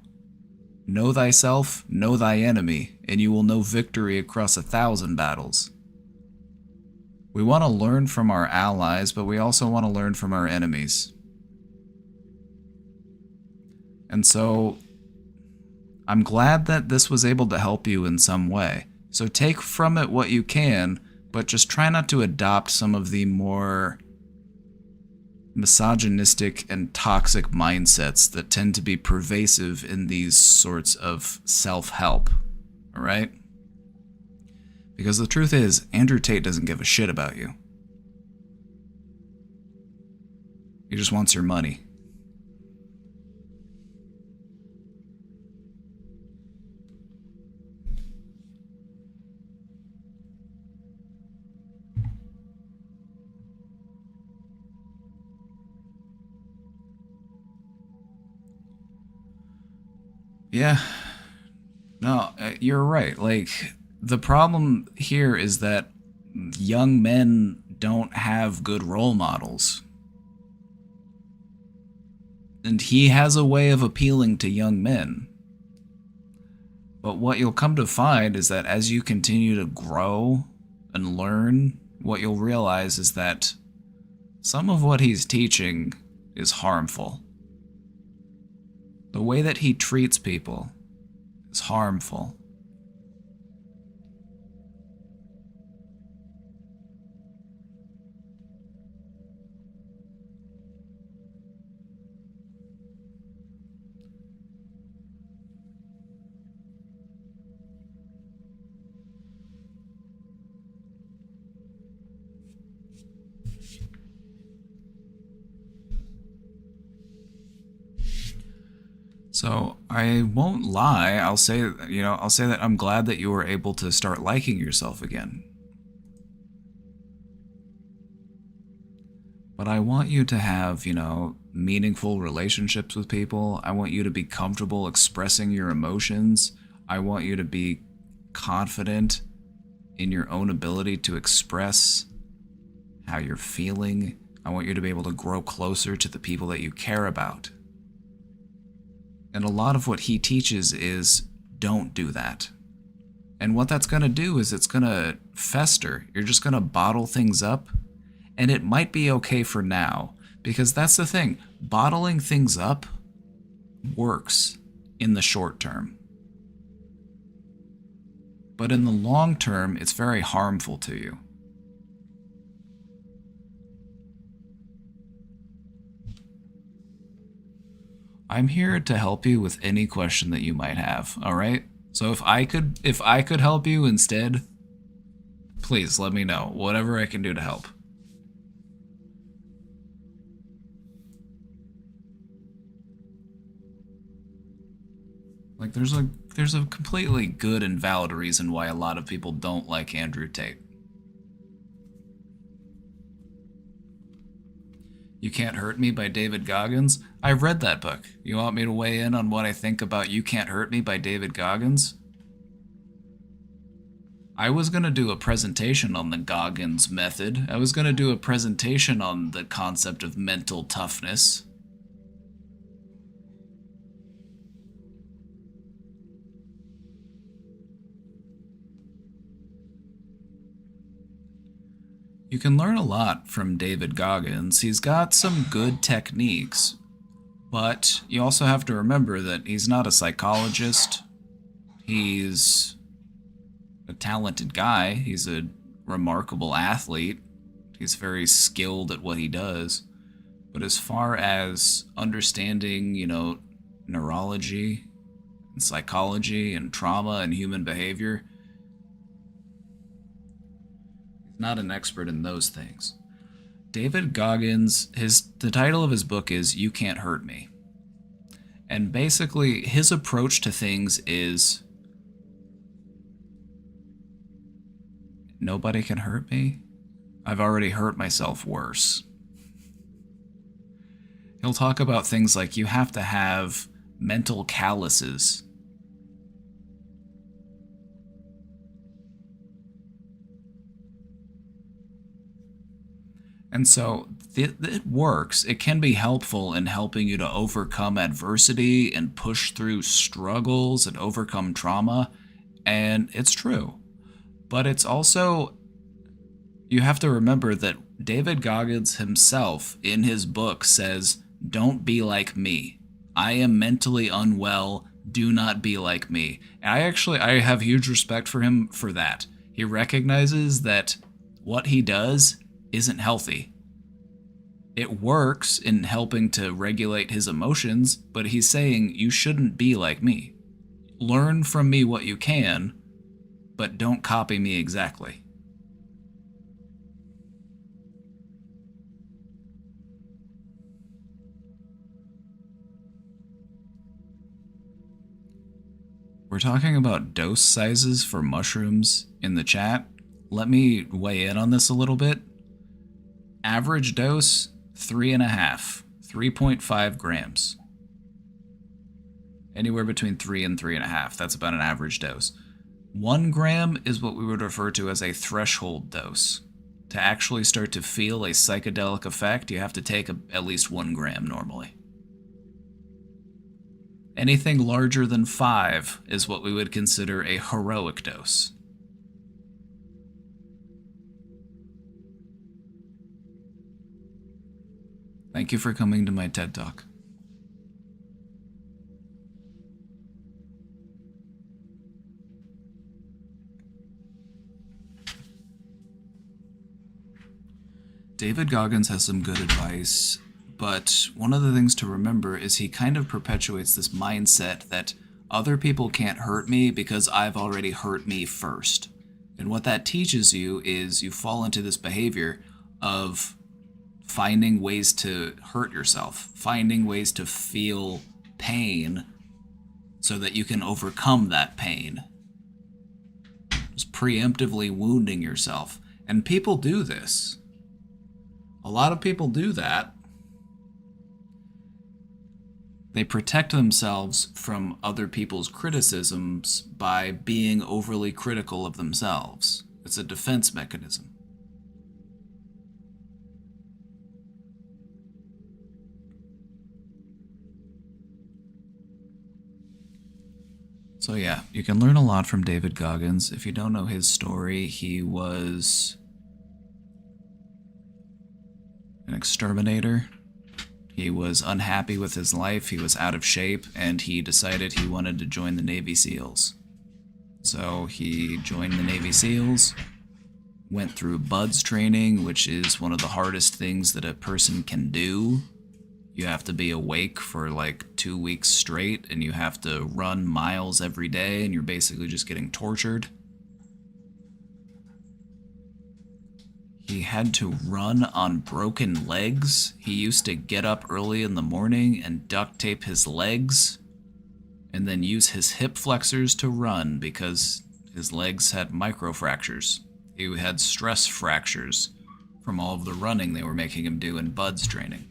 Know thyself, know thy enemy, and you will know victory across 1,000 battles. We want to learn from our allies, but we also want to learn from our enemies. And so, I'm glad that this was able to help you in some way. So take from it what you can, but just try not to adopt some of the more misogynistic and toxic mindsets that tend to be pervasive in these sorts of self-help. Alright? Because the truth is, Andrew Tate doesn't give a shit about you. He just wants your money. Yeah. No, you're right. Like, the problem here is that young men don't have good role models. And he has a way of appealing to young men. But what you'll come to find is that as you continue to grow and learn, what you'll realize is that some of what he's teaching is harmful. The way that he treats people is harmful. So I won't lie. I'll say that I'm glad that you were able to start liking yourself again. But I want you to have, meaningful relationships with people. I want you to be comfortable expressing your emotions. I want you to be confident in your own ability to express how you're feeling. I want you to be able to grow closer to the people that you care about. And a lot of what he teaches is don't do that. And what that's going to do is it's going to fester. You're just going to bottle things up. And it might be okay for now. Because that's the thing. Bottling things up works in the short term. But in the long term, it's very harmful to you. I'm here to help you with any question that you might have, alright? So if I could help you instead, please let me know. Whatever I can do to help. Like, there's a completely good and valid reason why a lot of people don't like Andrew Tate. You Can't Hurt Me by David Goggins. I've read that book. You want me to weigh in on what I think about You Can't Hurt Me by David Goggins? I was going to do a presentation on the Goggins method. I was going to do a presentation on the concept of mental toughness. You can learn a lot from David Goggins. He's got some good techniques, but you also have to remember that he's not a psychologist. He's a talented guy. He's a remarkable athlete. He's very skilled at what he does. But as far as understanding, neurology and psychology and trauma and human behavior, not an expert in those things. David Goggins, the title of his book is You Can't Hurt Me. And basically, his approach to things is, nobody can hurt me? I've already hurt myself worse. He'll talk about things like you have to have mental calluses. And so it works. It can be helpful in helping you to overcome adversity and push through struggles and overcome trauma. And it's true. But it's also, you have to remember that David Goggins himself in his book says, don't be like me. I am mentally unwell. Do not be like me. And I have huge respect for him for that. He recognizes that what he does isn't healthy. It works in helping to regulate his emotions, but he's saying you shouldn't be like me. Learn from me what you can, but don't copy me exactly. We're talking about dose sizes for mushrooms in the chat. Let me weigh in on this a little bit. Average dose, 3.5 grams. Anywhere between 3 and 3.5. That's about an average dose. 1 gram is what we would refer to as a threshold dose. To actually start to feel a psychedelic effect, you have to take at least 1 gram normally. Anything larger than 5 is what we would consider a heroic dose. Thank you for coming to my TED Talk. David Goggins has some good advice, but one of the things to remember is he kind of perpetuates this mindset that other people can't hurt me because I've already hurt me first. And what that teaches you is you fall into this behavior of finding ways to hurt yourself, finding ways to feel pain so that you can overcome that pain. Just preemptively wounding yourself. And people do this. A lot of people do that. They protect themselves from other people's criticisms by being overly critical of themselves. It's a defense mechanism. So yeah, you can learn a lot from David Goggins. If you don't know his story, he was an exterminator. He was unhappy with his life, he was out of shape, and he decided he wanted to join the Navy SEALs. So he joined the Navy SEALs, went through BUDS training, which is one of the hardest things that a person can do. You have to be awake for like 2 weeks straight, and you have to run miles every day, and you're basically just getting tortured. He had to run on broken legs. He used to get up early in the morning and duct tape his legs, and then use his hip flexors to run because his legs had microfractures. He had stress fractures from all of the running they were making him do in BUDS training.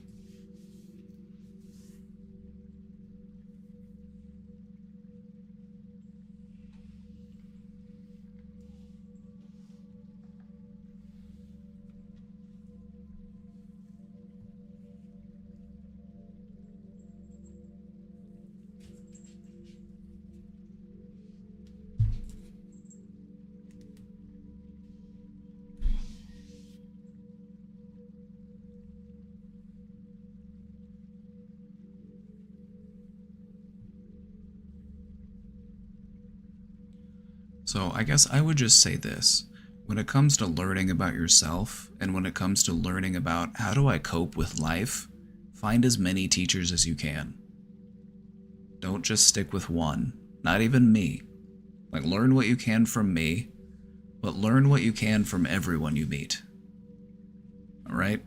So I guess I would just say this. When it comes to learning about yourself, and when it comes to learning about how do I cope with life, find as many teachers as you can. Don't just stick with one. Not even me. Like, learn what you can from me, but learn what you can from everyone you meet. Alright?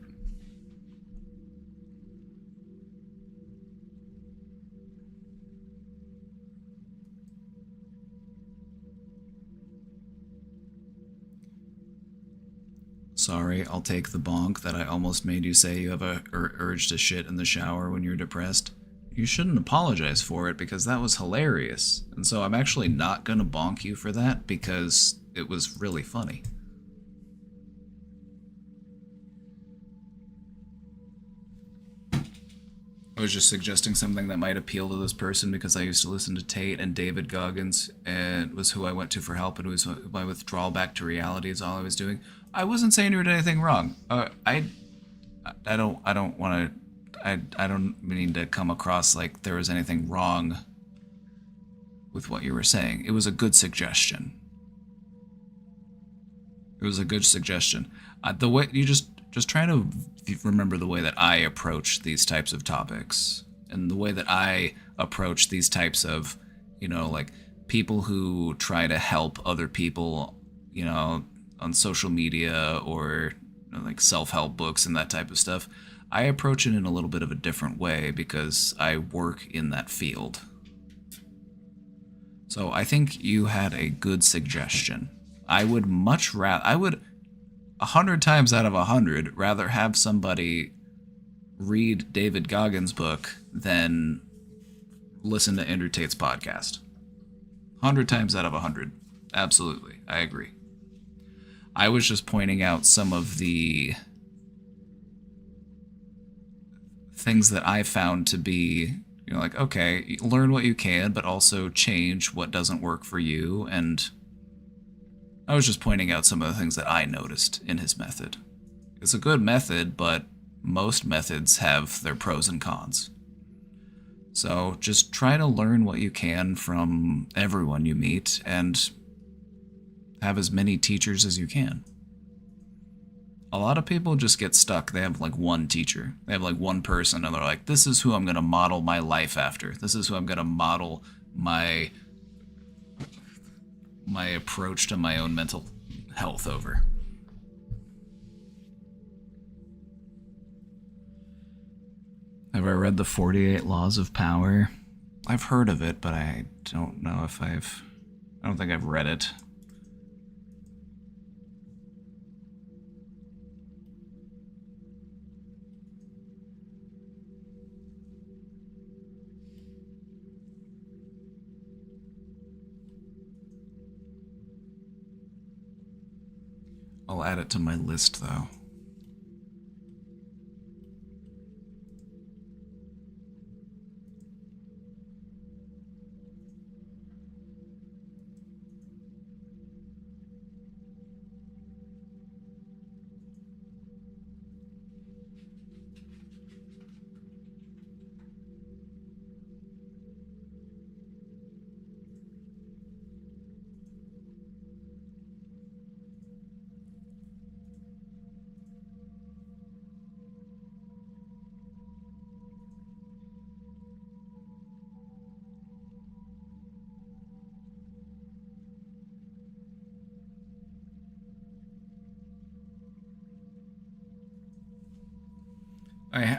Sorry, I'll take the bonk that I almost made you say you have a urge to shit in the shower when you're depressed. You shouldn't apologize for it because that was hilarious. And so I'm actually not gonna bonk you for that because it was really funny. I was just suggesting something that might appeal to this person because I used to listen to Tate, and David Goggins and was who I went to for help, and it was my withdrawal back to reality is all I was doing. I wasn't saying you were doing anything wrong. I don't want to. I don't mean to come across like there was anything wrong with what you were saying. It was a good suggestion. It was a good suggestion. The way you just try to remember the way that I approach these types of topics, and the way that I approach these types of, you know, like people who try to help other people, you know, on social media or, you know, like self-help books and that type of stuff. I approach it in a little bit of a different way because I work in that field. So I think you had a good suggestion. I would 100 times out of 100 rather have somebody read David Goggins' book than listen to Andrew Tate's podcast. 100 times out of 100. Absolutely. I agree. I was just pointing out some of the things that I found to be, you know, like, okay, learn what you can, but also change what doesn't work for you. And I was just pointing out some of the things that I noticed in his method. It's a good method, but most methods have their pros and cons. So just try to learn what you can from everyone you meet and have as many teachers as you can. A lot of people just get stuck. They have like one teacher. They have like one person and they're like, this is who I'm going to model my life after. This is who I'm going to model my approach to my own mental health over. Have I read the 48 Laws of Power? I've heard of it, but I don't know if I don't think I've read it. I'll add it to my list, though.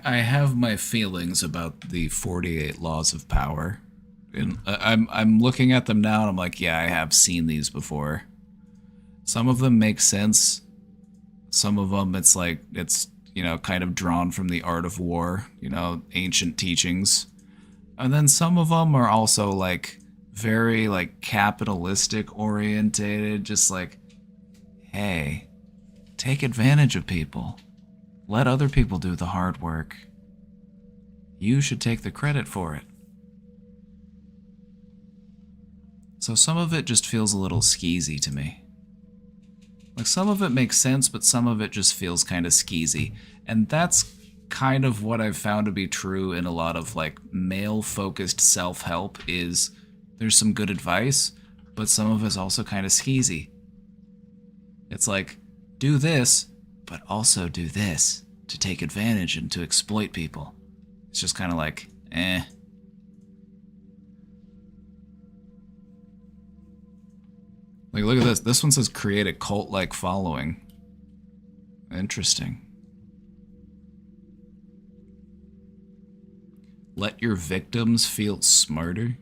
I have my feelings about the 48 Laws of Power. And I'm looking at them now and I'm like, yeah, I have seen these before. Some of them make sense. Some of them it's like, it's, you know, kind of drawn from the Art of War, you know, ancient teachings. And then some of them are also like very like capitalistic orientated, just like, hey, take advantage of people. Let other people do the hard work. You should take the credit for it. So some of it just feels a little skeezy to me. Like some of it makes sense, but some of it just feels kind of skeezy. And that's kind of what I've found to be true in a lot of like male-focused self-help is there's some good advice, but some of it's also kind of skeezy. It's like, do this, but also do this to take advantage and to exploit people. It's just kind of like, eh. Like, look at this. This one says create a cult-like following. Interesting. Let your victims feel smarter.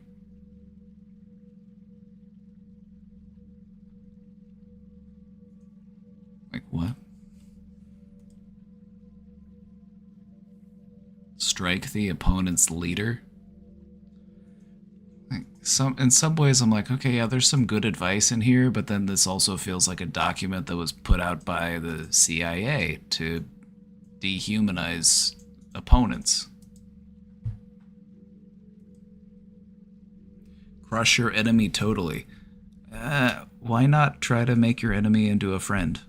Like what? Strike the opponent's leader. Like in some ways I'm like, okay, yeah, there's some good advice in here, but then this also feels like a document that was put out by the CIA to dehumanize opponents. Crush your enemy totally. Why not try to make your enemy into a friend?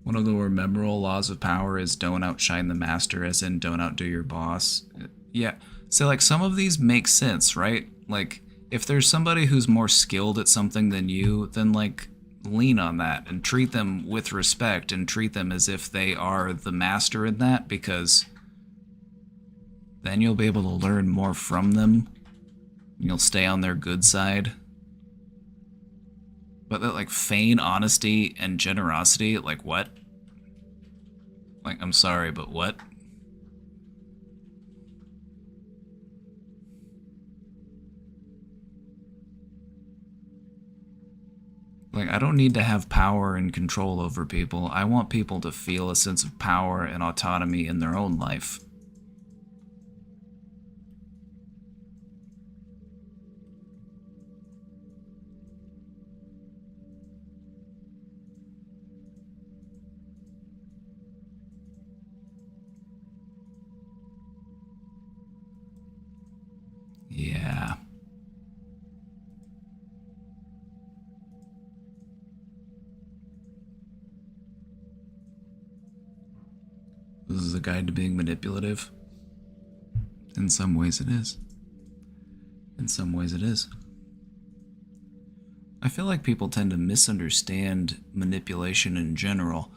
One of the more memorable laws of power is don't outshine the master, as in don't outdo your boss. Yeah, so like some of these make sense, right? Like if there's somebody who's more skilled at something than you, then like lean on that and treat them with respect and treat them as if they are the master in that, because then you'll be able to learn more from them. You'll stay on their good side. But that, like, feign honesty and generosity, like, what? Like, I'm sorry, but what? Like, I don't need to have power and control over people. I want people to feel a sense of power and autonomy in their own life. Yeah. This is a guide to being manipulative. In some ways it is. In some ways it is. I feel like people tend to misunderstand manipulation in general.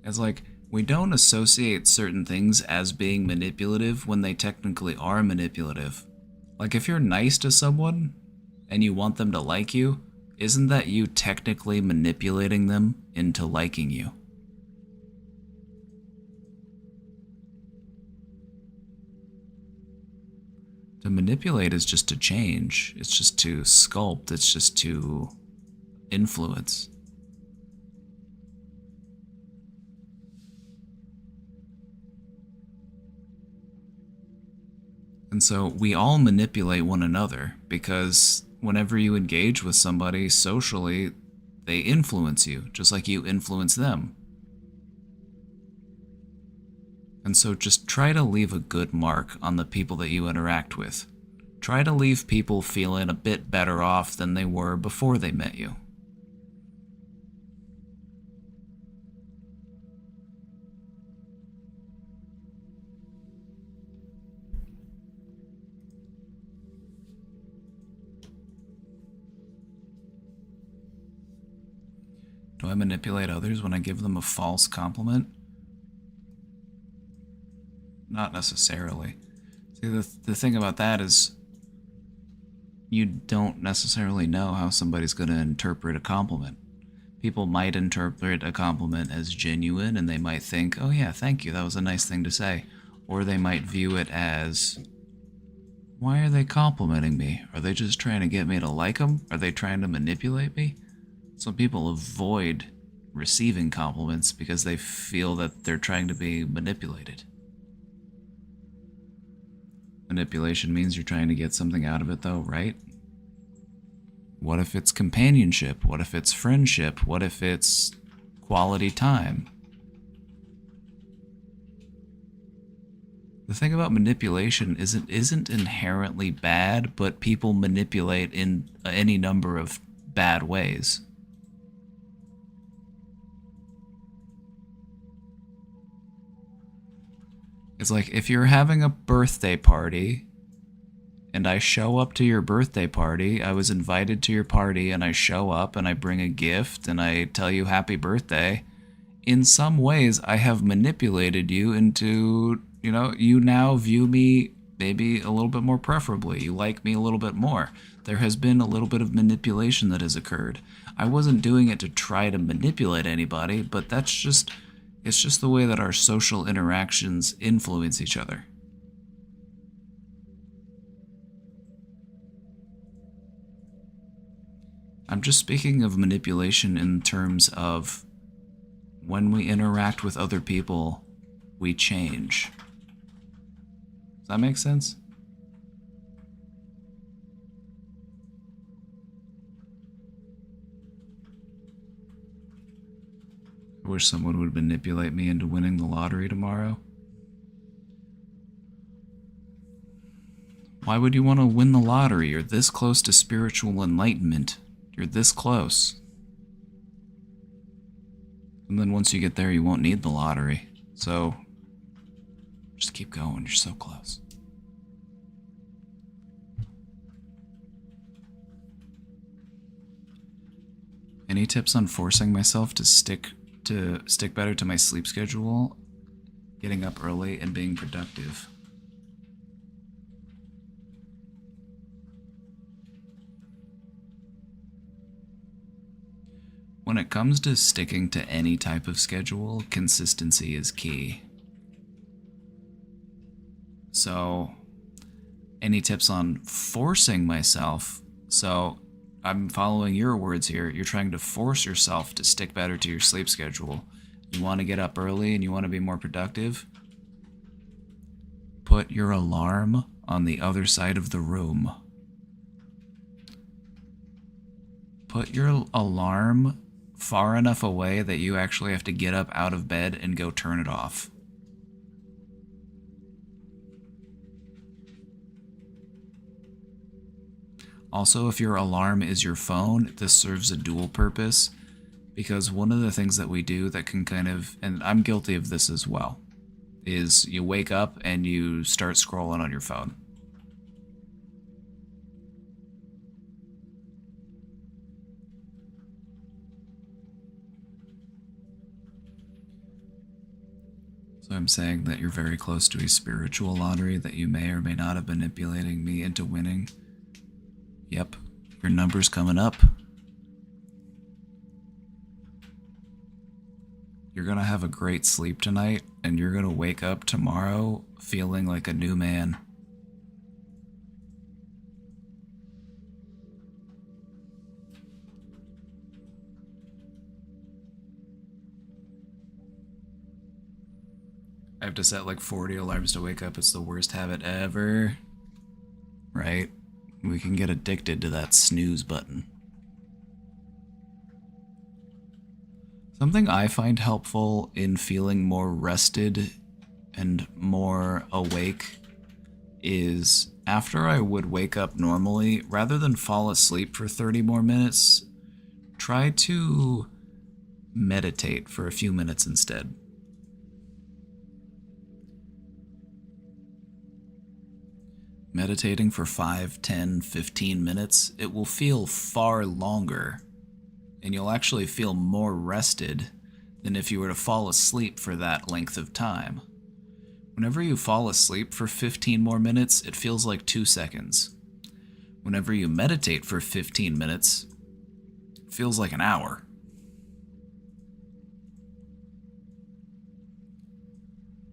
As like, we don't associate certain things as being manipulative when they technically are manipulative. Like if you're nice to someone and you want them to like you, isn't that you technically manipulating them into liking you? To manipulate is just to change. It's just to sculpt. It's just to influence. And so we all manipulate one another because whenever you engage with somebody socially, they influence you, just like you influence them. And so just try to leave a good mark on the people that you interact with. Try to leave people feeling a bit better off than they were before they met you. Do I manipulate others when I give them a false compliment? Not necessarily. See, the thing about that is you don't necessarily know how somebody's going to interpret a compliment. People might interpret a compliment as genuine and they might think, oh yeah, thank you, that was a nice thing to say. Or they might view it as, why are they complimenting me? Are they just trying to get me to like them? Are they trying to manipulate me? Some people avoid receiving compliments because they feel that they're trying to be manipulated. Manipulation means you're trying to get something out of it though, right? What if it's companionship? What if it's friendship? What if it's quality time? The thing about manipulation isn't inherently bad, but people manipulate in any number of bad ways. It's like if you're having a birthday party and I show up to your birthday party, I was invited to your party and I show up and I bring a gift and I tell you happy birthday. In some ways, I have manipulated you into, you now view me maybe a little bit more preferably. You like me a little bit more. There has been a little bit of manipulation that has occurred. I wasn't doing it to try to manipulate anybody, but it's just the way that our social interactions influence each other. I'm just speaking of manipulation in terms of when we interact with other people, we change. Does that make sense? I wish someone would manipulate me into winning the lottery tomorrow. Why would you want to win the lottery? You're this close to spiritual enlightenment. You're this close. And then once you get there, you won't need the lottery. So, just keep going. You're so close. Any tips on forcing myself to stick better to my sleep schedule, getting up early, and being productive? When it comes to sticking to any type of schedule, consistency is key. So, any tips on forcing myself? So, I'm following your words here. You're trying to force yourself to stick better to your sleep schedule. You want to get up early and you want to be more productive? Put your alarm on the other side of the room. Put your alarm far enough away that you actually have to get up out of bed and go turn it off. Also, if your alarm is your phone, this serves a dual purpose, because one of the things that we do that can kind of, and I'm guilty of this as well, is you wake up and you start scrolling on your phone. So I'm saying that you're very close to a spiritual lottery that you may or may not have been manipulating me into winning. Yep, your number's coming up. You're gonna have a great sleep tonight, and you're gonna wake up tomorrow feeling like a new man. I have to set like 40 alarms to wake up. It's the worst habit ever. Right? We can get addicted to that snooze button. Something I find helpful in feeling more rested and more awake is after I would wake up normally, rather than fall asleep for 30 more minutes, try to meditate for a few minutes instead. Meditating for 5, 10, 15 minutes, it will feel far longer, and you'll actually feel more rested than if you were to fall asleep for that length of time. Whenever you fall asleep for 15 more minutes, it feels like 2 seconds. Whenever you meditate for 15 minutes, it feels like an hour.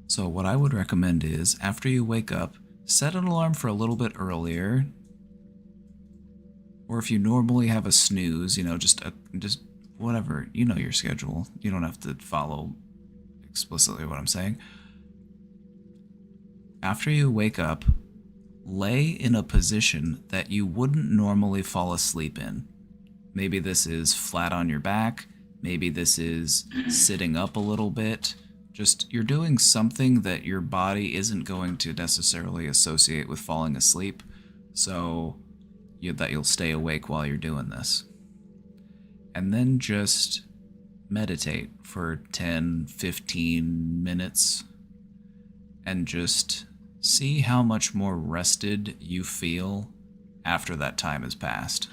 So what I would recommend is, after you wake up, set an alarm for a little bit earlier. Or if you normally have a snooze, just whatever, your schedule. You don't have to follow explicitly what I'm saying. After you wake up, lay in a position that you wouldn't normally fall asleep in. Maybe this is flat on your back. Maybe this is sitting up a little bit. Just, you're doing something that your body isn't going to necessarily associate with falling asleep, so that you'll stay awake while you're doing this. And then just meditate for 10, 15 minutes. and just see how much more rested you feel after that time has passed.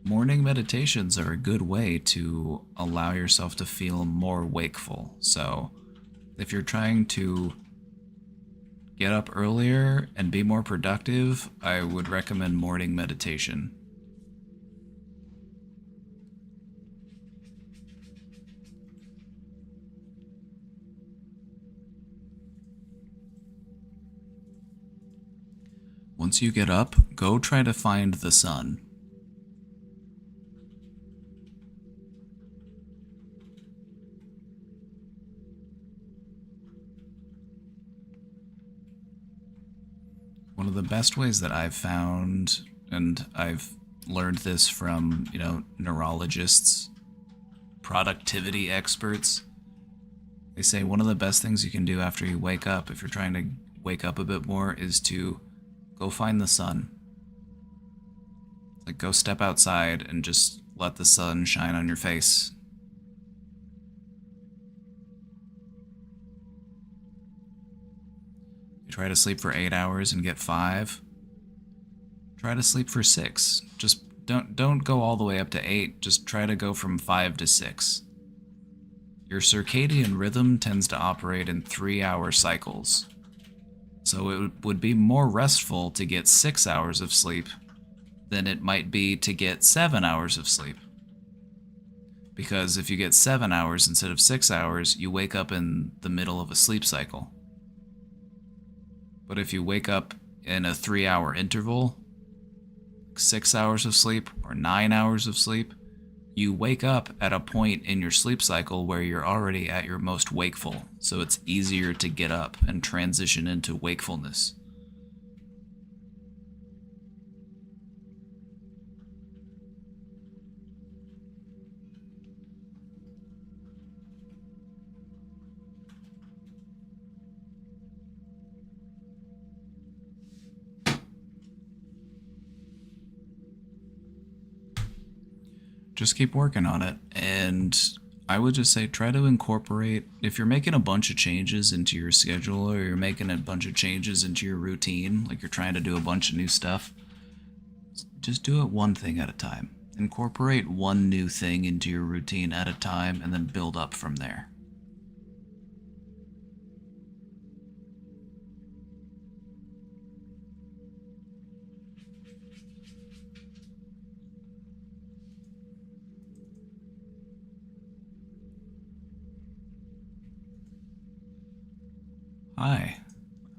Morning meditations are a good way to allow yourself to feel more wakeful. So if you're trying to get up earlier and be more productive, I would recommend morning meditation. Once you get up, go try to find the sun. One of the best ways that I've found, and I've learned this from, neurologists, productivity experts, they say one of the best things you can do after you wake up, if you're trying to wake up a bit more, is to go find the sun. Like, go step outside and just let the sun shine on your face. You try to sleep for 8 hours and get 5. Try to sleep for 6. Just don't go all the way up to 8. Just try to go from 5 to 6. Your circadian rhythm tends to operate in 3-hour cycles. So it would be more restful to get 6 hours of sleep than it might be to get 7 hours of sleep. Because if you get 7 hours instead of 6 hours, you wake up in the middle of a sleep cycle. But if you wake up in a 3-hour interval, 6 hours of sleep or 9 hours of sleep, you wake up at a point in your sleep cycle where you're already at your most wakeful, so it's easier to get up and transition into wakefulness. Just keep working on it, and I would just say try to incorporate, if you're making a bunch of changes into your schedule or you're making a bunch of changes into your routine, like you're trying to do a bunch of new stuff, just do it one thing at a time. Incorporate one new thing into your routine at a time and then build up from there. Hi.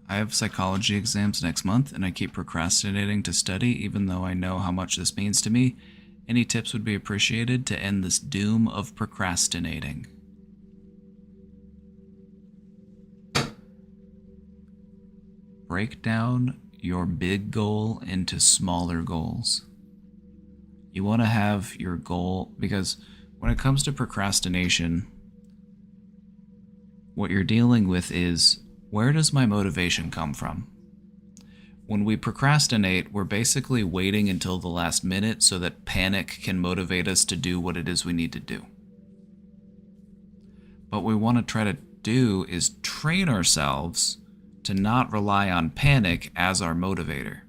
I have psychology exams next month and I keep procrastinating to study even though I know how much this means to me. Any tips would be appreciated to end this doom of procrastinating. Break down your big goal into smaller goals. You want to have your goal, because when it comes to procrastination, what you're dealing with is, where does my motivation come from? When we procrastinate, we're basically waiting until the last minute so that panic can motivate us to do what it is we need to do. What we want to try to do is train ourselves to not rely on panic as our motivator.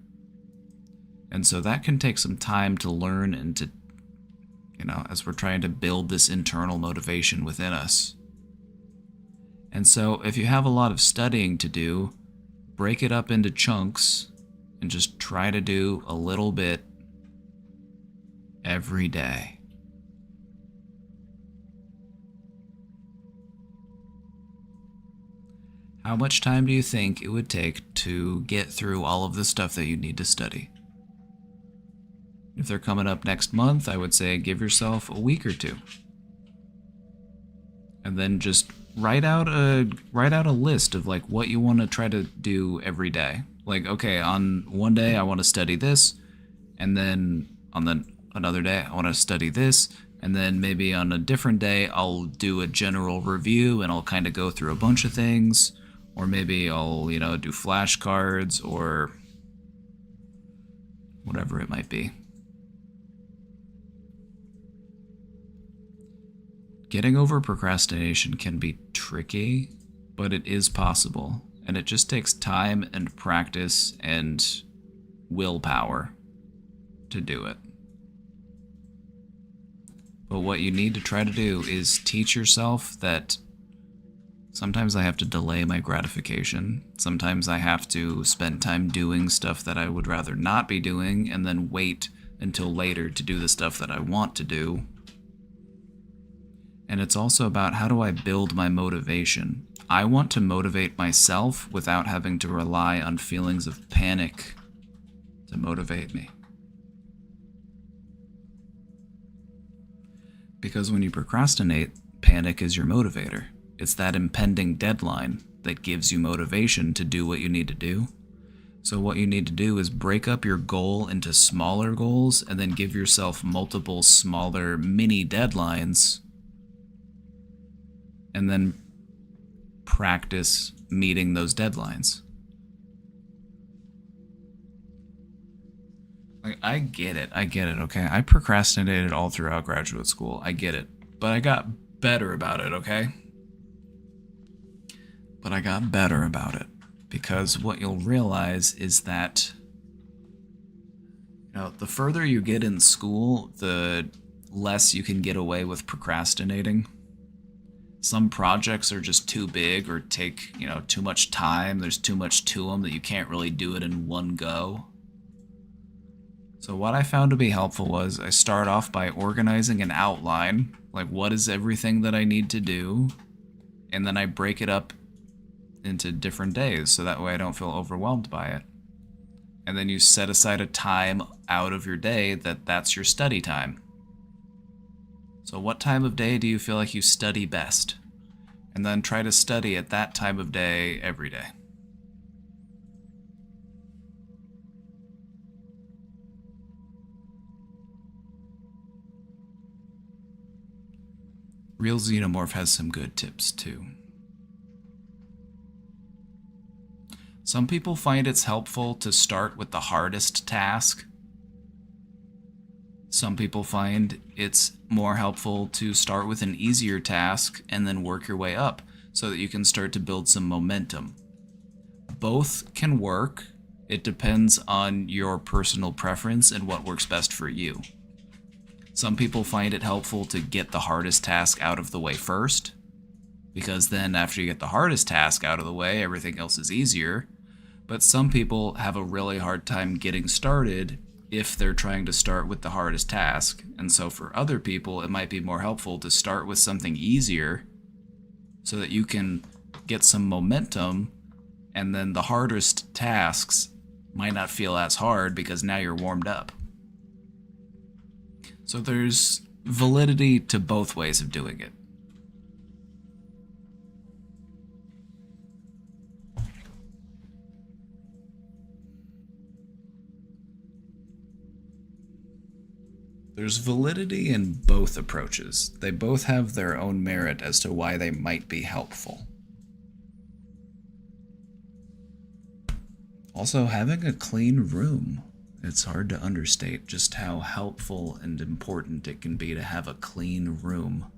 And so that can take some time to learn and to, as we're trying to build this internal motivation within us. And so if you have a lot of studying to do, break it up into chunks and just try to do a little bit every day. How much time do you think it would take to get through all of the stuff that you need to study? If they're coming up next month, I would say give yourself a week or two. And then just write out a list of like what you want to try to do every day. Like, okay, on one day I want to study this, and then on another day I want to study this, and then maybe on a different day I'll do a general review and I'll kind of go through a bunch of things, or maybe I'll, do flashcards or whatever it might be. getting over procrastination can be tricky, but it is possible. And it just takes time and practice and willpower to do it. But what you need to try to do is teach yourself that sometimes I have to delay my gratification. Sometimes I have to spend time doing stuff that I would rather not be doing and then wait until later to do the stuff that I want to do. And it's also about how do I build my motivation. I want to motivate myself without having to rely on feelings of panic to motivate me. Because when you procrastinate, panic is your motivator. It's that impending deadline that gives you motivation to do what you need to do. So what you need to do is break up your goal into smaller goals and then give yourself multiple smaller mini deadlines and then practice meeting those deadlines. Like, I get it, okay? I procrastinated all throughout graduate school, I get it. But I got better about it, okay? But I got better about it. Because what you'll realize is that, you know, the further you get in school, the less you can get away with procrastinating. Some projects are just too big or take, you know, too much time. There's too much to them that you can't really do it in one go. So what I found to be helpful was I start off by organizing an outline, like what is everything that I need to do, and then I break it up into different days so that way I don't feel overwhelmed by it. And then you set aside a time out of your day that's your study time. So what time of day do you feel like you study best? And then try to study at that time of day every day. Real Xenomorph has some good tips too. Some people find it's helpful to start with the hardest task. Some people find it's more helpful to start with an easier task and then work your way up so that you can start to build some momentum. Both can work. It depends on your personal preference and what works best for you. Some people find it helpful to get the hardest task out of the way first, because then after you get the hardest task out of the way, everything else is easier. But some people have a really hard time getting started if they're trying to start with the hardest task. And so for other people, it might be more helpful to start with something easier so that you can get some momentum, and then the hardest tasks might not feel as hard because now you're warmed up. So there's validity to both ways of doing it. There's validity in both approaches. They both have their own merit as to why they might be helpful. Also, having a clean room. It's hard to understate just how helpful and important it can be to have a clean room.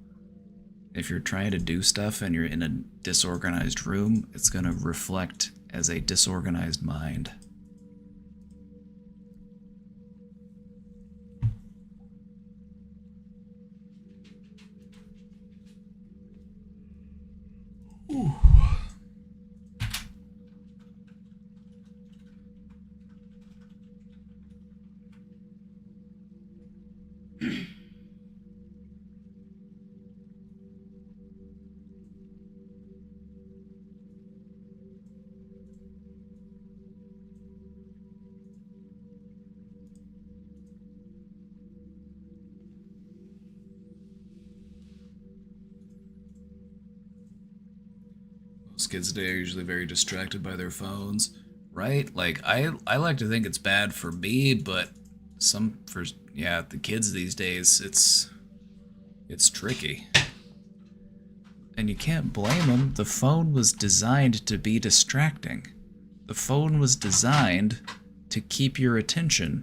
If you're trying to do stuff and you're in a disorganized room, it's going to reflect as a disorganized mind. Ooh. Kids today are usually very distracted by their phones, right? Like, I like to think it's bad for me, but the kids these days, it's tricky. And you can't blame them. The phone was designed to be distracting. The phone was designed to keep your attention,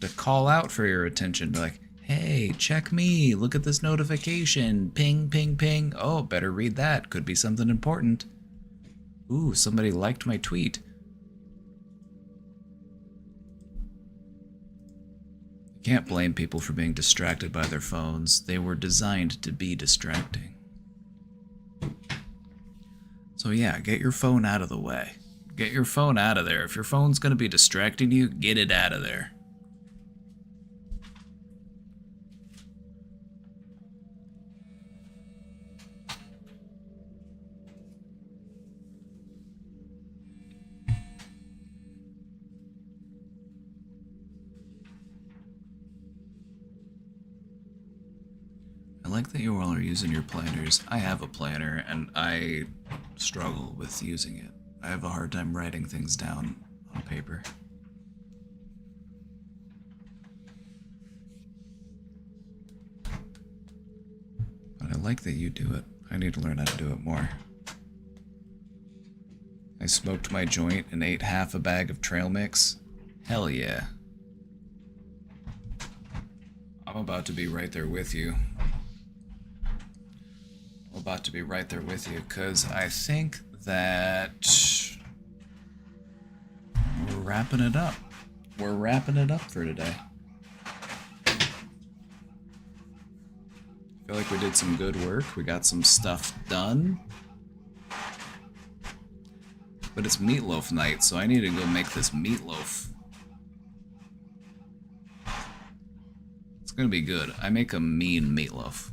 to call out for your attention, like, hey, hey, check me. Look at this notification. Ping, ping, ping. Oh, better read that. Could be something important. Ooh, somebody liked my tweet. You can't blame people for being distracted by their phones. They were designed to be distracting. So yeah, get your phone out of the way. Get your phone out of there. If your phone's gonna be distracting you, get it out of there. I like that you all are using your planners. I have a planner and I struggle with using it. I have a hard time writing things down on paper. But I like that you do it. I need to learn how to do it more. I smoked my joint and ate half a bag of trail mix. Hell yeah. I'm about to be right there with you. I'm about to be right there with you, because I think that we're wrapping it up. We're wrapping it up for today. I feel like we did some good work. We got some stuff done. But it's meatloaf night, so I need to go make this meatloaf. It's gonna be good. I make a mean meatloaf.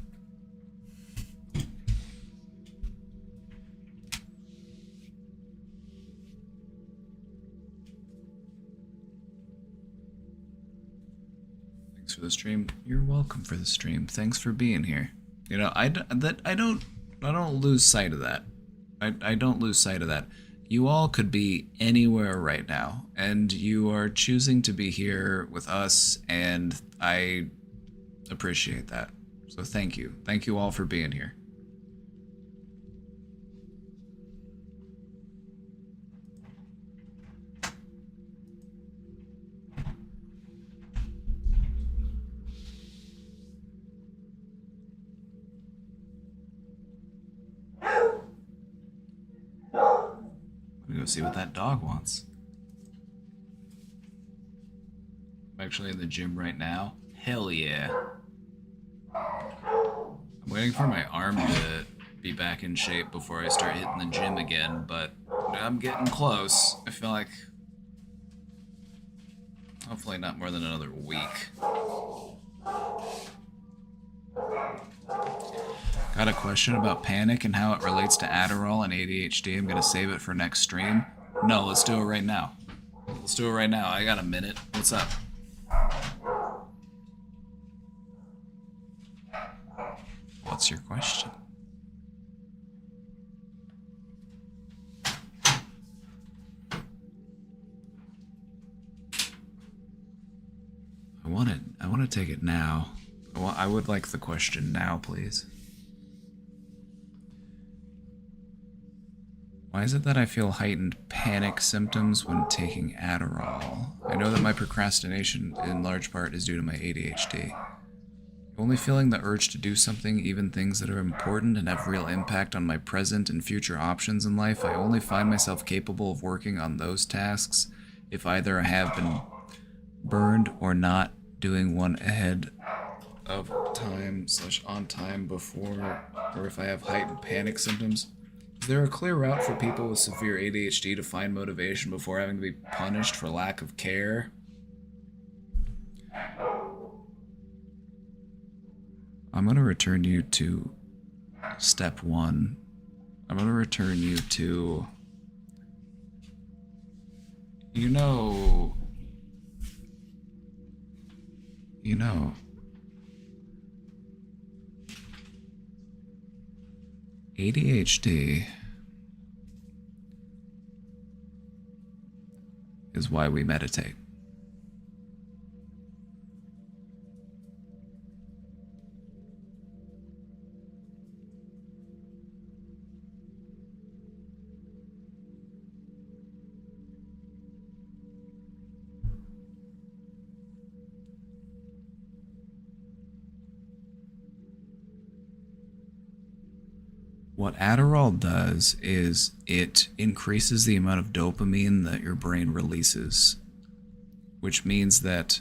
For the stream. You're welcome for the stream. Thanks for being here. You know, I don't lose sight of that. I don't lose sight of that. You all could be anywhere right now, and you are choosing to be here with us, and I appreciate that. So thank you. Thank you all for being here. Go see what that dog wants. I'm actually in the gym right now. Hell yeah. I'm waiting for my arm to be back in shape before I start hitting the gym again, but I'm getting close. I feel like hopefully not more than another week. Got a question about panic and how it relates to Adderall and ADHD. I'm gonna save it for next stream. No, let's do it right now. Let's do it right now. I got a minute. What's up? What's your question? I want to take it now. I would like the question now, please. Why is it that I feel heightened panic symptoms when taking Adderall? I know that my procrastination in large part is due to my ADHD. Only feeling the urge to do something, even things that are important and have real impact on my present and future options in life, I only find myself capable of working on those tasks if either I have been burned or not doing one ahead of time / on time before, or if I have heightened panic symptoms. Is there a clear route for people with severe ADHD to find motivation before having to be punished for lack of care? I'm going to return you to step 1. I'm going to return you to, you know, ADHD is why we meditate. What Adderall does is it increases the amount of dopamine that your brain releases, which means that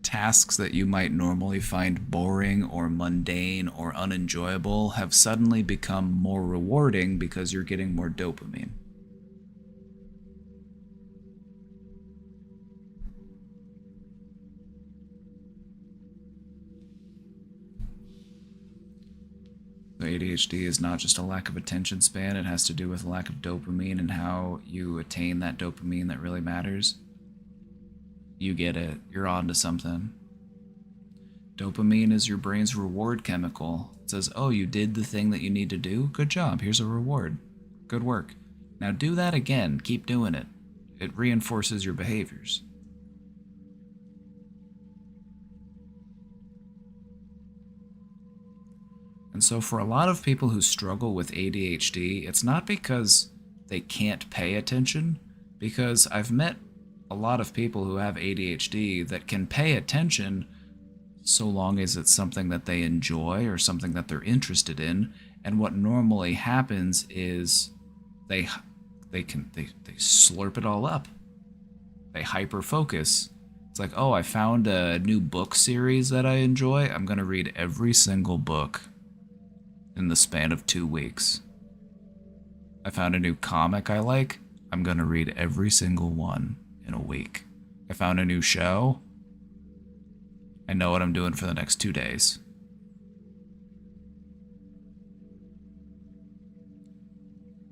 tasks that you might normally find boring or mundane or unenjoyable have suddenly become more rewarding because you're getting more dopamine. So ADHD is not just a lack of attention span, it has to do with lack of dopamine and how you attain that dopamine that really matters. You get it. You're on to something. Dopamine is your brain's reward chemical. It says, oh, you did the thing that you need to do? Good job. Here's a reward. Good work. Now do that again. Keep doing it. It reinforces your behaviors. And so for a lot of people who struggle with ADHD, it's not because they can't pay attention, because I've met a lot of people who have ADHD that can pay attention so long as it's something that they enjoy or something that they're interested in. And what normally happens is they slurp it all up. They hyper focus. It's like, oh, I found a new book series that I enjoy. I'm going to read every single book in the span of 2 weeks. I found a new comic I like. I'm going to read every single one in a week. I found a new show. I know what I'm doing for the next 2 days.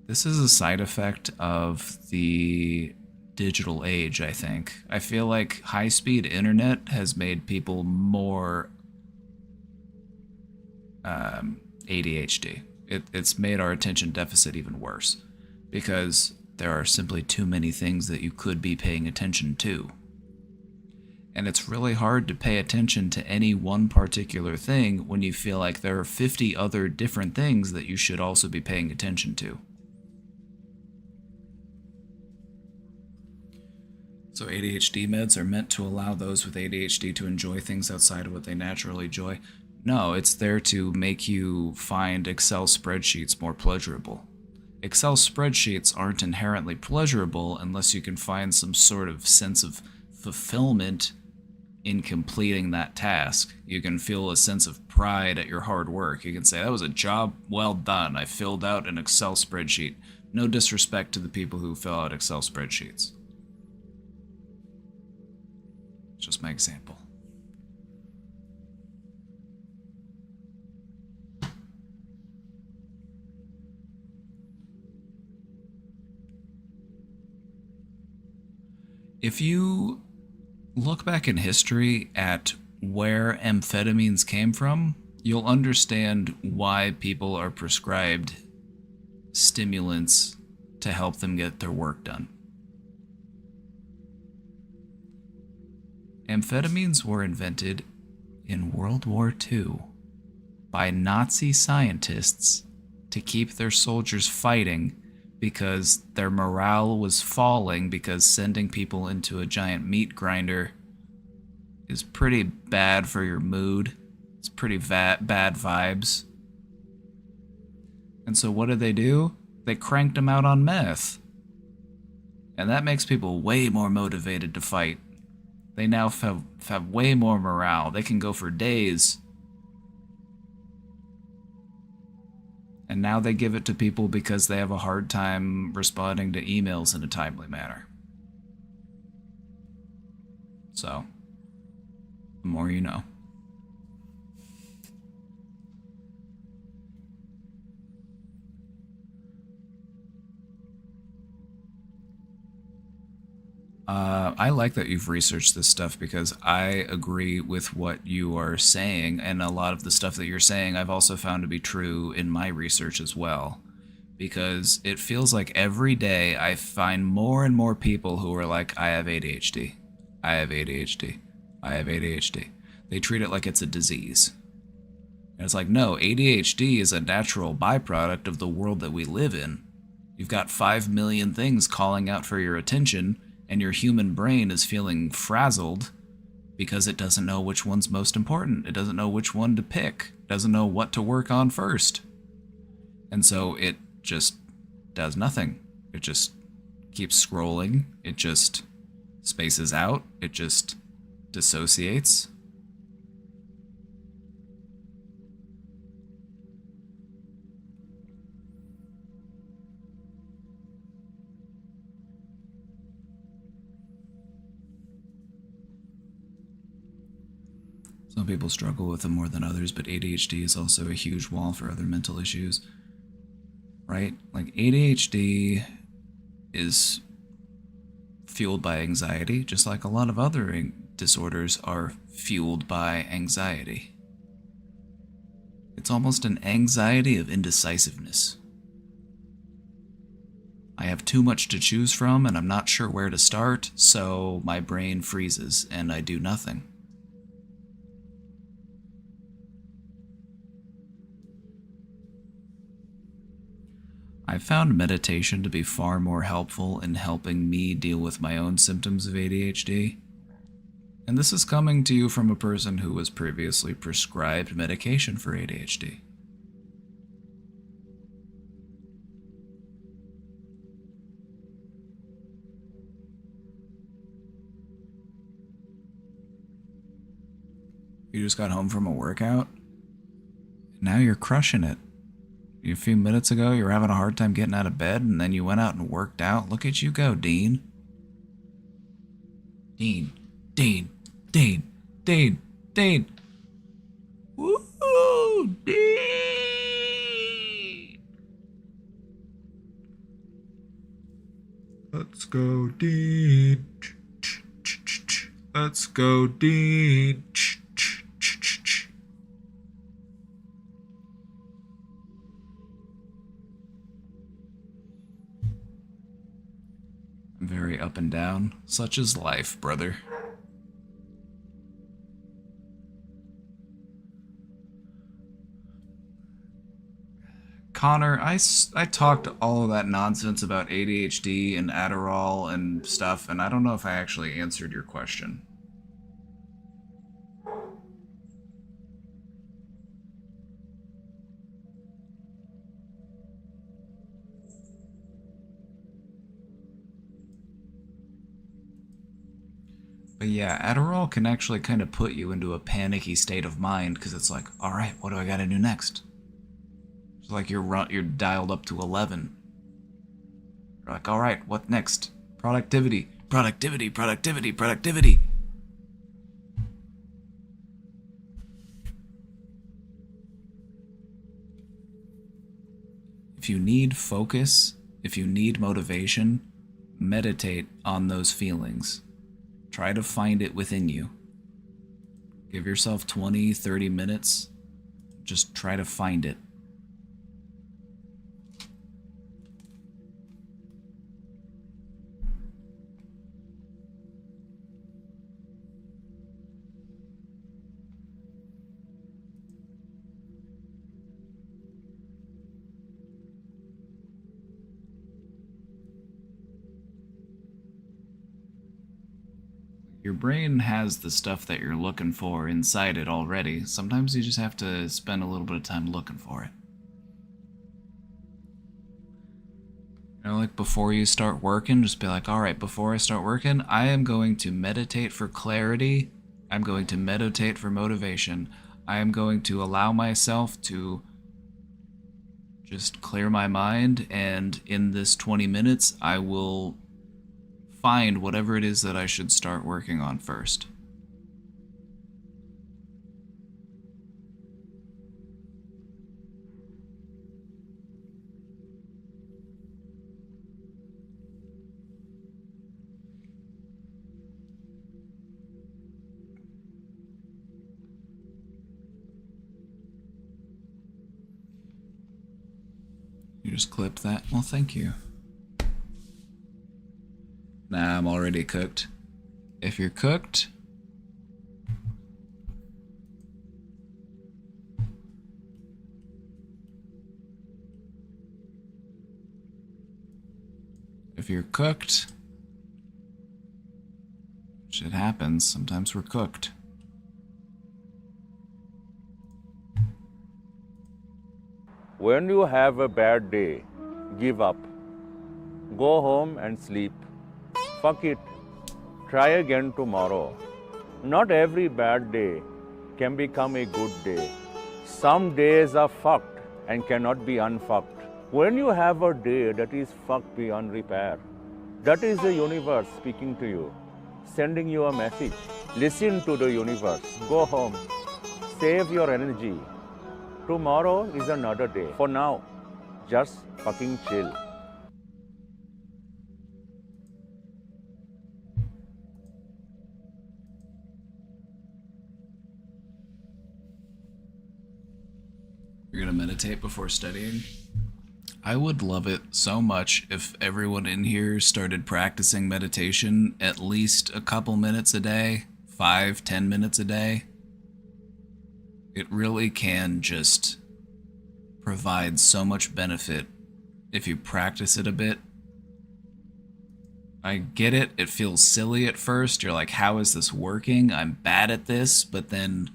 This is a side effect of the digital age, I think. I feel like high-speed internet has made people more ADHD. It's made our attention deficit even worse because there are simply too many things that you could be paying attention to. And it's really hard to pay attention to any one particular thing when you feel like there are 50 other different things that you should also be paying attention to. So ADHD meds are meant to allow those with ADHD to enjoy things outside of what they naturally enjoy. No, it's there to make you find Excel spreadsheets more pleasurable. Excel spreadsheets aren't inherently pleasurable unless you can find some sort of sense of fulfillment in completing that task. You can feel a sense of pride at your hard work. You can say, that was a job well done. I filled out an Excel spreadsheet. No disrespect to the people who fill out Excel spreadsheets. Just my example. If you look back in history at where amphetamines came from, you'll understand why people are prescribed stimulants to help them get their work done. Amphetamines were invented in World War II by Nazi scientists to keep their soldiers fighting because their morale was falling because sending people into a giant meat grinder is pretty bad for your mood. It's pretty bad vibes. And so what did they do? They cranked them out on meth. And that makes people way more motivated to fight. They now have way more morale. They can go for days. And now they give it to people because they have a hard time responding to emails in a timely manner. So, the more you know. I like that you've researched this stuff because I agree with what you are saying, and a lot of the stuff that you're saying I've also found to be true in my research as well. Because it feels like every day I find more and more people who are like, I have ADHD. I have ADHD. I have ADHD. They treat it like it's a disease. And it's like, no, ADHD is a natural byproduct of the world that we live in. You've got 5 million things calling out for your attention, and your human brain is feeling frazzled because it doesn't know which one's most important. It doesn't know which one to pick. It doesn't know what to work on first. And so it just does nothing. It just keeps scrolling. It just spaces out. It just dissociates. Some people struggle with it more than others, but ADHD is also a huge wall for other mental issues, right? Like ADHD is fueled by anxiety, just like a lot of other disorders are fueled by anxiety. It's almost an anxiety of indecisiveness. I have too much to choose from and I'm not sure where to start, so my brain freezes and I do nothing. I found meditation to be far more helpful in helping me deal with my own symptoms of ADHD. And this is coming to you from a person who was previously prescribed medication for ADHD. You just got home from a workout? Now you're crushing it. A few minutes ago, you were having a hard time getting out of bed, and then you went out and worked out. Look at you go, Dean. Dean. Woo! Dean! Let's go, Dean. Let's go, Dean. Very up and down. Such is life, brother. Connor, I talked all of that nonsense about ADHD and Adderall and stuff, and I don't know if I actually answered your question. But yeah, Adderall can actually kind of put you into a panicky state of mind because it's like, all right, what do I got to do next? It's like you're dialed up to 11. You're like, all right, what next? Productivity. If you need focus, if you need motivation, meditate on those feelings. Try to find it within you. Give yourself 20, 30 minutes. Just try to find it. Your brain has the stuff that you're looking for inside it already. Sometimes you just have to spend a little bit of time looking for it. You know, like before you start working, just be like, all right, before I start working, I am going to meditate for clarity. I'm going to meditate for motivation. I am going to allow myself to just clear my mind, and in this 20 minutes, I will find whatever it is that I should start working on first. You just clip that? Well, thank you. Nah, I'm already cooked. If you're cooked, shit happens. Sometimes we're cooked. When you have a bad day, give up. Go home and sleep. Fuck it. Try again tomorrow. Not every bad day can become a good day. Some days are fucked and cannot be unfucked. When you have a day that is fucked beyond repair, that is the universe speaking to you, sending you a message. Listen to the universe. Go home. Save your energy. Tomorrow is another day. For now, just fucking chill. You're gonna meditate before studying? I would love it so much if everyone in here started practicing meditation at least a couple minutes a day, 5-10 minutes a day. It really can just provide so much benefit if you practice it a bit. I get it, it feels silly at first. You're like, how is this working? I'm bad at this, but then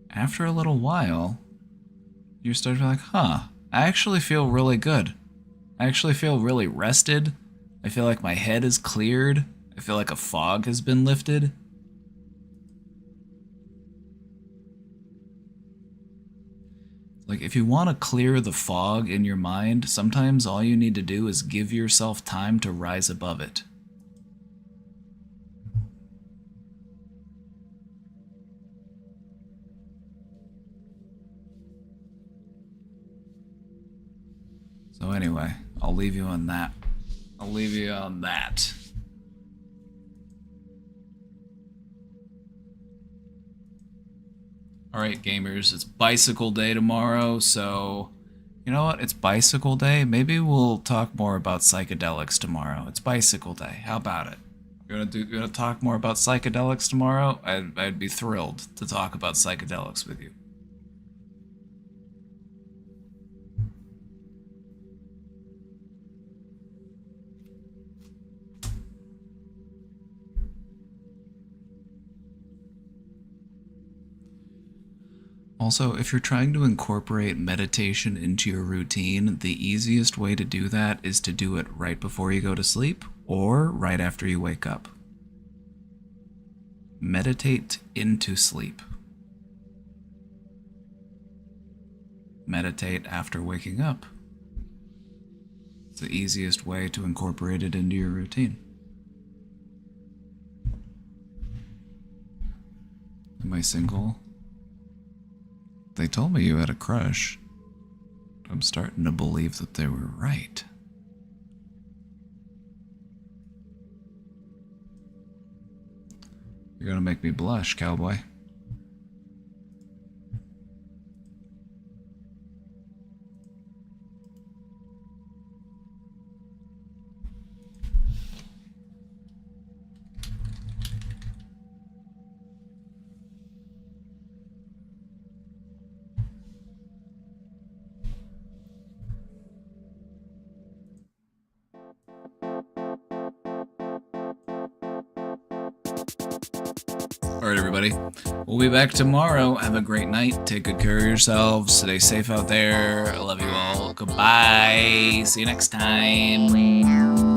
after a little while, you start to be like, huh, I actually feel really good. I actually feel really rested. I feel like my head is cleared. I feel like a fog has been lifted. Like, if you want to clear the fog in your mind, sometimes all you need to do is give yourself time to rise above it. So anyway, I'll leave you on that. I'll leave you on that. Alright, gamers, it's bicycle day tomorrow, so you know what? It's bicycle day. Maybe we'll talk more about psychedelics tomorrow. It's bicycle day. How about it? You're gonna talk more about psychedelics tomorrow? I'd be thrilled to talk about psychedelics with you. Also, if you're trying to incorporate meditation into your routine, the easiest way to do that is to do it right before you go to sleep or right after you wake up. Meditate into sleep. Meditate after waking up. It's the easiest way to incorporate it into your routine. Am I single? They told me you had a crush. I'm starting to believe that they were right. You're gonna make me blush, cowboy. Alright, everybody. We'll be back tomorrow. Have a great night. Take good care of yourselves. Stay safe out there. I love you all. Goodbye. See you next time.